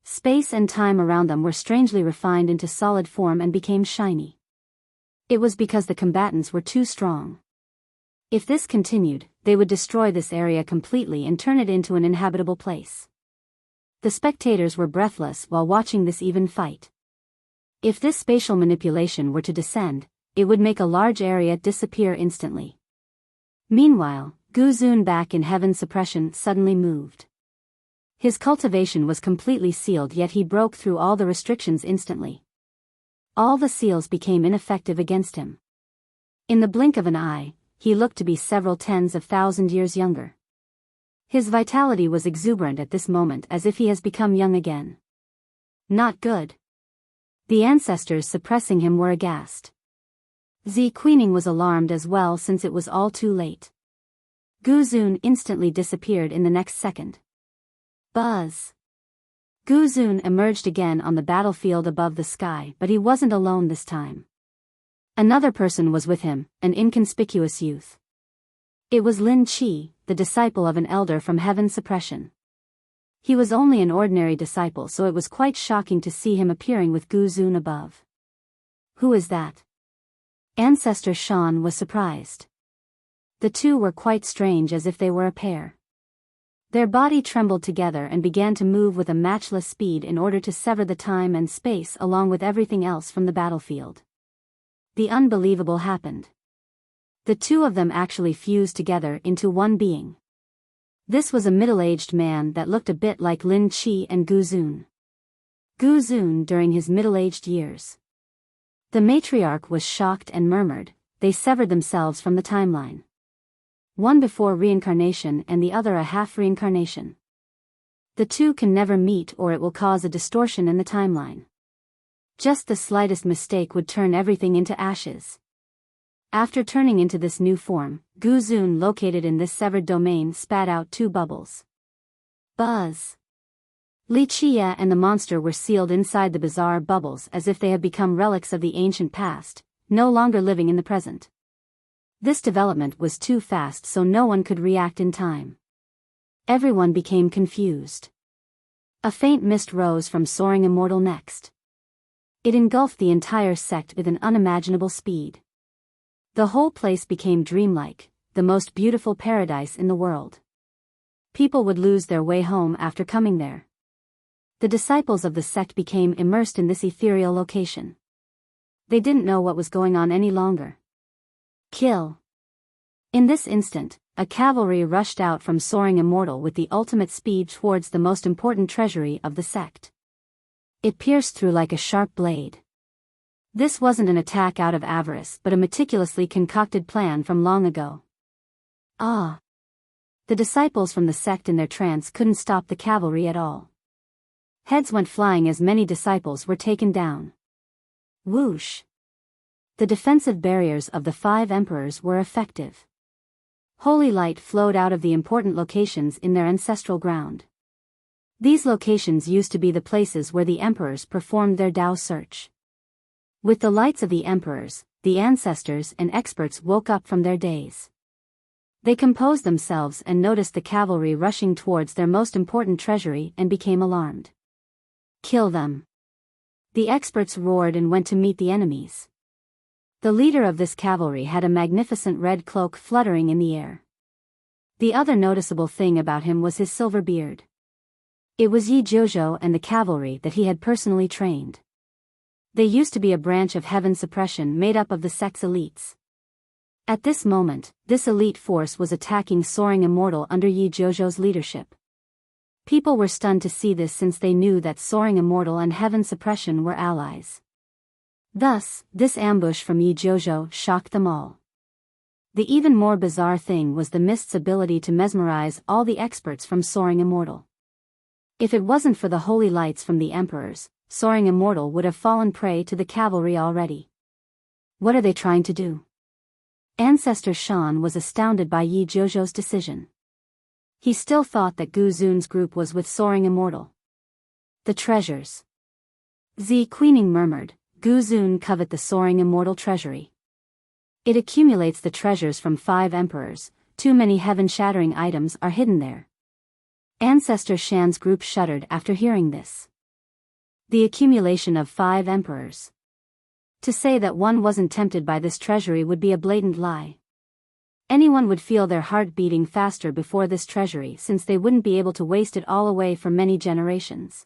Space and time around them were strangely refined into solid form and became shiny. It was because the combatants were too strong. If this continued, they would destroy this area completely and turn it into an inhabitable place. The spectators were breathless while watching this even fight. If this spatial manipulation were to descend, it would make a large area disappear instantly. Meanwhile, Guzun back in Heaven Suppression suddenly moved. His cultivation was completely sealed, yet he broke through all the restrictions instantly. All the seals became ineffective against him. In the blink of an eye, he looked to be several tens of thousand years younger. His vitality was exuberant at this moment, as if he has become young again. Not good. The ancestors suppressing him were aghast. Z Queening was alarmed as well, since it was all too late. Guzun instantly disappeared in the next second. Buzz. Guzun emerged again on the battlefield above the sky, but he wasn't alone this time. Another person was with him, an inconspicuous youth. It was Lin Qi, the disciple of an elder from Heaven Suppression. He was only an ordinary disciple, so it was quite shocking to see him appearing with Guzun above. Who is that? Ancestor Shan was surprised. The two were quite strange, as if they were a pair. Their body trembled together and began to move with a matchless speed in order to sever the time and space along with everything else from the battlefield. The unbelievable happened. The two of them actually fused together into one being. This was a middle-aged man that looked a bit like Lin Qi and Gu Zun. Gu Zun during his middle-aged years. The matriarch was shocked and murmured, they severed themselves from the timeline. One before reincarnation and the other a half-reincarnation. The two can never meet or it will cause a distortion in the timeline. Just the slightest mistake would turn everything into ashes. After turning into this new form, Gu Zun located in this severed domain spat out two bubbles. Buzz! Li Qia and the monster were sealed inside the bizarre bubbles as if they had become relics of the ancient past, no longer living in the present. This development was too fast so no one could react in time. Everyone became confused. A faint mist rose from soaring immortal next. It engulfed the entire sect with an unimaginable speed. The whole place became dreamlike, the most beautiful paradise in the world. People would lose their way home after coming there. The disciples of the sect became immersed in this ethereal location. They didn't know what was going on any longer. Kill. In this instant, a cavalry rushed out from soaring immortal with the ultimate speed towards the most important treasury of the sect. It pierced through like a sharp blade. This wasn't an attack out of avarice but a meticulously concocted plan from long ago. Ah! The disciples from the sect in their trance couldn't stop the cavalry at all. Heads went flying as many disciples were taken down. Whoosh! The defensive barriers of the 5 emperors were effective. Holy light flowed out of the important locations in their ancestral ground. These locations used to be the places where the emperors performed their Tao search. With the lights of the emperors, the ancestors and experts woke up from their daze. They composed themselves and noticed the cavalry rushing towards their most important treasury and became alarmed. Kill them! The experts roared and went to meet the enemies. The leader of this cavalry had a magnificent red cloak fluttering in the air. The other noticeable thing about him was his silver beard. It was Yi Jiuzhou and the cavalry that he had personally trained. They used to be a branch of heaven suppression made up of the sect's elites. At this moment, this elite force was attacking soaring immortal under Yi Jiuzhou's leadership. People were stunned to see this since they knew that soaring immortal and heaven suppression were allies. Thus, this ambush from Yi Jiuzhou shocked them all. The even more bizarre thing was the mist's ability to mesmerize all the experts from soaring immortal. If it wasn't for the holy lights from the emperors, soaring immortal would have fallen prey to the cavalry already. What are they trying to do? Ancestor Shan was astounded by Yi Jiuzhou's decision. He still thought that Gu Zun's group was with soaring immortal. The treasures. Zi Queening murmured, Gu Zun covet the soaring immortal treasury. It accumulates the treasures from 5 emperors, too many heaven-shattering items are hidden there. Ancestor Shan's group shuddered after hearing this. The accumulation of 5 emperors. To say that one wasn't tempted by this treasury would be a blatant lie. Anyone would feel their heart beating faster before this treasury since they wouldn't be able to waste it all away for many generations.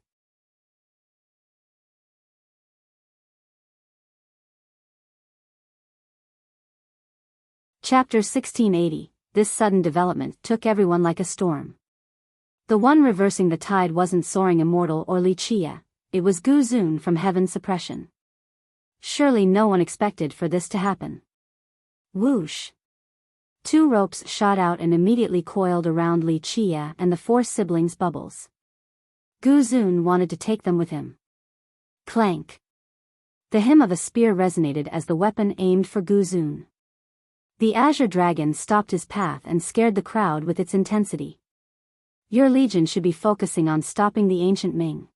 Chapter 1680. This sudden development took everyone like a storm. The one reversing the tide wasn't soaring immortal or Li Qia, it was Gu Zun from heaven suppression. Surely no one expected for this to happen. Whoosh! 2 ropes shot out and immediately coiled around Li Qia and the 4 siblings' bubbles. Gu Zun wanted to take them with him. Clank! The hymn of a spear resonated as the weapon aimed for Gu Zun. The azure dragon stopped his path and scared the crowd with its intensity. Your legion should be focusing on stopping the ancient Ming.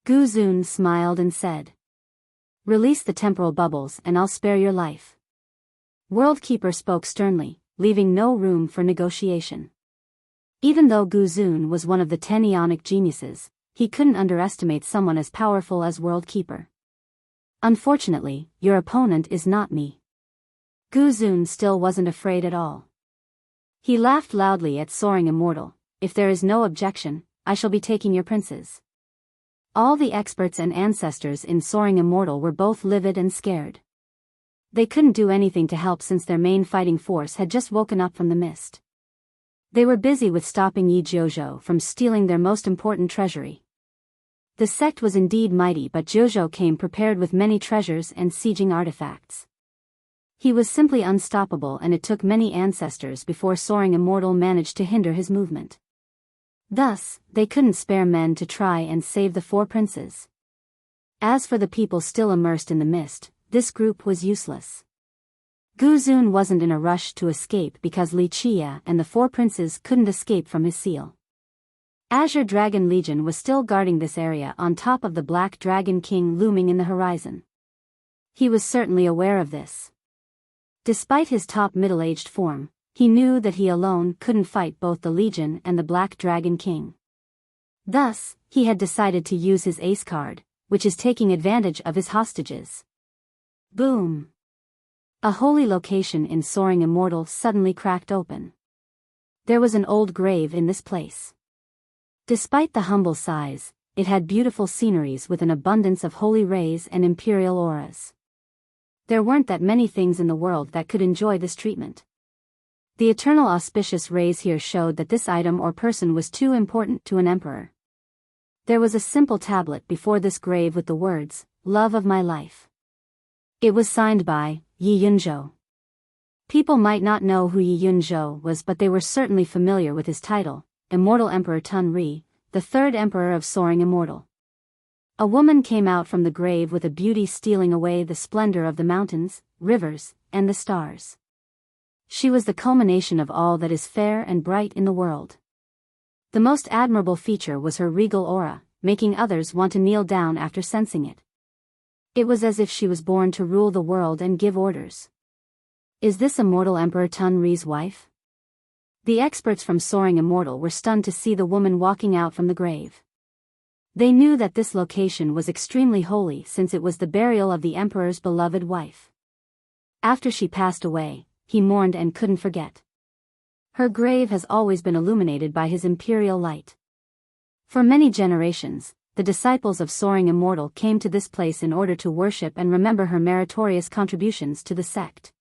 Gu Zun smiled and said. Release the temporal bubbles and I'll spare your life. World Keeper spoke sternly, leaving no room for negotiation. Even though Gu Zun was one of the 10 Ionic geniuses, he couldn't underestimate someone as powerful as World Keeper. Unfortunately, your opponent is not me. Gu Zun still wasn't afraid at all. He laughed loudly at soaring immortal. If there is no objection, I shall be taking your princes. All the experts and ancestors in soaring immortal were both livid and scared. They couldn't do anything to help since their main fighting force had just woken up from the mist. They were busy with stopping Yi Jiuzhou from stealing their most important treasury. The sect was indeed mighty, but Jiuzhou came prepared with many treasures and sieging artifacts. He was simply unstoppable, and it took many ancestors before Soaring Immortal managed to hinder his movement. Thus, they couldn't spare men to try and save the four princes. As for the people still immersed in the mist, this group was useless. Gu Zun wasn't in a rush to escape because Li Qia and the four princes couldn't escape from his seal. Azure Dragon Legion was still guarding this area on top of the Black Dragon King looming in the horizon. He was certainly aware of this. Despite his top middle-aged form, he knew that he alone couldn't fight both the Legion and the Black Dragon King. Thus, he had decided to use his ace card, which is taking advantage of his hostages. Boom! A holy location in Soaring Immortal suddenly cracked open. There was an old grave in this place. Despite the humble size, it had beautiful sceneries with an abundance of holy rays and imperial auras. There weren't that many things in the world that could enjoy this treatment. The eternal auspicious rays here showed that this item or person was too important to an emperor. There was a simple tablet before this grave with the words, "Love of my life." It was signed by Yi Yunzhou. People might not know who Yi Yunzhou was, but they were certainly familiar with his title, Immortal Emperor Tun Ri, the third emperor of Soaring Immortal. A woman came out from the grave with a beauty stealing away the splendor of the mountains, rivers, and the stars. She was the culmination of all that is fair and bright in the world. The most admirable feature was her regal aura, making others want to kneel down after sensing it. It was as if she was born to rule the world and give orders. Is this Immortal Emperor Tun Ri's wife? The experts from Soaring Immortal were stunned to see the woman walking out from the grave. They knew that this location was extremely holy since it was the burial of the emperor's beloved wife. After she passed away, he mourned and couldn't forget. Her grave has always been illuminated by his imperial light. For many generations, the disciples of Soaring Immortal came to this place in order to worship and remember her meritorious contributions to the sect.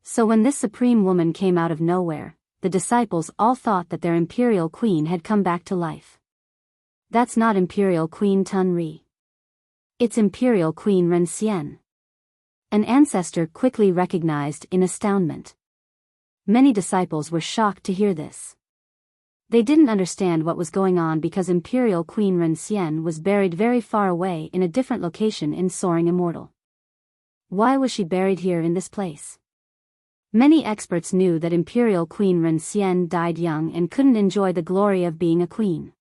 So when this supreme woman came out of nowhere, the disciples all thought that their imperial queen had come back to life. That's not Imperial Queen Tun Ri. It's Imperial Queen Ren Xian. An ancestor quickly recognized in astoundment. Many disciples were shocked to hear this. They didn't understand what was going on because Imperial Queen Ren Xian was buried very far away in a different location in Soaring Immortal. Why was she buried here in this place? Many experts knew that Imperial Queen Ren Xian died young and couldn't enjoy the glory of being a queen.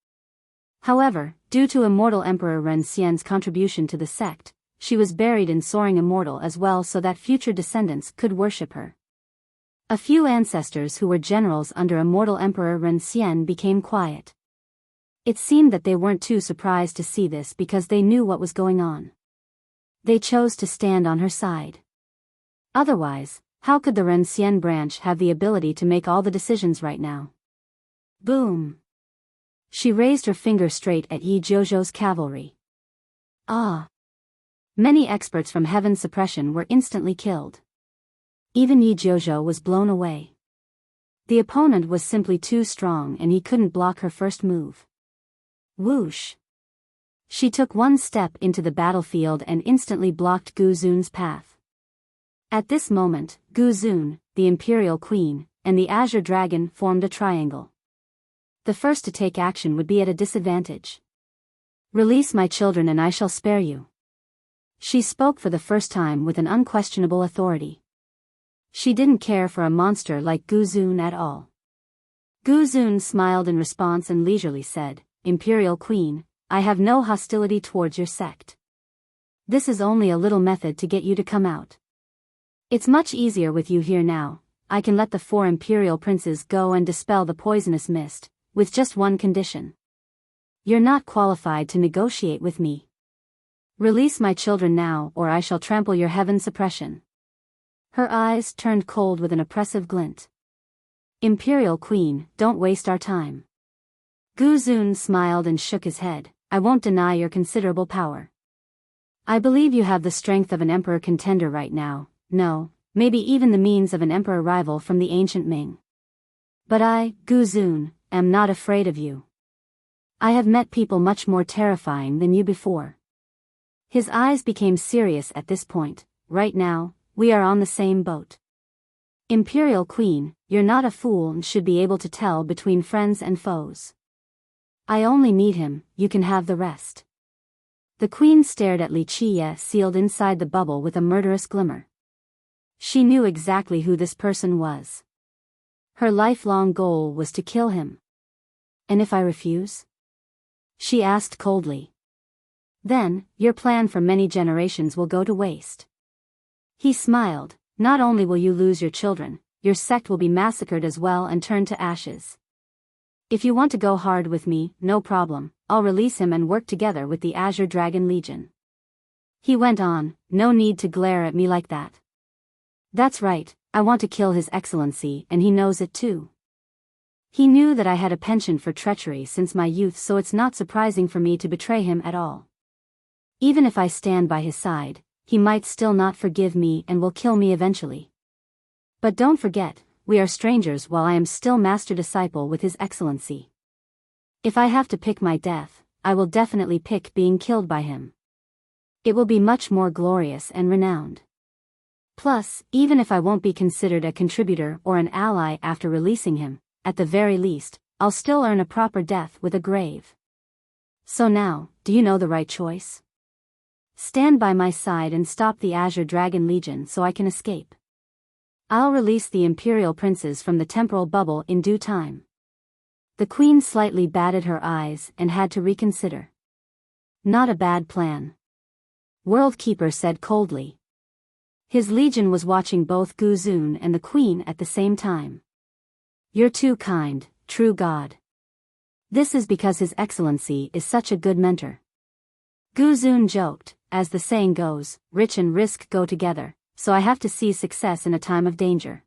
However, due to Immortal Emperor Ren Xian's contribution to the sect, she was buried in Soaring Immortal as well so that future descendants could worship her. A few ancestors who were generals under Immortal Emperor Ren Xian became quiet. It seemed that they weren't too surprised to see this because they knew what was going on. They chose to stand on her side. Otherwise, how could the Ren Xian branch have the ability to make all the decisions right now? Boom! She raised her finger straight at Yi Jiuzhou's cavalry. Ah! Many experts from Heaven Suppression were instantly killed. Even Yi Jiuzhou was blown away. The opponent was simply too strong and he couldn't block her first move. Whoosh! She took one step into the battlefield and instantly blocked Gu Zun's path. At this moment, Gu Zun, the Imperial Queen, and the Azure Dragon formed a triangle. The first to take action would be at a disadvantage. Release my children and I shall spare you. She spoke for the first time with an unquestionable authority. She didn't care for a monster like Gu Zun at all. Gu Zun smiled in response and leisurely said, Imperial Queen, I have no hostility towards your sect. This is only a little method to get you to come out. It's much easier with you here now. I can let the 4 imperial princes go and dispel the poisonous mist, with just one condition. You're not qualified to negotiate with me. Release my children now or I shall trample your Heaven Suppression. Her eyes turned cold with an oppressive glint. Imperial Queen, don't waste our time. Gu Zun smiled and shook his head. I won't deny your considerable power. I believe you have the strength of an emperor contender right now, no, maybe even the means of an emperor rival from the ancient Ming. But I, Gu Zun, am not afraid of you. I have met people much more terrifying than you before. His eyes became serious at this point. Right now, we are on the same boat. Imperial Queen, you're not a fool and should be able to tell between friends and foes. I only need him, you can have the rest. The Queen stared at Wuxia sealed inside the bubble with a murderous glimmer. She knew exactly who this person was. Her lifelong goal was to kill him. And if I refuse? She asked coldly. Then, your plan for many generations will go to waste. He smiled. Not only will you lose your children, your sect will be massacred as well and turned to ashes. If you want to go hard with me, no problem, I'll release him and work together with the Azure Dragon Legion. He went on, no need to glare at me like that. That's right, I want to kill His Excellency and he knows it too. He knew that I had a penchant for treachery since my youth, so it's not surprising for me to betray him at all. Even if I stand by his side, he might still not forgive me and will kill me eventually. But don't forget, we are strangers while I am still master disciple with His Excellency. If I have to pick my death, I will definitely pick being killed by him. It will be much more glorious and renowned. Plus, even if I won't be considered a contributor or an ally after releasing him, at the very least, I'll still earn a proper death with a grave. So now, do you know the right choice? Stand by my side and stop the Azure Dragon Legion so I can escape. I'll release the Imperial Princes from the temporal bubble in due time. The Queen slightly batted her eyes and had to reconsider. Not a bad plan. World Keeper said coldly. His legion was watching both Gu Zun and the Queen at the same time. You're too kind, true God. This is because His Excellency is such a good mentor. Gu Zun joked, as the saying goes, rich and risk go together, so I have to seize success in a time of danger.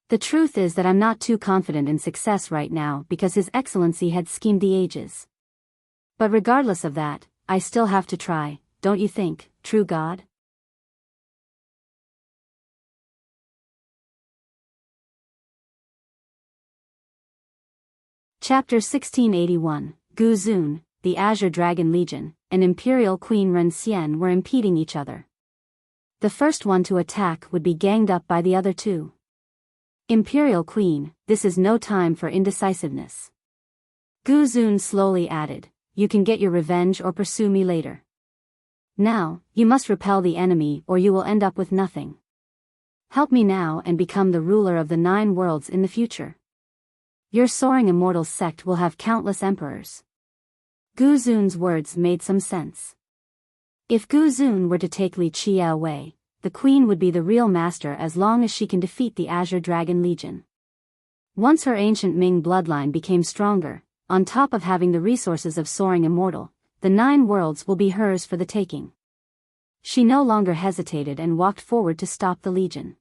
The truth is that I'm not too confident in success right now because His Excellency had schemed the ages. But regardless of that, I still have to try, don't you think, true God? Chapter 1681, Gu Zun, the Azure Dragon Legion, and Imperial Queen Ren Xian were impeding each other. The first one to attack would be ganged up by the other two. Imperial Queen, this is no time for indecisiveness. Gu Zun slowly added, you can get your revenge or pursue me later. Now, you must repel the enemy or you will end up with nothing. Help me now and become the ruler of the 9 worlds in the future. Your soaring immortal sect will have countless emperors. Gu Zun's words made some sense. If Gu Zun were to take Wuxia away, the Queen would be the real master as long as she can defeat the Azure Dragon Legion. Once her ancient Ming bloodline became stronger, on top of having the resources of soaring immortal, the 9 worlds will be hers for the taking. She no longer hesitated and walked forward to stop the Legion.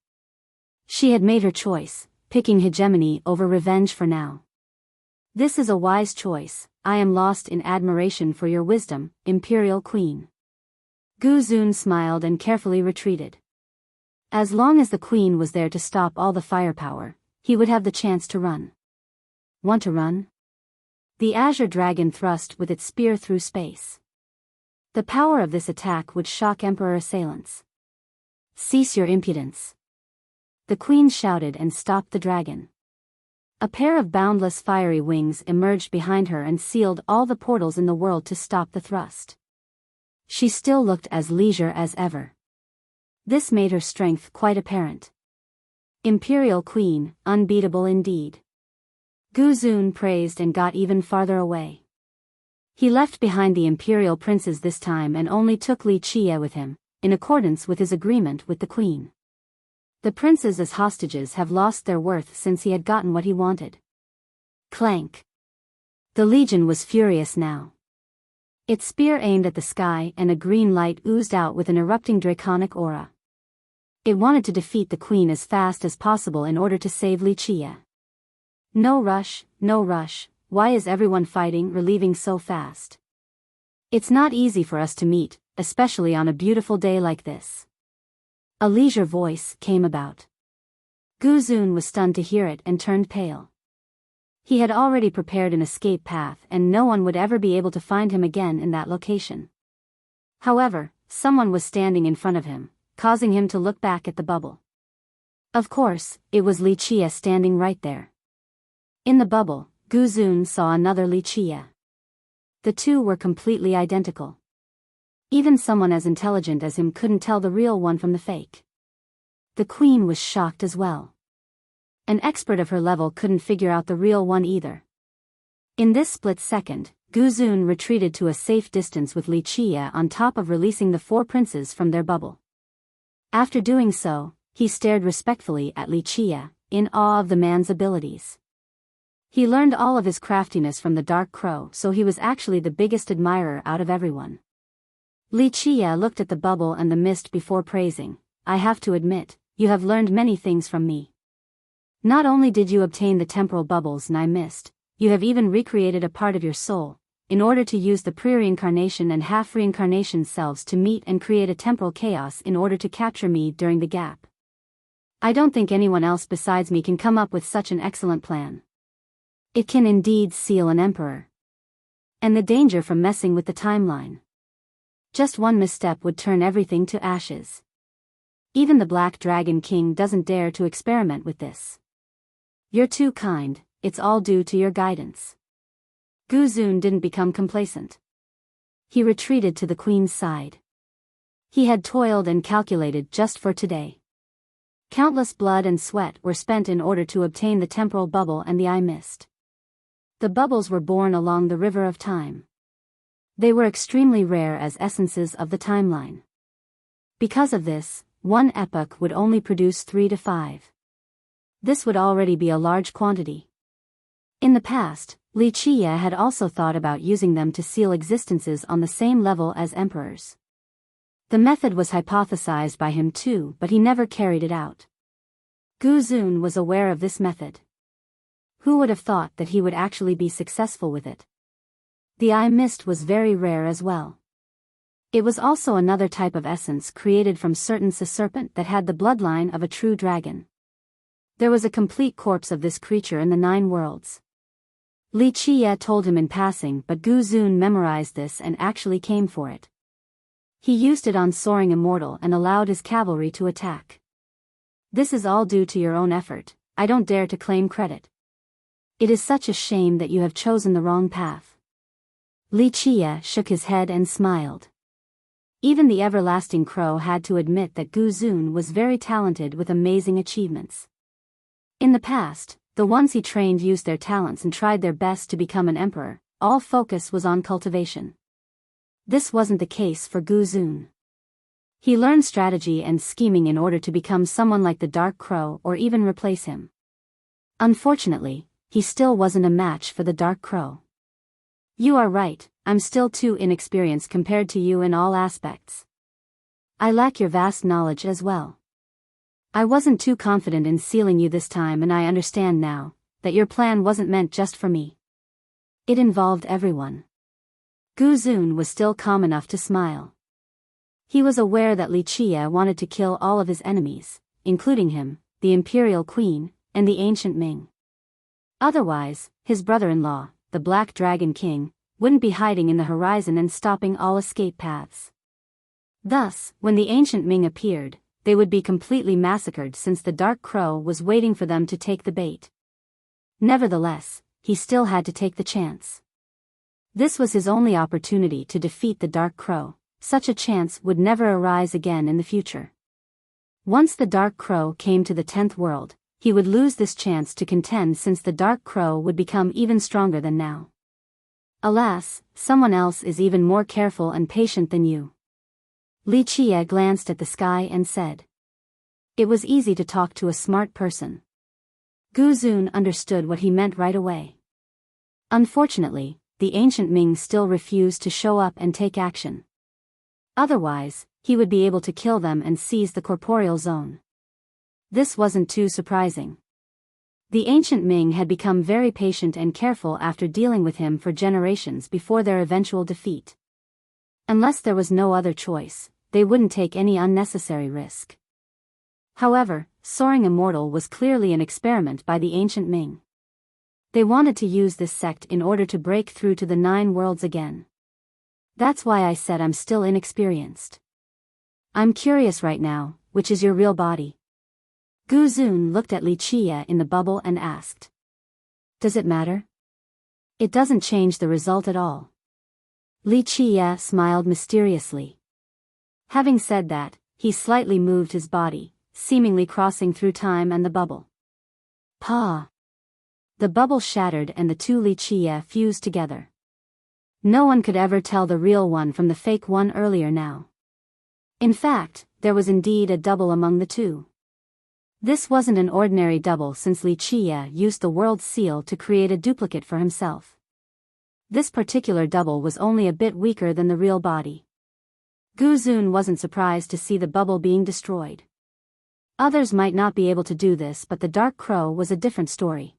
She had made her choice, picking hegemony over revenge for now. This is a wise choice, I am lost in admiration for your wisdom, Imperial Queen. Gu Zun smiled and carefully retreated. As long as the Queen was there to stop all the firepower, he would have the chance to run. Want to run? The Azure Dragon thrust with its spear through space. The power of this attack would shock Emperor assailants. Cease your impudence. The Queen shouted and stopped the dragon. A pair of boundless fiery wings emerged behind her and sealed all the portals in the world to stop the thrust. She still looked as leisure as ever. This made her strength quite apparent. Imperial Queen, unbeatable indeed. Gu Zun praised and got even farther away. He left behind the Imperial Princes this time and only took Wuxia with him, in accordance with his agreement with the Queen. The princes as hostages have lost their worth since he had gotten what he wanted. Clank. The Legion was furious now. Its spear aimed at the sky and a green light oozed out with an erupting draconic aura. It wanted to defeat the Queen as fast as possible in order to save Wuxia. No rush, no rush, why is everyone fighting or leaving so fast? It's not easy for us to meet, especially on a beautiful day like this. A leisure voice came about. Gu Zun was stunned to hear it and turned pale. He had already prepared an escape path and no one would ever be able to find him again in that location. However, someone was standing in front of him, causing him to look back at the bubble. Of course, it was Li Chia standing right there. In the bubble, Gu Zun saw another Li Chia. The two were completely identical. Even someone as intelligent as him couldn't tell the real one from the fake. The queen was shocked as well. An expert of her level couldn't figure out the real one either. In this split second, Gu Zun retreated to a safe distance with Li Chia on top of releasing the four princes from their bubble. After doing so, he stared respectfully at Li Chia, in awe of the man's abilities. He learned all of his craftiness from the Dark Crow, so he was actually the biggest admirer out of everyone. Li Chia looked at the bubble and the mist before praising, "I have to admit, you have learned many things from me. Not only did you obtain the temporal bubbles and I missed, you have even recreated a part of your soul, in order to use the pre-reincarnation and half-reincarnation selves to meet and create a temporal chaos in order to capture me during the gap. I don't think anyone else besides me can come up with such an excellent plan. It can indeed seal an emperor. And the danger from messing with the timeline. Just one misstep would turn everything to ashes. Even the Black Dragon King doesn't dare to experiment with this. You're too kind, it's all due to your guidance." Gu Zun didn't become complacent. He retreated to the queen's side. He had toiled and calculated just for today. Countless blood and sweat were spent in order to obtain the temporal bubble and the eye mist. The bubbles were born along the river of time. They were extremely rare as essences of the timeline. Because of this, one epoch would only produce 3 to 5. This would already be a large quantity. In the past, Li Chia had also thought about using them to seal existences on the same level as emperors. The method was hypothesized by him too, but he never carried it out. Gu Zun was aware of this method. Who would have thought that he would actually be successful with it? The eye mist was very rare as well. It was also another type of essence created from certain sea serpent that had the bloodline of a true dragon. There was a complete corpse of this creature in the 9 worlds. Li Chia told him in passing, but Gu Zun memorized this and actually came for it. He used it on Soaring Immortal and allowed his cavalry to attack. This is all due to your own effort, I don't dare to claim credit. It is such a shame that you have chosen the wrong path. Li Chia shook his head and smiled. Even the everlasting crow had to admit that Gu Zun was very talented with amazing achievements. In the past, the ones he trained used their talents and tried their best to become an emperor, all focus was on cultivation. This wasn't the case for Gu Zun. He learned strategy and scheming in order to become someone like the Dark Crow or even replace him. Unfortunately, he still wasn't a match for the Dark Crow. You are right, I'm still too inexperienced compared to you in all aspects. I lack your vast knowledge as well. I wasn't too confident in sealing you this time, and I understand now that your plan wasn't meant just for me. It involved everyone. Gu Zun was still calm enough to smile. He was aware that Li Chia wanted to kill all of his enemies, including him, the Imperial Queen, and the Ancient Ming. Otherwise, his brother-in-law, the Black Dragon King, wouldn't be hiding in the horizon and stopping all escape paths. Thus, when the Ancient Ming appeared, they would be completely massacred since the Dark Crow was waiting for them to take the bait. Nevertheless, he still had to take the chance. This was his only opportunity to defeat the Dark Crow. Such a chance would never arise again in the future. Once the Dark Crow came to the 10th world, he would lose this chance to contend since the Dark Crow would become even stronger than now. Alas, someone else is even more careful and patient than you. Li Chia glanced at the sky and said. It was easy to talk to a smart person. Gu Zun understood what he meant right away. Unfortunately, the Ancient Ming still refused to show up and take action. Otherwise, he would be able to kill them and seize the corporeal zone. This wasn't too surprising. The Ancient Ming had become very patient and careful after dealing with him for generations before their eventual defeat. Unless there was no other choice, they wouldn't take any unnecessary risk. However, Soaring Immortal was clearly an experiment by the ancient Ming. They wanted to use this sect in order to break through to the 9 worlds again. That's why I said I'm still inexperienced. I'm curious right now, which is your real body? Gu Zun looked at Li Qia in the bubble and asked. Does it matter? It doesn't change the result at all. Li Qia smiled mysteriously. Having said that, he slightly moved his body, seemingly crossing through time and the bubble. Pa! The bubble shattered and the two Li Qia fused together. No one could ever tell the real one from the fake one earlier now. In fact, there was indeed a double among the two. This wasn't an ordinary double since Li Qia used the world seal to create a duplicate for himself. This particular double was only a bit weaker than the real body. Gu Zun wasn't surprised to see the bubble being destroyed. Others might not be able to do this, but the Dark Crow was a different story.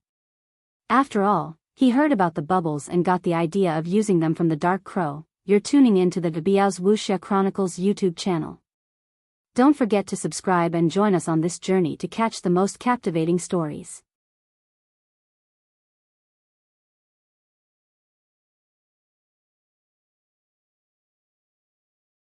After all, he heard about the bubbles and got the idea of using them from the Dark Crow. You're tuning into the Biyao's Wuxia Chronicles YouTube channel. Don't forget to subscribe and join us on this journey to catch the most captivating stories.